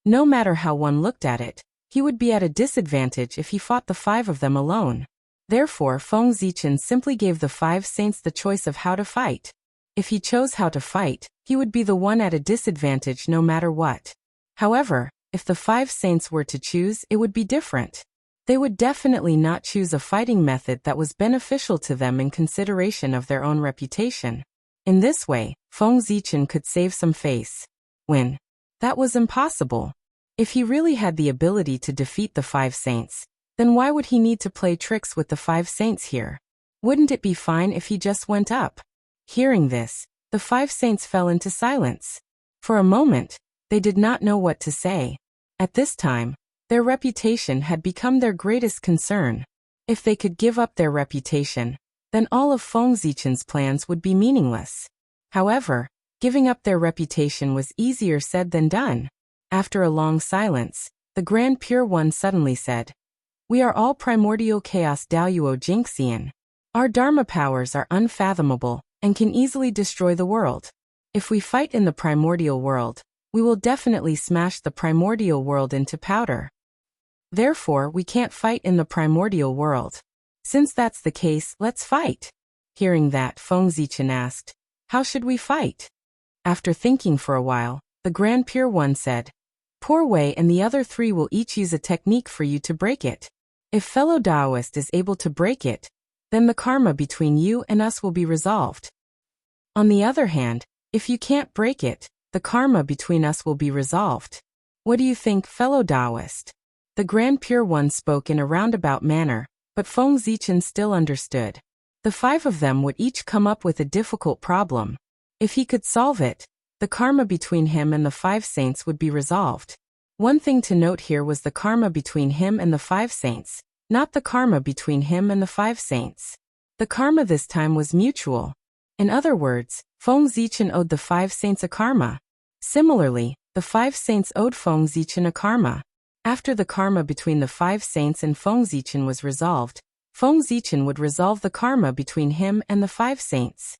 No matter how one looked at it, he would be at a disadvantage if he fought the 5 of them alone. Therefore, Feng Zichen simply gave the 5 saints the choice of how to fight. If he chose how to fight, he would be the one at a disadvantage no matter what. However, if the 5 saints were to choose, it would be different. They would definitely not choose a fighting method that was beneficial to them in consideration of their own reputation. In this way, Feng Zichen could save some face. When that was impossible. If he really had the ability to defeat the 5 saints, then why would he need to play tricks with the 5 saints here? Wouldn't it be fine if he just went up? Hearing this, the 5 saints fell into silence. For a moment, they did not know what to say. At this time, their reputation had become their greatest concern. If they could give up their reputation, then all of Feng Zichen's plans would be meaningless. However, giving up their reputation was easier said than done. After a long silence, the Grand Pure One suddenly said, "We are all primordial chaos Daoyuo Jinxian. Our Dharma powers are unfathomable and can easily destroy the world. If we fight in the primordial world, we will definitely smash the primordial world into powder. Therefore, we can't fight in the primordial world. Since that's the case, let's fight." Hearing that, Feng Zichen asked, "How should we fight?" After thinking for a while, the Grand Pure One said, "Poor Wei and the other 3 will each use a technique for you to break it. If fellow Taoist is able to break it, then the karma between you and us will be resolved. On the other hand, if you can't break it, the karma between us will be resolved. What do you think, fellow Taoist?" The Grand Pure One spoke in a roundabout manner, but Feng Zichen still understood. The 5 of them would each come up with a difficult problem. If he could solve it, the karma between him and the 5 saints would be resolved. One thing to note here was the karma between him and the 5 saints, not the karma between him and the 5 saints. The karma this time was mutual. In other words, Feng Zichen owed the 5 saints a karma. Similarly, the 5 saints owed Feng Zichen a karma. After the karma between the 5 saints and Feng Zichen was resolved, Feng Zichen would resolve the karma between him and the 5 saints.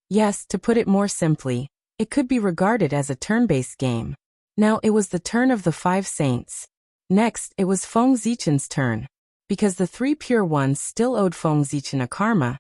Yes, to put it more simply, it could be regarded as a turn-based game. Now it was the turn of the 5 saints. Next, it was Feng Zichen's turn. Because the 3 pure ones still owed Feng Zichen a karma,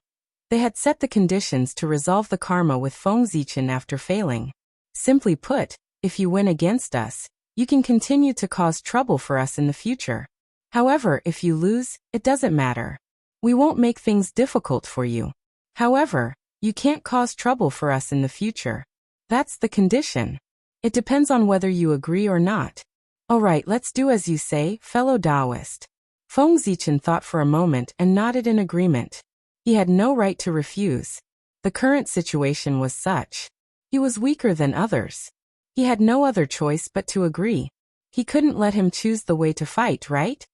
they had set the conditions to resolve the karma with Feng Zichen after failing. Simply put, if you win against us, you can continue to cause trouble for us in the future. However, if you lose, it doesn't matter. We won't make things difficult for you. However, you can't cause trouble for us in the future. That's the condition. It depends on whether you agree or not. Alright, let's do as you say, fellow Taoist. Feng Zichen thought for a moment and nodded in agreement. He had no right to refuse. The current situation was such. He was weaker than others. He had no other choice but to agree. He couldn't let him choose the way to fight, right?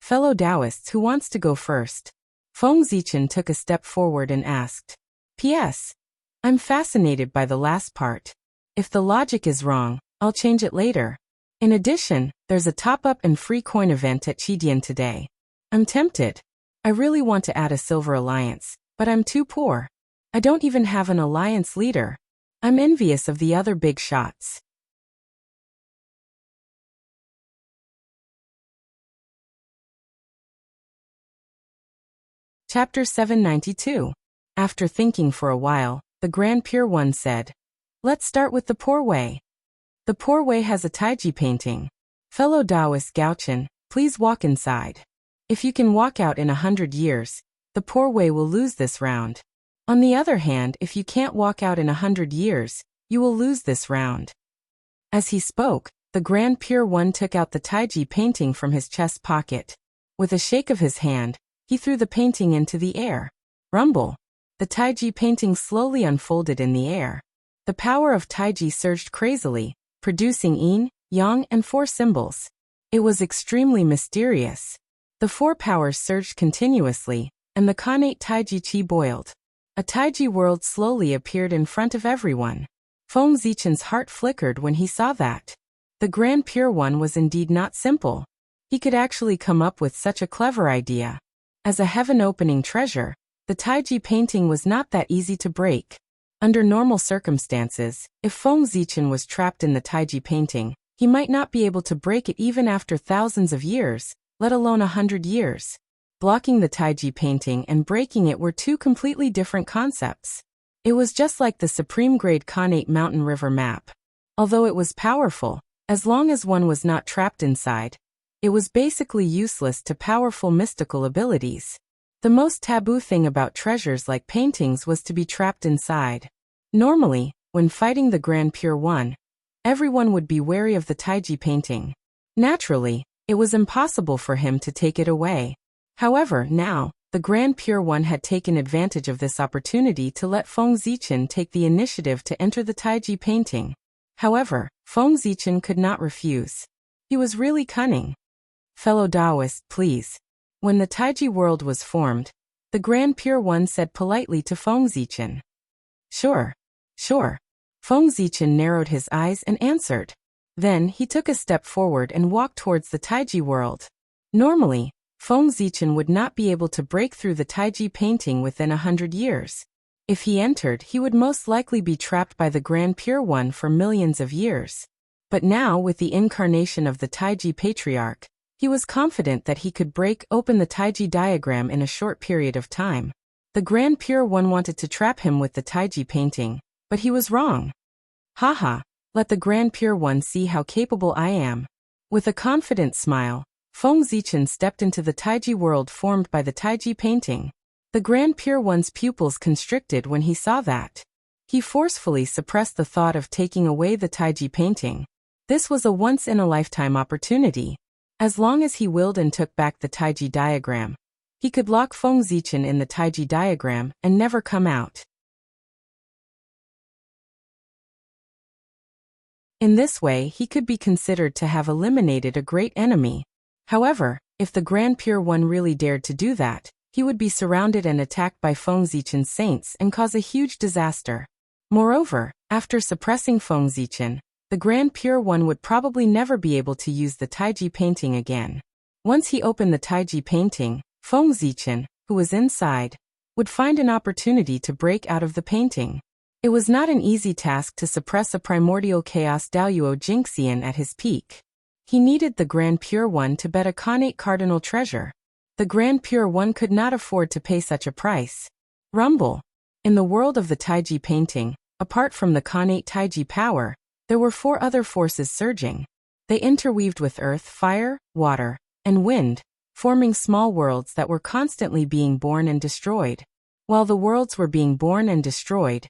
Fellow Taoists, who wants to go first? Feng Zichen took a step forward and asked. P.S. I'm fascinated by the last part. If the logic is wrong, I'll change it later. In addition, there's a top-up and free coin event at Chidian today. I'm tempted. I really want to add a silver alliance, but I'm too poor. I don't even have an alliance leader. I'm envious of the other big shots. Chapter 792. After thinking for a while, the Grand Pure One said, "Let's start with the Poor Wei. The Poor Wei has a Taiji painting. Fellow Taoist Gaochen, please walk inside. If you can walk out in 100 years, the Poor Wei will lose this round. On the other hand, if you can't walk out in 100 years, you will lose this round." As he spoke, the Grand Pure One took out the Taiji painting from his chest pocket. With a shake of his hand, he threw the painting into the air. Rumble. The Taiji painting slowly unfolded in the air. The power of Taiji surged crazily, producing yin, yang, and 4 symbols. It was extremely mysterious. The 4 powers surged continuously, and the Khanate Taiji Chi boiled. A Taiji world slowly appeared in front of everyone. Feng Zichen's heart flickered when he saw that. The Grand Pure One was indeed not simple. He could actually come up with such a clever idea. As a heaven-opening treasure, the Taiji painting was not that easy to break. Under normal circumstances, if Feng Zichen was trapped in the Taiji painting, he might not be able to break it even after thousands of years, let alone 100 years. Blocking the Taiji painting and breaking it were two completely different concepts. It was just like the supreme-grade Khanate Mountain River map. Although it was powerful, as long as one was not trapped inside, it was basically useless to powerful mystical abilities. The most taboo thing about treasures like paintings was to be trapped inside. Normally, when fighting the Grand Pure One, everyone would be wary of the Taiji painting. Naturally, it was impossible for him to take it away. However, now, the Grand Pure One had taken advantage of this opportunity to let Feng Zichen take the initiative to enter the Taiji painting. However, Feng Zichen could not refuse. He was really cunning. Fellow Taoist, please. When the Taiji world was formed, the Grand Pure One said politely to Feng Zichen. Sure. Feng Zichen narrowed his eyes and answered. Then he took a step forward and walked towards the Taiji world. Normally, Feng Zichen would not be able to break through the Taiji painting within 100 years. If he entered, he would most likely be trapped by the Grand Pure One for millions of years. But now, with the incarnation of the Taiji Patriarch, he was confident that he could break open the Taiji diagram in a short period of time. The Grand Pure One wanted to trap him with the Taiji painting, but he was wrong. Haha, let the Grand Pure One see how capable I am. With a confident smile, Feng Zichen stepped into the Taiji world formed by the Taiji painting. The Grand Pure One's pupils constricted when he saw that. He forcefully suppressed the thought of taking away the Taiji painting. This was a once-in-a-lifetime opportunity. As long as he willed and took back the Taiji diagram, he could lock Feng Zichen in the Taiji diagram and never come out. In this way, he could be considered to have eliminated a great enemy. However, if the Grand Pure One really dared to do that, he would be surrounded and attacked by Feng Zichen's saints and cause a huge disaster. Moreover, after suppressing Feng Zichen, the Grand Pure One would probably never be able to use the Taiji painting again. Once he opened the Taiji painting, Feng Zichen, who was inside, would find an opportunity to break out of the painting. It was not an easy task to suppress a primordial chaos Daoyuo Jingxian at his peak. He needed the Grand Pure One to bet a Khanate cardinal treasure. The Grand Pure One could not afford to pay such a price. Rumble. In the world of the Taiji painting, apart from the Khanate Taiji power, there were 4 other forces surging. They interweaved with earth, fire, water, and wind, forming small worlds that were constantly being born and destroyed. While the worlds were being born and destroyed,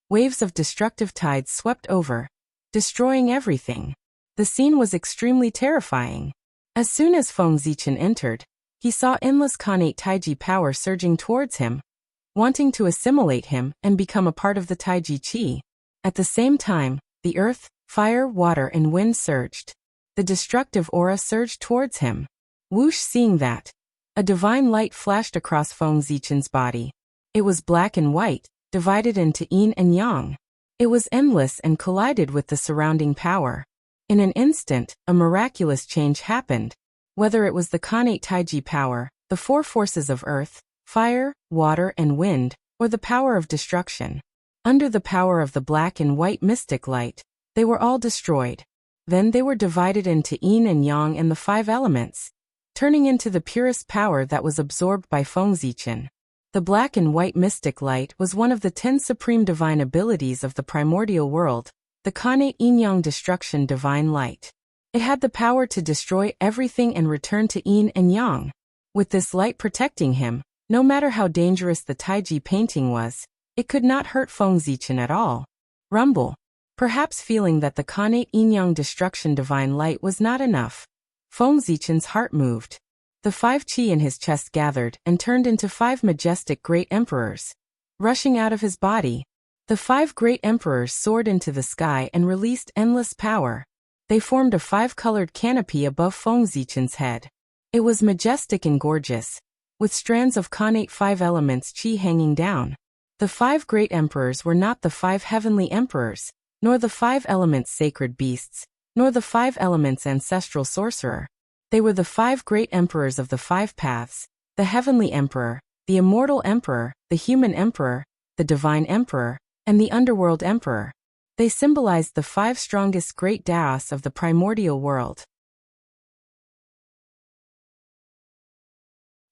waves of destructive tides swept over, destroying everything. The scene was extremely terrifying. As soon as Feng Zichen entered, he saw endless Khanate Taiji power surging towards him, wanting to assimilate him and become a part of the Taiji Qi. At the same time, the earth, fire, water, and wind surged. The destructive aura surged towards him. Whoosh! Seeing that, a divine light flashed across Feng Zichen's body. It was black and white, divided into yin and yang. It was endless and collided with the surrounding power. In an instant, a miraculous change happened. Whether it was the Khanate Taiji power, the 4 forces of earth, fire, water, and wind, or the power of destruction. Under the power of the black and white mystic light, they were all destroyed. Then they were divided into yin and yang and the 5 elements, turning into the purest power that was absorbed by Feng Zichen. The black and white mystic light was one of the 10 supreme divine abilities of the primordial world, the Khanate yin-yang destruction divine light. It had the power to destroy everything and return to yin and yang. With this light protecting him, no matter how dangerous the Taiji painting was, it could not hurt Feng Zichen at all. Rumble. Perhaps feeling that the Khanate yin-yang destruction divine light was not enough, Feng Zichen's heart moved. The 5 qi in his chest gathered and turned into 5 majestic great emperors. Rushing out of his body, the 5 great emperors soared into the sky and released endless power. They formed a 5-colored canopy above Feng Zichen's head. It was majestic and gorgeous, with strands of Khanate 5 elements qi hanging down. The 5 great emperors were not the 5 heavenly emperors, nor the 5 elements sacred beasts, nor the 5 elements ancestral sorcerer. They were the 5 great emperors of the 5 paths, the heavenly emperor, the immortal emperor, the human emperor, the divine emperor, and the Underworld Emperor. They symbolized the 5 strongest great Daos of the primordial world.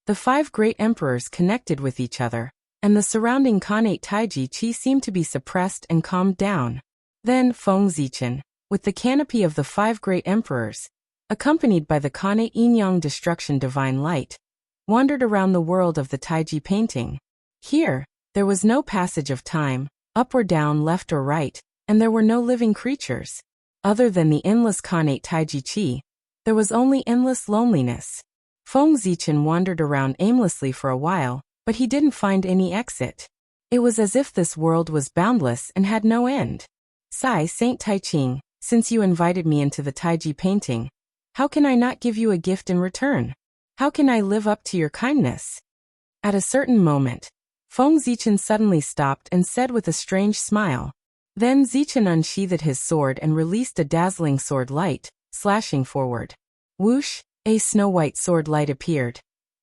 The 5 great emperors connected with each other, and the surrounding Khanate Taiji Chi seemed to be suppressed and calmed down. Then Feng Zichen, with the canopy of the 5 great emperors, accompanied by the Khanate Yin-Yang Destruction Divine Light, wandered around the world of the Taiji painting. Here, there was no passage of time, up or down, left or right, and there were no living creatures. Other than the endless Khanate Taiji Chi, there was only endless loneliness. Feng Zichen wandered around aimlessly for a while, but he didn't find any exit. It was as if this world was boundless and had no end. Sai Saint Taiching, since you invited me into the Taiji painting, how can I not give you a gift in return? How can I live up to your kindness? At a certain moment, Feng Zichen suddenly stopped and said with a strange smile. Then Zichen unsheathed his sword and released a dazzling sword light, slashing forward. Whoosh, a snow-white sword light appeared,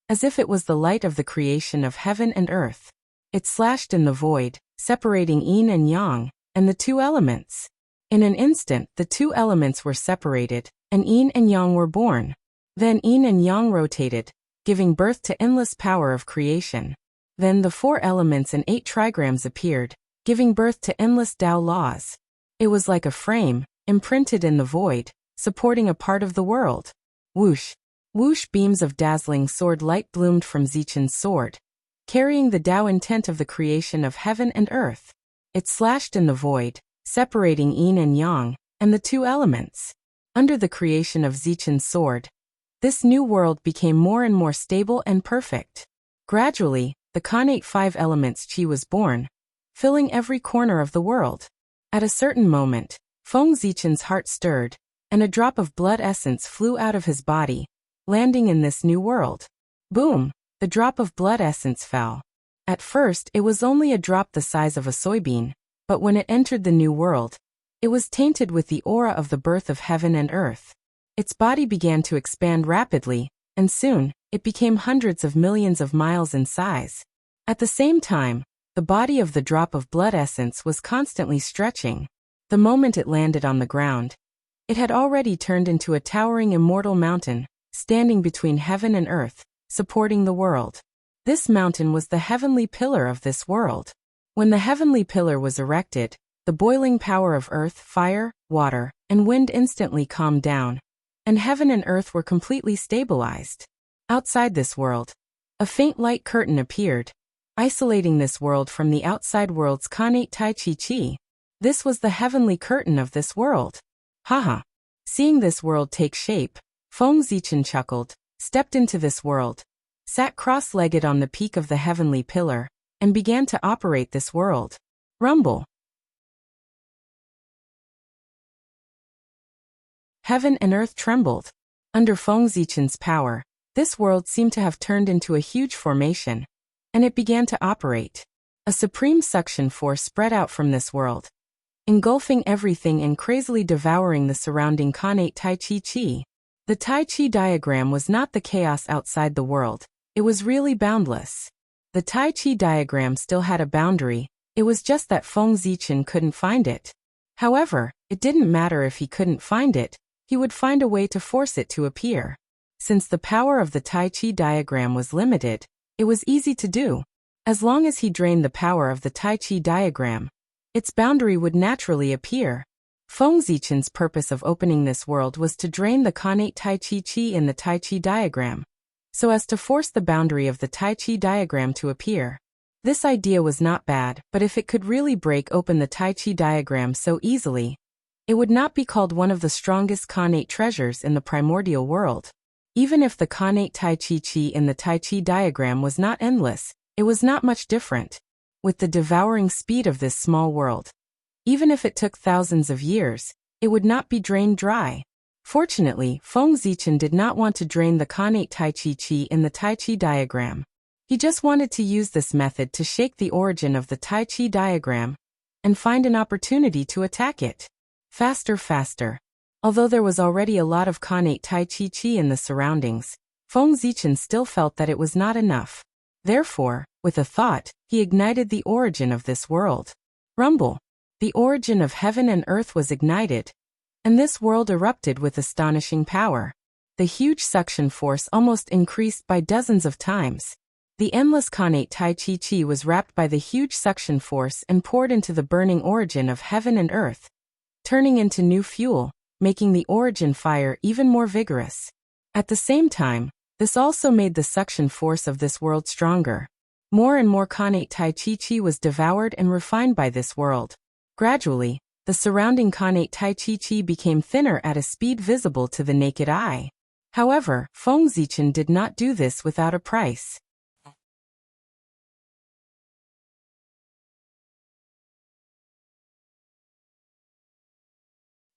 as if it was the light of the creation of heaven and earth. It slashed in the void, separating yin and yang, and the 2 elements. In an instant, the 2 elements were separated, and yin and yang were born. Then yin and yang rotated, giving birth to endless power of creation. Then the 4 elements and 8 trigrams appeared, giving birth to endless Tao laws. It was like a frame, imprinted in the void, supporting a part of the world. Whoosh! Whoosh! Beams of dazzling sword light bloomed from Zichen's sword, carrying the Tao intent of the creation of heaven and earth. It slashed in the void, separating yin and yang, and the 2 elements. Under the creation of Zichen's sword, this new world became more and more stable and perfect. Gradually, the Khanate 5 elements Qi was born, filling every corner of the world. At a certain moment, Feng Zichen's heart stirred, and a drop of blood essence flew out of his body, landing in this new world. Boom! The drop of blood essence fell. At first, it was only a drop the size of a soybean, but when it entered the new world, it was tainted with the aura of the birth of heaven and earth. Its body began to expand rapidly, and soon, it became hundreds of millions of miles in size. At the same time, the body of the drop of blood essence was constantly stretching. The moment it landed on the ground, it had already turned into a towering immortal mountain, standing between heaven and earth, supporting the world. This mountain was the heavenly pillar of this world. When the heavenly pillar was erected, the boiling power of earth, fire, water, and wind instantly calmed down, and heaven and earth were completely stabilized. Outside this world, a faint light curtain appeared, isolating this world from the outside world's Khanate Taichi Chi. This was the heavenly curtain of this world. Haha. Seeing this world take shape, Feng Zichen chuckled, stepped into this world, sat cross-legged on the peak of the heavenly pillar, and began to operate this world. Rumble. Heaven and earth trembled. Under Feng Zichen's power, this world seemed to have turned into a huge formation, and it began to operate. A supreme suction force spread out from this world, engulfing everything and crazily devouring the surrounding Khanate Taichi Chi. The Tai Chi diagram was not the chaos outside the world, it was really boundless. The Tai Chi diagram still had a boundary, it was just that Feng Zichen couldn't find it. However, it didn't matter if he couldn't find it, he would find a way to force it to appear. Since the power of the Tai Chi diagram was limited, it was easy to do. As long as he drained the power of the Tai Chi diagram, its boundary would naturally appear. Feng Zichen's purpose of opening this world was to drain the Khanate Taichi Chi in the Tai Chi diagram, so as to force the boundary of the Tai Chi diagram to appear. This idea was not bad, but if it could really break open the Tai Chi diagram so easily, it would not be called one of the strongest Khanate treasures in the primordial world. Even if the Khanate Taichi Chi in the Tai Chi diagram was not endless, it was not much different. With the devouring speed of this small world, even if it took thousands of years, it would not be drained dry. Fortunately, Feng Zichen did not want to drain the Khanate Taichi Chi in the Tai Chi diagram. He just wanted to use this method to shake the origin of the Tai Chi diagram and find an opportunity to attack it. Faster, faster. Although there was already a lot of Khanate Taichi Chi in the surroundings, Feng Zichen still felt that it was not enough. Therefore, with a thought, he ignited the origin of this world. Rumble. The origin of heaven and earth was ignited, and this world erupted with astonishing power. The huge suction force almost increased by dozens of times. The endless Kanate Tai Chi Chi was wrapped by the huge suction force and poured into the burning origin of heaven and earth, turning into new fuel, making the origin fire even more vigorous. At the same time, this also made the suction force of this world stronger. More and more Kanate Tai Chi Chi was devoured and refined by this world. Gradually, the surrounding Kanate Tai Chi Chi became thinner at a speed visible to the naked eye. However, Feng Zichen did not do this without a price.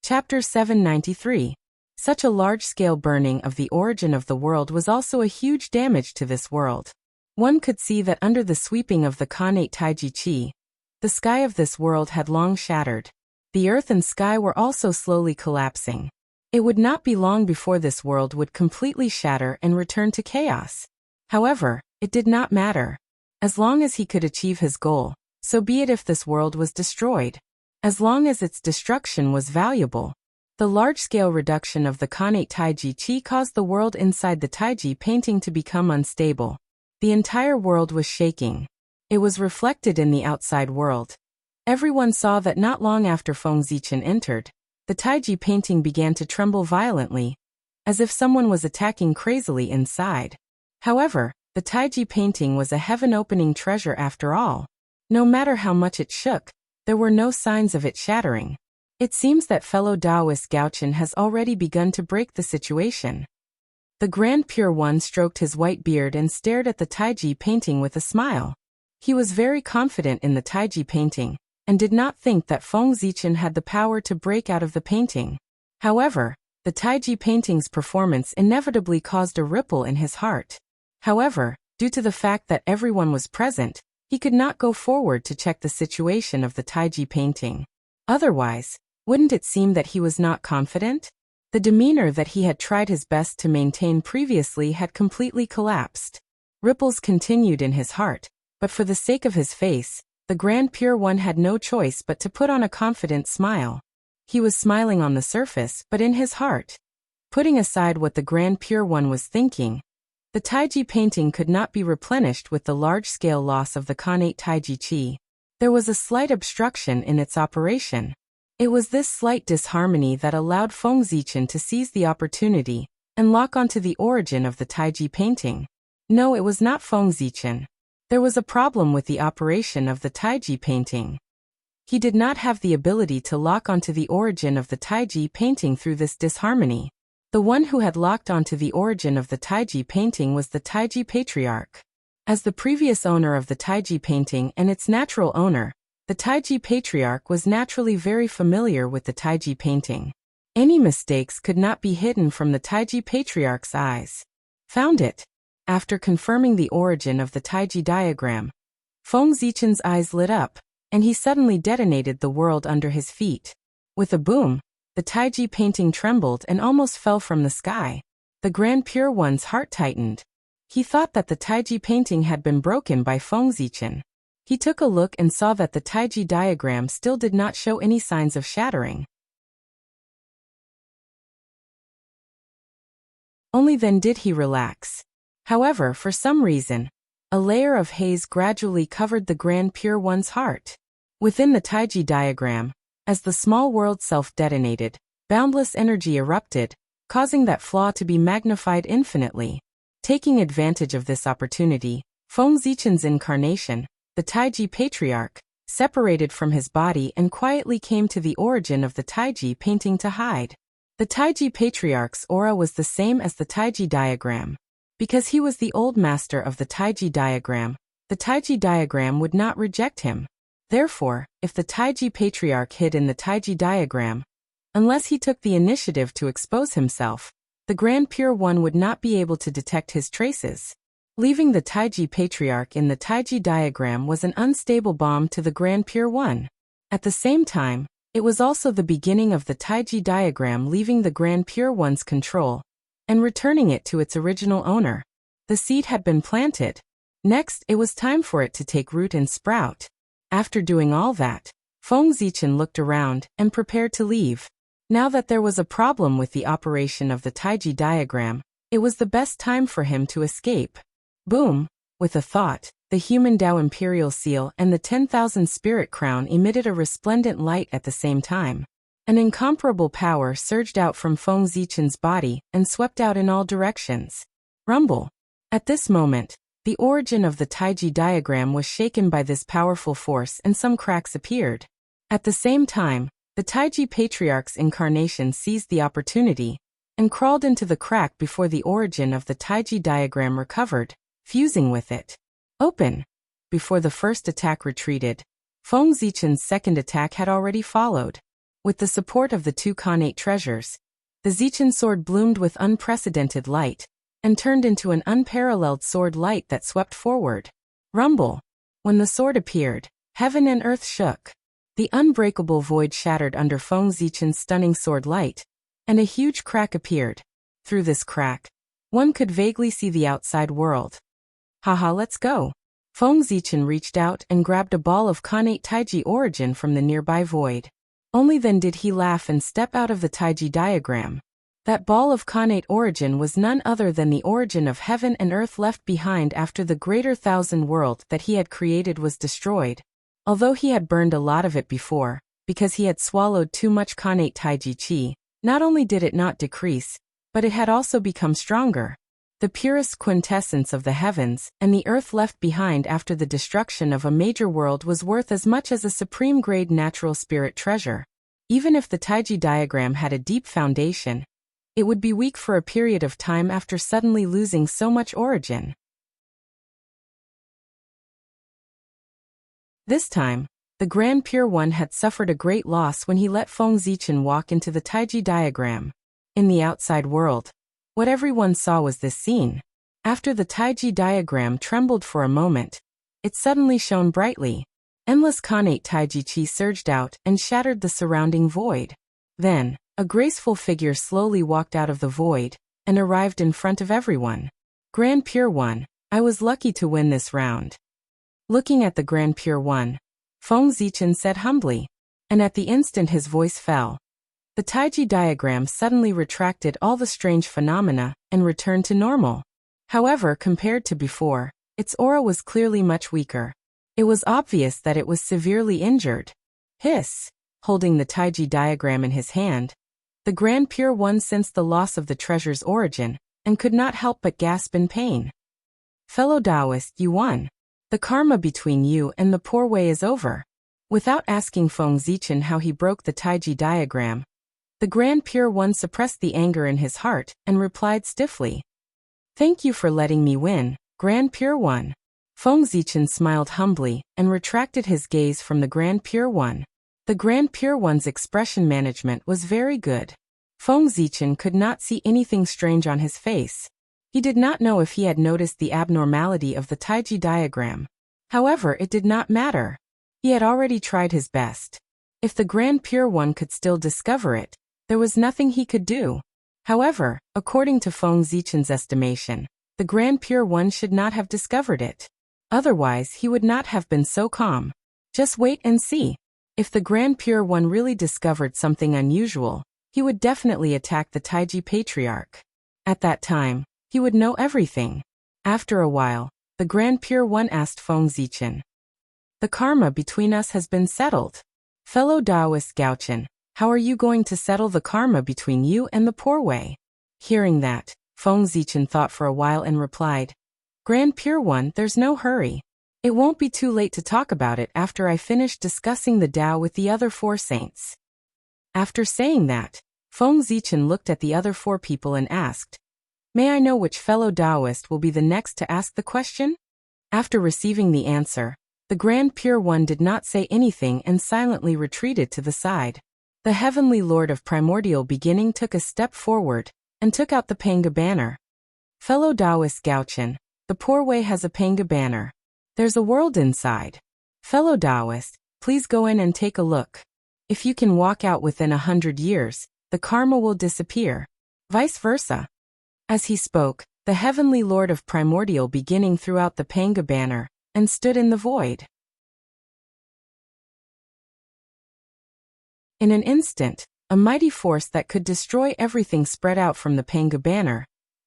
Chapter 793. Such a large-scale burning of the origin of the world was also a huge damage to this world. One could see that under the sweeping of the Kanate Taiji Chi, the sky of this world had long shattered. The earth and sky were also slowly collapsing. It would not be long before this world would completely shatter and return to chaos. However, it did not matter. As long as he could achieve his goal, so be it if this world was destroyed. As long as its destruction was valuable. The large-scale reduction of the Kanate Taiji Chi caused the world inside the Taiji painting to become unstable. The entire world was shaking. It was reflected in the outside world. Everyone saw that not long after Feng Zichen entered, the Taiji painting began to tremble violently, as if someone was attacking crazily inside. However, the Taiji painting was a heaven-opening treasure after all. No matter how much it shook, there were no signs of it shattering. It seems that fellow Taoist Gaochen has already begun to break the situation. The Grand Pure One stroked his white beard and stared at the Taiji painting with a smile. He was very confident in the Taiji painting, and did not think that Feng Zichen had the power to break out of the painting. However, the Taiji painting's performance inevitably caused a ripple in his heart. However, due to the fact that everyone was present, he could not go forward to check the situation of the Taiji painting. Otherwise, wouldn't it seem that he was not confident? The demeanor that he had tried his best to maintain previously had completely collapsed. Ripples continued in his heart, but for the sake of his face, the Grand Pure One had no choice but to put on a confident smile. He was smiling on the surface, but in his heart. Putting aside what the Grand Pure One was thinking, the Taiji painting could not be replenished with the large-scale loss of the Kanate Taiji Chi. There was a slight obstruction in its operation. It was this slight disharmony that allowed Feng Zichen to seize the opportunity and lock onto the origin of the Taiji painting. No, it was not Feng Zichen. There was a problem with the operation of the Taiji painting. He did not have the ability to lock onto the origin of the Taiji painting through this disharmony. The one who had locked onto the origin of the Taiji painting was the Taiji Patriarch. As the previous owner of the Taiji painting and its natural owner, the Taiji Patriarch was naturally very familiar with the Taiji painting. Any mistakes could not be hidden from the Taiji Patriarch's eyes. Found it. After confirming the origin of the Taiji diagram, Feng Zichen's eyes lit up, and he suddenly detonated the world under his feet. With a boom, the Taiji painting trembled and almost fell from the sky. The Grand Pure One's heart tightened. He thought that the Taiji painting had been broken by Feng Zichen. He took a look and saw that the Taiji diagram still did not show any signs of shattering. Only then did he relax. However, for some reason, a layer of haze gradually covered the Grand Pure One's heart. Within the Taiji diagram, as the small world self-detonated, boundless energy erupted, causing that flaw to be magnified infinitely. Taking advantage of this opportunity, Feng Zichen's incarnation, the Taiji Patriarch, separated from his body and quietly came to the origin of the Taiji painting to hide. The Taiji Patriarch's aura was the same as the Taiji diagram. Because he was the old master of the Taiji diagram, the Taiji diagram would not reject him. Therefore, if the Taiji Patriarch hid in the Taiji diagram, unless he took the initiative to expose himself, the Grand Pure One would not be able to detect his traces. Leaving the Taiji Patriarch in the Taiji diagram was an unstable bomb to the Grand Pure One. At the same time, it was also the beginning of the Taiji diagram leaving the Grand Pure One's control and returning it to its original owner. The seed had been planted. Next, it was time for it to take root and sprout. After doing all that, Feng Zichen looked around and prepared to leave. Now that there was a problem with the operation of the Taiji diagram, it was the best time for him to escape. Boom! With a thought, the human Tao imperial seal and the 10,000 spirit crown emitted a resplendent light at the same time. An incomparable power surged out from Feng Zichen's body and swept out in all directions. Rumble! At this moment, the origin of the Taiji diagram was shaken by this powerful force and some cracks appeared. At the same time, the Taiji Patriarch's incarnation seized the opportunity and crawled into the crack before the origin of the Taiji diagram recovered, fusing with it. Open! Before the first attack retreated, Feng Zichen's second attack had already followed. With the support of the two Khanate treasures, the Zichen sword bloomed with unprecedented light and turned into an unparalleled sword light that swept forward. Rumble! When the sword appeared, heaven and earth shook. The unbreakable void shattered under Feng Zichen's stunning sword light, and a huge crack appeared. Through this crack, one could vaguely see the outside world. Haha, let's go. Feng Zichen reached out and grabbed a ball of Khanate Taiji origin from the nearby void. Only then did he laugh and step out of the Taiji diagram. That ball of Khanate origin was none other than the origin of heaven and earth left behind after the greater thousand world that he had created was destroyed. Although he had burned a lot of it before, because he had swallowed too much Khanate Taiji chi, not only did it not decrease, but it had also become stronger. The purest quintessence of the heavens and the earth left behind after the destruction of a major world was worth as much as a supreme-grade natural spirit treasure. Even if the Taiji diagram had a deep foundation, it would be weak for a period of time after suddenly losing so much origin. This time, the Grand Pure One had suffered a great loss when he let Feng Zichen walk into the Taiji diagram. In the outside world, what everyone saw was this scene. After the Taiji diagram trembled for a moment, it suddenly shone brightly. Endless Khanate Taiji chi surged out and shattered the surrounding void. Then, a graceful figure slowly walked out of the void and arrived in front of everyone. Grand Pure One, I was lucky to win this round. Looking at the Grand Pure One, Feng Zichen said humbly, and at the instant his voice fell. The Taiji diagram suddenly retracted all the strange phenomena and returned to normal. However, compared to before, its aura was clearly much weaker. It was obvious that it was severely injured. Hiss! Holding the Taiji diagram in his hand, the Grand Pure One sensed the loss of the treasure's origin and could not help but gasp in pain. Fellow Taoist, you won. The karma between you and the poor way is over. Without asking Feng Zichen how he broke the Taiji diagram, the Grand Pure One suppressed the anger in his heart and replied stiffly. Thank you for letting me win, Grand Pure One. Feng Zichen smiled humbly and retracted his gaze from the Grand Pure One. The Grand Pure One's expression management was very good. Feng Zichen could not see anything strange on his face. He did not know if he had noticed the abnormality of the Taiji diagram. However, it did not matter. He had already tried his best. If the Grand Pure One could still discover it, there was nothing he could do. However, according to Feng Zichen's estimation, the Grand Pure One should not have discovered it. Otherwise, he would not have been so calm. Just wait and see. If the Grand Pure One really discovered something unusual, he would definitely attack the Taiji Patriarch. At that time, he would know everything. After a while, the Grand Pure One asked Feng Zichen. The karma between us has been settled. Fellow Taoist Gaochen, how are you going to settle the karma between you and the poor way? Hearing that, Feng Zichen thought for a while and replied, Grand Pure One, there's no hurry. It won't be too late to talk about it after I finish discussing the Tao with the other four saints. After saying that, Feng Zichen looked at the other four people and asked, May I know which fellow Taoist will be the next to ask the question? After receiving the answer, the Grand Pure One did not say anything and silently retreated to the side. The Heavenly Lord of Primordial Beginning took a step forward and took out the Panga banner. Fellow Taoist Gaochen, the poor way has a Panga banner. There's a world inside. Fellow Taoist, please go in and take a look. If you can walk out within 100 years, the karma will disappear. Vice versa. As he spoke, the Heavenly Lord of Primordial Beginning threw out the Panga banner and stood in the void. In an instant, a mighty force that could destroy everything spread out from the Pengu banner,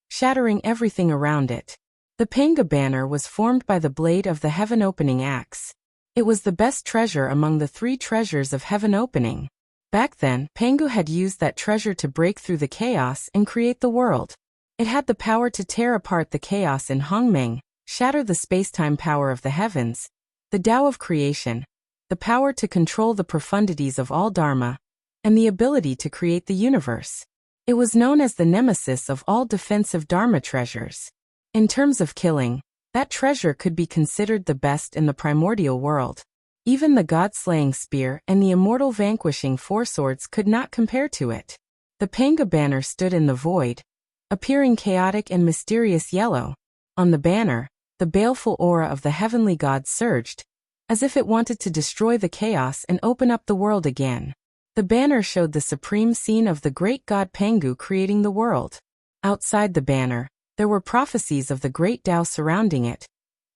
shattering everything around it. The Pengu banner was formed by the blade of the heaven-opening axe. It was the best treasure among the 3 treasures of heaven opening. Back then, Pengu had used that treasure to break through the chaos and create the world. It had the power to tear apart the chaos in Hongmeng, shatter the space-time power of the heavens, the Tao of creation, the power to control the profundities of all Dharma, and the ability to create the universe. It was known as the nemesis of all defensive Dharma treasures. In terms of killing, that treasure could be considered the best in the primordial world. Even the god-slaying spear and the immortal vanquishing 4 swords could not compare to it. The Pengu banner stood in the void, appearing chaotic and mysterious yellow. On the banner, the baleful aura of the heavenly god surged, as if it wanted to destroy the chaos and open up the world again. The banner showed the supreme scene of the great god Pengu creating the world. Outside the banner, there were prophecies of the great Tao surrounding it,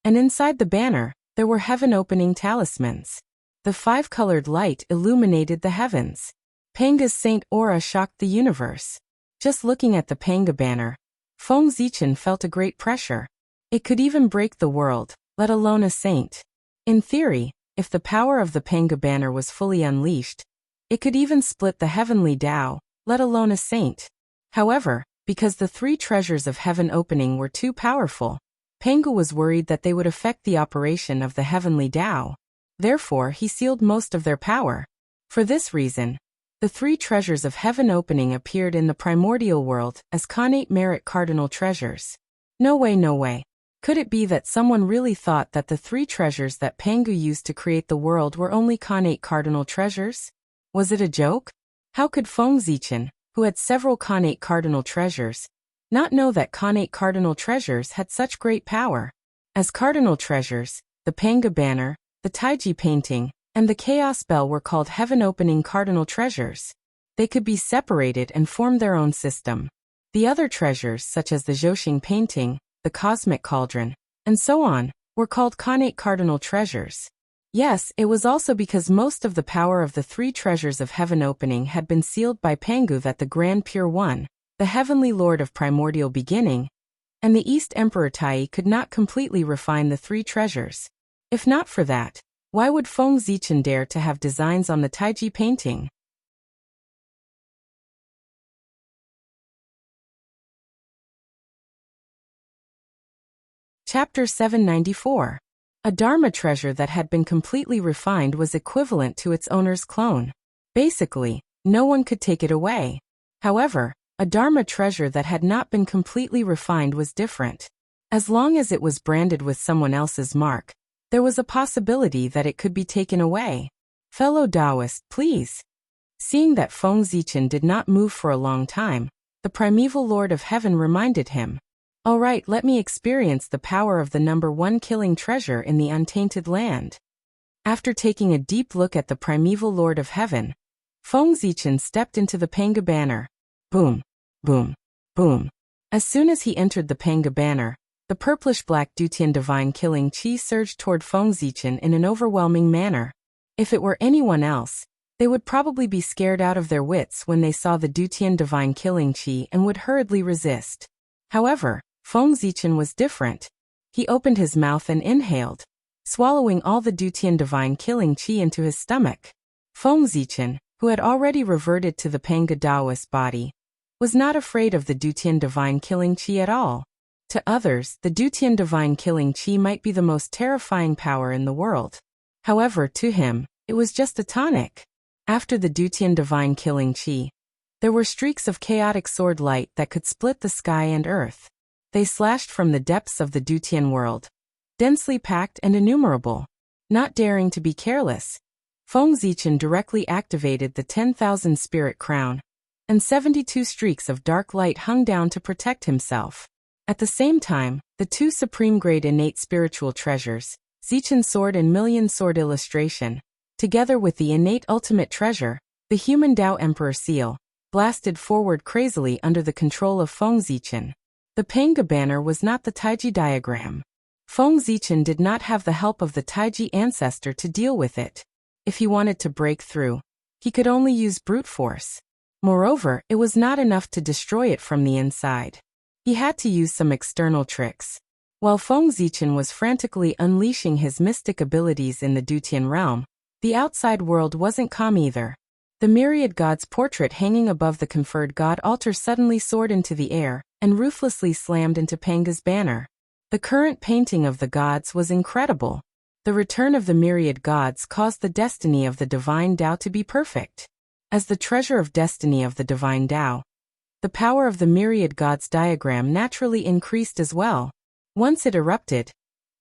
and inside the banner, there were heaven-opening talismans. The 5-colored light illuminated the heavens. Pengu's saint aura shocked the universe. Just looking at the Pengu banner, Feng Zichen felt a great pressure. It could even break the world, let alone a saint. In theory, if the power of the Pengu banner was fully unleashed, it could even split the heavenly Tao, let alone a saint. However, because the 3 treasures of heaven opening were too powerful, Pengu was worried that they would affect the operation of the heavenly Tao. Therefore, he sealed most of their power. For this reason, the 3 treasures of heaven opening appeared in the primordial world as connate merit cardinal treasures. No way, no way. Could it be that someone really thought that the 3 treasures that Pengu used to create the world were only connate cardinal treasures? Was it a joke? How could Feng Zichen, who had several connate cardinal treasures, not know that connate cardinal treasures had such great power? As cardinal treasures, the Pengu banner, the Taiji painting, and the chaos bell were called heaven-opening cardinal treasures. They could be separated and form their own system. The other treasures, such as the Zhouxing painting, the cosmic cauldron, and so on, were called connate cardinal treasures. Yes, it was also because most of the power of the 3 treasures of heaven opening had been sealed by Pengu that the Grand Pure One, the Heavenly Lord of Primordial Beginning, and the East Emperor Tai could not completely refine the 3 treasures. If not for that, why would Feng Zichen dare to have designs on the Taiji painting? Chapter 794. A Dharma treasure that had been completely refined was equivalent to its owner's clone. Basically, no one could take it away. However, a Dharma treasure that had not been completely refined was different. As long as it was branded with someone else's mark, there was a possibility that it could be taken away. Fellow Taoist, please. Seeing that Feng Zichen did not move for a long time, the primeval Lord of Heaven reminded him, "All right, let me experience the power of the number 1 killing treasure in the untainted land." After taking a deep look at the primeval Lord of Heaven, Feng Zichen stepped into the Pengu banner. Boom, boom, boom. As soon as he entered the Pengu banner, the purplish-black Dutian divine killing chi surged toward Feng Zichen in an overwhelming manner. If it were anyone else, they would probably be scared out of their wits when they saw the Dutian divine killing chi and would hurriedly resist. However, Feng Zichen was different. He opened his mouth and inhaled, swallowing all the Dutian divine killing chi into his stomach. Feng Zichen, who had already reverted to the Pengu Taoist body, was not afraid of the Dutian divine killing chi at all. To others, the Dutian divine killing chi might be the most terrifying power in the world. However, to him, it was just a tonic. After the Dutian divine killing chi, there were streaks of chaotic sword light that could split the sky and earth. They slashed from the depths of the Dutian world, densely packed and innumerable. Not daring to be careless, Feng Zichen directly activated the 10,000 spirit crown, and 72 streaks of dark light hung down to protect himself. At the same time, the 2 supreme-grade innate spiritual treasures, Zichen Sword and Million Sword Illustration, together with the innate ultimate treasure, the Human Tao Emperor Seal, blasted forward crazily under the control of Feng Zichen. The Pengu banner was not the Taiji diagram. Feng Zichen did not have the help of the Taiji ancestor to deal with it. If he wanted to break through, He could only use brute force. Moreover, it was not enough to destroy it from the inside. He had to use some external tricks. While Feng Zichen was frantically unleashing his mystic abilities in the Dutian realm, the outside world wasn't calm either. The myriad god's portrait hanging above the conferred god altar suddenly soared into the air and ruthlessly slammed into Panga's banner. The current painting of the gods was incredible. The return of the myriad gods caused the destiny of the divine Tao to be perfect. As the treasure of destiny of the divine Tao, the power of the myriad gods diagram naturally increased as well. Once it erupted,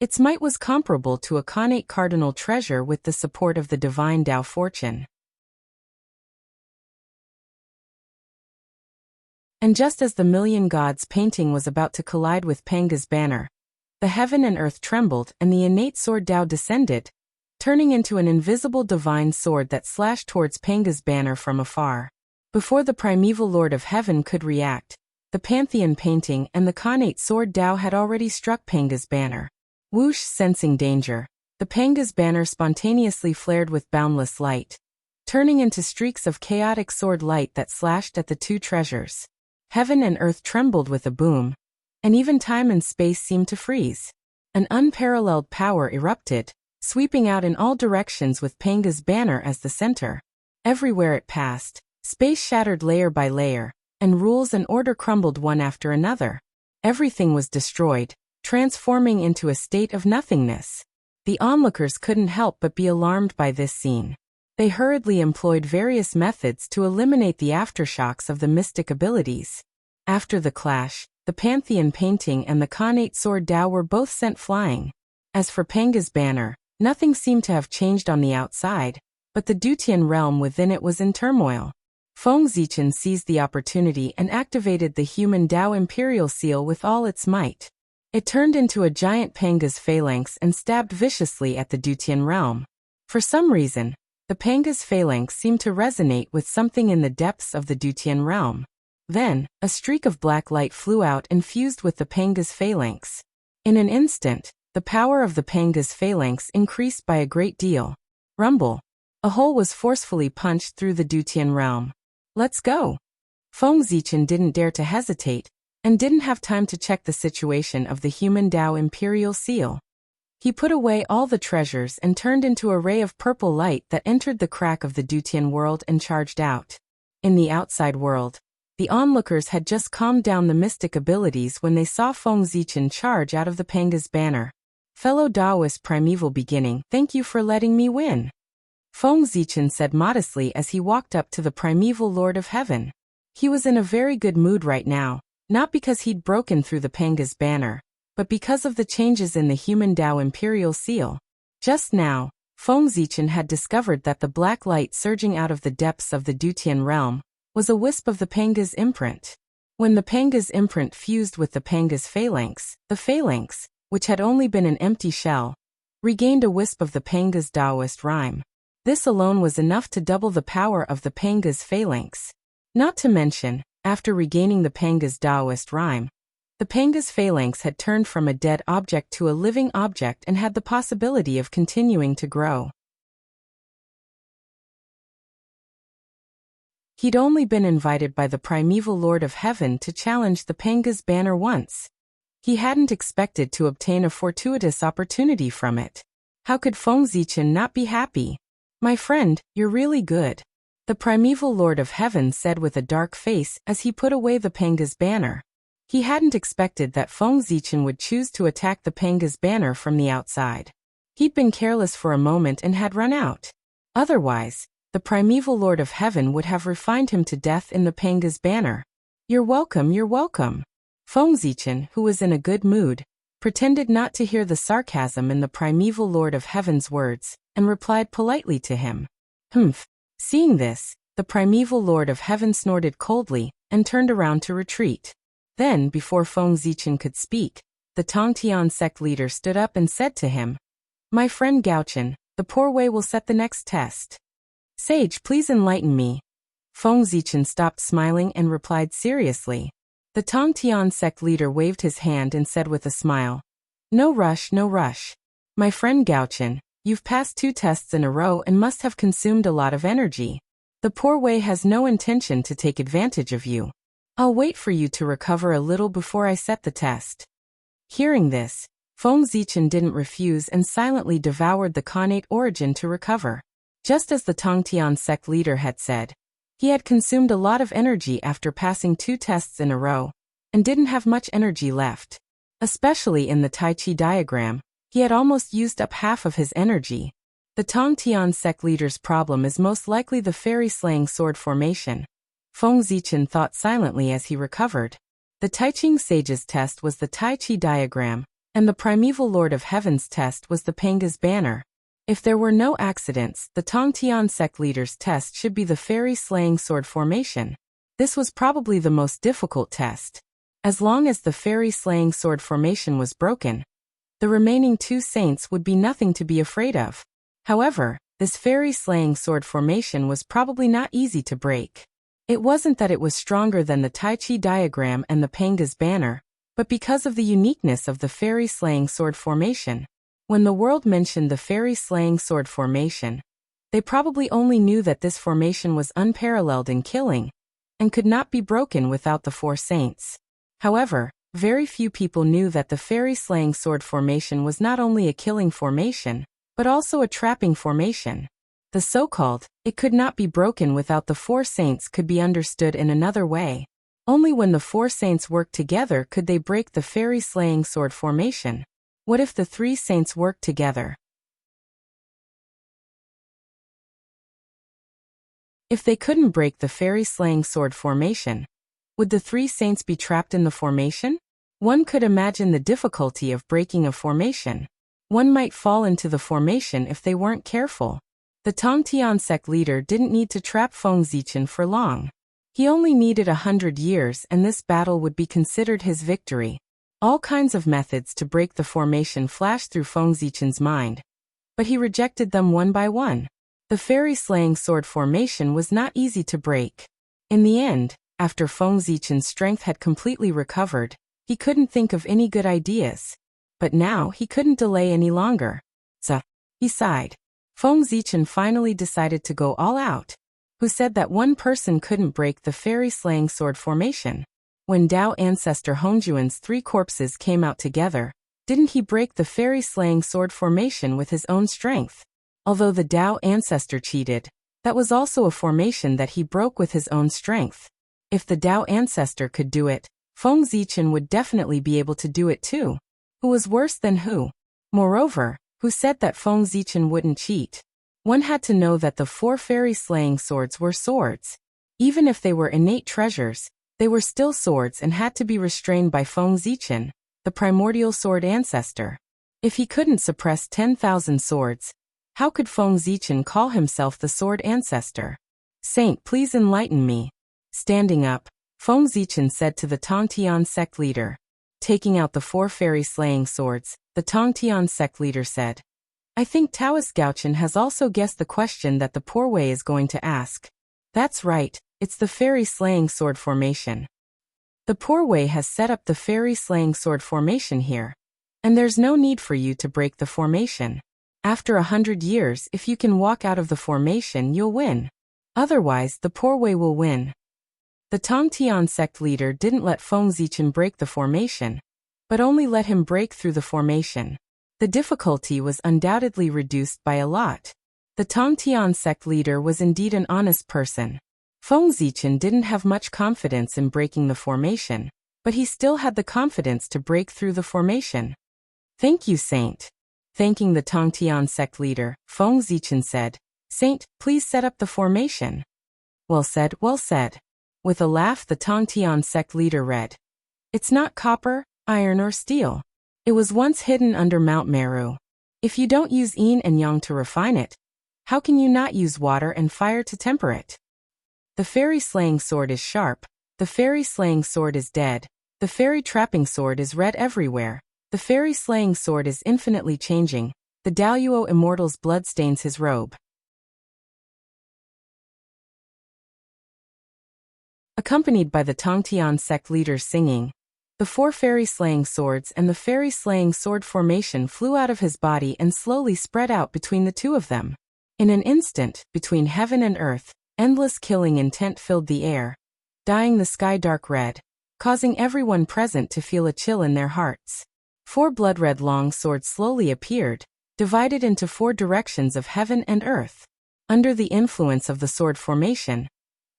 its might was comparable to a connate cardinal treasure with the support of the divine Tao fortune. And just as the million gods painting was about to collide with Panga's banner, the heaven and earth trembled and the innate sword Tao descended, turning into an invisible divine sword that slashed towards Panga's banner from afar. Before the primeval Lord of Heaven could react, the Pantheon painting and the connate sword Tao had already struck Panga's banner. Whoosh! Sensing danger, the Panga's banner spontaneously flared with boundless light, turning into streaks of chaotic sword light that slashed at the two treasures. Heaven and earth trembled with a boom, and even time and space seemed to freeze. An unparalleled power erupted, sweeping out in all directions with Panga's banner as the center. Everywhere it passed, space shattered layer by layer, and rules and order crumbled one after another. Everything was destroyed, transforming into a state of nothingness. The onlookers couldn't help but be alarmed by this scene. They hurriedly employed various methods to eliminate the aftershocks of the mystic abilities. After the clash, the Pantheon painting and the connate sword Tao were both sent flying. As for Panga's banner, nothing seemed to have changed on the outside, but the Dutian realm within it was in turmoil. Feng Zichen seized the opportunity and activated the human Tao Imperial Seal with all its might. It turned into a giant Panga's phalanx and stabbed viciously at the Dutian realm. For some reason, the Panga's phalanx seemed to resonate with something in the depths of the Dutian realm. Then, a streak of black light flew out and fused with the Panga's phalanx. In an instant, the power of the Panga's phalanx increased by a great deal. Rumble! A hole was forcefully punched through the Dutian realm. Let's go! Feng Zichen didn't dare to hesitate, and didn't have time to check the situation of the human Tao Imperial Seal. He put away all the treasures and turned into a ray of purple light that entered the crack of the Dutian world and charged out. In the outside world, the onlookers had just calmed down the mystic abilities when they saw Feng Zichen charge out of the Panga's banner. Fellow Taoist primeval beginning, thank you for letting me win. Feng Zichen said modestly as he walked up to the primeval Lord of Heaven. He was in a very good mood right now, not because he'd broken through the Panga's banner, but because of the changes in the human Tao Imperial Seal. Just now, Feng Zichen had discovered that the black light surging out of the depths of the Dutian realm was a wisp of the Panga's imprint. When the Panga's imprint fused with the Panga's phalanx, the phalanx, which had only been an empty shell, regained a wisp of the Panga's Taoist rhyme. This alone was enough to double the power of the Panga's phalanx. Not to mention, after regaining the Panga's Taoist rhyme, the Panga's phalanx had turned from a dead object to a living object and had the possibility of continuing to grow. He'd only been invited by the primeval Lord of Heaven to challenge the Panga's banner once. He hadn't expected to obtain a fortuitous opportunity from it. How could Feng Zichen not be happy? My friend, you're really good, the primeval Lord of Heaven said with a dark face as he put away the Panga's banner. He hadn't expected that Feng Zichen would choose to attack the Panga's banner from the outside. He'd been careless for a moment and had run out. Otherwise, the primeval Lord of Heaven would have refined him to death in the Panga's banner. You're welcome, you're welcome. Feng Zichen, who was in a good mood, pretended not to hear the sarcasm in the primeval Lord of Heaven's words, and replied politely to him. Humph. Seeing this, the primeval Lord of Heaven snorted coldly, and turned around to retreat. Then, before Feng Zichen could speak, the Tongtian sect leader stood up and said to him, My friend Gaochen, the poor way will set the next test. Sage, please enlighten me. Feng Zichen stopped smiling and replied seriously. The Tongtian sect leader waved his hand and said with a smile, No rush, no rush. My friend Gaochen, you've passed 2 tests in a row and must have consumed a lot of energy. The poor Wei has no intention to take advantage of you. I'll wait for you to recover a little before I set the test. Hearing this, Feng Zichen didn't refuse and silently devoured the Khanate origin to recover. Just as the Tongtian sect leader had said, he had consumed a lot of energy after passing 2 tests in a row, and didn't have much energy left. Especially in the Tai Chi diagram, he had almost used up half of his energy. The Tongtian sect leader's problem is most likely the fairy-slaying sword formation. Feng Zichen thought silently as he recovered. The Tai Ching sage's test was the Tai Chi diagram, and the primeval Lord of Heaven's test was the Panga's banner. If there were no accidents, the Tongtian sect leader's test should be the fairy-slaying sword formation. This was probably the most difficult test. As long as the fairy-slaying sword formation was broken, the remaining 2 saints would be nothing to be afraid of. However, this fairy-slaying sword formation was probably not easy to break. It wasn't that it was stronger than the Tai Chi diagram and the Panga's banner, but because of the uniqueness of the fairy-slaying sword formation. When the world mentioned the fairy-slaying sword formation, they probably only knew that this formation was unparalleled in killing, and could not be broken without the 4 saints. However, very few people knew that the fairy-slaying sword formation was not only a killing formation, but also a trapping formation. The so-called, it could not be broken without the 4 saints could be understood in another way. Only when the 4 saints worked together could they break the fairy-slaying sword formation. What if the 3 saints worked together? If they couldn't break the fairy-slaying sword formation, would the 3 saints be trapped in the formation? One could imagine the difficulty of breaking a formation. One might fall into the formation if they weren't careful. The Tongtian sect leader didn't need to trap Feng Zichen for long. He only needed 100 years and this battle would be considered his victory. All kinds of methods to break the formation flashed through Feng Zichen's mind, but he rejected them one by one. The fairy-slaying sword formation was not easy to break. In the end, after Feng Zichen's strength had completely recovered, he couldn't think of any good ideas. But now he couldn't delay any longer. So, he sighed. Feng Zichen finally decided to go all out. Who said that one person couldn't break the fairy-slaying sword formation? When Dao ancestor Hongjuan's 3 corpses came out together, didn't he break the fairy-slaying sword formation with his own strength? Although the Dao ancestor cheated, that was also a formation that he broke with his own strength. If the Dao ancestor could do it, Feng Zichen would definitely be able to do it too. Who was worse than who? Moreover, who said that Feng Zichen wouldn't cheat? One had to know that the 4 fairy-slaying swords were swords. Even if they were innate treasures, they were still swords and had to be restrained by Feng Zichen, the primordial sword ancestor. If he couldn't suppress 10,000 swords, how could Feng Zichen call himself the sword ancestor? Saint, please enlighten me. Standing up, Feng Zichen said to the Tongtian sect leader. Taking out the 4 fairy-slaying swords, the Tongtian sect leader said, I think Taoist Gaochen has also guessed the question that the poor Wei is going to ask. That's right, it's the fairy-slaying sword formation. The poor Wei has set up the fairy-slaying sword formation here. And there's no need for you to break the formation. After 100 years, if you can walk out of the formation, you'll win. Otherwise, the poor Wei will win. The Tongtian sect leader didn't let Feng Zichen break the formation, but only let him break through the formation. The difficulty was undoubtedly reduced by a lot. The Tongtian sect leader was indeed an honest person. Feng Zichen didn't have much confidence in breaking the formation, but he still had the confidence to break through the formation. Thank you, Saint. Thanking the Tongtian sect leader, Feng Zichen said, Saint, please set up the formation. Well said, well said. With a laugh, the Tongtian sect leader read, It's not copper, iron or steel. It was once hidden under Mount Meru. If you don't use yin and yang to refine it, how can you not use water and fire to temper it? The fairy-slaying sword is sharp, the fairy-slaying sword is dead, the fairy-trapping sword is red everywhere, the fairy-slaying sword is infinitely changing, the Daoyuo immortal's blood stains his robe. Accompanied by the Tongtian sect leaders singing, the 4 fairy-slaying swords and the fairy-slaying sword formation flew out of his body and slowly spread out between the 2 of them. In an instant, between heaven and earth, Endless killing intent filled the air, dyeing the sky dark red, causing everyone present to feel a chill in their hearts. 4 blood-red long swords slowly appeared, divided into 4 directions of heaven and earth. Under the influence of the sword formation,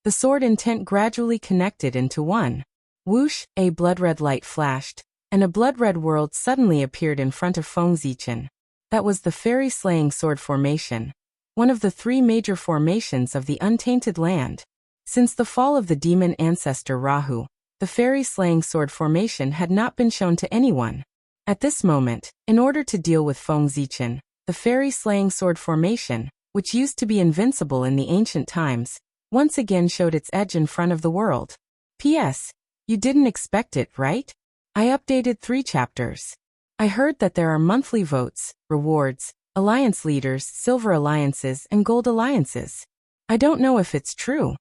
the sword intent gradually connected into one. Whoosh, a blood-red light flashed, and a blood-red world suddenly appeared in front of Feng Zichen. That was the fairy-slaying sword formation, one of the 3 major formations of the untainted land. Since the fall of the demon ancestor Rahu, the fairy-slaying sword formation had not been shown to anyone. At this moment, in order to deal with Feng Zichen, the fairy-slaying sword formation, which used to be invincible in the ancient times, once again showed its edge in front of the world. P.S. You didn't expect it, right? I updated 3 chapters. I heard that there are monthly votes, rewards, alliance leaders, silver alliances, and gold alliances. I don't know if it's true.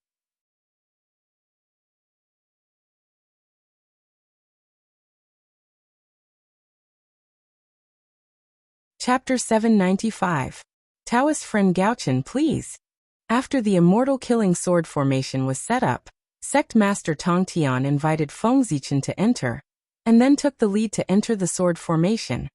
Chapter 795. Taoist friend Gaochen, please. After the immortal killing sword formation was set up, Sect Master Tong Tian invited Feng Zichen to enter, and then took the lead to enter the sword formation,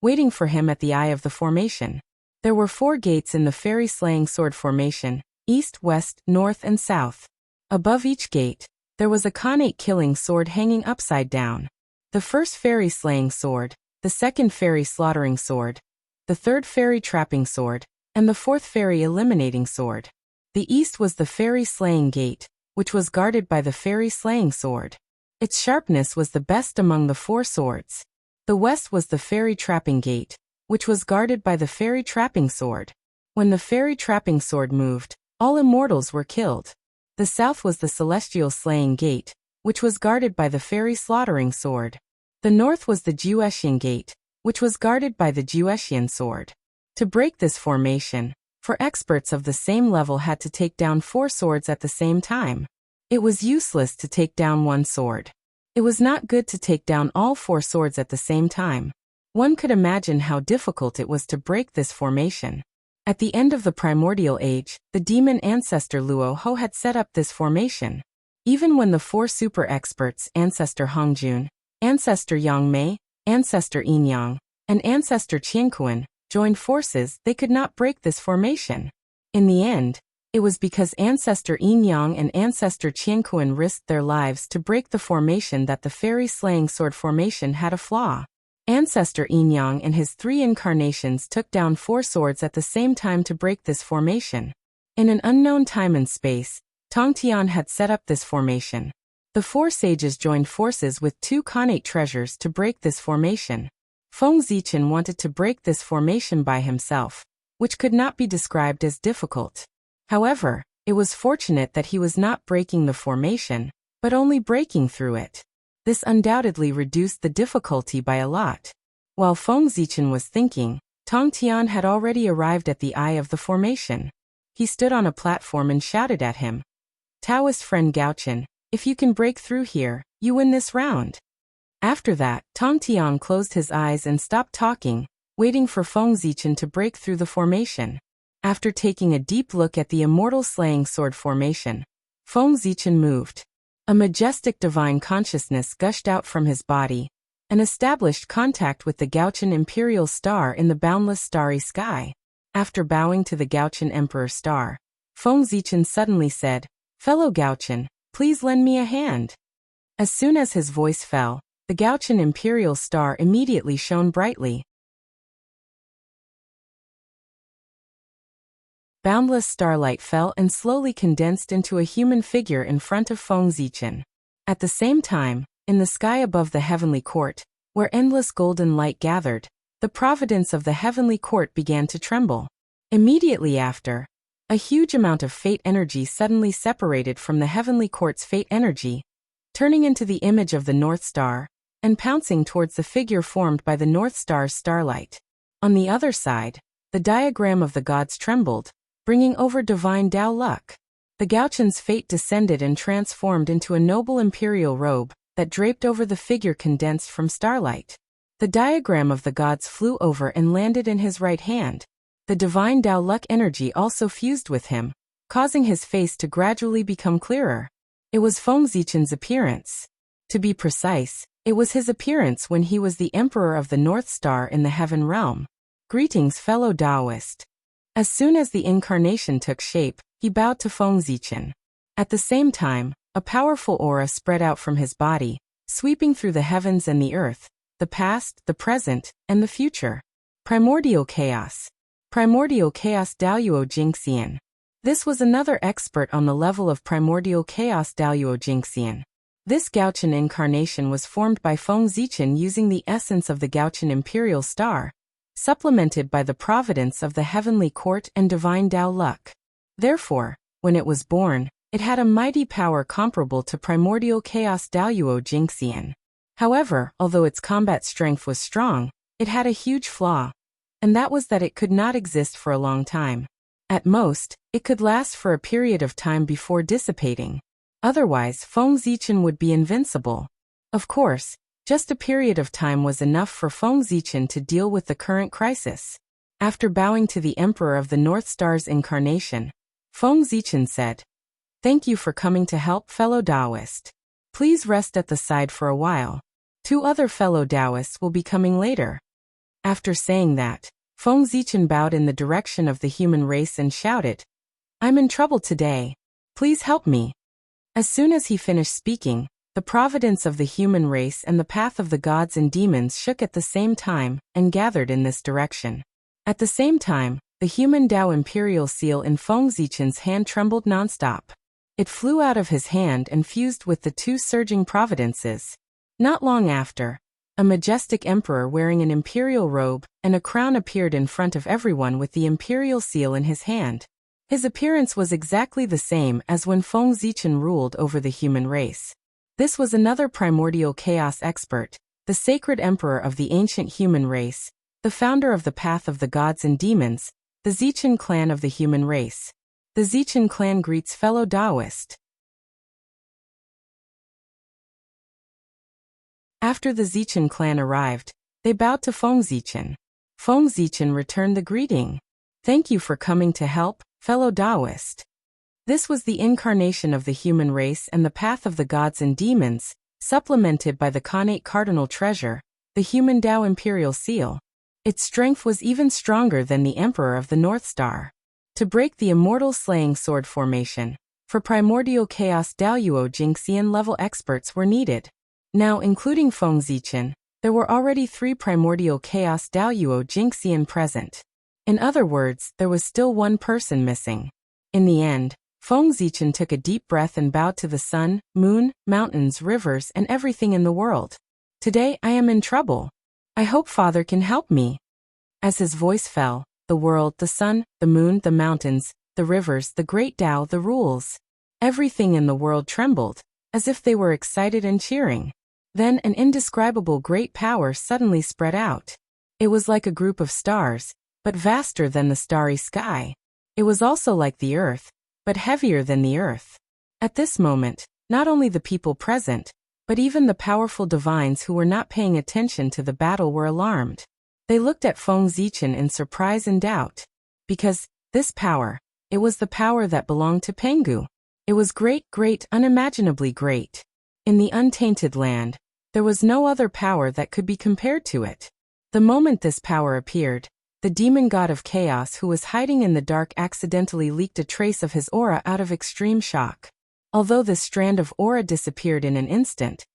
waiting for him at the eye of the formation. There were 4 gates in the fairy-slaying sword formation, east, west, north, and south. Above each gate, there was a Khanate killing sword hanging upside down. The first fairy-slaying sword, the second fairy-slaughtering sword, the third fairy-trapping sword, and the 4th fairy-eliminating sword. The east was the fairy-slaying gate, which was guarded by the fairy-slaying sword. Its sharpness was the best among the 4 swords. The west was the fairy-trapping gate, which was guarded by the fairy-trapping sword. When the fairy-trapping sword moved, all immortals were killed. The south was the celestial-slaying gate, which was guarded by the fairy-slaughtering sword. The north was the Jueshian gate, which was guarded by the Jueshian sword. To break this formation, 4 experts of the same level had to take down 4 swords at the same time. It was useless to take down 1 sword. It was not good to take down all 4 swords at the same time. One could imagine how difficult it was to break this formation. At the end of the primordial age, the demon ancestor Luo Ho had set up this formation. Even when the 4 super experts, Ancestor Hongjun, Ancestor Yang Mei, Ancestor Yin Yang, and Ancestor Qianquan, joined forces, they could not break this formation. In the end, it was because Ancestor Yin Yang and Ancestor Qianquan risked their lives to break the formation that the fairy-slaying sword formation had a flaw. Ancestor Yin Yang and his 3 incarnations took down 4 swords at the same time to break this formation. In an unknown time and space, Tong Tian had set up this formation. The 4 sages joined forces with 2 Khanate treasures to break this formation. Feng Zichen wanted to break this formation by himself, which could not be described as difficult. However, it was fortunate that he was not breaking the formation, but only breaking through it. This undoubtedly reduced the difficulty by a lot. While Feng Zichen was thinking, Tong Tian had already arrived at the eye of the formation. He stood on a platform and shouted at him, "Taoist friend Gaochen, if you can break through here, you win this round." After that, Tong Tian closed his eyes and stopped talking, waiting for Feng Zichen to break through the formation. After taking a deep look at the immortal slaying sword formation, Feng Zichen moved. A majestic divine consciousness gushed out from his body, and established contact with the Gaochen imperial star in the boundless starry sky. After bowing to the Gaochen emperor star, Feng Zichen suddenly said, "Fellow Gaochen, please lend me a hand." As soon as his voice fell, the Gaochen imperial star immediately shone brightly. Boundless starlight fell and slowly condensed into a human figure in front of Feng Zichen. At the same time, in the sky above the heavenly court, where endless golden light gathered, the providence of the heavenly court began to tremble. Immediately after, a huge amount of fate energy suddenly separated from the heavenly court's fate energy, turning into the image of the North Star, and pouncing towards the figure formed by the North Star's starlight. On the other side, the diagram of the gods trembled, bringing over divine Tao luck. The Gaochen's fate descended and transformed into a noble imperial robe that draped over the figure condensed from starlight. The diagram of the gods flew over and landed in his right hand. The divine Tao luck energy also fused with him, causing his face to gradually become clearer. It was Feng Zichen's appearance. To be precise, it was his appearance when he was the Emperor of the North Star in the Heaven Realm. Greetings, fellow Taoist. As soon as the incarnation took shape, he bowed to Feng Zichen. At the same time, a powerful aura spread out from his body, sweeping through the heavens and the earth, the past, the present, and the future. Primordial Chaos. Primordial Chaos Daoyuo Jingxian. This was another expert on the level of Primordial Chaos Daoyuo Jingxian. This Gaochen incarnation was formed by Feng Zichen using the essence of the Gaochen Imperial Star, supplemented by the providence of the Heavenly Court and Divine Tao Luck. Therefore, when it was born, it had a mighty power comparable to Primordial Chaos Daoyuo Jingxian. However, although its combat strength was strong, it had a huge flaw, and that was that it could not exist for a long time. At most, it could last for a period of time before dissipating. Otherwise, Feng Zichen would be invincible. Of course, just a period of time was enough for Feng Zichen to deal with the current crisis. After bowing to the Emperor of the North Star's incarnation, Feng Zichen said, "Thank you for coming to help, fellow Taoist. Please rest at the side for a while. 2 other fellow Taoists will be coming later." After saying that, Feng Zichen bowed in the direction of the human race and shouted, "I'm in trouble today. Please help me." As soon as he finished speaking, the providence of the human race and the path of the gods and demons shook at the same time and gathered in this direction. At the same time, the human Tao Imperial Seal in Feng Zichen's hand trembled nonstop. It flew out of his hand and fused with the 2 surging providences. Not long after, a majestic emperor wearing an imperial robe and a crown appeared in front of everyone with the imperial seal in his hand. His appearance was exactly the same as when Feng Zichen ruled over the human race. This was another primordial chaos expert, the sacred emperor of the ancient human race, the founder of the path of the gods and demons, the Zichen clan of the human race. The Zichen clan greets fellow Taoist. After the Zichen clan arrived, they bowed to Feng Zichen. Feng Zichen returned the greeting. "Thank you for coming to help, fellow Taoist." This was the incarnation of the human race and the path of the gods and demons, supplemented by the Khanate cardinal treasure, the human Tao Imperial Seal. Its strength was even stronger than the Emperor of the North Star. To break the immortal slaying sword formation, for Primordial Chaos Daoyuo Jingxian level experts were needed. Now, including Feng Zichen, there were already 3 Primordial Chaos Daoyuo Jingxian present. In other words, there was still 1 person missing. In the end, Feng Zichen took a deep breath and bowed to the sun, moon, mountains, rivers, and everything in the world. "Today I am in trouble. I hope Father can help me." As his voice fell, the world, the sun, the moon, the mountains, the rivers, the great Tao, the rules, everything in the world trembled, as if they were excited and cheering. Then an indescribable great power suddenly spread out. It was like a group of stars, but vaster than the starry sky. It was also like the earth, but heavier than the earth. At this moment, not only the people present, but even the powerful divines who were not paying attention to the battle were alarmed. They looked at Feng Zichen in surprise and doubt. Because, this power, it was the power that belonged to Pengu. It was great, unimaginably great. In the untainted land, there was no other power that could be compared to it. The moment this power appeared, the demon god of chaos who was hiding in the dark accidentally leaked a trace of his aura out of extreme shock. Although this strand of aura disappeared in an instant,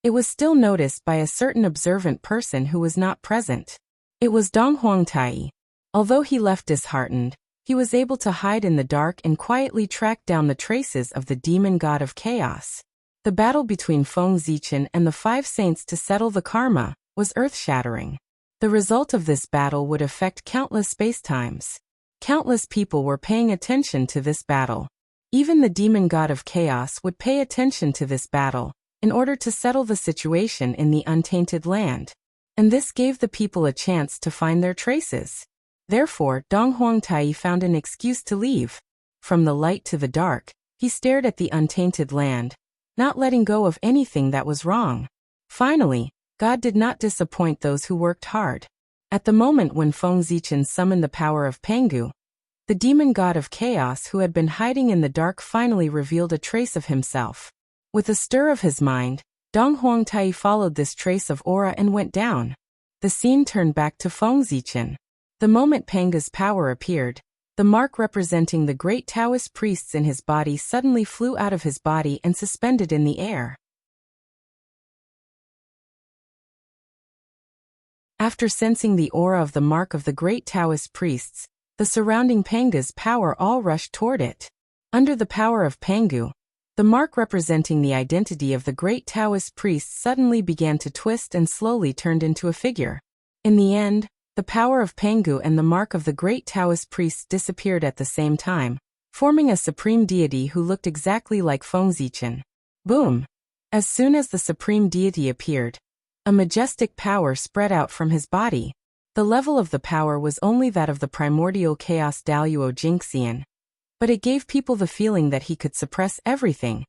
it was still noticed by a certain observant person who was not present. It was Dong Huangtai. Although he left disheartened, he was able to hide in the dark and quietly track down the traces of the demon god of chaos. The battle between Feng Zichen and the 5 saints to settle the karma was earth-shattering. The result of this battle would affect countless spacetimes. Countless people were paying attention to this battle. Even the demon god of chaos would pay attention to this battle, in order to settle the situation in the untainted land. And this gave the people a chance to find their traces. Therefore, Dong Huangtai found an excuse to leave. From the light to the dark, he stared at the untainted land, not letting go of anything that was wrong. Finally, God did not disappoint those who worked hard. At the moment when Feng Zichen summoned the power of Pengu, The demon god of chaos who had been hiding in the dark finally revealed a trace of himself. With a stir of his mind, Dong Huangtai followed this trace of aura and went down. The scene turned back to Feng Zichen. The moment Panga's power appeared, the mark representing the great Taoist priests in his body suddenly flew out of his body and suspended in the air. After sensing the aura of the mark of the great Taoist priests, the surrounding Panga's power all rushed toward it. Under the power of Pangu, the mark representing the identity of the great Taoist priests suddenly began to twist and slowly turned into a figure. In the end, the power of Pangu and the mark of the great Taoist priests disappeared at the same time, forming a supreme deity who looked exactly like Feng Zichen. Boom! As soon as the supreme deity appeared, a majestic power spread out from his body. The level of the power was only that of the primordial chaos Daluo Jingxian, but it gave people the feeling that he could suppress everything,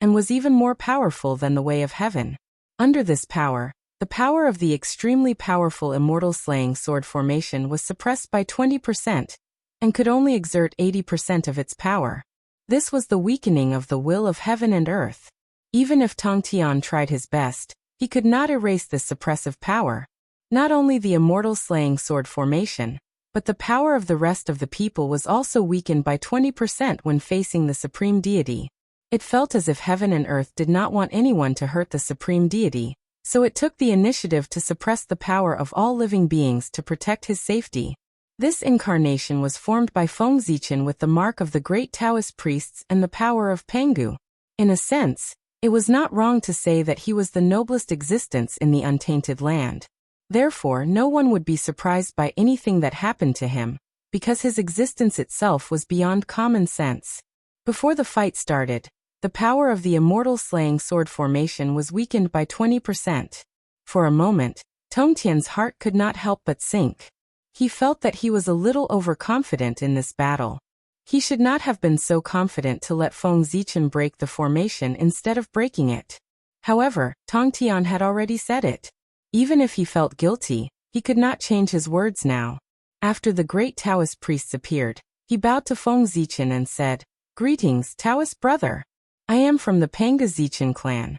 and was even more powerful than the way of heaven. Under this power, the power of the extremely powerful immortal slaying sword formation was suppressed by 20%, and could only exert 80% of its power. This was the weakening of the will of heaven and earth. Even if Tong Tian tried his best, he could not erase this suppressive power. Not only the immortal slaying sword formation, but the power of the rest of the people was also weakened by 20% when facing the supreme deity. It felt as if heaven and earth did not want anyone to hurt the supreme deity, so it took the initiative to suppress the power of all living beings to protect his safety. This incarnation was formed by Feng Zichen with the mark of the great Taoist priests and the power of Pangu. In a sense, it was not wrong to say that he was the noblest existence in the untainted land. Therefore, no one would be surprised by anything that happened to him, because his existence itself was beyond common sense. Before the fight started, the power of the immortal slaying sword formation was weakened by 20%. For a moment, Tongtian's heart could not help but sink. He felt that he was a little overconfident in this battle. He should not have been so confident to let Feng Zichen break the formation instead of breaking it. However, Tongtian had already said it. Even if he felt guilty, he could not change his words now. After the great Taoist priests appeared, he bowed to Feng Zichen and said, "Greetings, Taoist brother. I am from the Panga Zichen clan."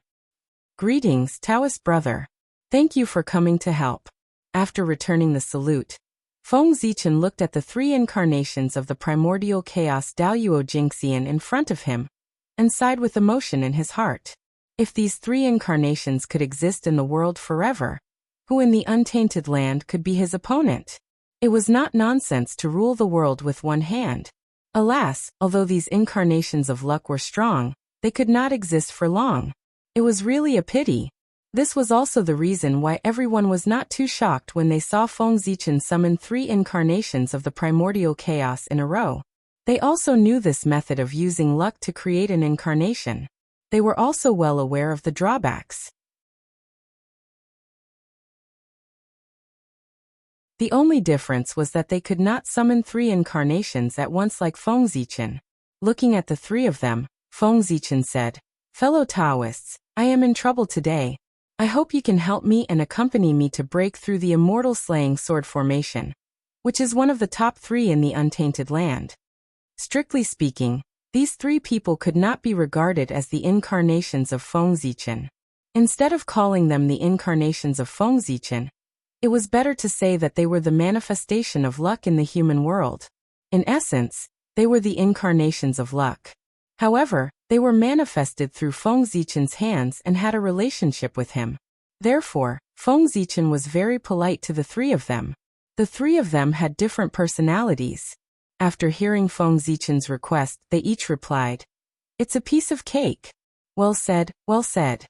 "Greetings, Taoist brother. Thank you for coming to help." After returning the salute, Feng Zichen looked at the three incarnations of the primordial chaos Daluo Jingxian in front of him, and sighed with emotion in his heart. If these three incarnations could exist in the world forever, who in the untainted land could be his opponent? It was not nonsense to rule the world with one hand. Alas, although these incarnations of luck were strong, they could not exist for long. It was really a pity. This was also the reason why everyone was not too shocked when they saw Feng Zichen summon three incarnations of the primordial chaos in a row. They also knew this method of using luck to create an incarnation. They were also well aware of the drawbacks. The only difference was that they could not summon three incarnations at once like Feng Zichen. Looking at the three of them, Feng Zichen said, "Fellow Taoists, I am in trouble today. I hope you can help me and accompany me to break through the immortal slaying sword formation, which is one of the top three in the untainted land." Strictly speaking, these three people could not be regarded as the incarnations of Feng Zichen. Instead of calling them the incarnations of Feng Zichen, it was better to say that they were the manifestation of luck in the human world. In essence, they were the incarnations of luck. However, they were manifested through Feng Zichen's hands and had a relationship with him. Therefore, Feng Zichen was very polite to the three of them. The three of them had different personalities. After hearing Feng Zichen's request, they each replied, "It's a piece of cake." "Well said, well said.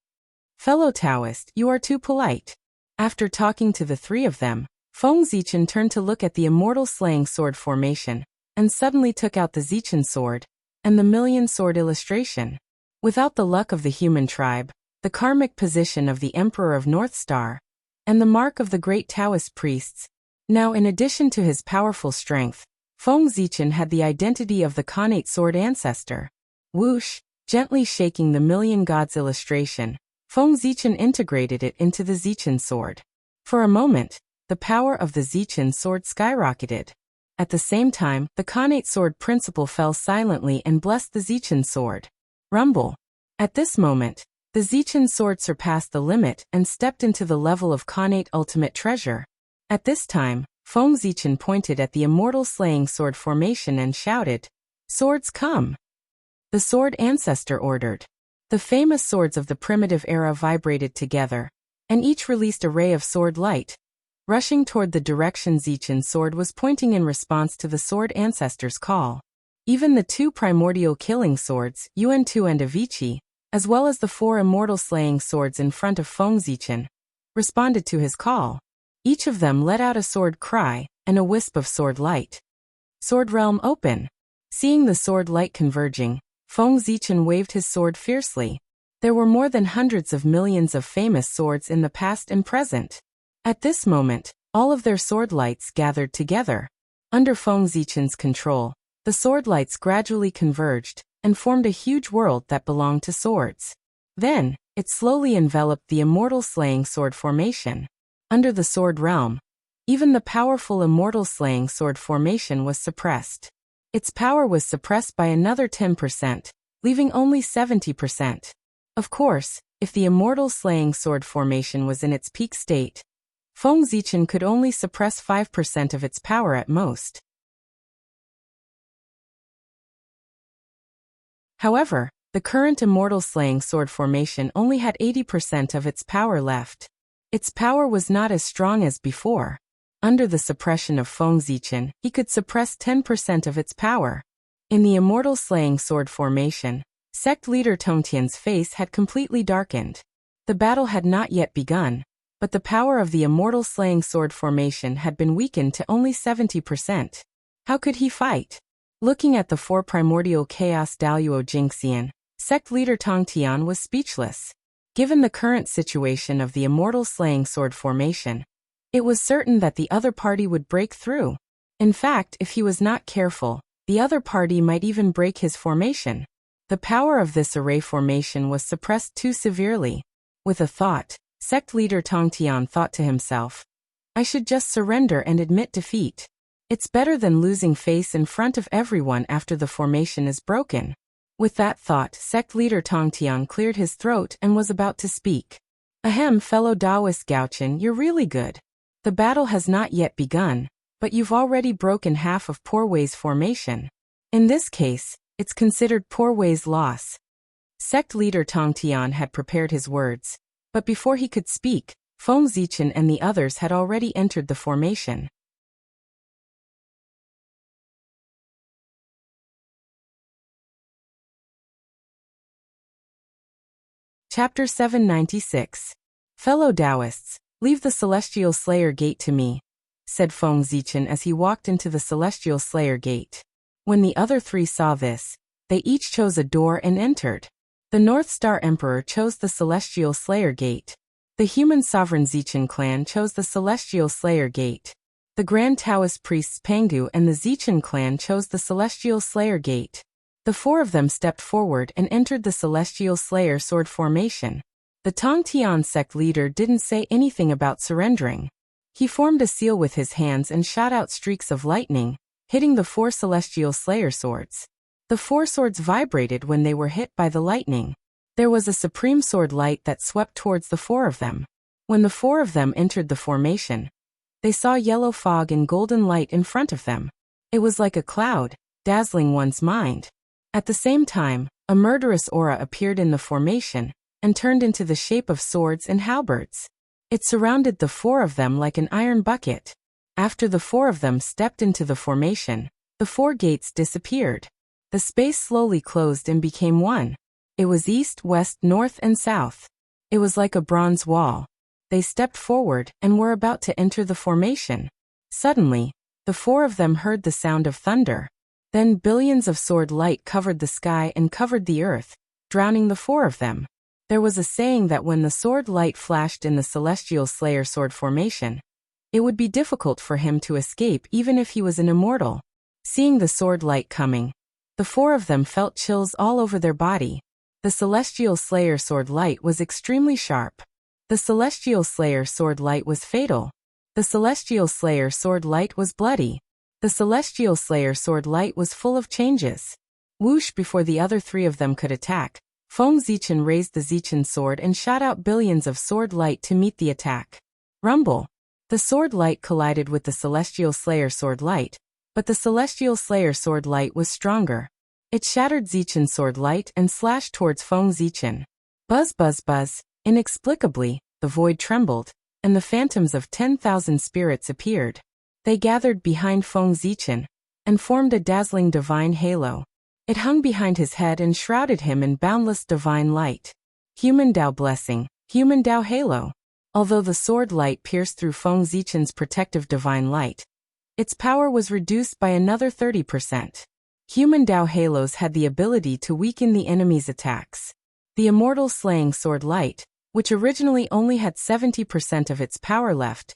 Fellow Taoist, you are too polite." After talking to the three of them, Feng Zichen turned to look at the immortal slaying sword formation, and suddenly took out the Zichen sword, and the million sword illustration. Without the luck of the human tribe, the karmic position of the Emperor of North Star, and the mark of the great Taoist priests, now in addition to his powerful strength, Feng Zichen had the identity of the Khanate sword ancestor. Whoosh, gently shaking the million gods illustration, Feng Zichen integrated it into the Zichen sword. For a moment, the power of the Zichen sword skyrocketed. At the same time, the Khanate sword principle fell silently and blessed the Zichen sword. Rumble. At this moment, the Zichen sword surpassed the limit and stepped into the level of Khanate ultimate treasure. At this time, Feng Zichen pointed at the immortal slaying sword formation and shouted, "Swords come!" The sword ancestor ordered. The famous swords of the primitive era vibrated together, and each released a ray of sword light, rushing toward the direction Zichen's sword was pointing in response to the sword ancestor's call. Even the two primordial killing swords, Yuan-Tu and Avicii, as well as the four immortal slaying swords in front of Feng Zichen, responded to his call. Each of them let out a sword cry and a wisp of sword light. Sword realm open. Seeing the sword light converging, Feng Zichen waved his sword fiercely. There were more than hundreds of millions of famous swords in the past and present. At this moment, all of their sword lights gathered together. Under Feng Zichen's control, the sword lights gradually converged and formed a huge world that belonged to swords. Then, it slowly enveloped the immortal slaying sword formation. Under the sword realm, even the powerful immortal slaying sword formation was suppressed. Its power was suppressed by another 10%, leaving only 70%. Of course, if the immortal slaying sword formation was in its peak state, Feng Zichen could only suppress 5% of its power at most. However, the current immortal slaying sword formation only had 80% of its power left. Its power was not as strong as before. Under the suppression of Feng Zichen, he could suppress 10% of its power. In the immortal slaying sword formation, sect leader Tongtian's face had completely darkened. The battle had not yet begun, but the power of the immortal slaying sword formation had been weakened to only 70%. How could he fight? Looking at the four primordial chaos Daluo Jingxian, sect leader Tongtian was speechless. Given the current situation of the immortal slaying sword formation, it was certain that the other party would break through. In fact, if he was not careful, the other party might even break his formation. The power of this array formation was suppressed too severely. With a thought, sect leader Tongtian thought to himself, "I should just surrender and admit defeat. It's better than losing face in front of everyone after the formation is broken." With that thought, sect leader Tongtian cleared his throat and was about to speak. "Ahem, fellow Taoist Gaochen, you're really good. The battle has not yet begun, but you've already broken half of Poor Wei's formation. In this case, it's considered Poor Wei's loss." Sect leader Tongtian had prepared his words, but before he could speak, Feng Zichen and the others had already entered the formation. Chapter 796. Fellow Taoists, leave the Celestial Slayer Gate to me, said Feng Zichen as he walked into the Celestial Slayer Gate. When the other three saw this, they each chose a door and entered. The North Star Emperor chose the Celestial Slayer Gate. The human sovereign Zichen clan chose the Celestial Slayer Gate. The Grand Taoist priests Pangu and the Zichen clan chose the Celestial Slayer Gate. The four of them stepped forward and entered the Celestial Slayer sword formation. The Tongtian sect leader didn't say anything about surrendering. He formed a seal with his hands and shot out streaks of lightning, hitting the four Celestial Slayer swords. The four swords vibrated when they were hit by the lightning. There was a supreme sword light that swept towards the four of them. When the four of them entered the formation, they saw yellow fog and golden light in front of them. It was like a cloud, dazzling one's mind. At the same time, a murderous aura appeared in the formation and turned into the shape of swords and halberds. It surrounded the four of them like an iron bucket. After the four of them stepped into the formation, the four gates disappeared. The space slowly closed and became one. It was east, west, north, and south. It was like a bronze wall. They stepped forward and were about to enter the formation. Suddenly, the four of them heard the sound of thunder. Then billions of sword light covered the sky and covered the earth, drowning the four of them. There was a saying that when the sword light flashed in the Celestial Slayer sword formation, it would be difficult for him to escape even if he was an immortal. Seeing the sword light coming, the four of them felt chills all over their body. The Celestial Slayer sword light was extremely sharp. The Celestial Slayer sword light was fatal. The Celestial Slayer sword light was bloody. The celestial slayer sword light was full of changes. Whoosh! Before the other three of them could attack, Feng Zichen raised the Zichen sword and shot out billions of sword light to meet the attack. Rumble! The sword light collided with the celestial slayer sword light, but the celestial slayer sword light was stronger. It shattered Zichen's sword light and slashed towards Feng Zichen. Buzz buzz buzz! Inexplicably, the void trembled, and the phantoms of 10,000 spirits appeared. They gathered behind Feng Zichen and formed a dazzling divine halo. It hung behind his head and shrouded him in boundless divine light. Human Dao blessing, Human Dao halo. Although the sword light pierced through Feng Zichen's protective divine light, its power was reduced by another 30%. Human Dao halos had the ability to weaken the enemy's attacks. The immortal slaying sword light, which originally only had 70% of its power left,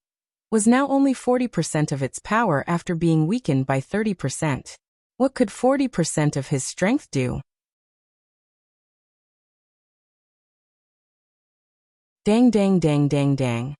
was now only 40% of its power after being weakened by 30%. What could 40% of his strength do? Dang dang dang dang dang.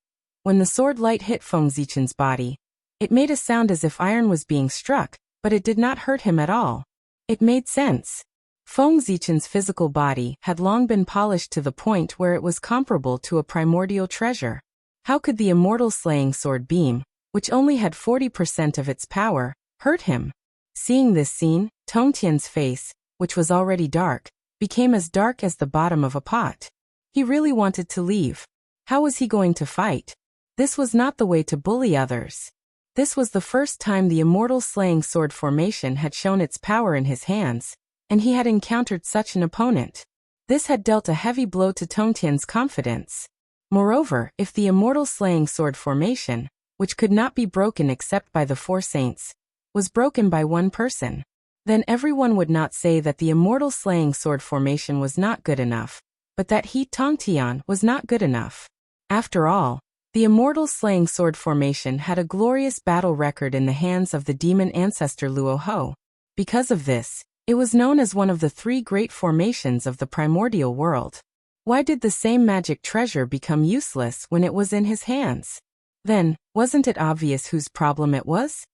When the sword light hit Feng Zichen's body, it made a sound as if iron was being struck, but it did not hurt him at all. It made sense. Feng Zichen's physical body had long been polished to the point where it was comparable to a primordial treasure. How could the immortal slaying sword beam, which only had 40% of its power, hurt him? Seeing this scene, Tongtian's face, which was already dark, became as dark as the bottom of a pot. He really wanted to leave. How was he going to fight? This was not the way to bully others. This was the first time the immortal slaying sword formation had shown its power in his hands, and he had encountered such an opponent. This had dealt a heavy blow to Tongtian's confidence. Moreover, if the immortal slaying sword formation, which could not be broken except by the four saints, was broken by one person, then everyone would not say that the immortal slaying sword formation was not good enough, but that he, Tongtian, was not good enough. After all, the immortal slaying sword formation had a glorious battle record in the hands of the demon ancestor Luo Ho. Because of this, it was known as one of the three great formations of the primordial world. Why did the same magic treasure become useless when it was in his hands? Then, wasn't it obvious whose problem it was?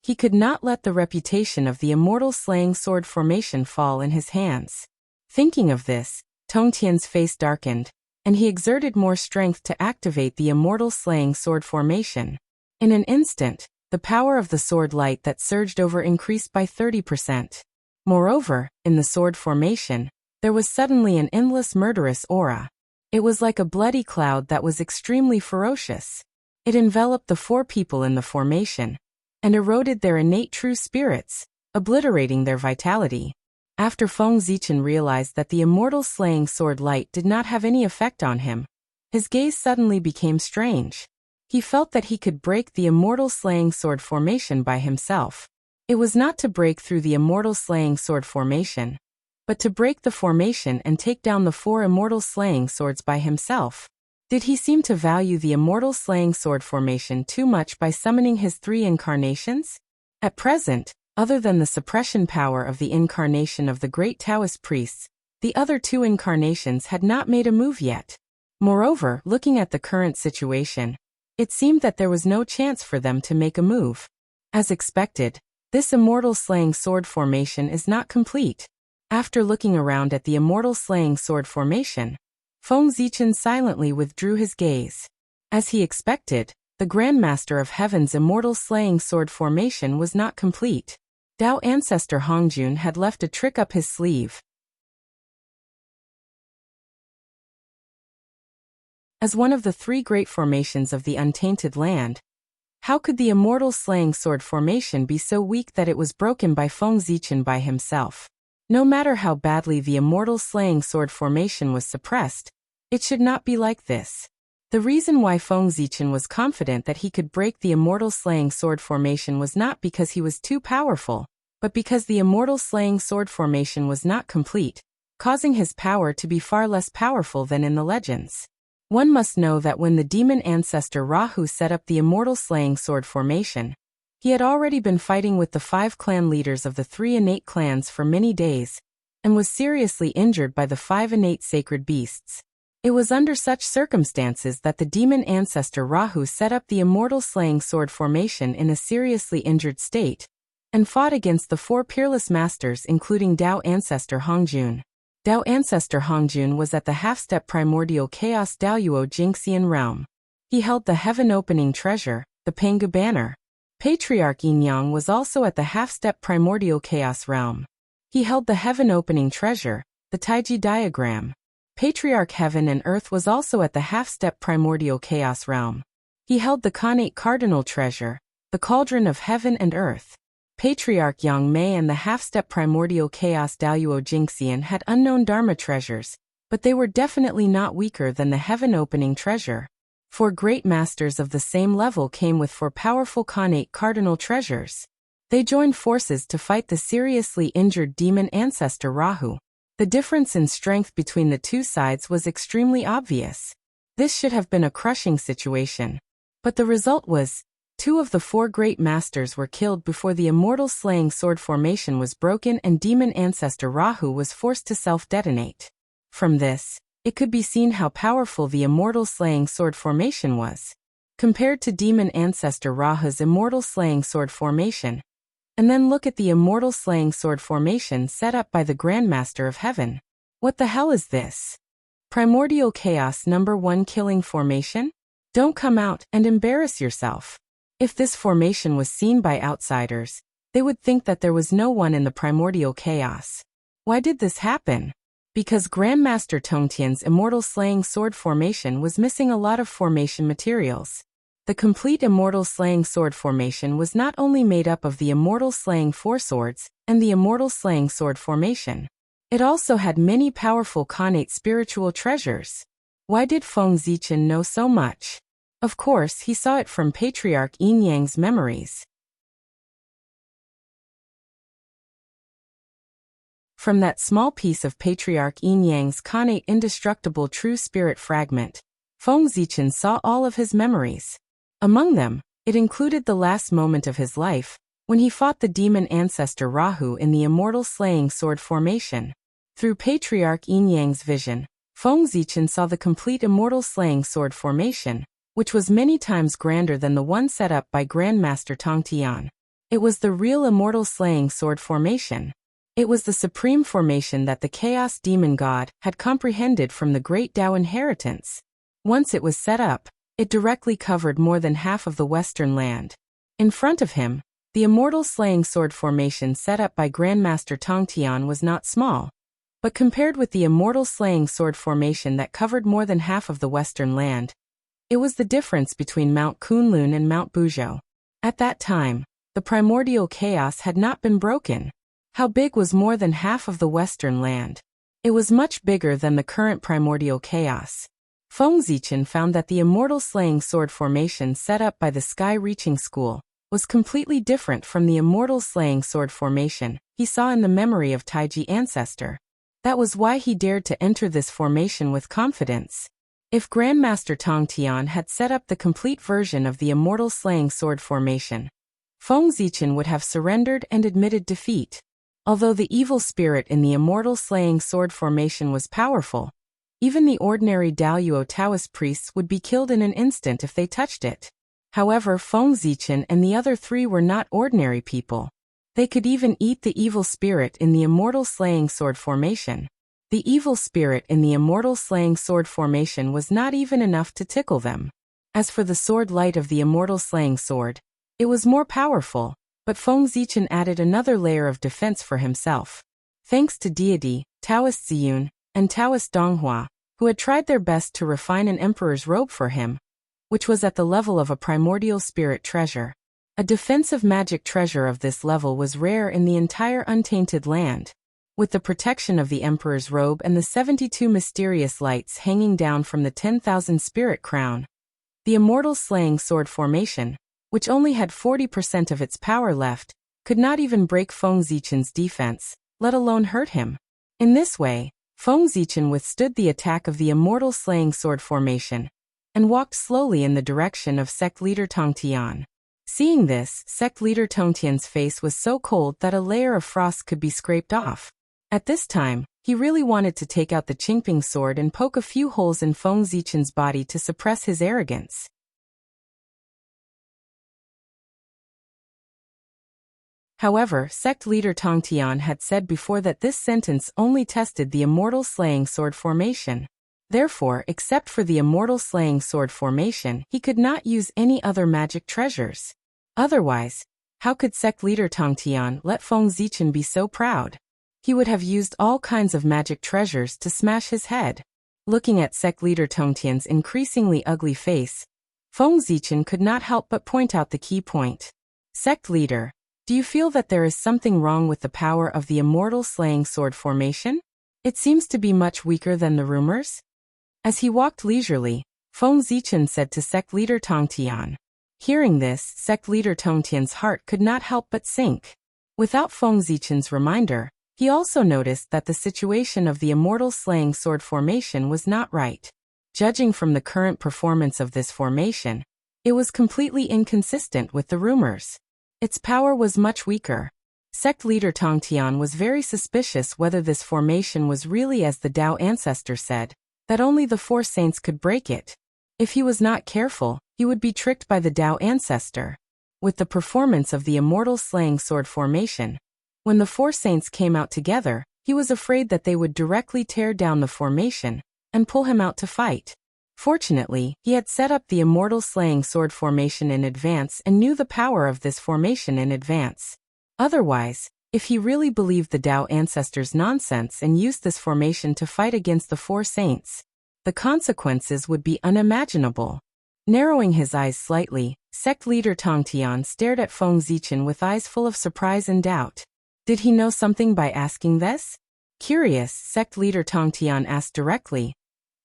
He could not let the reputation of the immortal slaying sword formation fall in his hands. Thinking of this, Tongtian's face darkened, and he exerted more strength to activate the immortal slaying sword formation. In an instant, the power of the sword light that surged over increased by 30%. Moreover, in the sword formation, there was suddenly an endless murderous aura. It was like a bloody cloud that was extremely ferocious. It enveloped the four people in the formation, and eroded their innate true spirits, obliterating their vitality. After Feng Zichen realized that the immortal slaying sword light did not have any effect on him, his gaze suddenly became strange. He felt that he could break the immortal slaying sword formation by himself. It was not to break through the immortal slaying sword formation, but to break the formation and take down the four immortal slaying swords by himself. Did he seem to value the immortal slaying sword formation too much by summoning his three incarnations? At present, other than the suppression power of the incarnation of the great Taoist priests, the other two incarnations had not made a move yet. Moreover, looking at the current situation, it seemed that there was no chance for them to make a move. As expected, this immortal slaying sword formation is not complete. After looking around at the immortal slaying sword formation, Feng Zichen silently withdrew his gaze. As he expected, the Grandmaster of Heaven's immortal slaying sword formation was not complete. Dao ancestor Hongjun had left a trick up his sleeve. As one of the three great formations of the untainted land, how could the immortal slaying sword formation be so weak that it was broken by Feng Zichen by himself? No matter how badly the immortal slaying sword formation was suppressed, it should not be like this. The reason why Feng Zichen was confident that he could break the immortal slaying sword formation was not because he was too powerful, but because the immortal slaying sword formation was not complete, causing his power to be far less powerful than in the legends. One must know that when the demon ancestor Rahu set up the immortal slaying sword formation, he had already been fighting with the 5 clan leaders of the 3 innate clans for many days, and was seriously injured by the 5 innate sacred beasts. It was under such circumstances that the demon ancestor Rahu set up the immortal slaying sword formation in a seriously injured state, and fought against the four peerless masters including Tao ancestor Hongjun. Tao ancestor Hongjun was at the half-step primordial chaos Daoyuo Jingxian realm. He held the heaven-opening treasure, the Pengu banner. Patriarch Yinyang was also at the half-step primordial chaos realm. He held the heaven-opening treasure, the Taiji diagram. Patriarch Heaven and Earth was also at the half-step primordial chaos realm. He held the Khanate cardinal treasure, the cauldron of heaven and earth. Patriarch Yang Mei and the half-step primordial chaos Daoyuo Jingxian had unknown dharma treasures, but they were definitely not weaker than the heaven-opening treasure. Four great masters of the same level came with four powerful Khanate cardinal treasures. They joined forces to fight the seriously injured demon ancestor Rahu. The difference in strength between the two sides was extremely obvious. This should have been a crushing situation. But the result was, two of the four great masters were killed before the immortal slaying sword formation was broken and demon ancestor Rahu was forced to self-detonate. From this, it could be seen how powerful the immortal slaying sword formation was, compared to demon ancestor Rahu's immortal slaying sword formation. And then look at the immortal slaying sword formation set up by the Grandmaster of Heaven. What the hell is this? Primordial Chaos #1 killing formation? Don't come out and embarrass yourself. If this formation was seen by outsiders, they would think that there was no one in the primordial chaos. Why did this happen? Because Grandmaster Tongtian's immortal slaying sword formation was missing a lot of formation materials. The complete immortal slaying sword formation was not only made up of the immortal slaying four swords and the immortal slaying sword formation. It also had many powerful Khanate spiritual treasures. Why did Feng Zichen know so much? Of course, he saw it from Patriarch Yin Yang's memories. From that small piece of Patriarch Yin Yang's Khanate indestructible true spirit fragment, Feng Zichen saw all of his memories. Among them, it included the last moment of his life, when he fought the demon ancestor Rahu in the immortal slaying sword formation. Through Patriarch Yin Yang's vision, Feng Zichen saw the complete immortal slaying sword formation, which was many times grander than the one set up by Grandmaster Tongtian. It was the real immortal slaying sword formation. It was the supreme formation that the Chaos Demon God had comprehended from the Great Tao inheritance. Once it was set up, it directly covered more than half of the Western land. In front of him, the immortal slaying sword formation set up by Grandmaster Tongtian was not small, but compared with the immortal slaying sword formation that covered more than half of the Western land, it was the difference between Mount Kunlun and Mount Buzhou. At that time, the primordial chaos had not been broken. How big was more than half of the Western land? It was much bigger than the current primordial chaos. Feng Zichen found that the immortal slaying sword formation set up by the Sky-Reaching School was completely different from the immortal slaying sword formation he saw in the memory of Taiji ancestor. That was why he dared to enter this formation with confidence. If Grandmaster Tongtian had set up the complete version of the immortal slaying sword formation, Feng Zichen would have surrendered and admitted defeat. Although the evil spirit in the immortal slaying sword formation was powerful, even the ordinary Daoyuo Taoist priests would be killed in an instant if they touched it. However, Feng Zichen and the other three were not ordinary people. They could even eat the evil spirit in the immortal slaying sword formation. The evil spirit in the immortal slaying sword formation was not even enough to tickle them. As for the sword light of the immortal slaying sword, it was more powerful, but Feng Zichen added another layer of defense for himself. Thanks to deity, Taoist Ziyun, and Taoist Donghua, who had tried their best to refine an emperor's robe for him, which was at the level of a primordial spirit treasure. A defensive magic treasure of this level was rare in the entire untainted land. With the protection of the emperor's robe and the 72 mysterious lights hanging down from the 10,000 spirit crown, the immortal slaying sword formation, which only had 40% of its power left, could not even break Feng Zichen's defense, let alone hurt him. In this way, Feng Zichen withstood the attack of the immortal slaying sword formation, and walked slowly in the direction of sect leader Tongtian. Seeing this, sect leader Tongtian's face was so cold that a layer of frost could be scraped off. At this time, he really wanted to take out the Qingping sword and poke a few holes in Feng Zichen's body to suppress his arrogance. However, sect leader Tong Tian had said before that this sentence only tested the immortal slaying sword formation. Therefore, except for the immortal slaying sword formation, he could not use any other magic treasures. Otherwise, how could sect leader Tong Tian let Feng Zichen be so proud? He would have used all kinds of magic treasures to smash his head. Looking at sect leader Tong Tian's increasingly ugly face, Feng Zichen could not help but point out the key point. Sect leader, do you feel that there is something wrong with the power of the immortal slaying sword formation? It seems to be much weaker than the rumors. As he walked leisurely, Feng Zichen said to sect leader Tong Tian. Hearing this, sect leader Tong Tian's heart could not help but sink. Without Feng Zichen's reminder, he also noticed that the situation of the immortal slaying sword formation was not right. Judging from the current performance of this formation, it was completely inconsistent with the rumors. Its power was much weaker. Sect leader Tong Tian was very suspicious whether this formation was really as the Tao ancestor said, that only the 4 saints could break it. If he was not careful, he would be tricked by the Tao ancestor. With the performance of the immortal slaying sword formation, when the 4 saints came out together, he was afraid that they would directly tear down the formation and pull him out to fight. Fortunately, he had set up the immortal slaying sword formation in advance and knew the power of this formation in advance. Otherwise, if he really believed the Tao ancestors' nonsense and used this formation to fight against the 4 saints, the consequences would be unimaginable. Narrowing his eyes slightly, sect leader Tong Tian stared at Feng Zichen with eyes full of surprise and doubt. Did he know something by asking this? Curious, sect leader Tong Tian asked directly.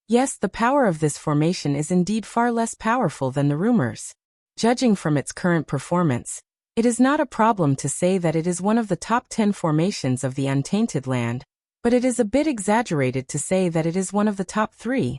Yes, the power of this formation is indeed far less powerful than the rumors. Judging from its current performance, it is not a problem to say that it is one of the top 10 formations of the untainted land, but it is a bit exaggerated to say that it is one of the top 3.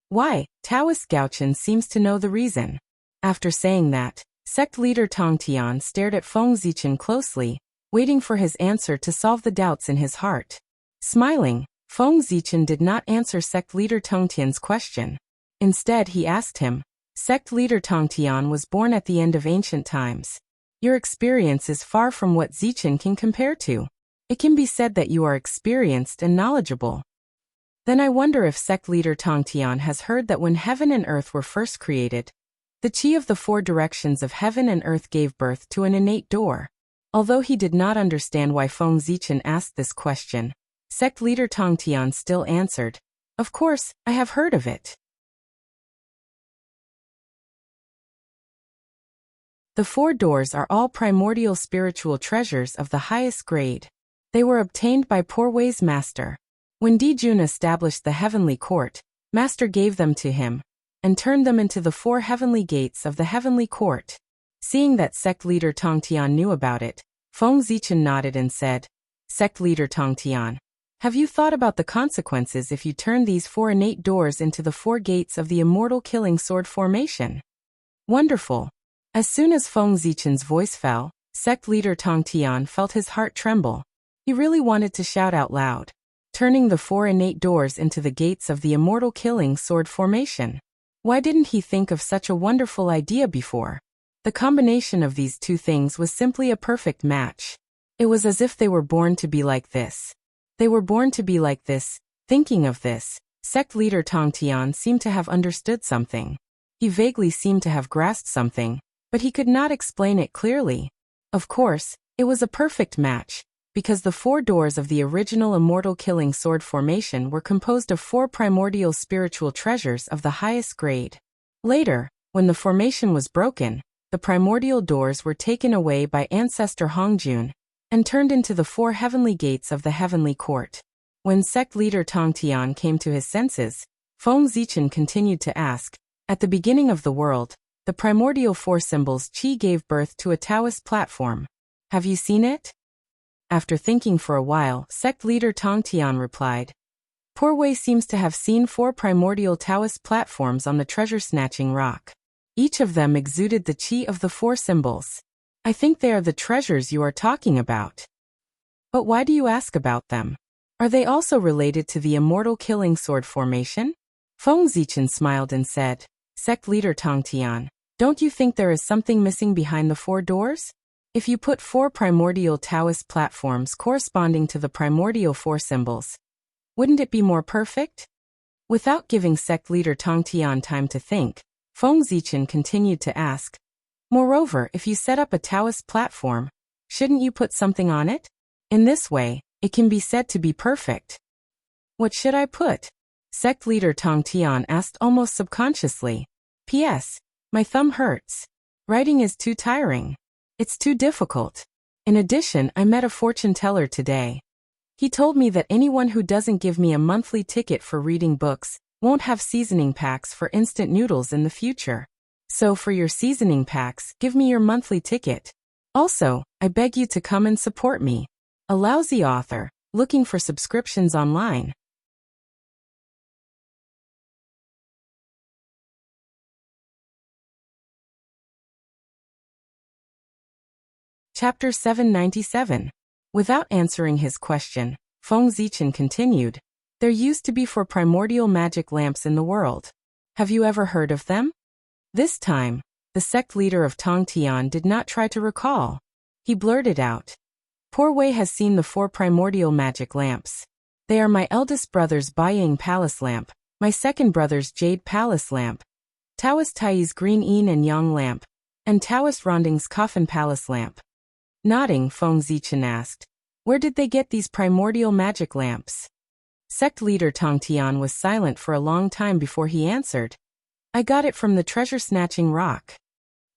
Why? Taoist Gaochen seems to know the reason. After saying that, sect leader Tong Tian stared at Feng Zichen closely, waiting for his answer to solve the doubts in his heart. Smiling, Feng Zichen did not answer sect leader Tong Tian's question. Instead, he asked him, Sect leader Tong Tian was born at the end of ancient times. Your experience is far from what Zichen can compare to. It can be said that you are experienced and knowledgeable. Then I wonder if sect leader Tong Tian has heard that when heaven and earth were first created, the qi of the 4 directions of heaven and earth gave birth to an innate door. Although he did not understand why Feng Zichen asked this question, sect leader Tong Tian still answered, Of course, I have heard of it. The 4 doors are all primordial spiritual treasures of the highest grade. They were obtained by Porway's master. When Dijun established the heavenly court, master gave them to him, and turned them into the 4 heavenly gates of the heavenly court. Seeing that sect leader Tong Tian knew about it, Feng Zichen nodded and said, Sect leader Tong Tian, have you thought about the consequences if you turn these 4 innate doors into the 4 gates of the immortal killing sword formation? Wonderful. As soon as Feng Zichen's voice fell, sect leader Tong Tian felt his heart tremble. He really wanted to shout out loud, turning the 4 innate doors into the gates of the immortal killing sword formation. Why didn't he think of such a wonderful idea before? The combination of these 2 things was simply a perfect match. It was as if they were born to be like this. They were born to be like this. Thinking of this, sect leader Tong Tian seemed to have understood something. He vaguely seemed to have grasped something, but he could not explain it clearly. Of course, it was a perfect match, because the 4 doors of the original immortal killing sword formation were composed of 4 primordial spiritual treasures of the highest grade. Later, when the formation was broken, the primordial doors were taken away by ancestor Hongjun, and turned into the 4 heavenly gates of the heavenly court. When sect leader Tong Tian came to his senses, Feng Zichen continued to ask, At the beginning of the world, the primordial 4 symbols qi gave birth to a Taoist platform. Have you seen it? After thinking for a while, sect leader Tong Tian replied, Porway seems to have seen 4 primordial Taoist platforms on the treasure-snatching rock. Each of them exuded the qi of the 4 symbols. I think they are the treasures you are talking about. But why do you ask about them? Are they also related to the immortal killing sword formation? Feng Zichen smiled and said, Sect leader Tong Tian, don't you think there is something missing behind the 4 doors? If you put 4 primordial Taoist platforms corresponding to the primordial 4 symbols, wouldn't it be more perfect? Without giving sect leader Tong Tian time to think, Feng Zichen continued to ask, moreover, if you set up a Taoist platform, shouldn't you put something on it? In this way, it can be said to be perfect. What should I put? Sect leader Tong Tian asked almost subconsciously. P.S. My thumb hurts. Writing is too tiring. It's too difficult. In addition, I met a fortune teller today. He told me that anyone who doesn't give me a monthly ticket for reading books won't have seasoning packs for instant noodles in the future. So for your seasoning packs, give me your monthly ticket. Also, I beg you to come and support me. A lousy author, looking for subscriptions online. Chapter 797. Without answering his question, Feng Zichen continued, there used to be 4 primordial magic lamps in the world. Have you ever heard of them? This time, the sect leader of Tong Tian did not try to recall. He blurted out, Poor Wei has seen the 4 primordial magic lamps. They are my eldest brother's Baiying Palace lamp, my second brother's Jade Palace lamp, Taoist Tai's Green Yin and Yang lamp, and Taoist Ronding's Coffin Palace lamp. Nodding, Feng Zichen asked, where did they get these primordial magic lamps? Sect leader Tong Tian was silent for a long time before he answered, I got it from the treasure-snatching rock.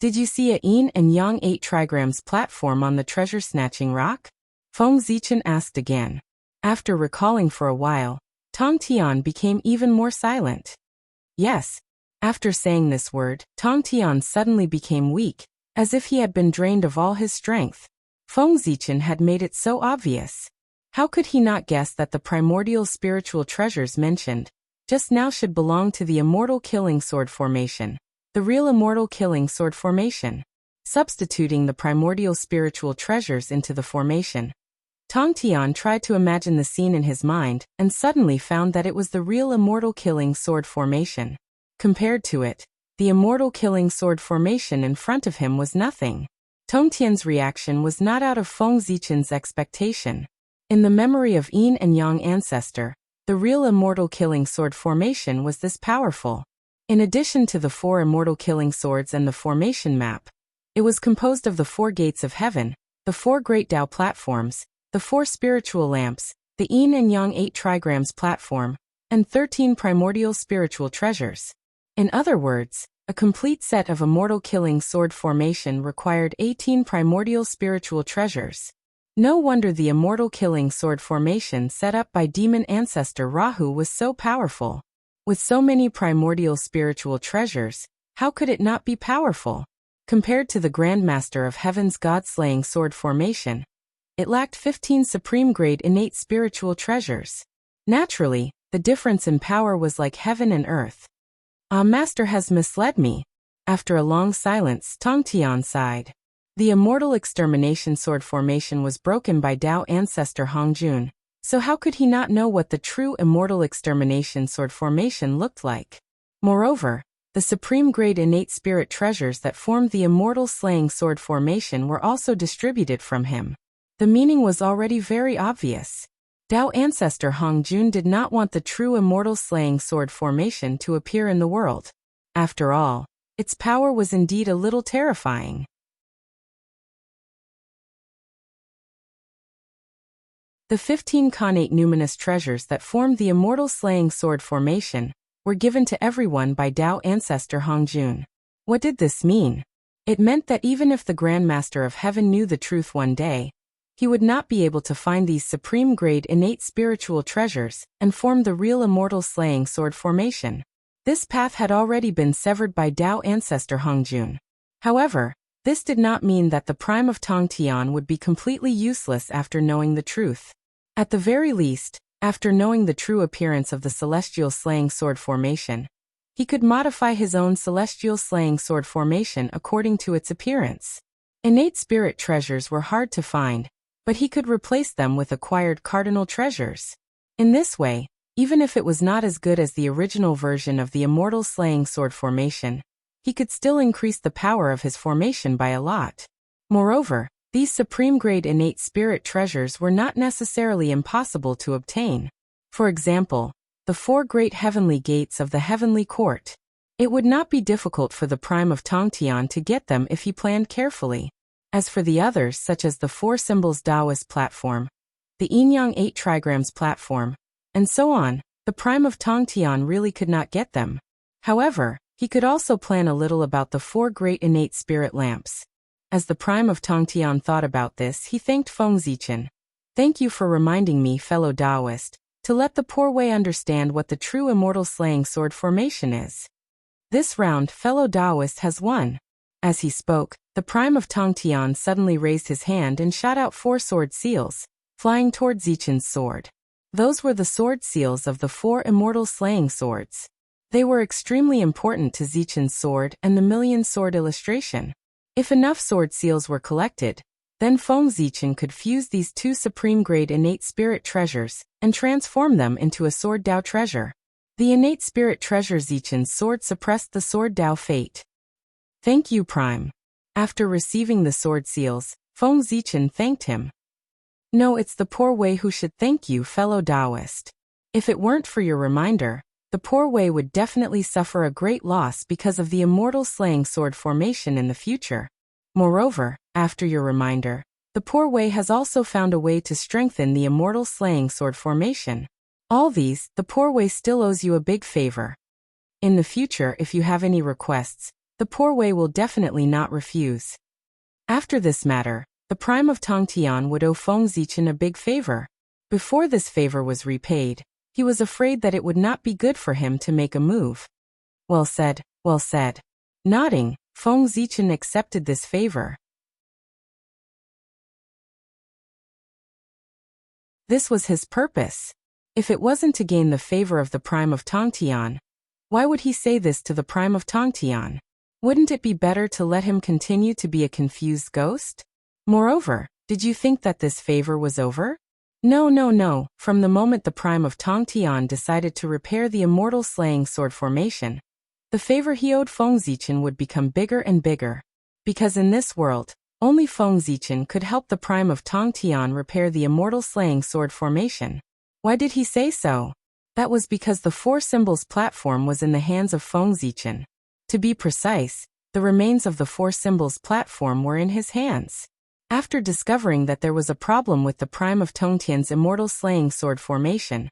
Did you see a Yin and Yang 8 trigrams platform on the treasure-snatching rock? Feng Zichen asked again. After recalling for a while, Tong Tian became even more silent. Yes. After saying this word, Tong Tian suddenly became weak, as if he had been drained of all his strength. Feng Zichen had made it so obvious. How could he not guess that the primordial spiritual treasures mentioned just now should belong to the immortal killing sword formation, the real immortal killing sword formation? Substituting the primordial spiritual treasures into the formation, Tong Tian tried to imagine the scene in his mind and suddenly found that it was the real immortal killing sword formation. Compared to it, the immortal killing sword formation in front of him was nothing. Tong Tian's reaction was not out of Feng Zichen's expectation. In the memory of Yin and Yang ancestor, the real immortal killing sword formation was this powerful. In addition to the 4 immortal killing swords and the formation map, it was composed of the 4 gates of heaven, the 4 great Tao platforms, the 4 spiritual lamps, the Yin and Yang 8 trigrams platform, and 13 primordial spiritual treasures. In other words, a complete set of immortal killing sword formation required 18 primordial spiritual treasures. No wonder the immortal killing sword formation set up by demon ancestor Rahu was so powerful. With so many primordial spiritual treasures, how could it not be powerful? Compared to the Grandmaster of Heaven's God-slaying sword formation, it lacked 15 supreme-grade innate spiritual treasures. Naturally, the difference in power was like heaven and earth. Ah, Master has misled me. After a long silence, Tong Tian sighed. The immortal extermination sword formation was broken by Tao ancestor Hongjun, so how could he not know what the true immortal extermination sword formation looked like? Moreover, the supreme-grade innate spirit treasures that formed the immortal slaying sword formation were also distributed from him. The meaning was already very obvious. Tao ancestor Hongjun did not want the true immortal slaying sword formation to appear in the world. After all, its power was indeed a little terrifying. The 15 connate numinous treasures that formed the immortal slaying sword formation were given to everyone by Tao ancestor Hongjun. What did this mean? It meant that even if the Grandmaster of Heaven knew the truth one day, he would not be able to find these supreme-grade innate spiritual treasures and form the real immortal slaying sword formation. This path had already been severed by Tao ancestor Hongjun. However, this did not mean that the prime of Tong Tian would be completely useless after knowing the truth. At the very least, after knowing the true appearance of the celestial slaying sword formation, he could modify his own celestial slaying sword formation according to its appearance. Innate spirit treasures were hard to find, but he could replace them with acquired cardinal treasures. In this way, even if it was not as good as the original version of the immortal slaying sword formation, he could still increase the power of his formation by a lot. Moreover, these supreme-grade innate spirit treasures were not necessarily impossible to obtain. For example, the 4 great heavenly gates of the heavenly court. It would not be difficult for the Prime of Tongtian to get them if he planned carefully. As for the others, such as the 4 symbols Taoist platform, the Yin-Yang 8 trigrams platform, and so on, the Prime of Tongtian really could not get them. However, he could also plan a little about the 4 great innate spirit lamps. As the Prime of Tongtian thought about this, he thanked Feng Zichen. Thank you for reminding me, fellow Taoist, to let the poor Wei understand what the true immortal slaying sword formation is. This round, fellow Taoist has won. As he spoke, the Prime of Tongtian suddenly raised his hand and shot out 4 sword seals, flying toward Zichen's sword. Those were the sword seals of the 4 immortal slaying swords. They were extremely important to Zichen's sword and the million sword illustration. If enough sword seals were collected, then Feng Zichen could fuse these 2 supreme-grade innate spirit treasures and transform them into a sword Dao treasure. The innate spirit treasure Zichen's sword suppressed the sword Dao fate. Thank you, Prime. After receiving the sword seals, Feng Zichen thanked him. No, it's the poor Wei who should thank you, fellow Taoist. If it weren't for your reminder, the poor Wei would definitely suffer a great loss because of the immortal slaying sword formation in the future. Moreover, after your reminder, the poor Wei has also found a way to strengthen the immortal slaying sword formation. All these, the poor Wei still owes you a big favor. In the future, if you have any requests, the poor Wei will definitely not refuse. After this matter, the Prime of Tongtian would owe Feng Zichen a big favor. Before this favor was repaid, he was afraid that it would not be good for him to make a move. Well said, well said. Nodding, Feng Zichen accepted this favor. This was his purpose. If it wasn't to gain the favor of the Prime of Tongtian, why would he say this to the Prime of Tongtian? Wouldn't it be better to let him continue to be a confused ghost? Moreover, did you think that this favor was over? No. From the moment the Prime of Tongtian decided to repair the immortal slaying sword formation, the favor he owed Feng Zichen would become bigger and bigger. Because in this world, only Feng Zichen could help the Prime of Tongtian repair the immortal slaying sword formation. Why did he say so? That was because the 4 symbols platform was in the hands of Feng Zichen. To be precise, the remains of the 4 symbols platform were in his hands. After discovering that there was a problem with the Prime of Tongtian's immortal slaying sword formation,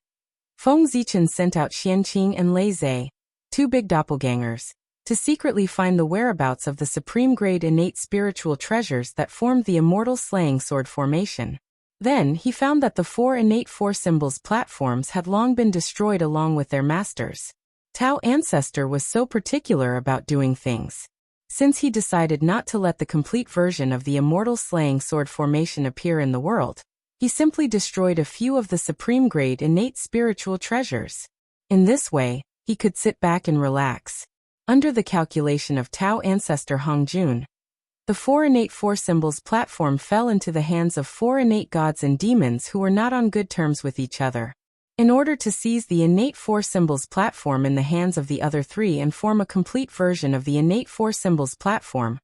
Feng Zichen sent out Xianqing and Lei Zhe, 2 big doppelgangers, to secretly find the whereabouts of the supreme-grade innate spiritual treasures that formed the immortal slaying sword formation. Then he found that the 4 innate 4 symbols platforms had long been destroyed along with their masters. Tao Ancestor was so particular about doing things. Since he decided not to let the complete version of the immortal slaying sword formation appear in the world, he simply destroyed a few of the supreme-grade innate spiritual treasures. In this way, he could sit back and relax. Under the calculation of Tao Ancestor Hongjun, the 4 innate 4 symbols platform fell into the hands of 4 innate gods and demons who were not on good terms with each other. In order to seize the innate 4 symbols platform in the hands of the other 3 and form a complete version of the innate 4 symbols platform,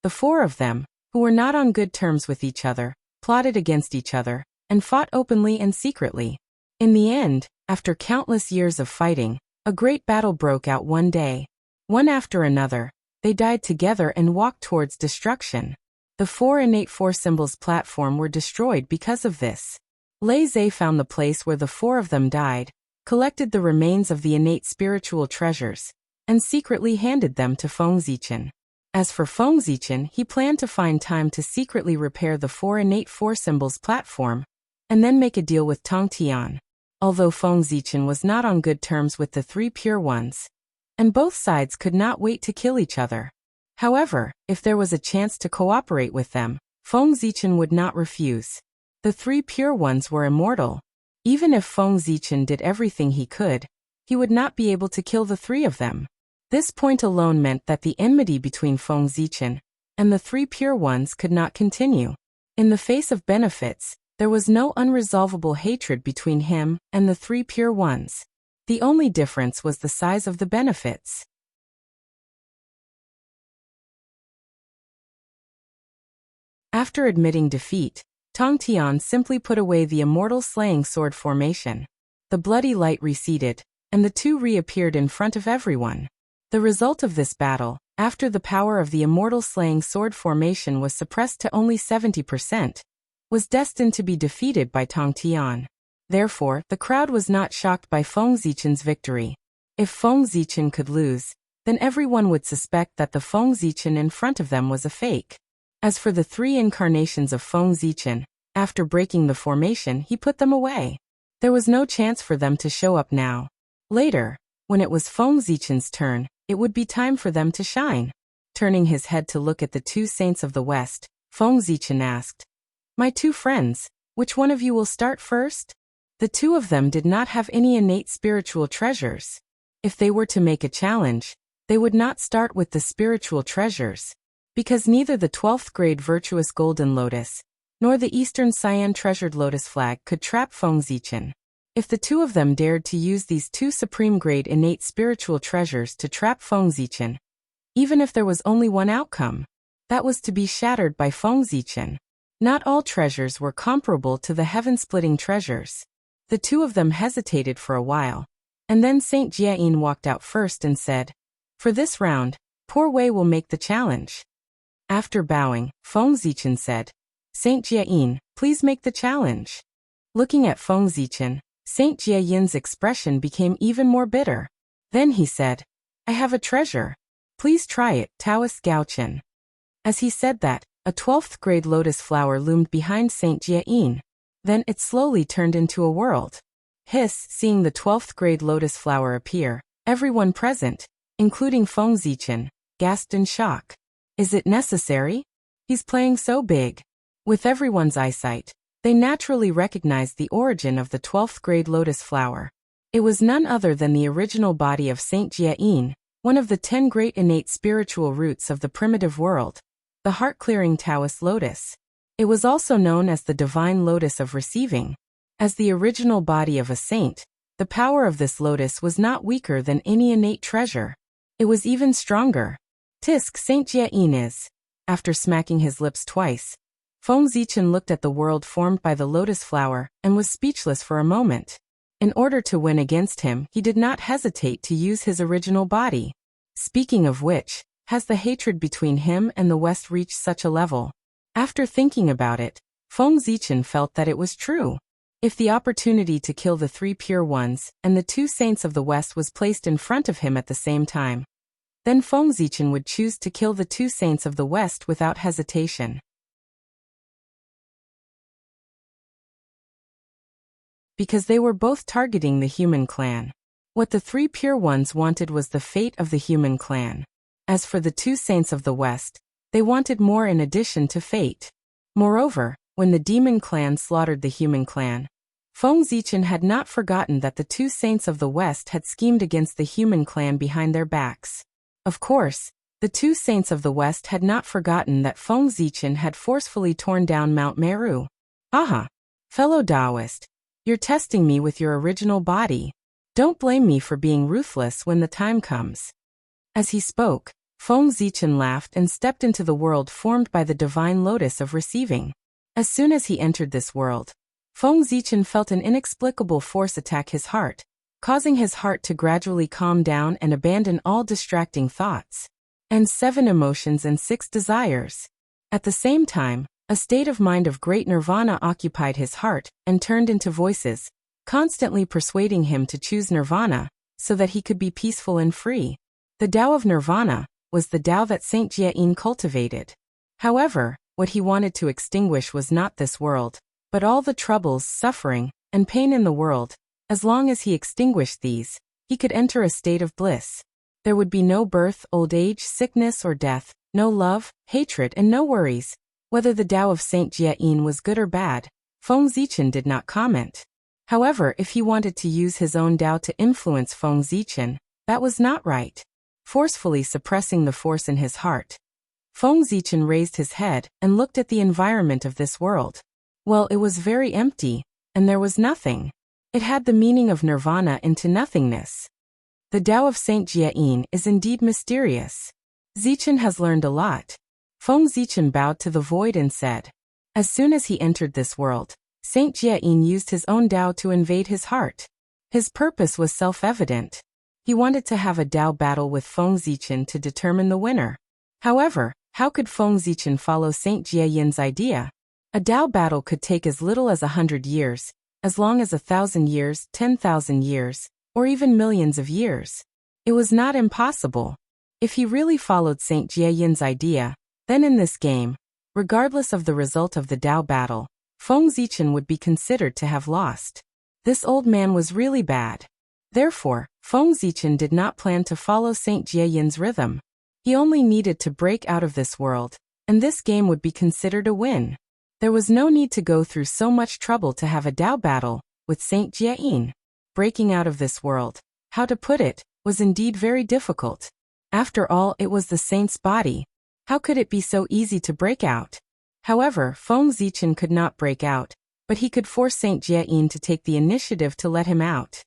the 4 of them, who were not on good terms with each other, plotted against each other, and fought openly and secretly. In the end, after countless years of fighting, a great battle broke out one day. One after another, they died together and walked towards destruction. The 4 innate 4 symbols platform were destroyed because of this. Lei Zhe found the place where the 4 of them died, collected the remains of the innate spiritual treasures, and secretly handed them to Feng Zichen. As for Feng Zichen, he planned to find time to secretly repair the 4 innate 4 symbols platform, and then make a deal with Tongtian. Although Feng Zichen was not on good terms with the 3 pure ones, and both sides could not wait to kill each other. However, if there was a chance to cooperate with them, Feng Zichen would not refuse. The 3 pure ones were immortal. Even if Feng Zichen did everything he could, he would not be able to kill the 3 of them. This point alone meant that the enmity between Feng Zichen and the 3 pure ones could not continue. In the face of benefits, There was no unresolvable hatred between him and the three pure ones. The only difference was the size of the benefits. After admitting defeat, Tong Tian simply put away the immortal slaying sword formation. The bloody light receded, and the two reappeared in front of everyone. The result of this battle, after the power of the immortal slaying sword formation was suppressed to only 70%, was destined to be defeated by Tong Tian. Therefore, the crowd was not shocked by Feng Zichen's victory. If Feng Zichen could lose, then everyone would suspect that the Feng Zichen in front of them was a fake. As for the three incarnations of Feng Zichen, after breaking the formation he put them away. There was no chance for them to show up now. Later, when it was Feng Zichen's turn, it would be time for them to shine. Turning his head to look at the two saints of the West, Feng Zichen asked, "My two friends, which one of you will start first?" The two of them did not have any innate spiritual treasures. If they were to make a challenge, they would not start with the spiritual treasures, because neither the 12th grade virtuous golden lotus, nor the Eastern Cyan treasured lotus flag could trap Feng Zichen. If the two of them dared to use these two supreme grade innate spiritual treasures to trap Feng Zichen, even if there was only one outcome, that was to be shattered by Feng Zichen. Not all treasures were comparable to the heaven-splitting treasures. The two of them hesitated for a while, and then Saint Jiayin walked out first and said, "For this round, Poor Wei will make the challenge." After bowing, Feng Zichen said, "Saint Jiayin, please make the challenge." Looking at Feng Zichen, Saint Jiayin's expression became even more bitter. Then he said, "I have a treasure. Please try it, Taoist Gaochen." As he said that, a 12th grade lotus flower loomed behind Saint Jiayin. Then it slowly turned into a world. Seeing the 12th grade lotus flower appear, everyone present, including Feng Zichen, gasped in shock. Is it necessary? He's playing so big. With everyone's eyesight, they naturally recognized the origin of the 12th grade lotus flower. It was none other than the original body of Saint Jiayin, one of the 10 great innate spiritual roots of the primitive world, the heart-clearing Taoist lotus. It was also known as the divine lotus of receiving. As the original body of a saint, the power of this lotus was not weaker than any innate treasure. It was even stronger. Tisk Saint Jiayin is. After smacking his lips twice, Feng Zichen looked at the world formed by the lotus flower and was speechless for a moment. In order to win against him, he did not hesitate to use his original body. Speaking of which, has the hatred between him and the West reached such a level? After thinking about it, Feng Zichen felt that it was true. If the opportunity to kill the three pure ones and the two saints of the West was placed in front of him at the same time, then Feng Zichen would choose to kill the two saints of the West without hesitation. Because they were both targeting the human clan. What the three pure ones wanted was the fate of the human clan. As for the two saints of the West, they wanted more in addition to fate. Moreover, when the demon clan slaughtered the human clan, Feng Zichen had not forgotten that the two saints of the West had schemed against the human clan behind their backs. Of course, the two saints of the West had not forgotten that Feng Zichen had forcefully torn down Mount Meru. Aha! Fellow Taoist, you're testing me with your original body. Don't blame me for being ruthless when the time comes. As he spoke, Feng Zichen laughed and stepped into the world formed by the divine lotus of receiving. As soon as he entered this world, Feng Zichen felt an inexplicable force attack his heart, causing his heart to gradually calm down and abandon all distracting thoughts, and 7 emotions and 6 desires. At the same time, a state of mind of great nirvana occupied his heart and turned into voices, constantly persuading him to choose nirvana, so that he could be peaceful and free. The Tao of nirvana was the Tao that Saint Jiayin cultivated. However, what he wanted to extinguish was not this world, but all the troubles, suffering, and pain in the world. As long as he extinguished these, he could enter a state of bliss. There would be no birth, old age, sickness or death, no love, hatred and no worries. Whether the Tao of Saint Jiayin was good or bad, Feng Zichen did not comment. However, if he wanted to use his own Tao to influence Feng Zichen, that was not right. Forcefully suppressing the force in his heart, Feng Zichen raised his head and looked at the environment of this world. Well, it was very empty, and there was nothing. It had the meaning of nirvana into nothingness. The Tao of Saint Jiayin is indeed mysterious. Zichen has learned a lot. Feng Zichen bowed to the void and said. As soon as he entered this world, Saint Jiayin used his own Tao to invade his heart. His purpose was self-evident. He wanted to have a Tao battle with Feng Zichen to determine the winner. However, how could Feng Zichen follow Saint Jiayin's idea? A Tao battle could take as little as 100 years, as long as 1,000 years, 10,000 years, or even millions of years. It was not impossible. If he really followed Saint Jiayin's idea, then in this game, regardless of the result of the Tao battle, Feng Zichen would be considered to have lost. This old man was really bad. Therefore, Feng Zichen did not plan to follow Saint Jiayin's rhythm. He only needed to break out of this world, and this game would be considered a win. There was no need to go through so much trouble to have a Tao battle with Saint Jiayin. Breaking out of this world, how to put it, was indeed very difficult. After all, it was the saint's body. How could it be so easy to break out? However, Feng Zichen could not break out, but he could force Saint Jiayin to take the initiative to let him out.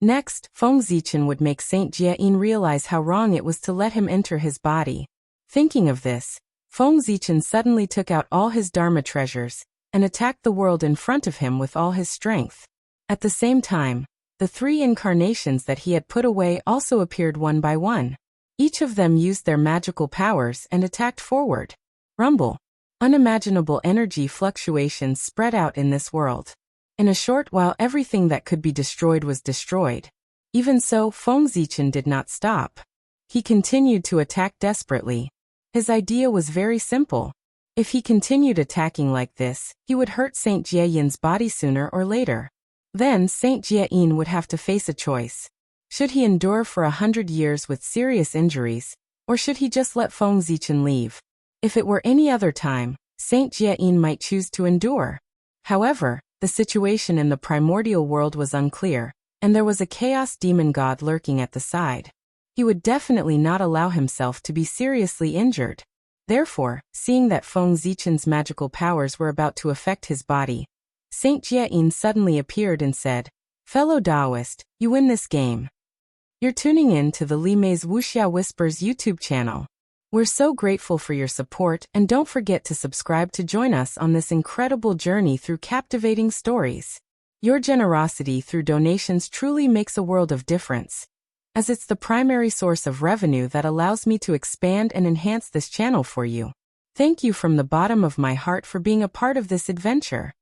Next, Feng Zichen would make Saint Jiayin realize how wrong it was to let him enter his body. Thinking of this, Feng Zichen suddenly took out all his Dharma treasures and attacked the world in front of him with all his strength. At the same time, the 3 incarnations that he had put away also appeared one by one. Each of them used their magical powers and attacked forward. Rumble. Unimaginable energy fluctuations spread out in this world. In a short while, everything that could be destroyed was destroyed. Even so, Feng Zichen did not stop. He continued to attack desperately. His idea was very simple. If he continued attacking like this, he would hurt Saint Jiayin's body sooner or later. Then Saint Jiayin would have to face a choice. Should he endure for 100 years with serious injuries, or should he just let Feng Zichen leave? If it were any other time, Saint Jiayin might choose to endure. However, the situation in the primordial world was unclear, and there was a chaos demon god lurking at the side. He would definitely not allow himself to be seriously injured. Therefore, seeing that Feng Zichen's magical powers were about to affect his body, Saint Jiayin suddenly appeared and said, "Fellow Taoist, you win this game." You're tuning in to the Li Mei's Wuxia Whispers YouTube channel. We're so grateful for your support, and don't forget to subscribe to join us on this incredible journey through captivating stories. Your generosity through donations truly makes a world of difference, as it's the primary source of revenue that allows me to expand and enhance this channel for you. Thank you from the bottom of my heart for being a part of this adventure.